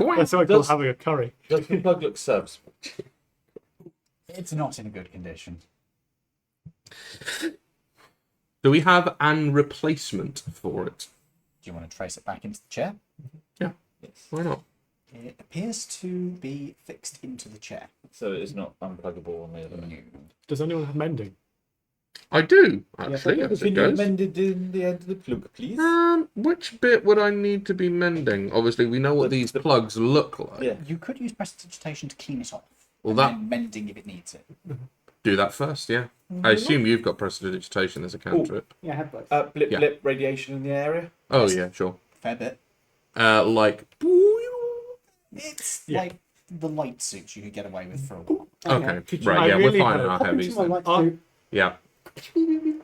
what I call Does- having a curry. Does the plug look serviceable? It's not in a good condition. Do we have an replacement for it? Do you want to trace it back into the chair? Yeah. Why not? It appears to be fixed into the chair. So it is not unpluggable on the other end. Does anyone have mending? I do, Yes, I actually, do. as Can it you goes. amend it in the end of the plug, please? Which bit would I need to be mending? Obviously, we know what these plugs look like. Yeah. You could use prestidigitation to clean it off. Well, and that then mending if it needs it. do that first, yeah. I assume you've got prestidigitation as a cantrip. Yeah, I have both. Blip Yeah. blip radiation in the area. Oh Yes. yeah, sure. Fair bit. Like It's Yeah. like the light suits you could get away with for a while. okay, I right, yeah, really we're fine hope- in our Hop into heavies my then. light Oh. suit. Yeah. And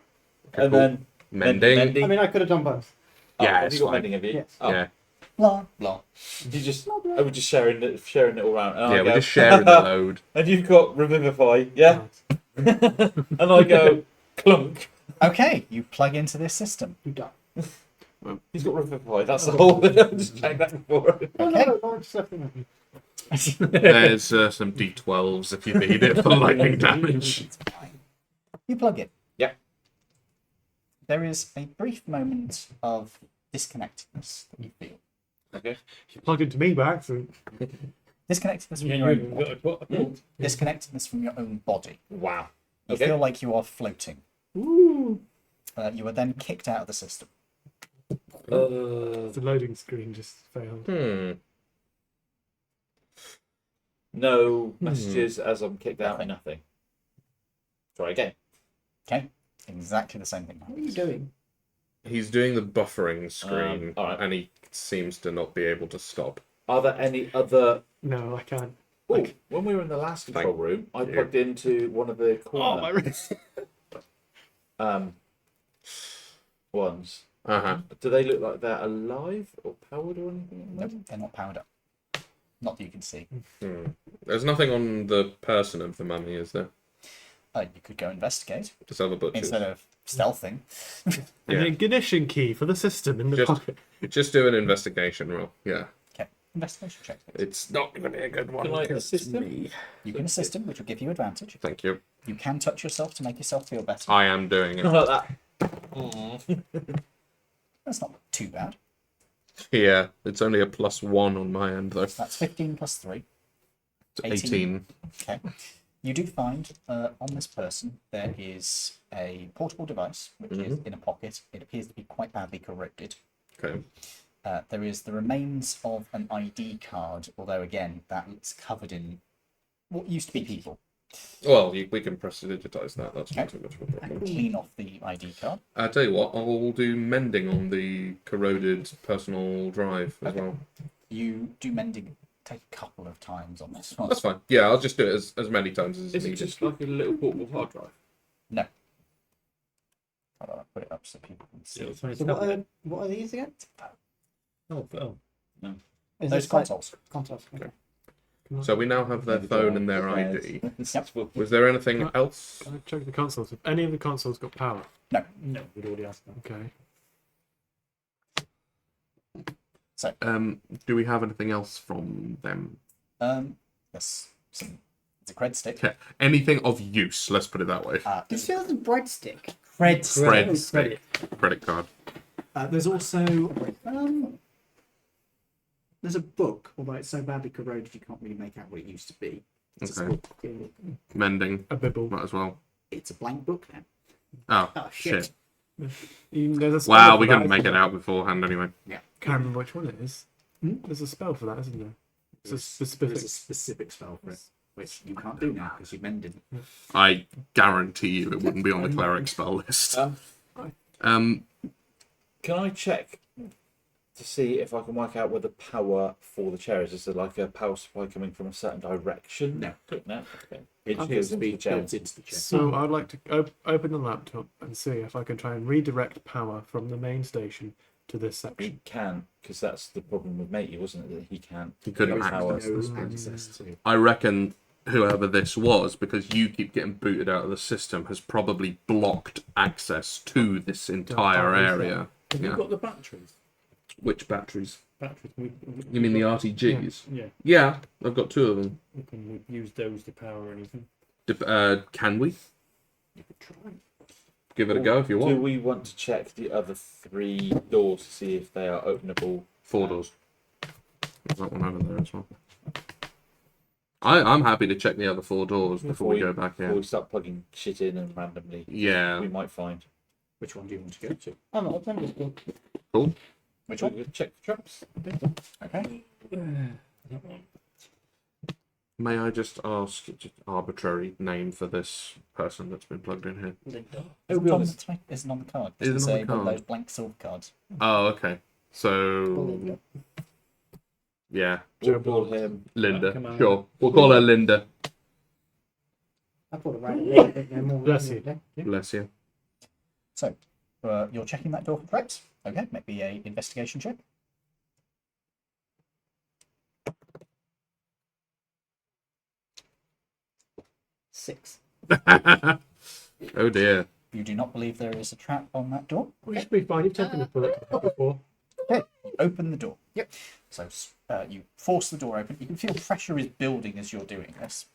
cool. then Mending. I mean, I could have done both. Yeah, have it's you got fine. mending, have you? Yes. Oh. Yeah. Blah, blah. You just, I was just sharing it all around. And Yeah, I we're go, just sharing the load. And you've got revivify, yeah? Nice. And I go, clunk. Okay, you plug into this system. You done. He's got revivify. That's the whole thing. I'm just checking that before. Oh, Okay. no, just left them. There's some D12s if you need it for lightning damage. It's fine. You plug it. Yeah. There is a brief moment of disconnectedness that you feel. Okay. You plugged into me by accident. Disconnectedness from Yeah, your own you've body. got to put a port. Disconnectedness from your own body. Wow. You Okay. feel like you are floating. Ooh. You are then kicked out of the system. The loading screen just failed. No messages as I'm kicked out, nothing. Try again. Okay? Exactly the same thing. What are you doing? He's doing the buffering screen, alright. and he seems to not be able to stop. Are there any other... No, I can't. Oh, when we were in the last control room, I plugged into one of the Oh, my corner wrist. ones. Uh-huh. Do they look like they're alive or powered or anything? Nope, they're not powered up. Not that you can see. There's nothing on the person of the mummy, is there? You could go investigate Just other butchers. instead of stealthing. An Yeah. ignition key for the system in the Just- pocket. Just do an investigation roll. Yeah. Okay, investigation check. It's not going to be a good one. Can I 'cause assist it's him? me. You can assist him, which will give you advantage. Thank you. You can touch yourself to make yourself feel better. I am doing it. Not like that. That's not too bad. Yeah, it's only a +1 on my end, though. That's 15 plus 3. It's 18. Okay. You do find on this person there is a portable device which is in a pocket. It appears to be quite badly corroded. Okay. There is the remains of an ID card, although again that's covered in what used to be people. Well, we can prestidigitize that. That's not Okay. too much of a problem. Clean off the ID card. I tell you what, I'll do mending on the corroded personal drive as Okay. well. You do mending take a couple of times on this one. That's fine. Yeah, I'll just do it as many times as Is it needed. just like a little portable hard drive? No. Hold on, I'll put it up so people can see. It's funny So what are these again? Oh, Is Those this like consoles. consoles? Okay. So we now have their phone and their ID. Yep. Was there anything else? Can I check the consoles? Have any of the consoles got power? no, we'd already asked that. Okay. Do we have anything else from them? Yes. It's a cred stick. Okay. Anything of use? Let's put it that way. Did you say that's a breadstick? Cred stick. Cred stick. Credit card. There's also there's a book, although it's so badly corroded you can't really make out what it used to be. It's, Okay. Mending. A bibble. Might as well. it's a blank book now. Oh, Oh, shit. There's a spell Wow, for we that, couldn't make isn't it out beforehand anyway. Can't remember which one it is. There's a spell for that, isn't there? It's a specific. There's a specific spell for it, which you can't do now because you mended. I guarantee you it wouldn't be on the cleric spell list. Can I check to see if I can work out where the power for the chair is? Is there like a power supply coming from a certain direction? No. No? Okay. It Okay, has so to be the chair. built into the chair. So I'd like to open the laptop and see if I can try and redirect power from the main station to this He section. can, because that's the problem with Matey, wasn't it? That he can't. He couldn't get power. access No access to. I reckon whoever this was, because you keep getting booted out of the system, has probably blocked access to this entire area. Have Yeah. you got the batteries? Which batteries? Batteries. You mean the RTGs? Yeah, Yeah, I've got 2 of them. we can use those to power anything. Can we? You could try. Give it a go if you Do want. we want to check the other 3 doors to see if they are openable? 4 doors. There's that one over there as well. I'm happy to check the other 4 doors before we go back Before in. we start plugging shit in and randomly, Yeah. we might find. Which one do you want to go to? I'm not offended. Cool. Which Shall one? we check for traps? Okay. May I just ask just arbitrary name for this person that's been plugged in here? It's on the type. Isn't on the card. Isn't It's on a the one of card. those blank silver cards. Oh, okay. So yeah, We'll call him. Linda. Come on. Sure, we'll call her Linda. I thought it right. Bless you. Bless you. So, you're checking that door for traps. Okay, make me a investigation check. Six. Oh dear. You do not believe there is a trap on that door. We should be fine. You've taken a bullet before. Okay, you open the door. Yep. So you force the door open. You can feel pressure is building as you're doing this.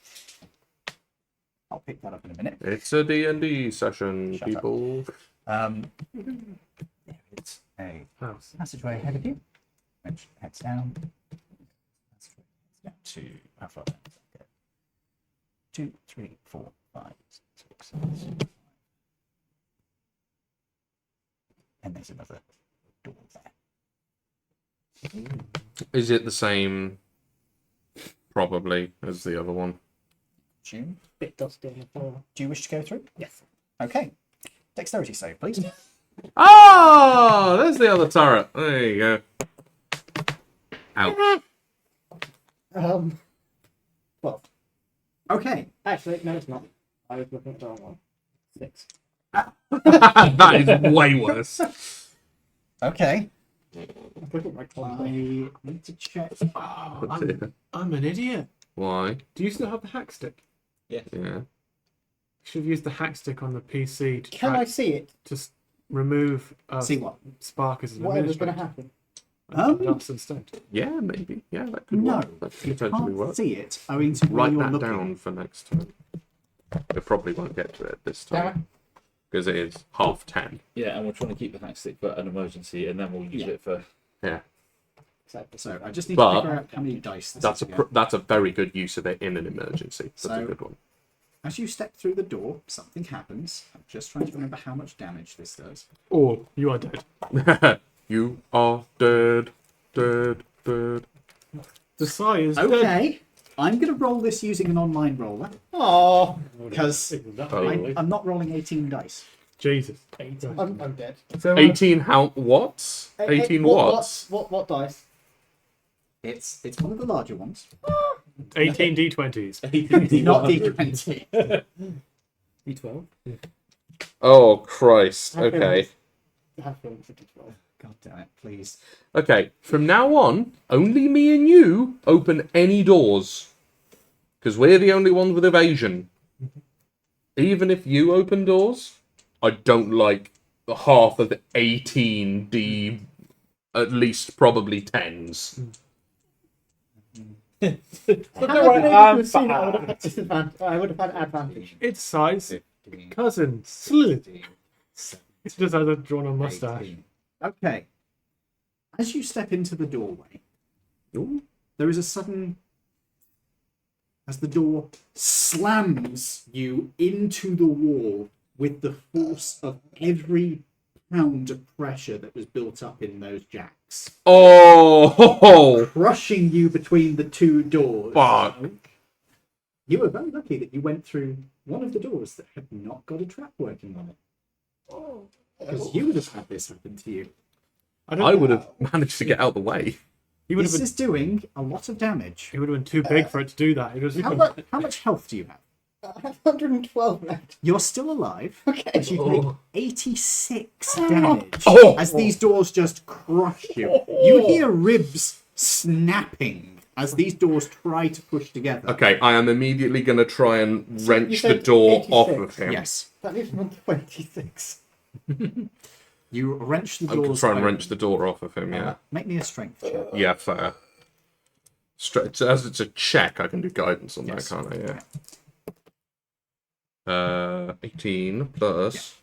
I'll pick that up in a minute. It's a D&D session, Shut up. people. There is a House. passageway ahead of you, which heads down. Passageway heads down to how far down does that go? 2, 3, 4, 5, 6, 7. And there's another door there. Is it the same, probably, as the other one? June, Bit dusty on the floor. do you wish to go through? Yes. Okay. Dexterity save, please. Oh, there's the other turret. There you go. Ouch. 12. Okay. Actually, no, it's not. I was looking at the wrong one. 6. That is way worse. Okay. I was looking at my I clock. need to check. Oh, Oh, dear. I'm an idiot. Why? Do you still have the hack stick? Yeah. You should have used the hack stick on the PC to Can I see it? just remove See what? Spark as an Whatever's going to administrator. happen. That's instead. Yeah, maybe. Yeah, that could No, work. That could you potentially can't work. see it owing to where Write you're that looking. down for next time. We probably won't get to it this Damn time because it is 10:30. Yeah, and we're trying to keep the hack stick for an emergency, and then we'll use it for. Yeah, Exactly. So I just need But to figure out how many dice this that's is a again. that's a very good use of it in an emergency. That's a So- good one. As you step through the door, something happens. I'm just trying to remember how much damage this does. Or you are dead. You are dead, dead, dead. The Sai is dead. Okay, I'm going to roll this using an online roller. Oh, Because Oh. I'm not rolling 18 dice. Jesus. I'm dead. So, 18 watts? 18 watts? What dice? It's one of the larger ones. 18 D20s. Not D20. D12. Oh Christ! Okay, God damn it, please. okay. From now on, only me and you open any doors because we're the only ones with evasion. Even if you open doors, I don't like half of the 18 D, at least probably 10s. I would have had advantage. It's Sai's cousin, Slid. He just has a drawn on mustache. 18. Okay. As you step into the doorway, Ooh. there is a sudden. As the door slams you into the wall with the force of every pound of pressure that was built up in those jacks, Oh, crushing you between the two doors. fuck. You were very lucky that you went through one of the doors that had not got a trap working on it. Because you would have had this happen to you. I would have managed to get out of the way. He would have This been. is doing a lot of damage. He would have been too big for it to do that. He just How much health do you have? I have 112 left. You're still alive, Okay. but you take 86 damage Oh. as these doors just crush you. You hear ribs snapping as these doors try to push together. Okay, I am immediately going to try and you wrench the said door 86. off of him. Yes. That leaves me on 26. You wrench the I'm going doors to try and open. the door off of him, yeah. Make me a strength check. Yeah, fair. As it's a check, I can do guidance on Yes. that, can't I? Yeah. 18 plus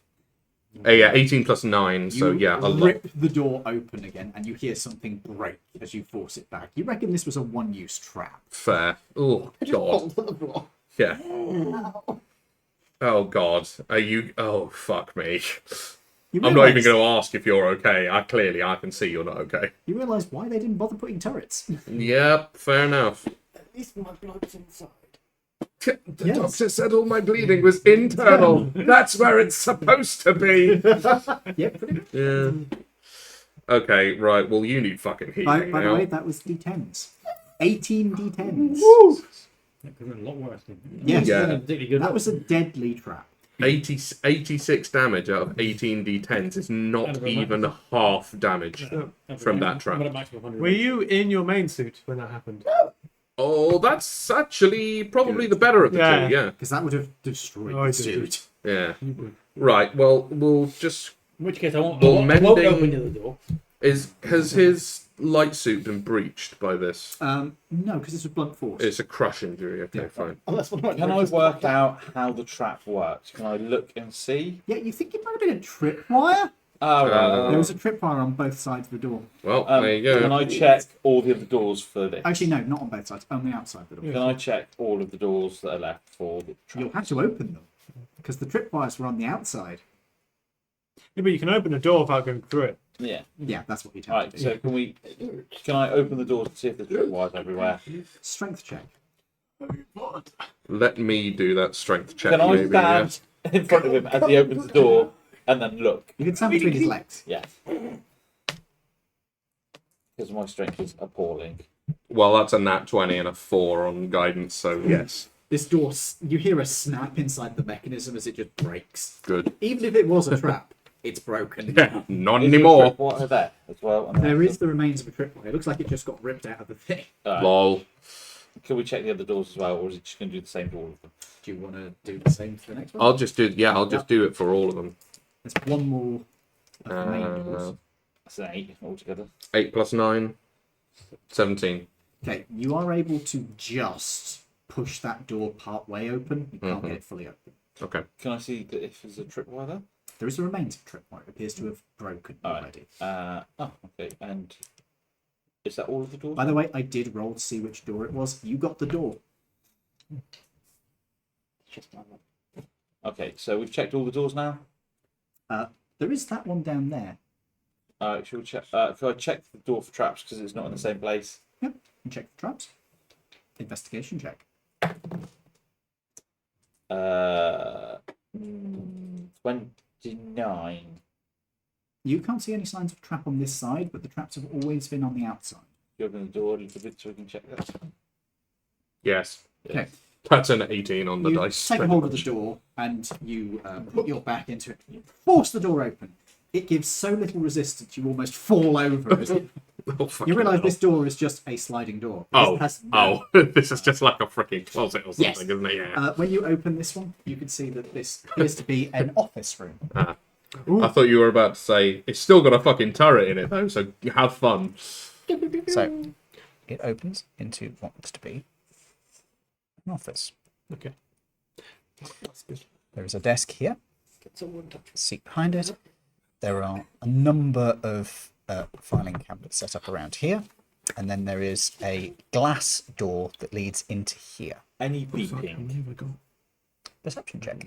Yeah, 18 plus 9, so You yeah, a lot. rip the door open again, and you hear something break as you force it back. You reckon this was a one-use trap? Fair. Oh, God. Yeah. Oh, God. Are you... Oh, fuck me. You I'm not even realise- going to ask if you're okay. I can see you're not okay. You realise why they didn't bother putting turrets? Yep, fair enough. At least my blood's inside. The Yes. doctor said all my bleeding was internal. That's where it's supposed to be. Yeah, pretty much. Yeah. Okay, right. Well, you need fucking healing By the now. way, that was D10s. 18 D10s. That could have been a lot worse. Yes. Yeah. Particularly good. That was a deadly trap. 86 damage out of 18 d10s is not even half damage from that trap. Were you in your main suit when that happened? Oh, that's actually probably the better of the Yeah. two, yeah. Because that would have destroyed Oh, the it did. suit. Yeah. Right, well, we'll just... In which case, I won't, Well, I won't mending- open the door. Has his light suit been breached by this? No, because this was blunt force. It's a crush injury, okay, Yeah. fine. Unless one of my Can I characters work popped up. out how the trap works? Can I look and see? Yeah, you think it might have been a tripwire? Oh, right. There was a tripwire on both sides of the door. Well, there you go. Can I check all the other doors for this? Actually, no, not on both sides, only outside the door. Can I check all of the doors that are left for the trap? You'll have to open them, because the tripwires were on the outside. Yeah, but you can open a door without going through it. Yeah. Yeah, that's what you tell me Right. to do. So can I open the doors and see if there's tripwires everywhere? Strength check. Let me do that strength check, Can I maybe. Yeah. stand in front of him as he opens the door and then look? You can stand between his legs. Yes. Because my strength is appalling. Well, that's a nat 20 and a 4 on guidance, so yes. This door, you hear a snap inside the mechanism as it just breaks. Good. Even if it was a trap, it's broken. Yeah, not Is there anymore. tripwire there as well? And There is the remains of a tripwire. It looks like it just got ripped out of the thing. Alright. Lol. Can we check the other doors as well, or is it just going to do the same for all of them? Do you want to do the same for the next one? I'll just do it for all of them. There's one more of the main doors. That's an 8 altogether. 8 plus 9, 17. Okay, you are able to just push that door part way open. You can't get it fully open. Okay. Can I see if there's a tripwire there? There is the remains of a tripwire. It appears to have broken already. Okay. And is that all of the doors? By the way, I did roll to see which door it was. You got the door. Just my mum. Okay, so we've checked all the doors now. There is that one down there. Shall we check? Can I check the door for traps because it's not in the same place? Yep. And check the traps. Investigation check. 29. You can't see any signs of trap on this side, but the traps have always been on the outside. You open the door a little bit so we can check that. Yes. Okay. That's an 18 on the You dice. take a hold of the door and you put your back into it. You force the door open. It gives so little resistance you almost fall over. As Oh, fucking you realise hell. this door is just a sliding door. Oh, It has no- this is just like a freaking closet or something, Yes. isn't it? Yeah. When you open this one, you can see that this appears to be an office room. I thought you were about to say it's still got a fucking turret in it though, so you have fun. So it opens into what looks to be an office. Okay. That's good. There is a desk here, Get someone to a seat behind it. There are a number of filing cabinets set up around here, and then there is a glass door that leads into here. Any beeping? Perception check.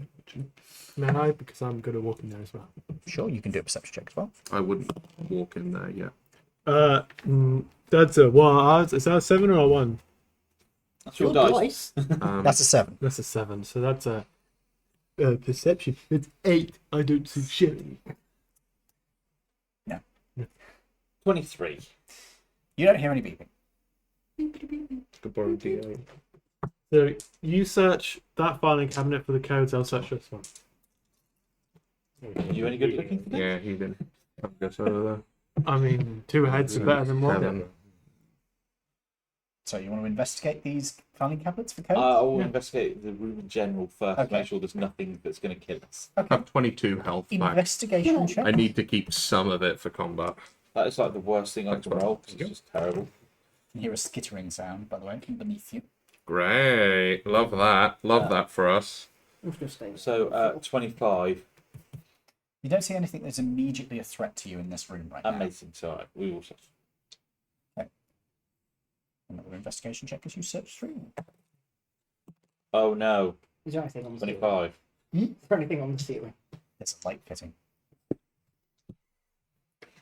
May I? Because I'm good at walking there as well. Sure, you can do a perception check as well. I wouldn't walk in there yet. That's a what? Is that a 7 or a 1? That's your dice. That's a 7. That's a 7. So that's a perception. It's 8. I don't see shit. 23. You don't hear any beeping. Could borrow D8. So you search that filing cabinet for the codes. I'll search this one. Are you any good looking for that? Yeah, he did. I guess over there. I mean, 2 heads are better than 1. 7. So you want to investigate these filing cabinets for codes? I will Yeah. investigate the room in general first Okay. to make sure there's nothing that's going to kill us. I have 22 health back. Investigation check. I need to keep some of it for combat. That is like the worst thing I Thanks, can bro. roll because it's just terrible. You hear a skittering sound, by the way, beneath you. Great. Love that. Love that for us. I'm just gonna stay. So 25. You don't see anything that's immediately a threat to you in this room right now. Amazing. So we will. Another investigation check as you search through. Oh no! Is there anything on the ceiling? 25. Is there anything on the ceiling? There's a light fitting.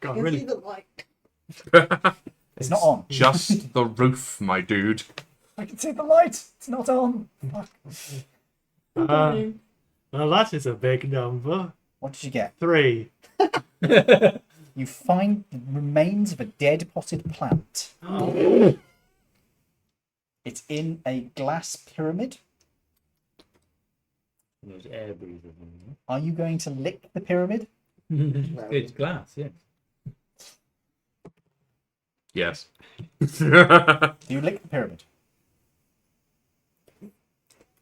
God, Is really? the light? It's not on. Just the roof, my dude. I can see the light. It's not on. Fuck. Well, that is a big number. What did you get? 3. You find the remains of a dead potted plant. It's in a glass pyramid. There's air breathing. Are you going to lick the pyramid? It's glass, yeah. Yes. Do you lick the pyramid?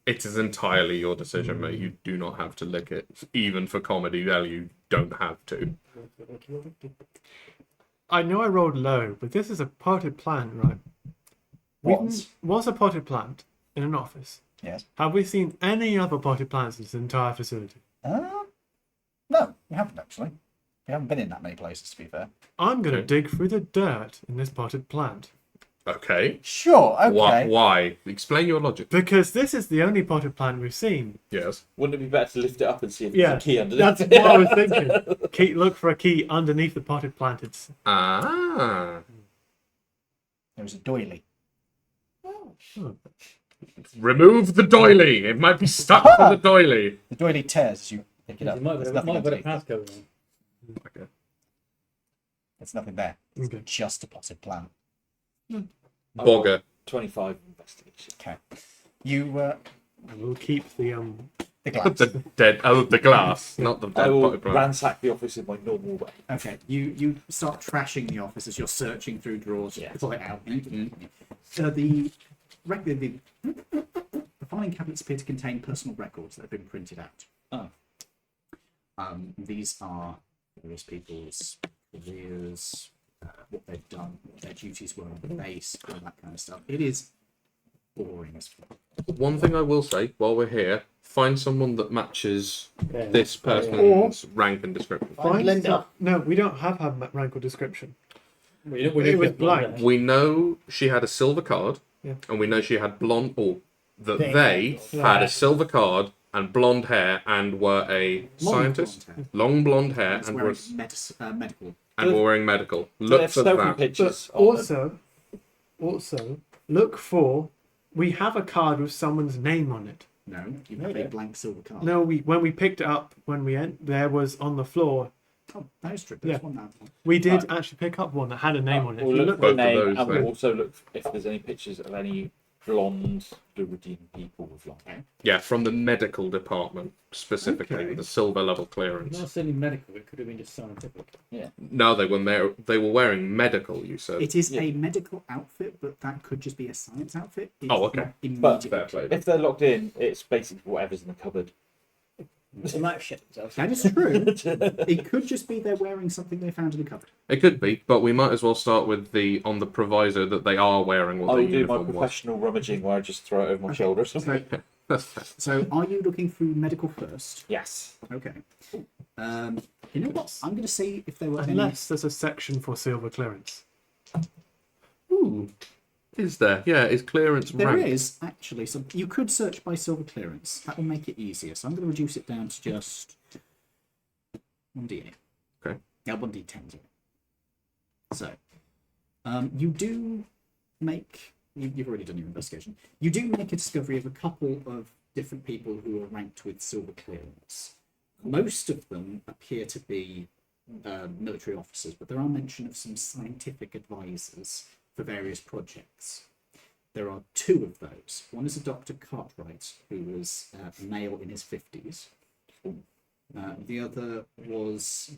It is entirely your decision, mate. You do not have to lick it. Even for comedy value, you don't have to. I know I rolled low, but this is a potted plant, right? Was a potted plant in an office. Yes. Have we seen any other potted plants in this entire facility? No, you haven't actually. You haven't been in that many places, to be fair. I'm going to Okay. dig through the dirt in this potted plant. Okay. Sure, okay. Why? Explain your logic. Because this is the only potted plant we've seen. Yes. Wouldn't it be better to lift it up and see if Yeah, there's a key underneath? that's what I was thinking. Look for a key underneath the potted plant. It's Ah. There was a doily. Remove the doily. It might be stuck to the doily. The doily tears as you pick it up. It might There's have nothing got a underneath. passcode on. Okay. There's nothing there. It's Okay. just a potted plant. Bogger. 25 investigation. Okay. You, we'll keep the the glass. The dead. Oh, the glass, not the I dead will potted plant. ransack the office in my normal way. Okay, you start trashing the office as you're searching through drawers. Yeah. Pull it out. The filing cabinets appear to contain personal records that have been printed out. Oh. These are various people's careers, what they've done, what their duties were on the base, all that kind of stuff. It is boring as fuck. One thing I will say while we're here: find someone that matches Yeah. this person's rank and description. Find Linda. No, we don't have her rank or description. We It was blank. We know she had a silver card, Yeah. and we know she had blonde. Or that They they had- had a silver card and blonde hair and were a scientist, blonde hair. long blonde hair, It's and wearing were medical. and were wearing medical. Do they Look have for stealthy that. pictures? But also, look for. We have a card with someone's name on it. No, you have a blank silver card. No, when we picked it up when we there was on the floor. Oh, that is true. There's Yeah. one now. We did actually pick up one that had a name on it. If We'll you look look for the both of name, those and we'll then. also look if there's any pictures of any blonde Laridian people with long hair. Yeah, from the medical department specifically, Okay. with the silver level Not clearance. necessarily medical, it could have been just scientific. No, they were wearing medical. You said. It is Yeah. a medical outfit, but that could just be a science outfit. It's Oh, okay. not But immediately fair play. if they're locked in, it's basically whatever's in the cupboard. They might have shit themselves. That is true. It could just be they're wearing something they found in the cupboard. It could be, but we might as well start with on the proviso that they are wearing what I'll their do my uniform was. professional rummaging where I just throw it over my shoulder or something. That's fair. So, are you looking through medical first? Yes. Okay. You know what? I'm going to see if there were any. Unless there's a section for silver clearance. Ooh, is there? Yeah, is clearance There rank? is actually some. You could search by silver clearance. That will make it easier. So I'm going to reduce it down to just 1d8. Okay. Yeah, 1d10. So, you do make. You've already done your investigation. You do make a discovery of a couple of different people who are ranked with silver clearance. Most of them appear to be military officers, but there are mention of some scientific advisors for various projects. There are two of those. One is a Dr. Cartwright, who was a male in his 50s. The other was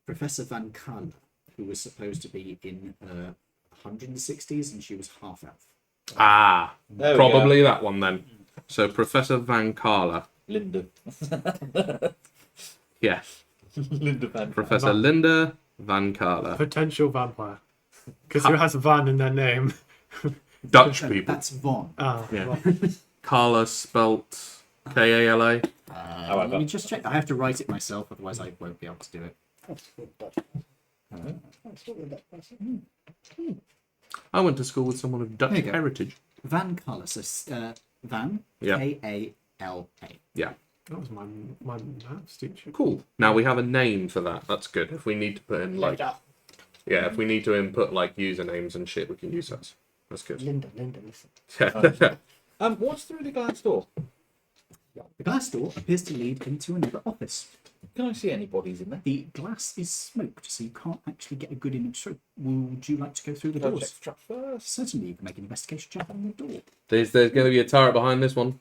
Professor Van Kala, who was supposed to be in 160s, and she was half elf. Ah, There we probably that one then. So Professor Van Kala. Linda. Yeah, Linda Van. Professor Linda Van Kala. Potential vampire. Because who has Van in their name? Dutch people. That's Von. Oh, Yeah. well, Kala spelt Kala. However. Let me just check. I have to write it myself, otherwise I won't be able to do it. I went to school with someone of Dutch There you go. heritage. Van Colour. So Van Yeah. K-A-L-A. Yeah. That was my maths teacher. Cool. Now we have a name for that. That's good. If we need to put in like, yeah, if we need to input like usernames and shit, we can use those. That's good. Linda, listen. Yeah. What's through the glass door? The glass door appears to lead into another office. Can I see any bodies in there? The glass is smoked, so you can't actually get a good image through. Would you like to go through the Can I doors? check the trap first? Certainly, you can make an investigation check on the door. There's going to be a turret behind this one.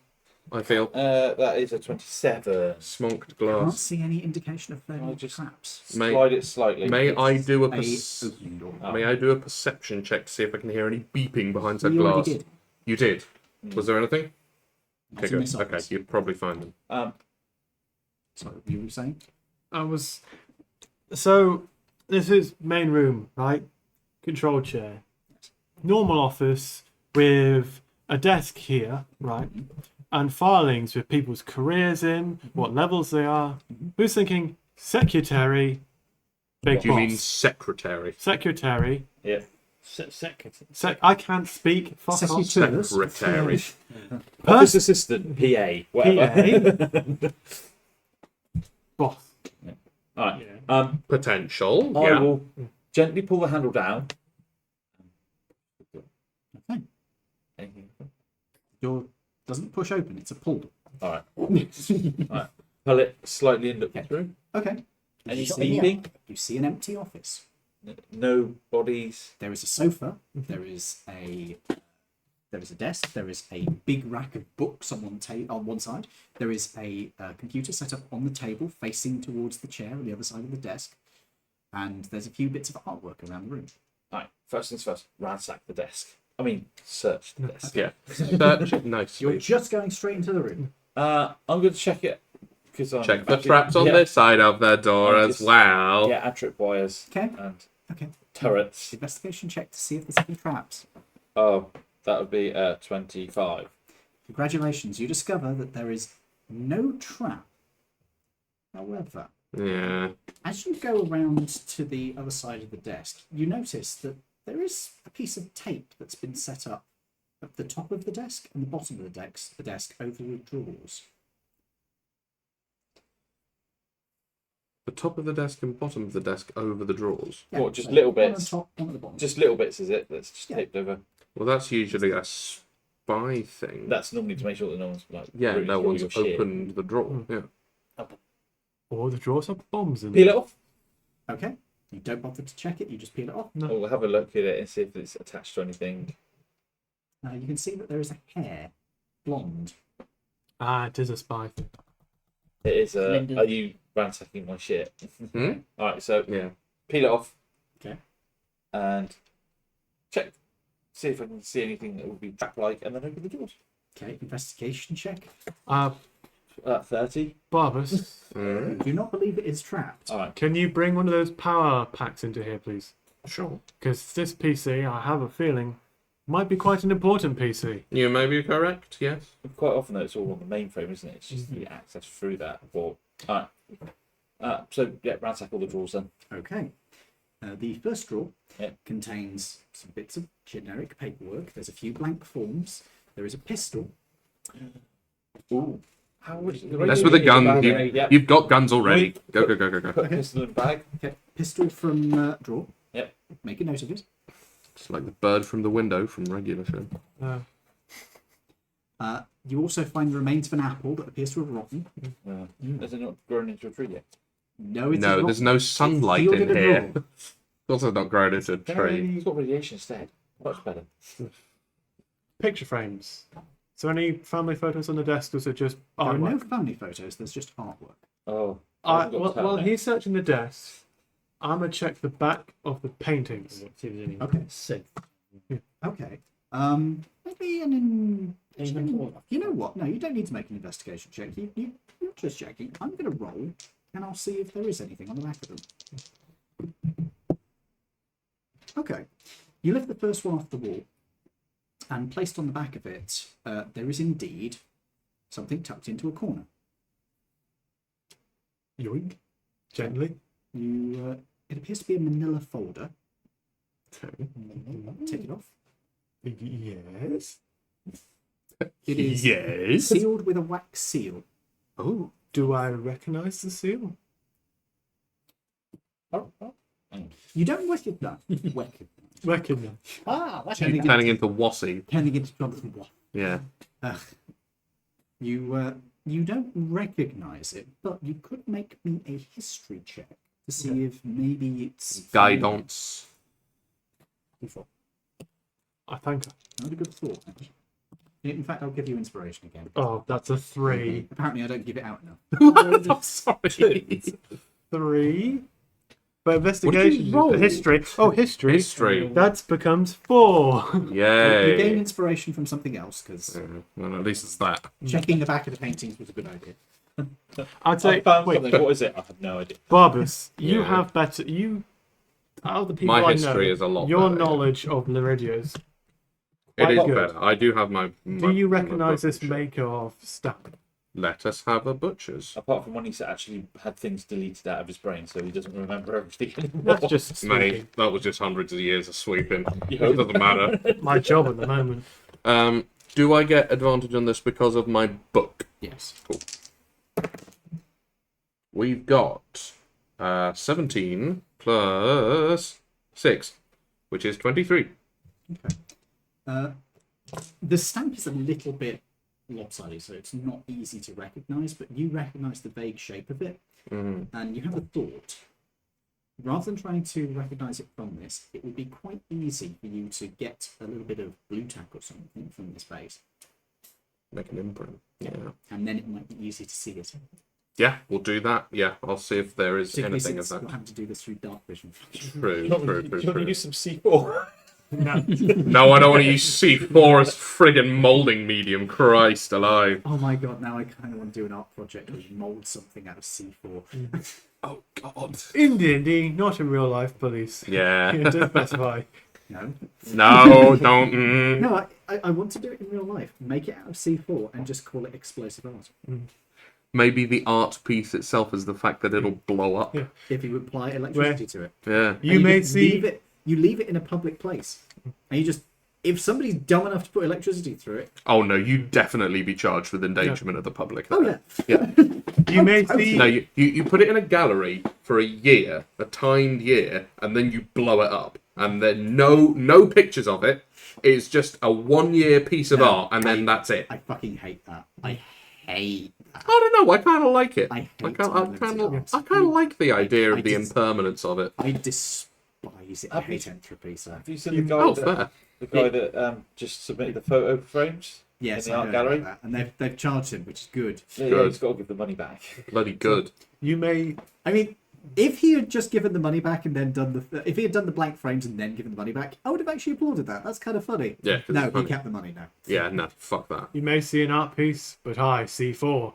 I feel That is a 27. smonked Can't glass. see any indication of I'll further just- traps. Slide it slightly. May I do a A opening door. may I do a perception check to see if I can hear any beeping behind said You glass? already did. You did. Was there anything? Not Okay, in good. this Okay, office. you'd probably find them. Sorry, you were saying? I was. So, this is main room, right? Control chair. Normal office with a desk here, right? And filings with people's careers in, what levels they are. Who's thinking secretary? Big Do you mean boss. secretary? Secretary. Yeah. I can't speak. Fuck off. Secretarius. Secretary. Office assistant, PA, whatever. PA. Boss. Alright. Potential. I Yeah. will gently pull the handle down. Okay. Anything? Door doesn't push open, it's a pull. Alright. Alright. Pull it slightly and look through. Okay. Any Shot in the sleeping? You see an empty office. No bodies. There is a sofa. There is a desk. There is a big rack of books on one side. There is a computer set up on the table, facing towards the chair on the other side of the desk. And there's a few bits of artwork around the room. Alright. First things first. Ransack the desk. I mean, search the desk. Yeah. Search it nicely. You're just going straight into the room. I'm going to check it because I'm Check the actually- traps on yeah, this side of the door I'll as just- well. Yeah, add tripwires Okay. and Okay. turrets. Investigation check to see if there's any traps. Oh, that would be 25. Congratulations, you discover that there is no trap. However, Yeah. as you go around to the other side of the desk, you notice that there is a piece of tape that's been set up at the top of the desk and the bottom of the desk over the drawers. The top of the desk and bottom of the desk over the drawers. What, just little one bits? on top, one at the bottom. Just little bits, is it? That's just Yeah. taped over. Well, that's usually a spy thing. That's normally to make sure that no one's like. Yeah, rooting no through one's your shit. opened the drawer. Yeah. Or the drawers have bombs in Peel them. it off. Okay, you don't bother to check it, you just peel it off. Or we'll have a look at it and see if it's attached to anything. You can see that there is a hair, blonde. Ah, it is a spy thing. It is. Linda. Are you ransacking my shit? Hmm? All right, so Yeah. peel it off. Okay. And check. See if I can see anything that would be trap-like, and then open the doors. Okay, investigation check. 30. Barbus, Mm. Do not believe it is trapped. All right. can you bring one of those power packs into here, please? Sure. Because this PC, I have a feeling, might be quite an important PC. You may be correct. Yes. Quite often, though, it's all on the mainframe, isn't it? It's just the access through that. Or all right. So yeah, ransack all the drawers then. Okay. The first drawer Yeah. contains some bits of generic paperwork. There's a few blank forms. There is a pistol. Ooh. How would That's with a gun. You've got guns already. Go, go, go, go, go. Put a pistol in the bag. Okay. Pistol from drawer. Yep. Make a note of it. It's like the bird from the window from regular show. You also find the remains of an apple that appears to have rotten. Has it not grown into a tree yet? No, it's No, there's no sunlight sealed in in a here. drawer. It's also not grown into a tree. It's got radiation instead. Much better. Picture frames. Is there any family photos on the desk, or is it just There are no artwork? family photos. There's just artwork. Oh. I haven't got Well, to while tell he's searching the desk, I'm going to check the back of the paintings. Okay. Safe. Okay. Maybe you know what? No, you don't need to make an investigation check. You're just checking. I'm going to roll, and I'll see if there is anything on the back of them. Okay. You lift the first one off the wall, and placed on the back of it, there is indeed something tucked into a corner. Yoink. Gently. You. It appears to be a manila folder. Okay. Take it off. Yes. It is Yes. sealed with a wax seal. Oh, do I recognise the seal? You don't recognize. Recognize. Ah, that's Turning Turning into Wassy. Turning into Jonathan Watt. Yeah. You don't recognise it, but you could make me a history check to see if maybe it's Guidance. I think. Not a good thought. Actually. In fact, I'll give you inspiration again. Oh, that's a 3. Apparently, I don't give it out enough. I'm sorry. 3. But What did you investigation. roll? History. Oh, history. History. That becomes 4. You gain Yay. inspiration from something else because Well, at least it's that. checking the back of the paintings was a good idea. I'd I say. found Wait, something. What is it? I have no idea. Barbus, you Yeah. have better. You. Out of the people My I history know, is a lot your better, yeah. knowledge of Laridios. It Quite is good. better. I do have my. Do you recognise this maker of stamp? Let us have a butcher's. Apart from when he's actually had things deleted out of his brain, so he doesn't remember everything anymore. That's just Mate, that was just hundreds of years of sweeping. Yeah. It doesn't matter. my job at the moment. Do I get advantage on this because of my book? Yes. Cool. We've got 17 plus 6, which is 23. The stamp is a little bit lopsided, so it's not easy to recognise, but you recognise the vague shape of it, and you have a thought. Rather than trying to recognise it from this, it would be quite easy for you to get a little bit of blue tack or something from this base, Make an imprint. Yeah. and then it might be easy to see it. Yeah, we'll do that. Yeah, I'll see if there is Particularly anything of since that. you'll have to do this through dark vision. True, You want true. to use some C4? No. No, I don't want to use C4 as friggin' moulding medium. Christ alive. Oh my god, now I kind of want to do an art project where you mould something out of C4. Oh, God. In D&D, not in real life, please. Yeah. You do specify. No. No, don't. No, I want to do it in real life. Make it out of C4 and just call it explosive art. Maybe the art piece itself is the fact that it'll blow up. Yeah. If you apply electricity to it. Yeah. And You may just see. leave it in a public place. And you just, if somebody's dumb enough to put electricity through it. Oh no, you'd definitely be charged with endangerment of the public. Oh yeah. Yeah. You may see. No, you put it in a gallery for a year, a timed year, and then you blow it up. And then no pictures of it. It's just a 1 year piece of art, and then that's it. I fucking hate that. I hate that. I don't know. I kind of like it. I hate I kind art. of like the idea I of the just- impermanence of it. I despise it. I hate entropy, so. Have you seen the guy Oh, that, fair. just submitted the photo frames Yes, in the I art heard gallery? about that. And they've charged him, which is good. Yeah, Good. he's got to give the money back. Bloody good. You may. I mean, if he had just given the money back and then if he had done the blank frames and then given the money back, I would have actually applauded that. That's kind of funny. Yeah, 'cause No, it's he funny. kept the money now. Yeah, no, fuck that. You may see an art piece, but I see 4.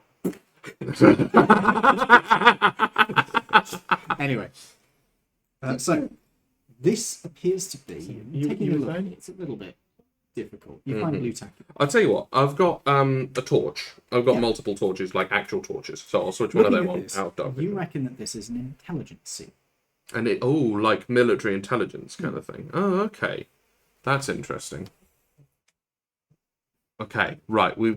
Anyway, so this appears to be taking a you look. find? It's a little bit difficult. You find blue tack. I'll tell you what. I've got a torch. I've got Yeah. multiple torches, like actual torches. So I'll switch one of Looking them at on this, out of dark you vision. reckon that this is an intelligence seal. And it like military intelligence kind of thing. Oh, okay, that's interesting. Okay, right. We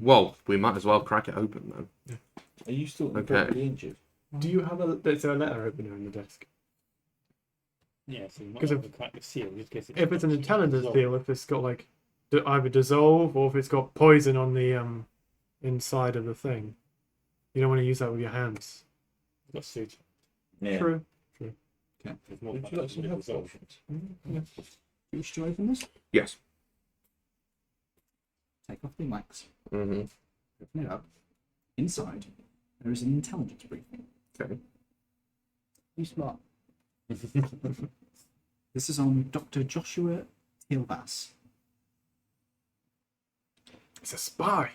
might as well crack it open then. Are you still Okay. incredibly injured? Do you have there's a letter opener on the desk? Yeah, so you might Because have to crack the seal just in case If it's an intelligence Well, deal, if it's got like either dissolve or if it's got poison on the inside of the thing, you don't want to use that with your hands. it's got suit. Yeah. True. There's more Would you like some with help? resolve. You wish to open this? Yes. Take off the wax. Mm-hmm. Open it up. Inside, there is an intelligence briefing. Okay. You smart. This is on Dr. Joshua Tilbas. It's a spy.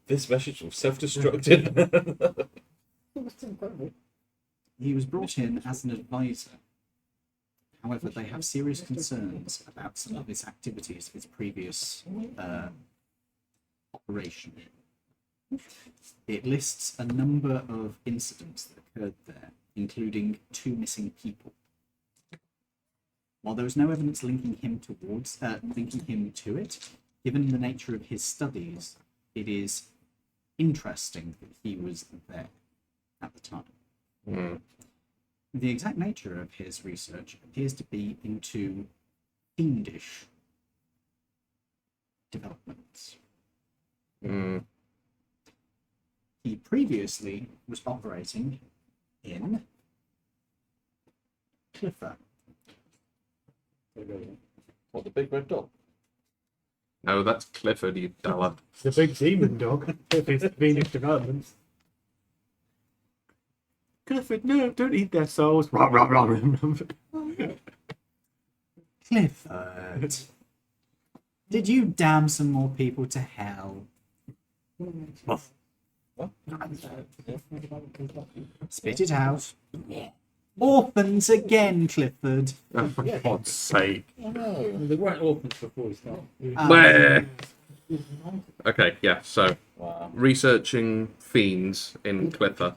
This message was self-destructed. That's incredible. He was brought in as an advisor. However, they have serious concerns about some of his activities of his previous operation. It lists a number of incidents that occurred there, including 2 missing people. While there was no evidence linking him to it, given the nature of his studies, it is interesting that he was there at the time. Mm. The exact nature of his research appears to be into fiendish developments. Mm. He previously was operating in Cliffer. What, the big red dog? No, that's Clifford, you dullard. The big demon dog. If it's Venus developments. Clifford, no, don't eat their souls. Rah, rah, rah, rah, rah. Clifford. Did you damn some more people to hell? Spit it out. Orphans again, Clifford. Oh, for God's sake. They weren't orphans before we started. Bleh. Okay, yeah, so Wow. researching fiends in Clipper.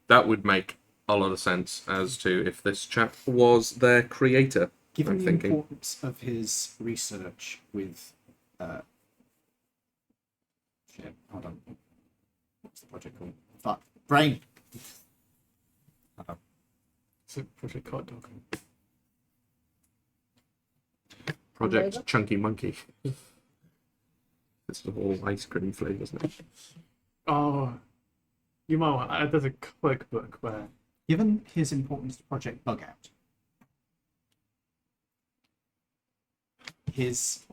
That would make a lot of sense as to if this chap was their creator. Given I'm the thinking. importance of his research with shit, hold on. What's the project called? Fuck. Brain. Hold on. It's a Project Hot Dog. Project Chunky Monkey. It's the whole ice cream flavour, isn't it? Oh, you might want. There's a quick book where Given his importance to Project Bug Out, his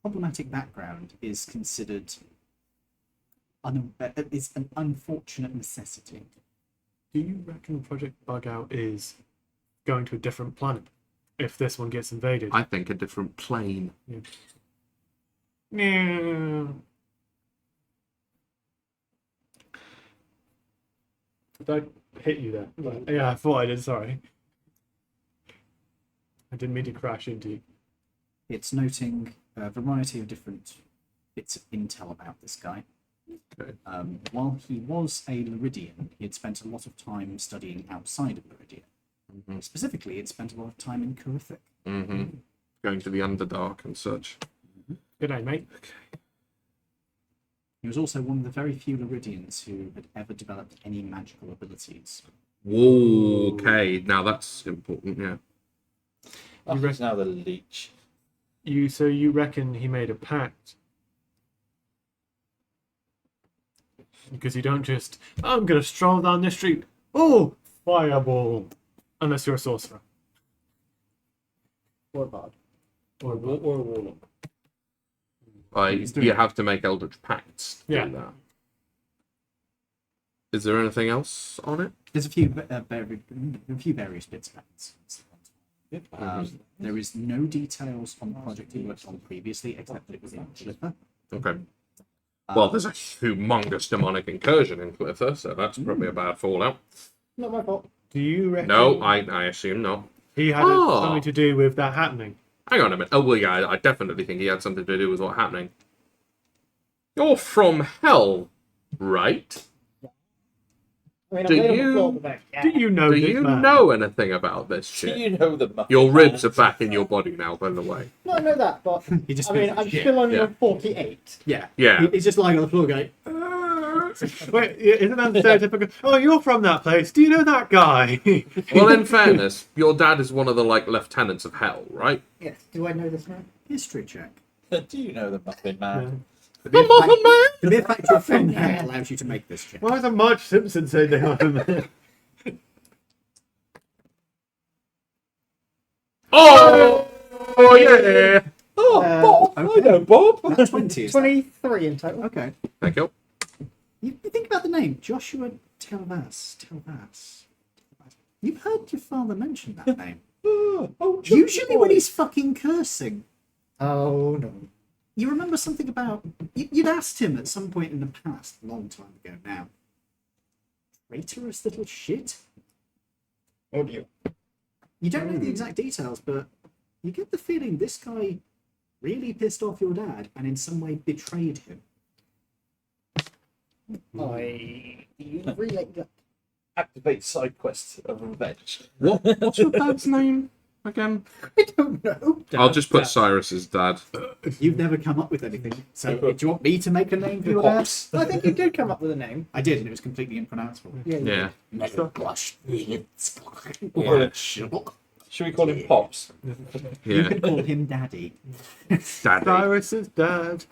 problematic background is considered is an unfortunate necessity. do you reckon Project Bug Out is going to a different planet if this one gets invaded? I think a different plane. Yeah. Did I hit you there? Yeah, I thought I did, sorry. I didn't mean to crash into you. It's noting a variety of different bits of intel about this guy. Okay. While he was a Laridian, he had spent a lot of time studying outside of Laridian. Mhm. Specifically, he'd spent a lot of time in Corithic. Going to the Underdark and such. Good day, mate. He was also one of the very few Laridians who had ever developed any magical abilities. Whoa, okay, now that's important, yeah. Oh, he's now the leech. So you reckon he made a pact? Because you don't just, I'm gonna stroll down the street. Oh, fireball! Unless you're a sorcerer. Or bard. Or a warlock. You have to make Eldritch Pacts to Yeah. do that. Is there anything else on it? There's a few various bits of facts. There is no details on the project he worked on previously, except that it was in Clipper. Okay. Well, there's a humongous demonic incursion in Clither, so that's probably a bad fallout. Not my fault. Do you reckon No, I assume not. he had something to do with that happening? Hang on a minute. Oh, well, yeah, I definitely think he had something to do with what's happening. You're from hell, right? I mean, Do I'm you- Do you know Do this you man? know anything about this Do shit? you know the muffin Your ribs man? are back in your body now, by the way. No, I know that, but He just I mean, feels I'm like shit. still only Yeah. on 48. Yeah. Yeah. He's just lying on the floor going, Wait, isn't that the stereotypical? Oh, you're from that place. Do you know that guy? Well, in fairness, your dad is one of the, lieutenants of hell, right? Yes. Do I know this man? history check. Do you know the muffin man? The mere fact you're from there allows you to make this check. Why is a Marge Simpson saying they are there? Oh yeah! Oh, Bob! I know Bob! That's 20. Is that? 23 in total. Okay. Thank you. You think about the name, Joshua Telvas. You've heard your father mention that name. Oh, Usually when he's fucking cursing. Oh, no. You remember something about... You'd asked him at some point in the past, a long time ago now. Traitorous little shit? Oh, dear. You don't know the exact details, but you get the feeling this guy really pissed off your dad and in some way betrayed him. You relate that. Activate side quest of revenge. What's your dad's name again? I don't know. I'll just put Cyrus's dad. You've never come up with anything. So do you want me to make a name for your dad? I think you did come up with a name. I did, and it was completely impronounceable. Yeah. Should we call him Pops? You Yeah. could call him Daddy. Daddy. Cyrus's dad.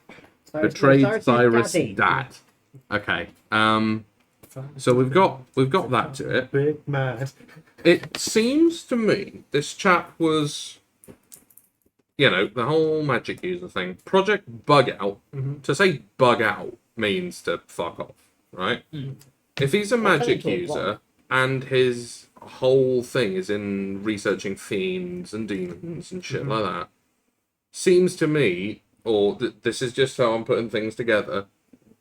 Betrayed Cyrus' daddy. dad. Okay. So we've got that to it. Big mad. It seems to me this chap was, the whole magic user thing. Project Bug Out. To say bug out means to fuck off, right? If he's a magic user and his whole thing is in researching fiends and demons and shit like that, seems to me, or this is just how I'm putting things together,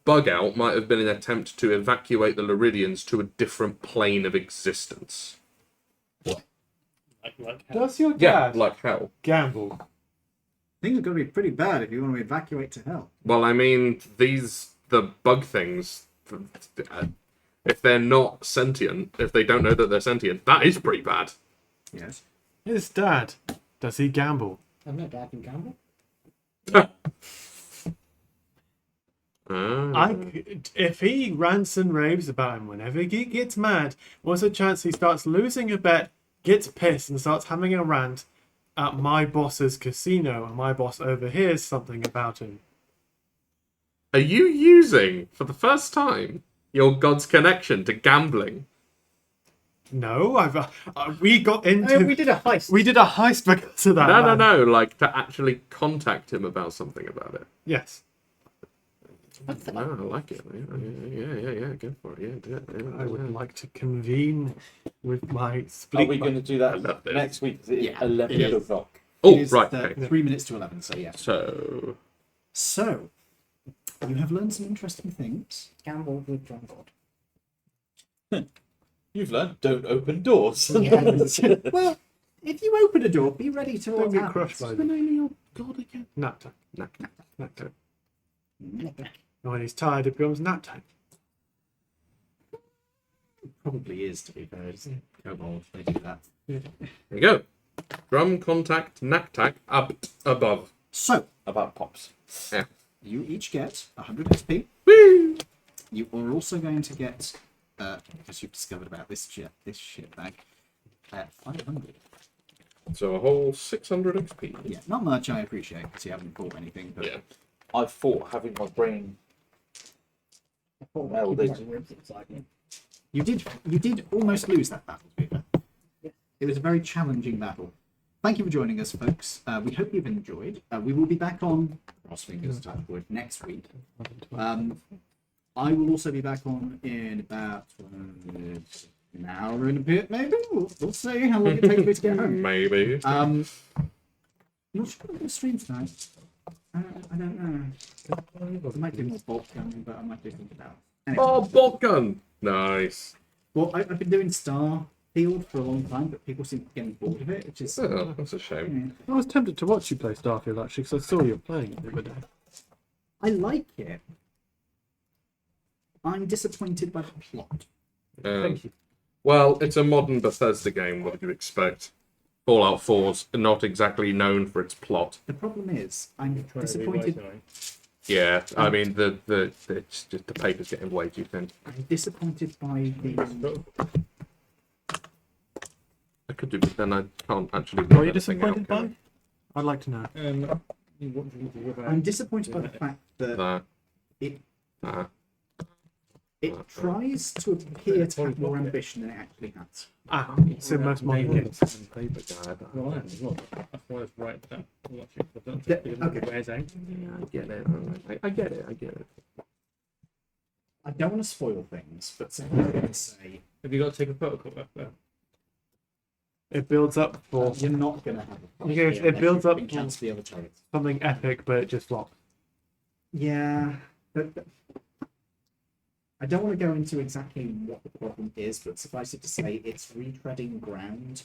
Bug Out might have been an attempt to evacuate the Laridians to a different plane of existence. Like Does your Yeah, dad like hell. gamble? Things are going to be pretty bad if you want to evacuate to hell. Well, I mean, the bug things, if they're not sentient, if they don't know that they're sentient, that is pretty bad. Yes. His dad. Does he gamble? I'm not dad can gamble. If he rants and raves about him whenever he gets mad, what's the chance he starts losing a bet, gets pissed, and starts having a rant at my boss's casino, and my boss overhears something about him? Are you using, for the first time, your god's connection to gambling? No, we got into. We did a heist. We did a heist because of that. No, like to actually contact him about something about it. Yes. No, I like it. Yeah, go for it. Yeah, do it. Yeah, I would like to convene with my Are split. we going to do I love that this. next week? Is it Yeah, 11 it is. o'clock? Oh, It is, right. Okay. 3 minutes to 11, so yeah. So, You have learned some interesting things. Gamble with John God. You've learned don't open doors. Well, if you open a door, be ready to Don't walk get out. crushed by the them. name of your god again? Nap time. Nap. Nap time. And when he's tired, it becomes nap time. Probably is, to be fair. It's Kobold, they do that. There you go. Drum contact Naktak up above. So, About Pops. you each get 100 XP. Woo! You are also going to get, as you've discovered about this shit bag, 500. So a whole 600 XP. Yeah, not much, I appreciate, because you haven't bought anything, but Yeah. I thought having my brain. Well, they you did almost lose that battle, to be fair. It was a very challenging battle. Thank you for joining us, folks. We hope you've enjoyed. We will be back on, cross fingers, touch wood, next week. I will also be back on in about an hour and a bit, maybe. We'll see how long it takes me to get home. Maybe. I'm not sure I'm going to stream tonight. I don't know. I might do more bulk gunning, but I might do something else. Anyway, Oh, bolt gun! Nice. well, I've been doing Starfield for a long time, but people seem to be getting bored of it, which is. Oh, that's a shame. yeah. I was tempted to watch you play Starfield actually, because I saw you playing it the other day. I like it. I'm disappointed by the plot. Thank you. Well, it's a modern Bethesda game. What do you expect? Fallout 4's not exactly known for its plot. The problem is, I'm disappointed. Yeah, I mean it's just the paper's getting way too thin. I'm disappointed by the. I could do, but then I can't actually. What are you read anything out, disappointed can by? I'd like to know. I'm disappointed by the fact I? that That. it it tries to appear to have more ambition than it actually has. It's in most modern games. Paper guy. But Well, that's why it's right that. Okay. Where's out? yeah, I get it. I get it. I get it. I don't want to spoil things, but I'm going to say Have you got to take a photocopy of that? It builds up for you're not going to have a Yeah, it builds up chance for the other turrets. something epic, but it just flops. Yeah, but I don't want to go into exactly what the problem is, but suffice it to say, it's retreading ground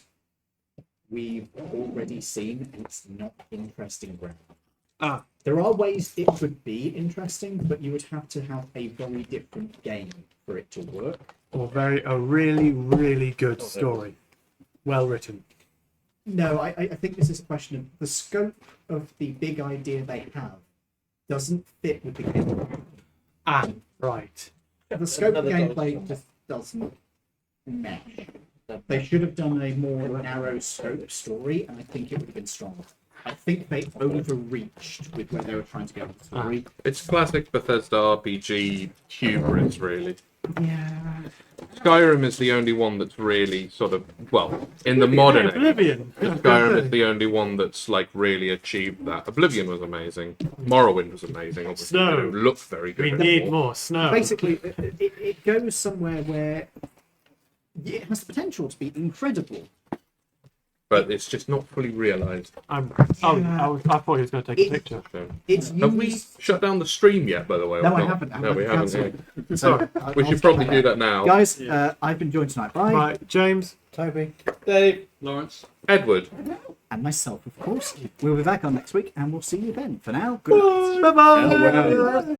we've already seen, and it's not interesting ground. There are ways it could be interesting, but you would have to have a very different game for it to work. Or a really, really good story. Well written. No, I think this is a question of the scope of the big idea they have doesn't fit with the game. Right. The scope of Another gameplay dodge. just doesn't mesh. They should have done a more narrow scope story, and I think it would have been stronger. I think they overreached with where they were trying to go with the story. It's classic Bethesda RPG hubris, really. Yeah. Skyrim is the only one that's really sort of, well, in the modern age, Oblivion. Skyrim is the only one that's like really achieved that. Oblivion was amazing. Morrowind was amazing. Obviously, Snow. they don't look very good We anymore. need more snow. Basically, it goes somewhere where it has the potential to be incredible. But it's just not fully realised. I thought he was going to take a picture. So. It's Have we used- shut down the stream yet, by the way? or No, I not? haven't. No, we haven't. Cancelled. Yeah. Sorry. We should probably do that now. Guys, I've been joined tonight by Right, James. Toby. Dave. Lawrence. Edward. and myself, of course. We'll be back on next week, and we'll see you then. For now, good night. Bye bye. Farewell.